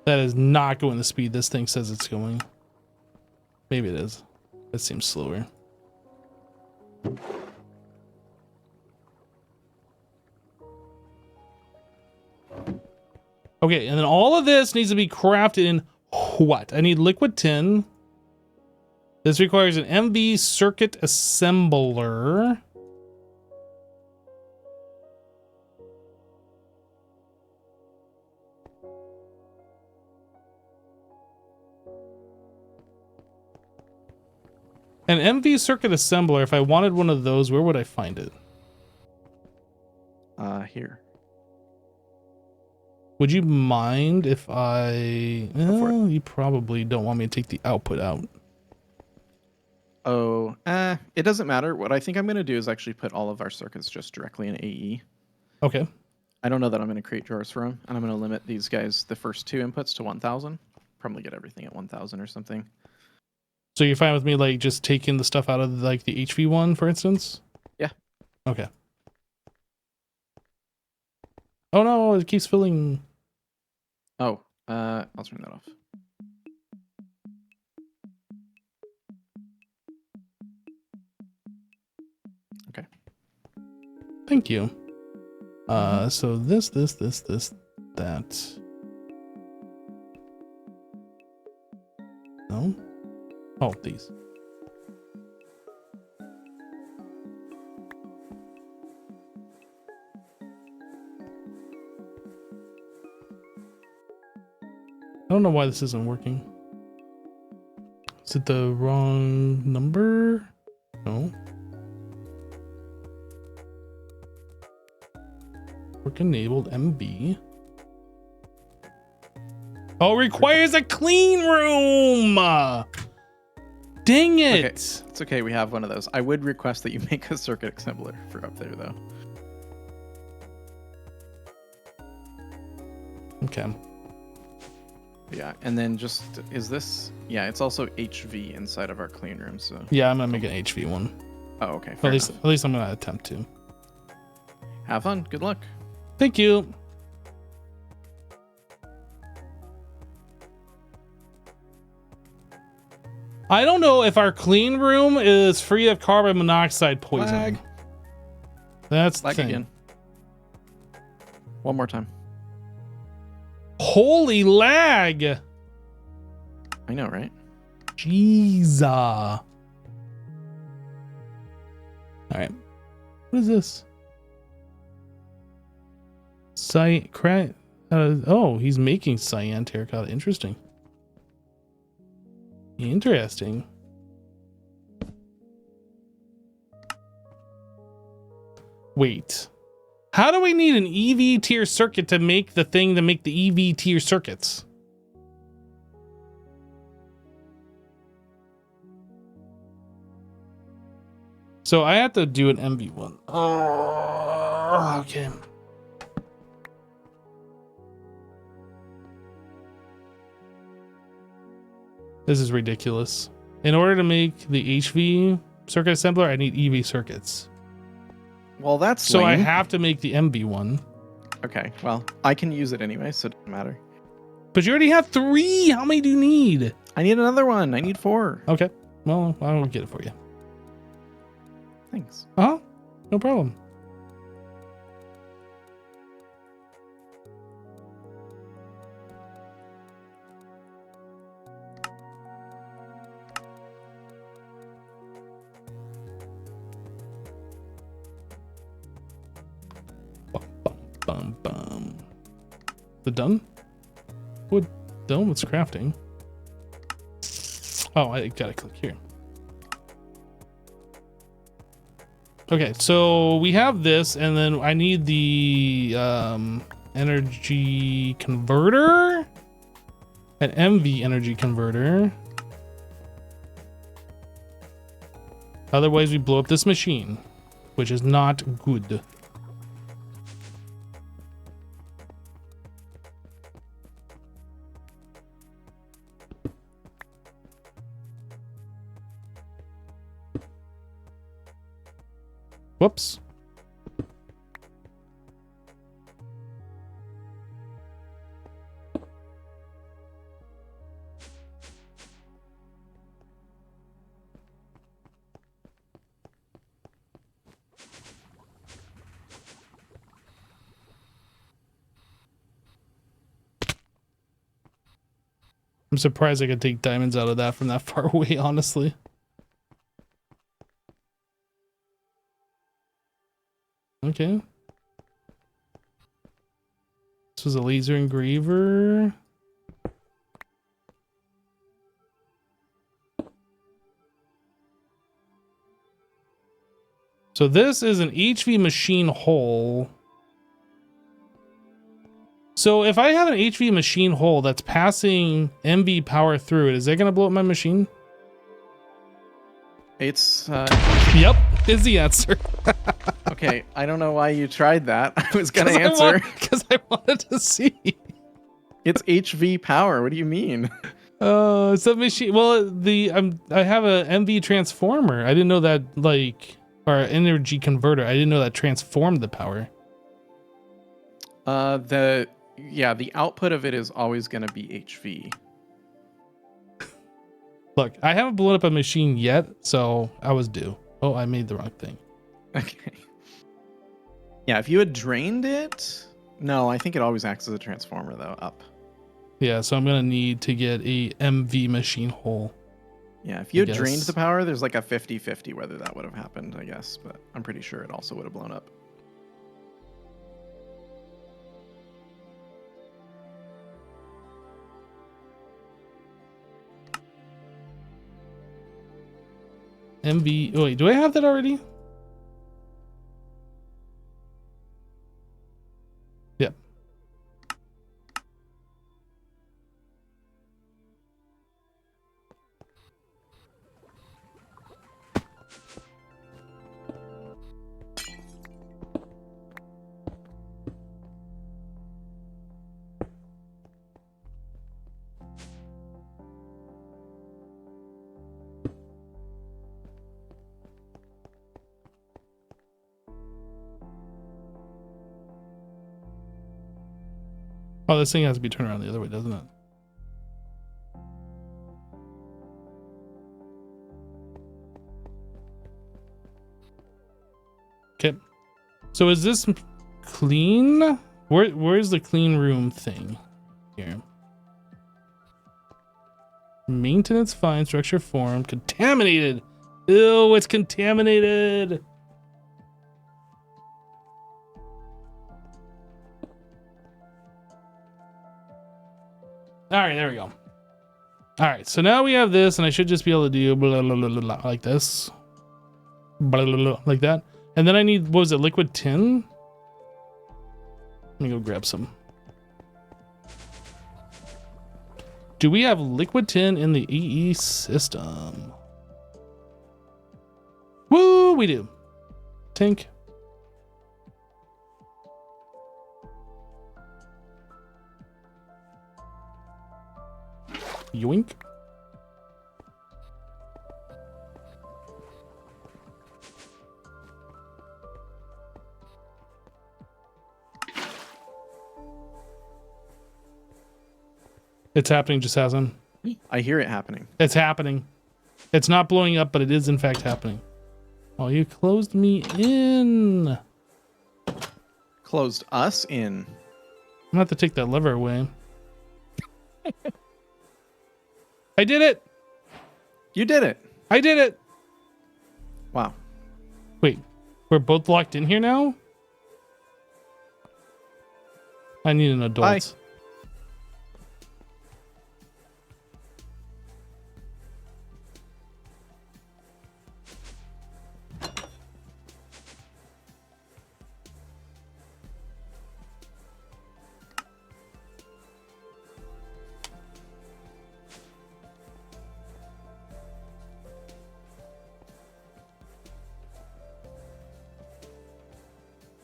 Speaker 1: That is not going the speed this thing says it's going. Maybe it is. That seems slower. Okay, and then all of this needs to be crafted in what? I need liquid tin. This requires an MV circuit assembler. An MV circuit assembler, if I wanted one of those, where would I find it?
Speaker 3: Here.
Speaker 1: Would you mind if I... you probably don't want me to take the output out.
Speaker 3: Oh, it doesn't matter. What I think I'm going to do is actually put all of our circuits just directly in AE.
Speaker 1: Okay.
Speaker 3: I don't know that I'm going to create drawers for them, and I'm going to limit these guys, the first two inputs, to 1,000. Probably get everything at 1,000 or something.
Speaker 1: So you're fine with me like just taking the stuff out of like the HV one, for instance?
Speaker 3: Yeah.
Speaker 1: Okay. Oh no, it keeps filling.
Speaker 3: Oh, I'll turn that off. Okay.
Speaker 1: Thank you. So this, that. No? Oh, these. I don't know why this isn't working. Is it the wrong number? No. Work enabled MB. Oh, requires a clean room! Dang it!
Speaker 3: Okay. It's okay, we have one of those. I would request that you make a circuit assembler for up there, though.
Speaker 1: Okay.
Speaker 3: Yeah, and then just, is this? Yeah, it's also HV inside of our clean room, so.
Speaker 1: Yeah, I'm gonna make an HV one.
Speaker 3: Oh, okay.
Speaker 1: At
Speaker 3: Fair
Speaker 1: least
Speaker 3: enough.
Speaker 1: I'm gonna attempt to.
Speaker 3: Have fun. Good luck.
Speaker 1: Thank you. I don't know if our clean room is free of carbon monoxide poisoning.
Speaker 3: Lag.
Speaker 1: That's the
Speaker 3: Lag
Speaker 1: thing.
Speaker 3: again. One more time.
Speaker 1: Holy lag!
Speaker 3: I know, right?
Speaker 1: Jeez. All right. What is this? Oh, he's making cyan terracotta. Interesting. Interesting. Wait. How do we need an EV tier circuit to make the thing to make the EV tier circuits? So I have to do an MV one. Oh, okay. This is ridiculous. In order to make the HV circuit assembler, I need EV circuits.
Speaker 3: Well, that's
Speaker 1: So I
Speaker 3: lame.
Speaker 1: have to make the MV one.
Speaker 3: Okay, well, I can use it anyway, so it doesn't matter.
Speaker 1: But you already have 3. How many do you need?
Speaker 3: I need another one. I need 4.
Speaker 1: Okay. Well, I'll get it for you.
Speaker 3: Thanks.
Speaker 1: Uh-huh. No problem. Bum, bum. Is it done? Wood done? What's crafting? Oh, I gotta click here. Okay, so we have this, and then I need the energy converter, an MV energy converter. Otherwise, we blow up this machine, which is not good. Whoops. I'm surprised I could take diamonds out of that from that far away, honestly. Okay. This was a laser engraver. So this is an HV machine hole. So if I have an HV machine hole that's passing MV power through it, is that going to blow up my machine?
Speaker 3: It's
Speaker 1: Yep, is the answer.
Speaker 3: okay. I don't know why you tried that. I was gonna answer.
Speaker 1: Because I wanted to see.
Speaker 3: It's HV power. What do you mean?
Speaker 1: It's a machine. Well, I have a MV transformer. I didn't know that, like, or energy converter. I didn't know that transformed the power.
Speaker 3: The output of it is always gonna be HV.
Speaker 1: Look, I haven't blown up a machine yet, so I was due. Oh, I made the wrong thing.
Speaker 3: Okay. Yeah, if you had drained it, no, I think it always acts as a transformer though. Up.
Speaker 1: Yeah, so I'm gonna need to get a MV machine hole.
Speaker 3: Yeah, if you had drained
Speaker 1: guess.
Speaker 3: the power, there's like a 50-50 whether that would have happened, I guess, but I'm pretty sure it also would have blown up.
Speaker 1: MV. Oh, wait, do I have that already? Yep. Oh, this thing has to be turned around the other way, doesn't it? Okay. So is this clean? Where's the clean room thing? Here. Maintenance fine, structure form, contaminated. Ew, it's contaminated. All right, there we go. All right, so now we have this, and I should just be able to do blah, blah, blah, blah, like this. Blah, blah, blah, like that. And then I need, what was it, liquid tin? Let me go grab some. Do we have liquid tin in the EE system? Woo, we do. Tink. Yoink. It's happening, just hasn't.
Speaker 3: I hear it happening.
Speaker 1: It's happening. It's not blowing up, but it is in fact happening. Oh, you closed me in.
Speaker 3: Closed us in.
Speaker 1: I'm gonna have to take that lever away. I did it.
Speaker 3: You did it.
Speaker 1: I did it.
Speaker 3: Wow.
Speaker 1: Wait, we're both locked in here now? I need an adult.
Speaker 3: Hi.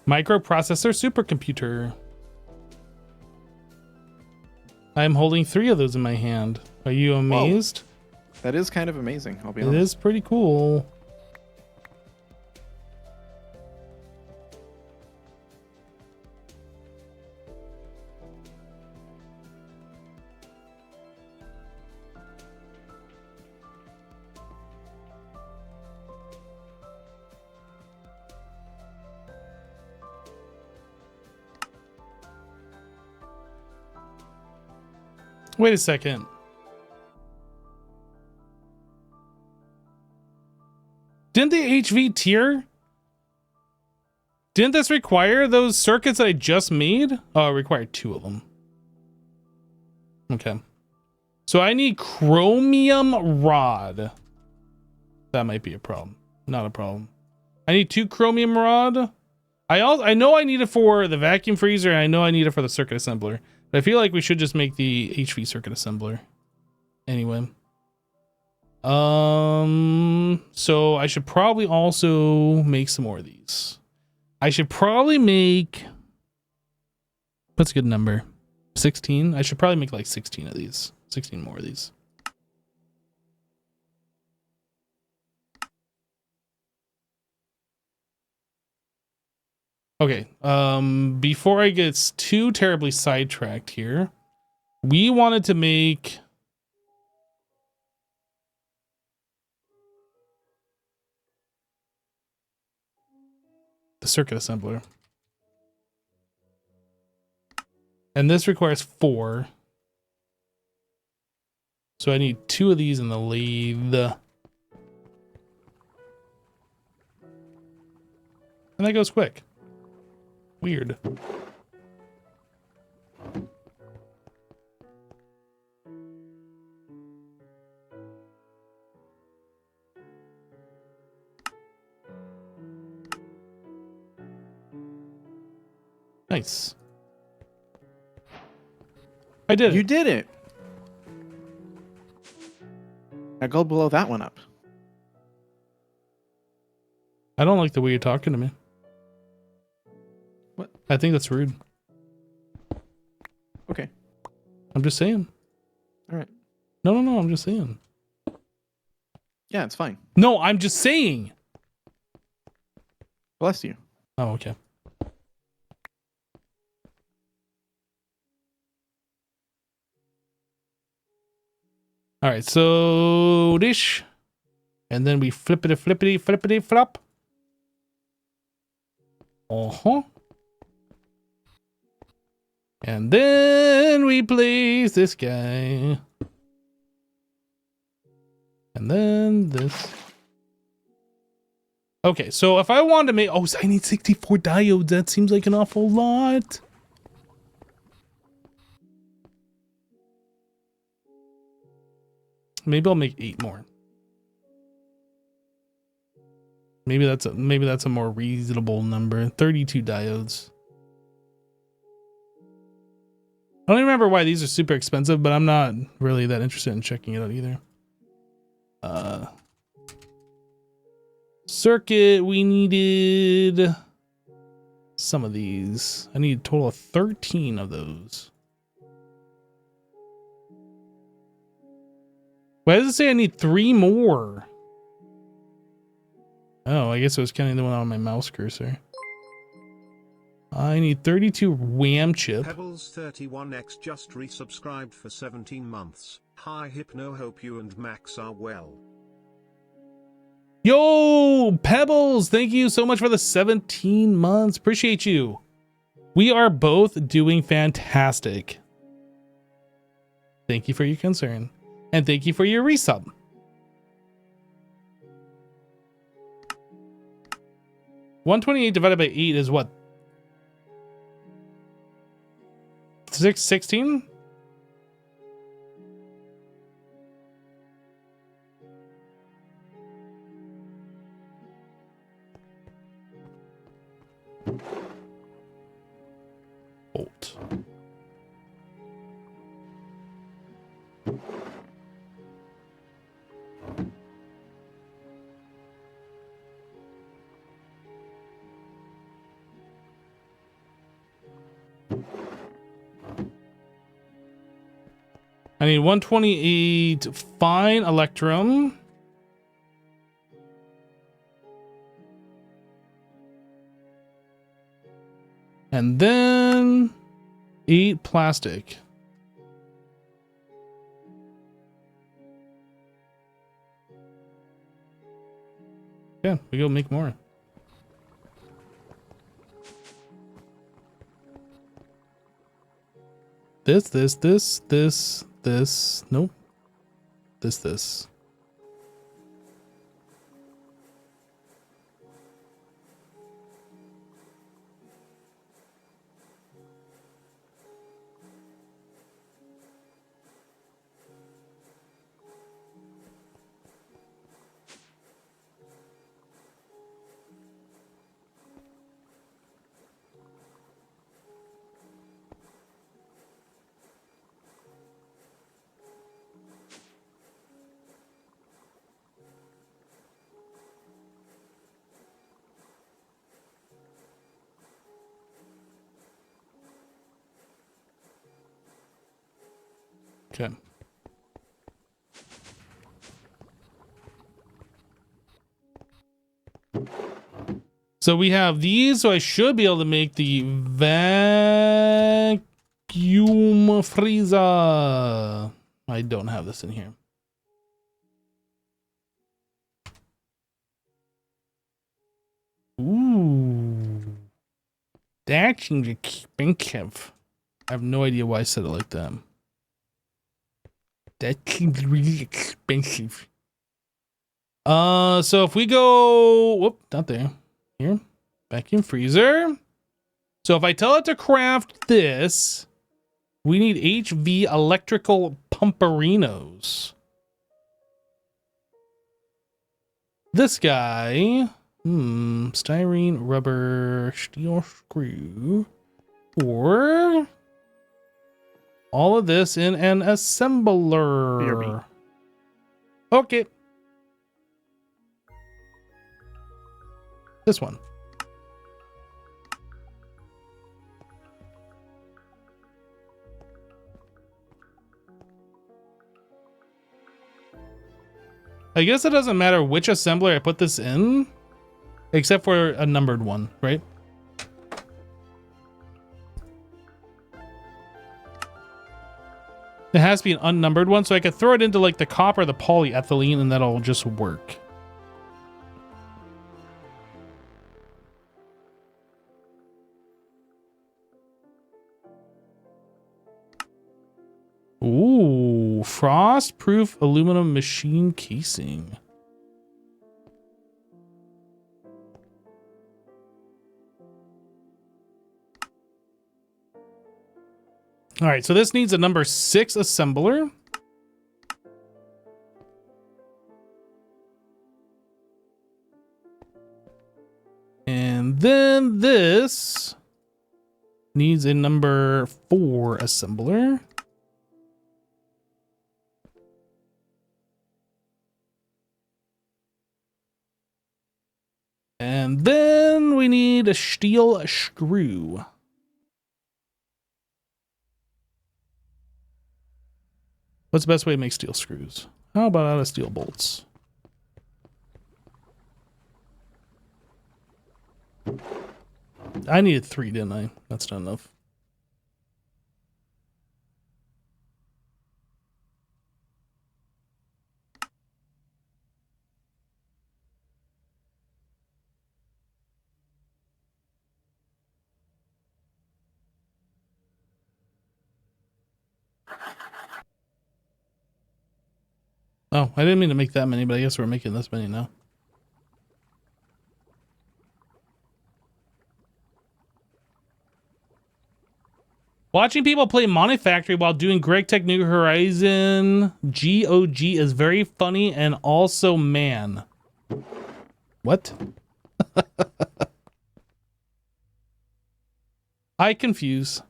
Speaker 1: Microprocessor supercomputer. I am holding 3 of those in my hand. Are you amazed?
Speaker 3: Whoa. That is kind of amazing, I'll be
Speaker 1: It
Speaker 3: honest.
Speaker 1: is pretty cool. Wait a second. Didn't the HV tier? Didn't this require those circuits that I just made? Oh, it required 2 of them. Okay. So I need chromium rod. That might be a problem. Not a problem. I need 2 chromium rod. I know I need it for the vacuum freezer, and I know I need it for the circuit assembler. But I feel like we should just make the HV circuit assembler. Anyway. So I should probably also make some more of these. I should probably make, what's a good number? 16? I should probably make like 16 of these. 16 more of these. Okay, before I get too terribly sidetracked here, we wanted to make the circuit assembler. And this requires 4. So I need 2 of these in the lathe. And that goes quick. Weird. Nice. I did it.
Speaker 3: You did it. Now go blow that one up.
Speaker 1: I don't like the way you're talking to me.
Speaker 3: What?
Speaker 1: I think that's rude.
Speaker 3: Okay.
Speaker 1: I'm just saying.
Speaker 3: All right.
Speaker 1: No, I'm just saying.
Speaker 3: Yeah, it's fine.
Speaker 1: No, I'm just saying.
Speaker 3: Bless you.
Speaker 1: Oh, okay. All right, so dish. And then we flippity flippity flippity flop. Uh-huh. And then we place this guy. And then this. Okay, so if I wanted to make... Oh, so I need 64 diodes. That seems like an awful lot. Maybe I'll make 8 more. Maybe that's a more reasonable number. 32 diodes. I don't remember why these are super expensive, but I'm not really that interested in checking it out either. Circuit, we needed some of these. I need a total of 13 of those. Why does it say I need 3 more? Oh, I guess it was counting the one on my mouse cursor. I need 32 Wham chip.
Speaker 2: Pebbles 31x just resubscribed for 17 months. Hi Hypno, hope you and Max are well.
Speaker 1: Yo, Pebbles, thank you so much for the 17 months. Appreciate you. We are both doing fantastic. Thank you for your concern. And thank you for your resub. $128 divided by 8 is what? 16? Volt. I need 128 fine electrum. And then 8 plastic. Yeah, we go make more. This. Nope. This. Okay. So we have these, so I should be able to make the vacuum freezer. I don't have this in here. Ooh. That seems expensive. I have no idea why I said it like that. That seems really expensive. So if we go, whoop, not there. Here, vacuum freezer. So if I tell it to craft this, we need HV electrical pumperinos. This guy, styrene, rubber, steel screw, or all of this in an assembler.
Speaker 3: BRB.
Speaker 1: Okay. This one. I guess it doesn't matter which assembler I put this in, except for a numbered one, right? It has to be an unnumbered one, so I could throw it into like the copper, the polyethylene, and that'll just work. Ooh, frost-proof aluminum machine casing. All right, so this needs a number 6 assembler. And then this needs a number 4 assembler. And then we need a steel screw. What's the best way to make steel screws? How about out of steel bolts? I needed 3, didn't I? That's not enough. Oh, I didn't mean to make that many, but I guess we're making this many now. Watching people play Monifactory while doing Greg Tech New Horizon GOG is very funny and also man. What? I confuse.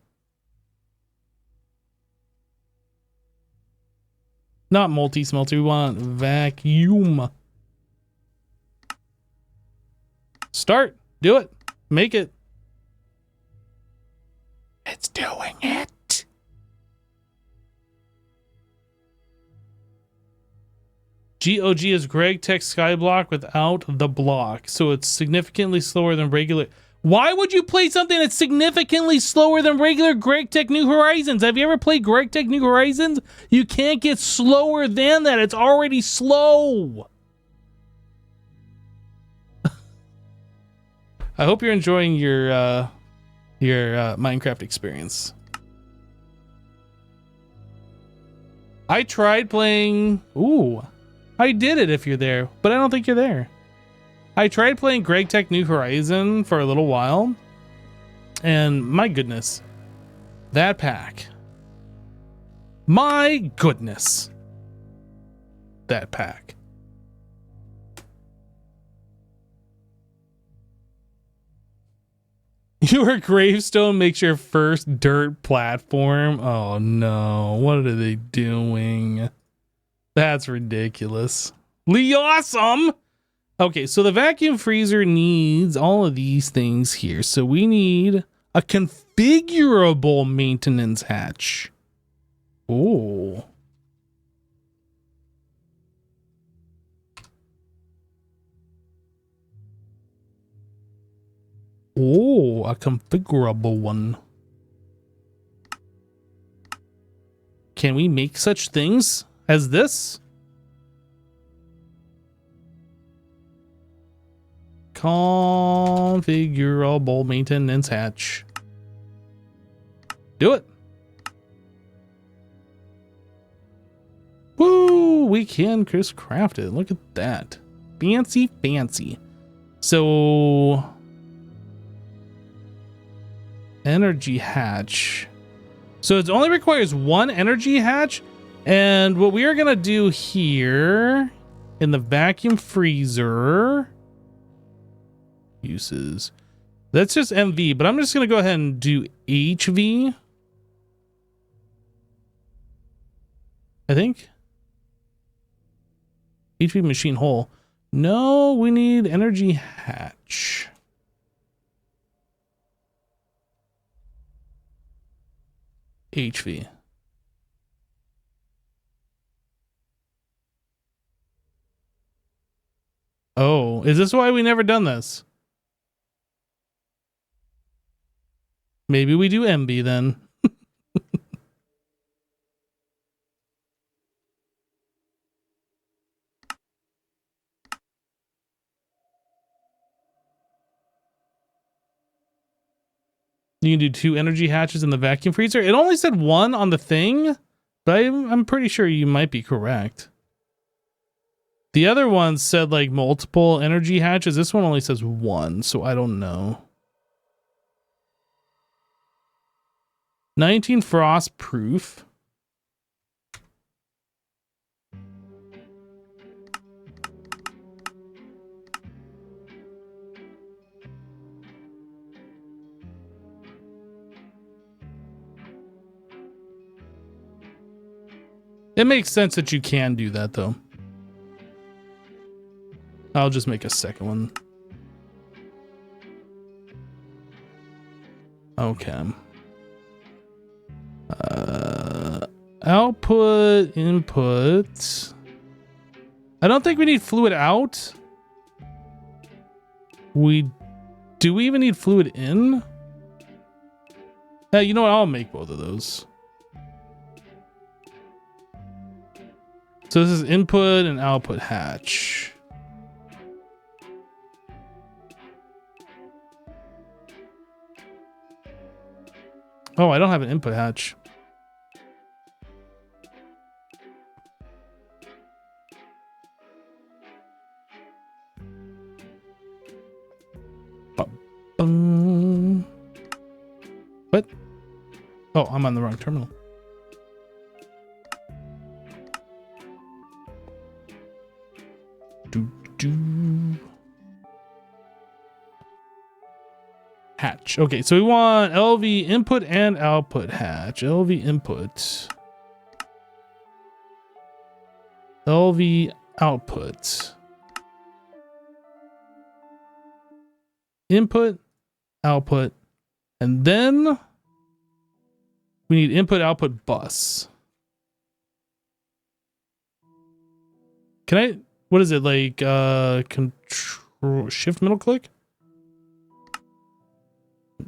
Speaker 1: Not multi-smelter, we want vacuum. Start. Do it. Make it. It's doing it. GOG is Greg Tech Skyblock without the block, so it's significantly slower than regular. Why would you play something that's significantly slower than regular Greg Tech New Horizons? Have you ever played Greg Tech New Horizons? You can't get slower than that. It's already slow. I hope you're enjoying your Minecraft experience. I tried playing... Ooh, I did it if you're there, but I don't think you're there. I tried playing Greg Tech New Horizon for a little while, and my goodness, that pack. My goodness, that pack. Your gravestone makes your first dirt platform. Oh no, what are they doing? That's ridiculous. Awesome. Okay, so the vacuum freezer needs all of these things here. So we need a configurable maintenance hatch. Oh, Oh, a configurable one. Can we make such things as this? Configurable maintenance hatch. Do it. Woo! We can just craft it. Look at that. Fancy, fancy. So, energy hatch. So it only requires one energy hatch. And what we are going to do here in the vacuum freezer uses, that's just MV, but I'm just going to go ahead and do HV. I think. HV machine hole. No, we need energy hatch. HV. Oh, is this why we never done this? Maybe we do MB then. You can do 2 energy hatches in the vacuum freezer. It only said 1 on the thing, but I'm pretty sure you might be correct. The other one said like multiple energy hatches. This one only says 1, so I don't know. 19 frost proof. It makes sense that you can do that though. I'll just make a second one. Okay. Output, input. I don't think we need fluid out. Do we even need fluid in? You know what? I'll make both of those. So this is input and output hatch. Oh, I don't have an input hatch. What? Oh, I'm on the wrong terminal. Hatch. Okay, so we want LV input and output hatch. LV input. LV output. Input, output, and then we need input output bus. Can I, what is it, like control shift middle click?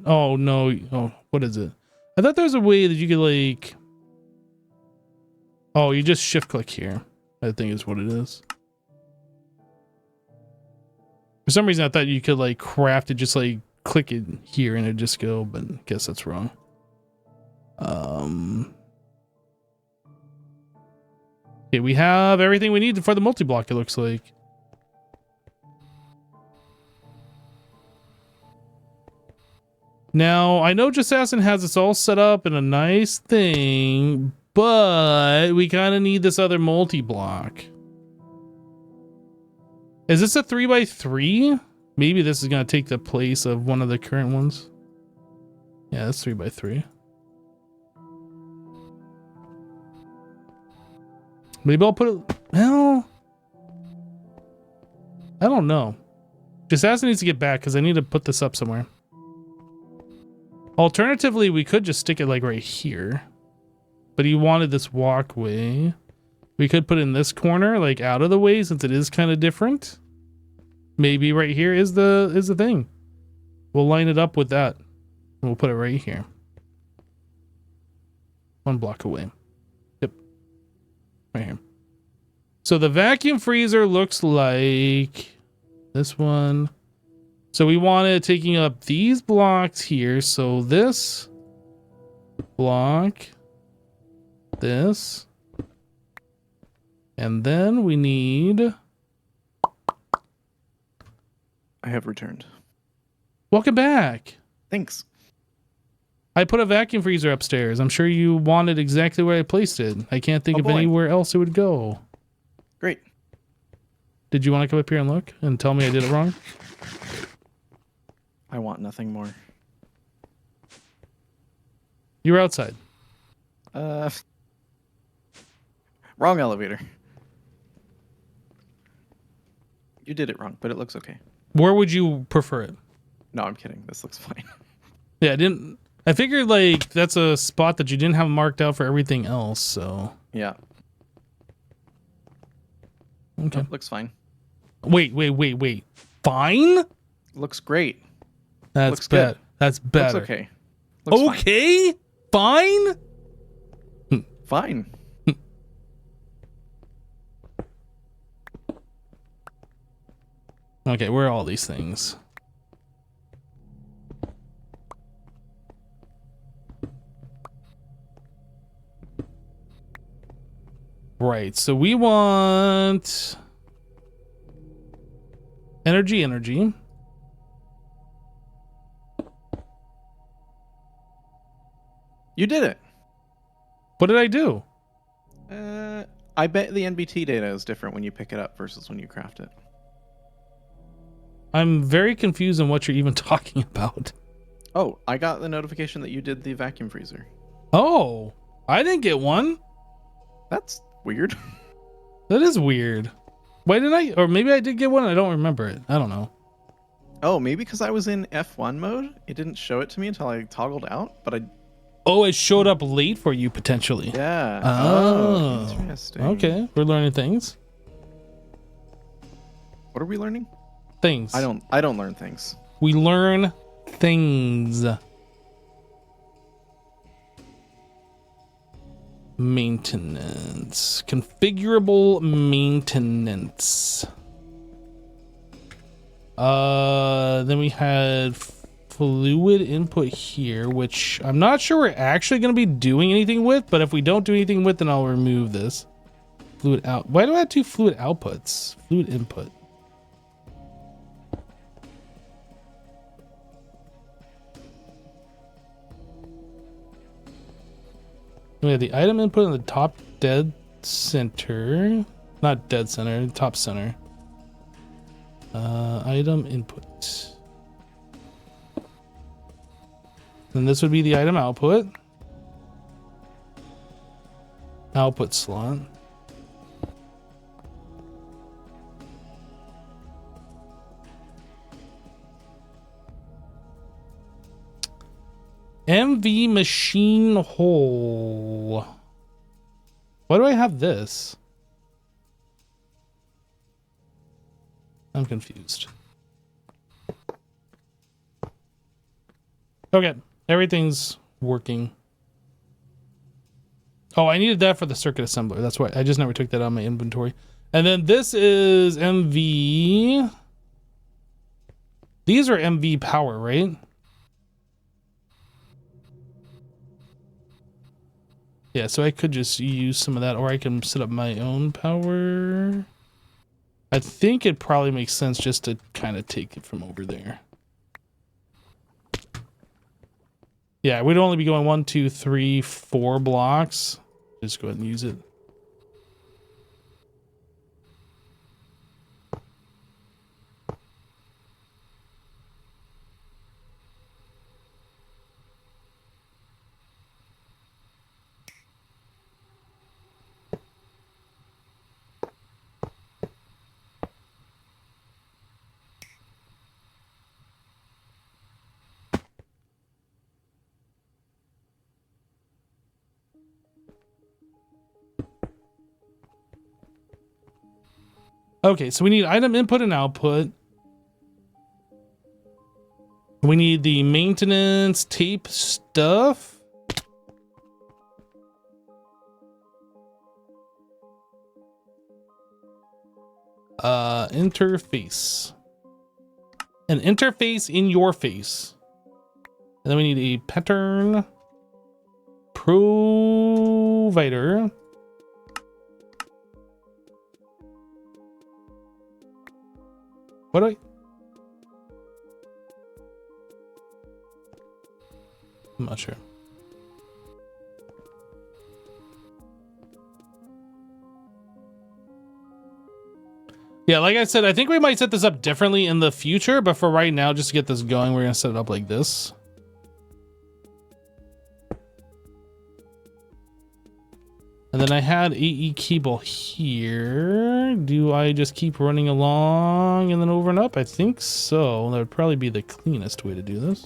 Speaker 1: Oh no. Oh, what is it? I thought there was a way that you could like, oh, you just shift click here, I think is what it is. For some reason I thought you could like craft it, just like click it here and it just go, but I guess that's wrong. Okay, we have everything we need for the multi-block, it looks like. Now, I know Jassassin has this all set up in a nice thing, but we kind of need this other multi-block. Is this a 3x3? Maybe this is going to take the place of one of the current ones. Yeah, that's 3x3. Maybe I'll put it... Well... I don't know. Jassassin needs to get back because I need to put this up somewhere. Alternatively, we could just stick it like right here. But he wanted this walkway. We could put it in this corner, like out of the way, since it is kind of different. Maybe right here is the thing. We'll line it up with that. We'll put it right here. 1 block away. Yep. Right here. So the vacuum freezer looks like this one. So we want it taking up these blocks here. So this block, this, and then we need...
Speaker 3: I have returned.
Speaker 1: Welcome back.
Speaker 3: Thanks.
Speaker 1: I put a vacuum freezer upstairs. I'm sure you wanted exactly where I placed it. I can't think of
Speaker 3: boy.
Speaker 1: anywhere else it would go.
Speaker 3: Great.
Speaker 1: Did you want to come up here and look and tell me I did it wrong?
Speaker 3: I want nothing more.
Speaker 1: You're outside.
Speaker 3: Wrong elevator. You did it wrong, but it looks okay.
Speaker 1: Where would you prefer it?
Speaker 3: No, I'm kidding. This looks fine.
Speaker 1: Yeah, I figured like that's a spot that you didn't have marked out for everything else, so.
Speaker 3: Yeah.
Speaker 1: Okay.
Speaker 3: Nope, looks fine.
Speaker 1: Wait. Fine?
Speaker 3: Looks great.
Speaker 1: That's
Speaker 3: looks
Speaker 1: better.
Speaker 3: good.
Speaker 1: That's better.
Speaker 3: Looks okay. Looks
Speaker 1: Okay? Fine?
Speaker 3: Fine.
Speaker 1: Okay, where are all these things? Right, so we want energy.
Speaker 3: You did it.
Speaker 1: What did I do?
Speaker 3: I bet the NBT data is different when you pick it up versus when you craft it.
Speaker 1: I'm very confused on what you're even talking about.
Speaker 3: Oh, I got the notification that you did the vacuum freezer.
Speaker 1: Oh, I didn't get one.
Speaker 3: That's weird.
Speaker 1: That is weird. Why did I? Or maybe I did get one. I don't remember it. I don't know.
Speaker 3: Oh, maybe because I was in F1 mode. It didn't show it to me until I toggled out, but I...
Speaker 1: Oh, it showed up late for you potentially.
Speaker 3: Yeah.
Speaker 1: Oh,
Speaker 3: interesting.
Speaker 1: Okay, we're learning things.
Speaker 3: What are we learning?
Speaker 1: Things.
Speaker 3: I don't learn things.
Speaker 1: We learn things. Maintenance. Configurable maintenance. Then we had fluid input here, which I'm not sure we're actually going to be doing anything with, but if we don't do anything with, then I'll remove this. Fluid out. Why do I have 2 fluid outputs? Fluid input. We have the item input in the top dead center. Not dead center, top center. Item input. Then this would be the item output. Output slot. MV machine hole. Why do I have this? I'm confused. Okay, everything's working. Oh, I needed that for the circuit assembler. That's why I just never took that out of my inventory. And then this is MV. These are MV power, right? Yeah, so I could just use some of that, or I can set up my own power. I think it probably makes sense just to kind of take it from over there. Yeah, we'd only be going 1, 2, 3, 4 blocks. Just go ahead and use it. Okay, so we need item input and output. We need the maintenance tape stuff. Interface. An interface in your face. And then we need a pattern provider. What do I? I'm not sure. Yeah, like I said, I think we might set this up differently in the future, but for right now, just to get this going, we're gonna set it up like this. And then I had AE cable here. Do I just keep running along and then over and up? I think so. That would probably be the cleanest way to do this.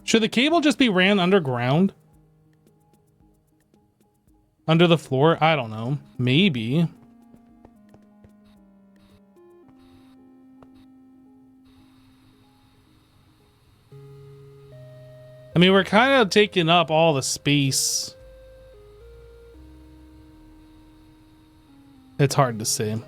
Speaker 1: Should the cable just be ran underground? Under the floor? I don't know. Maybe. I mean, we're kind of taking up all the space. It's hard to say.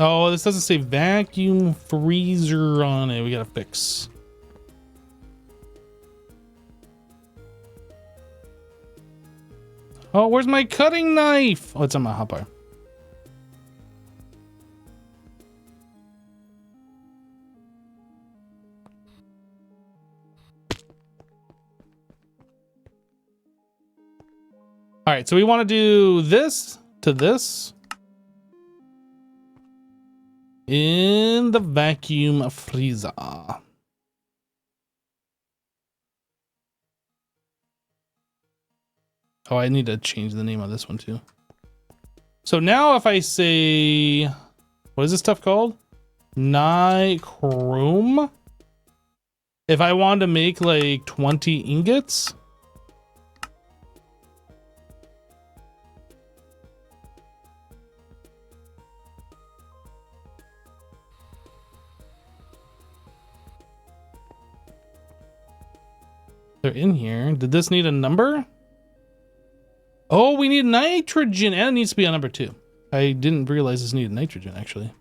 Speaker 1: Oh, this doesn't say vacuum freezer on it. We gotta fix. Oh, where's my cutting knife? Oh, it's on my hotbar. All right, so we want to do this to this in the vacuum freezer. Oh, I need to change the name of this one too. So now if I say, what is this stuff called? Nichrome. If I wanted to make like 20 ingots. They're in here. Did this need a number? Oh, we need nitrogen, and it needs to be a number 2. I didn't realize this needed nitrogen, actually.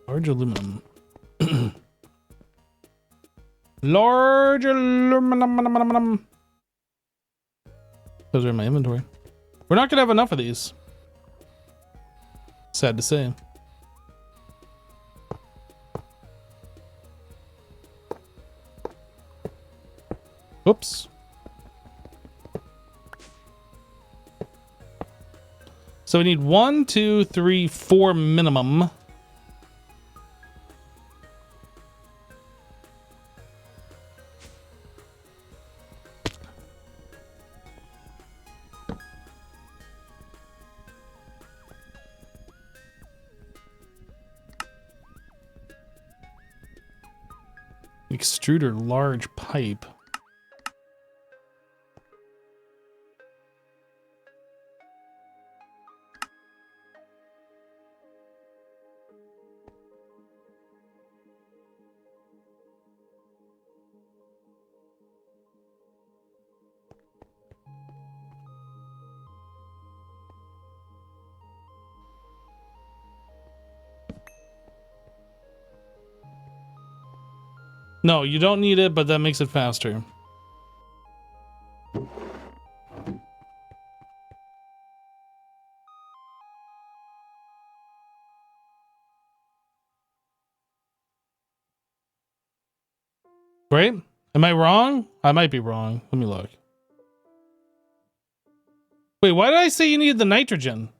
Speaker 1: Large aluminum. Large aluminum. Those are in my inventory. We're not gonna have enough of these. Sad to say. Oops. So we need 1, 2, 3, 4 minimum. Extruder large pipe. No, you don't need it, but that makes it faster. Right? Am I wrong? I might be wrong. Let me look. Wait, why did I say you needed the nitrogen?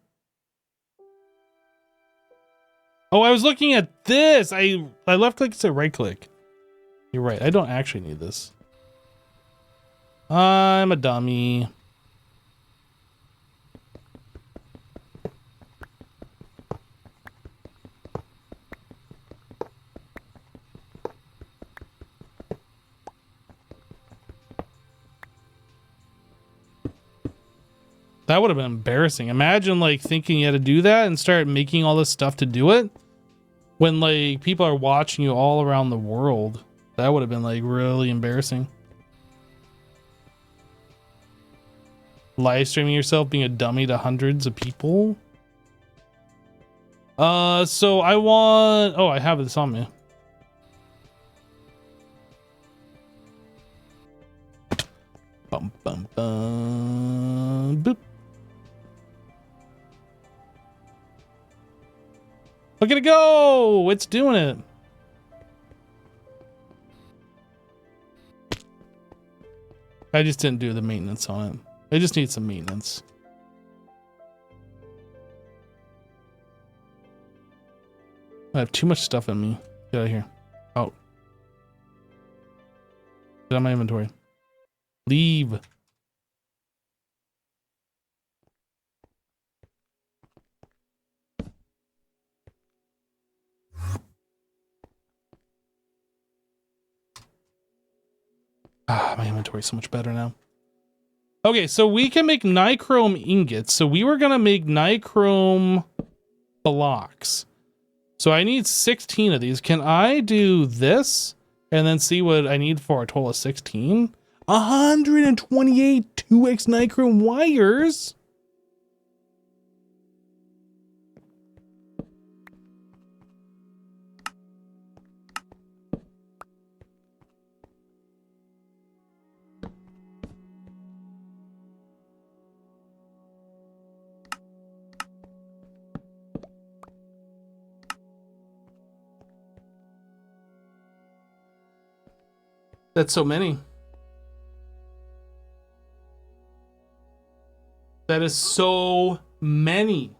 Speaker 1: Oh, I was looking at this. I left click to right click. You're right. I don't actually need this. I'm a dummy. That would have been embarrassing. Imagine like thinking you had to do that and start making all this stuff to do it when like people are watching you all around the world. That would have been like really embarrassing. Live streaming yourself being a dummy to hundreds of people. So I want, oh, I have this on me. Bum, bum, bum, boop. Look at it go! It's doing it. I just didn't do the maintenance on it. I just need some maintenance. I have too much stuff in me. Get out of here. Oh. Get out of my inventory. Leave. Ah, my inventory is so much better now. Okay, so we can make nichrome ingots. So we were gonna make nichrome blocks. So I need 16 of these. Can I do this and then see what I need for a total of 16? 128 2x nichrome wires. That's so many. That is so many.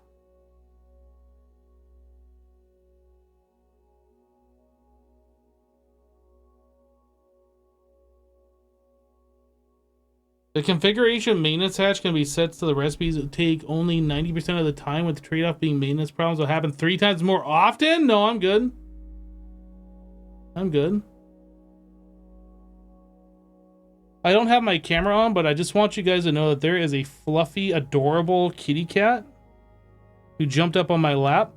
Speaker 1: The configuration maintenance hatch can be set to the recipes that take only 90% of the time, with the trade-off being maintenance problems will happen 3 times more often? No, I'm good. I'm good. I don't have my camera on, but I just want you guys to know that there is a fluffy, adorable kitty cat who jumped up on my lap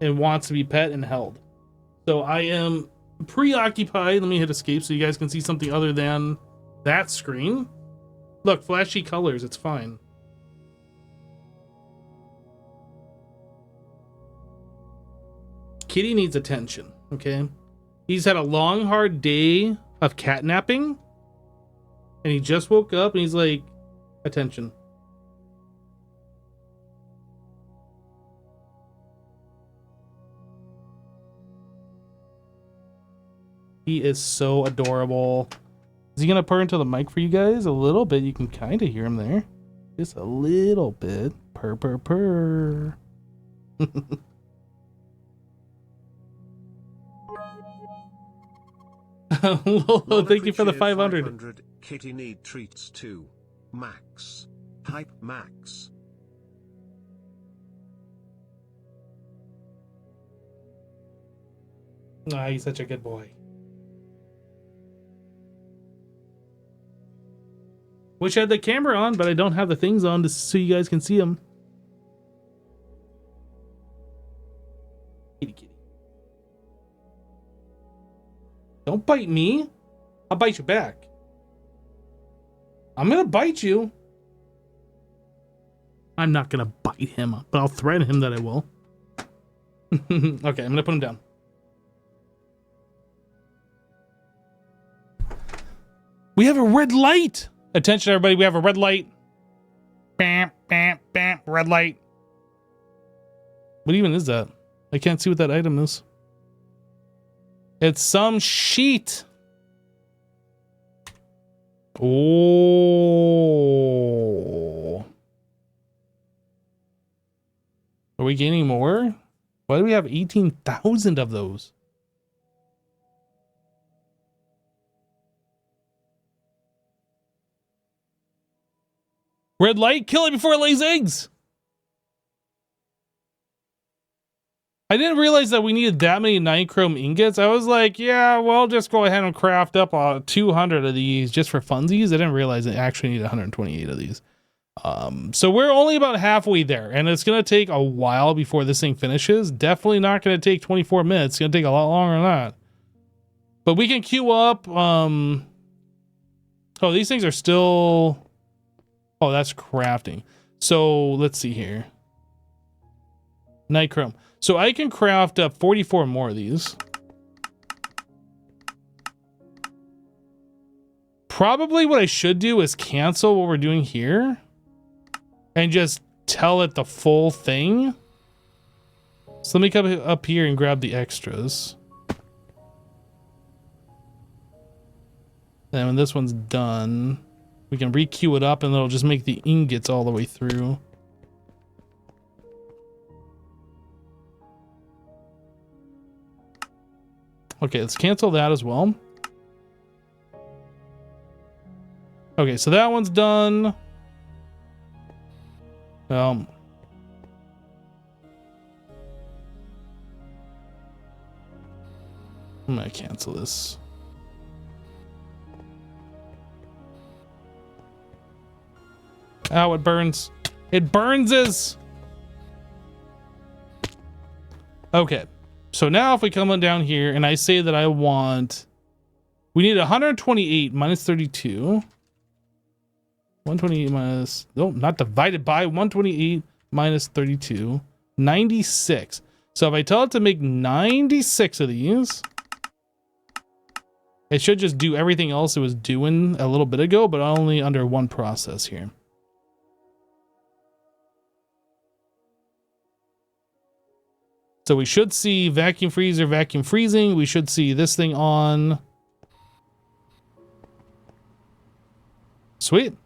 Speaker 1: and wants to be pet and held. So I am preoccupied. Let me hit escape so you guys can see something other than that screen. Look, flashy colors, it's fine. Kitty needs attention, okay? He's had a long, hard day of catnapping, and he just woke up and he's like, attention. He is so adorable. Is he gonna purr into the mic for you guys? A little bit. You can kind of hear him there. Just a little bit. Purr, purr, purr. Lolo, thank you for the 500.
Speaker 2: Kitty need treats too. Max. Hype Max.
Speaker 1: Ah, he's such a good boy. Wish I had the camera on, but I don't have the things on so you guys can see him. Kitty, kitty. Don't bite me. I'll bite you back. I'm gonna bite you. I'm not gonna bite him, but I'll threaten him that I will. Okay, I'm gonna put him down. We have a red light. Attention, everybody. We have a red light. Bam, bam, bam. Red light. What even is that? I can't see what that item is. It's some sheet. Oh. Are we gaining more? Why do we have 18,000 of those? Red light, kill it before it lays eggs. I didn't realize that we needed that many nichrome ingots. I was like, yeah, well, just go ahead and craft up 200 of these just for funsies. I didn't realize I actually need 128 of these. So we're only about halfway there, and it's going to take a while before this thing finishes. Definitely not going to take 24 minutes. It's going to take a lot longer than that. But we can queue up. Oh, these things are still... Oh, that's crafting. So let's see here. Nichrome. So I can craft up 44 more of these. Probably what I should do is cancel what we're doing here and just tell it the full thing. So let me come up here and grab the extras. Then when this one's done, we can re-queue it up and it'll just make the ingots all the way through. Okay, let's cancel that as well. Okay, so that one's done. I'm gonna cancel this. Ow, it burns. It burns us. Okay. So now if we come on down here and I say that I want, we need 128 minus 32. 128 minus, no, not divided by 128 minus 32, 96. So if I tell it to make 96 of these, it should just do everything else it was doing a little bit ago, but only under one process here. So we should see vacuum freezer, vacuum freezing. We should see this thing on. Sweet.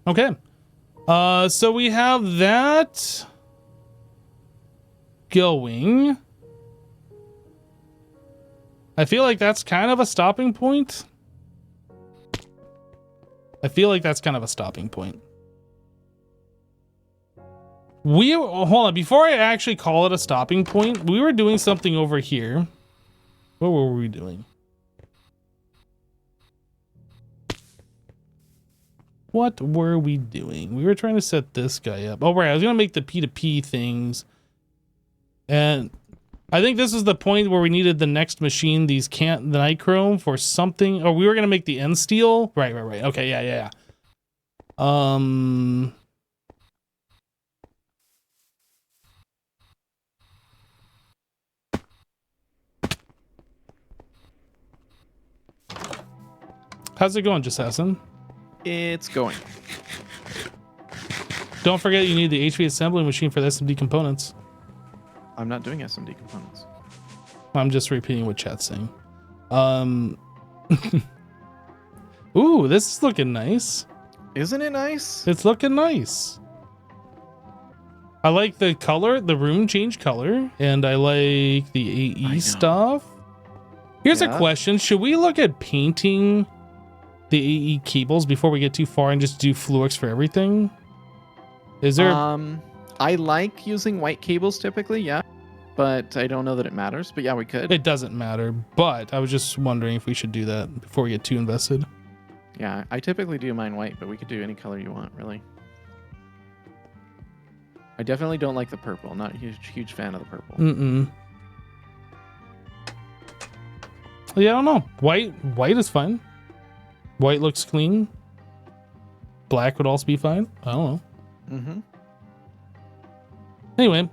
Speaker 1: Okay. So we have that going. I feel like that's kind of a stopping point. Hold on, before I actually call it a stopping point, we were doing something over here. What were we doing? What were we doing? We were trying to set this guy up. Oh, right, I was gonna make the P2P things. And I think this is the point where we needed the next machine, the nichrome for something. Oh, we were gonna make the end steel. Right. Okay, yeah. How's it going, Jassassin?
Speaker 3: It's going.
Speaker 1: Don't forget you need the HV assembly machine for the SMD components.
Speaker 3: I'm not doing SMD components.
Speaker 1: I'm just repeating what chat's saying. Ooh, this is looking nice.
Speaker 3: Isn't it nice?
Speaker 1: It's looking nice. I like the color, the room change color, and I like the AE stuff. Here's a question. Should we look at painting the AE cables before we get too far and just do Fluix for everything? Is there...
Speaker 3: I like using white cables typically, yeah. But I don't know that it matters. But yeah, we could.
Speaker 1: It doesn't matter. But I was just wondering if we should do that before we get too invested.
Speaker 3: Yeah, I typically do mine white, but we could do any color you want, really. I definitely don't like the purple. Not a huge fan of the purple.
Speaker 1: Yeah, I don't know. White is fine. White looks clean. Black would also be fine. I don't know. Anyway,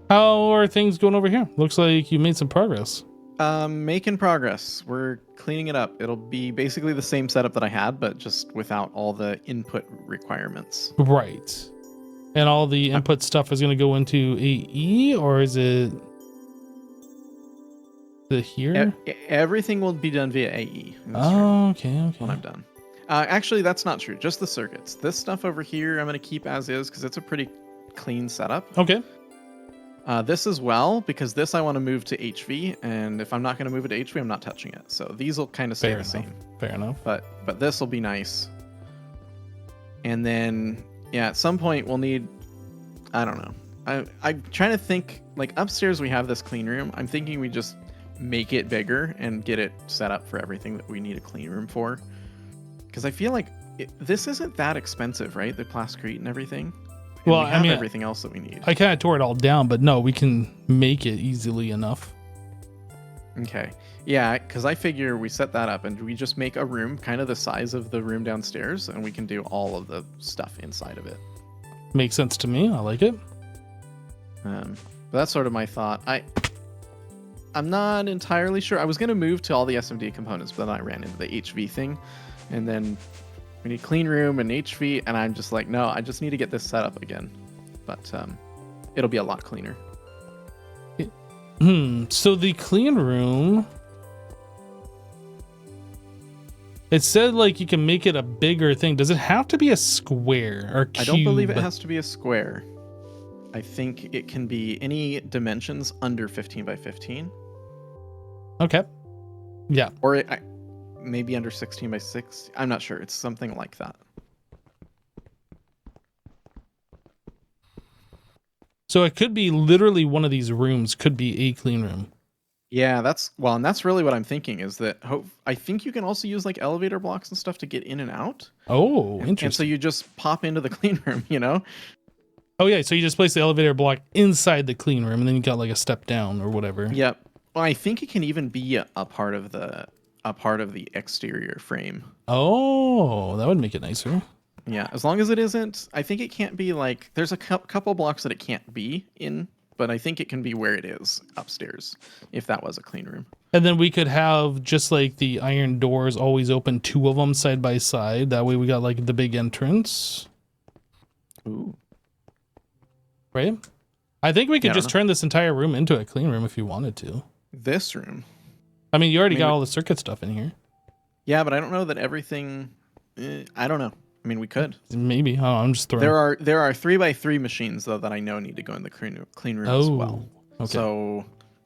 Speaker 1: how are things going over here? Looks like you made some progress.
Speaker 3: Making progress. We're cleaning it up. It'll be basically the same setup that I had, but just without all the input requirements.
Speaker 1: Right. And all the input stuff is going to go into AE, or is it here?
Speaker 3: Everything will be done via AE.
Speaker 1: Oh, okay.
Speaker 3: When I'm done. Actually, that's not true. Just the circuits. This stuff over here, I'm going to keep as is because it's a pretty clean setup.
Speaker 1: Okay.
Speaker 3: This as well, because this I want to move to HV, and if I'm not going to move it to HV, I'm not touching it. So these will kind of stay the same.
Speaker 1: Fair enough.
Speaker 3: But this will be nice. And then, yeah, at some point we'll need, I don't know. I'm trying to think, like upstairs we have this clean room. I'm thinking we just make it bigger and get it set up for everything that we need a clean room for. Because I feel like this isn't that expensive, right? The plasticrete and everything. And
Speaker 1: well,
Speaker 3: we have
Speaker 1: I mean,
Speaker 3: everything else that we need.
Speaker 1: I kind of tore it all down, but no, we can make it easily enough.
Speaker 3: Okay. Yeah, because I figure we set that up and we just make a room kind of the size of the room downstairs, and we can do all of the stuff inside of it.
Speaker 1: Makes sense to me. I like it.
Speaker 3: But that's sort of my thought. I'm not entirely sure. I was going to move to all the SMD components, but then I ran into the HV thing, and then we need clean room and HV, and I'm just like, no, I just need to get this set up again. But it'll be a lot cleaner.
Speaker 1: So the clean room, it said like you can make it a bigger thing. Does it have to be a square or cube?
Speaker 3: I don't believe it has to be a square. I think it can be any dimensions under 15 by 15.
Speaker 1: Okay. Yeah.
Speaker 3: Or maybe under 16 by 6. I'm not sure. It's something like that.
Speaker 1: So it could be literally one of these rooms could be a clean room.
Speaker 3: Yeah, and that's really what I'm thinking is that I think you can also use like elevator blocks and stuff to get in and out.
Speaker 1: Oh, interesting.
Speaker 3: And so you just pop into the clean room, you know?
Speaker 1: Oh yeah, so you just place the elevator block inside the clean room, and then you got like a step down or whatever.
Speaker 3: Yep. Well, I think it can even be a part of the exterior frame.
Speaker 1: Oh, that would make it nicer.
Speaker 3: Yeah, as long as it isn't. I think it can't be like there's a couple blocks that it can't be in, but I think it can be where it is upstairs if that was a clean room.
Speaker 1: And then we could have just like the iron doors always open, 2 of them side by side. That way we got like the big entrance.
Speaker 3: Ooh.
Speaker 1: Right? I think we could just turn this entire room into a clean room if you wanted to.
Speaker 3: This room?
Speaker 1: I mean, you already got all the circuit stuff in here.
Speaker 3: Yeah, but I don't know that everything... I don't know. I mean, we could.
Speaker 1: Maybe. Oh, I'm just throwing...
Speaker 3: There are 3x3 machines, though, that I know need to go in the clean room as well. Okay. So,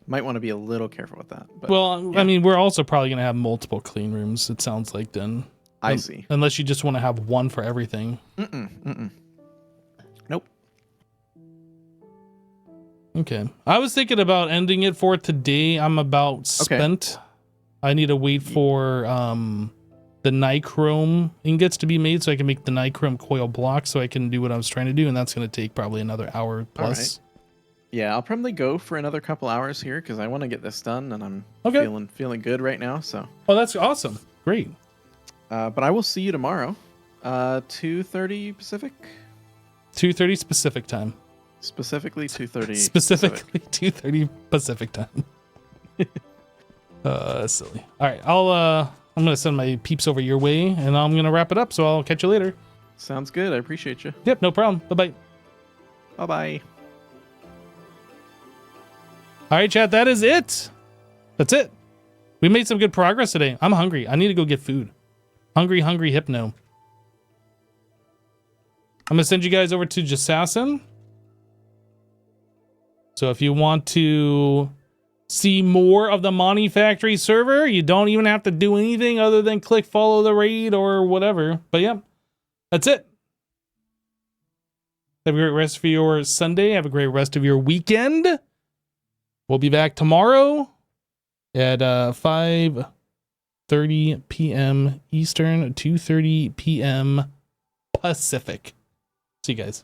Speaker 3: might want to be a little careful with that. But,
Speaker 1: well, yeah. I mean, we're also probably going to have multiple clean rooms, it sounds like, then.
Speaker 3: I see.
Speaker 1: Unless you just want to have one for everything.
Speaker 3: Nope.
Speaker 1: Okay. I was thinking about ending it for today. I'm about spent. Okay. I need to wait for the nichrome ingots to be made so I can make the nichrome coil block so I can do what I was trying to do, and that's going to take probably another hour plus.
Speaker 3: Right. Yeah, I'll probably go for another couple hours here because I want to get this done, and I'm feeling good right now. So.
Speaker 1: Oh, that's awesome. Great.
Speaker 3: But I will see you tomorrow, 2:30 Pacific.
Speaker 1: 2:30 Pacific time.
Speaker 3: Specifically 2:30.
Speaker 1: Specifically 2:30 Pacific time. That's silly. All right, I'm gonna send my peeps over your way, and I'm gonna wrap it up. So I'll catch you later.
Speaker 3: Sounds good. I appreciate you.
Speaker 1: Yep, no problem. Bye-bye.
Speaker 3: Bye-bye.
Speaker 1: All right, chat. That is it. That's it. We made some good progress today. I'm hungry. I need to go get food. Hungry Hypno. I'm gonna send you guys over to Jassassin. So if you want to see more of the Monifactory server, you don't even have to do anything other than click follow the raid or whatever. But yeah, that's it. Have a great rest of your Sunday. Have a great rest of your weekend. We'll be back tomorrow at 5:30 p.m. Eastern, 2:30 p.m. Pacific. See you guys.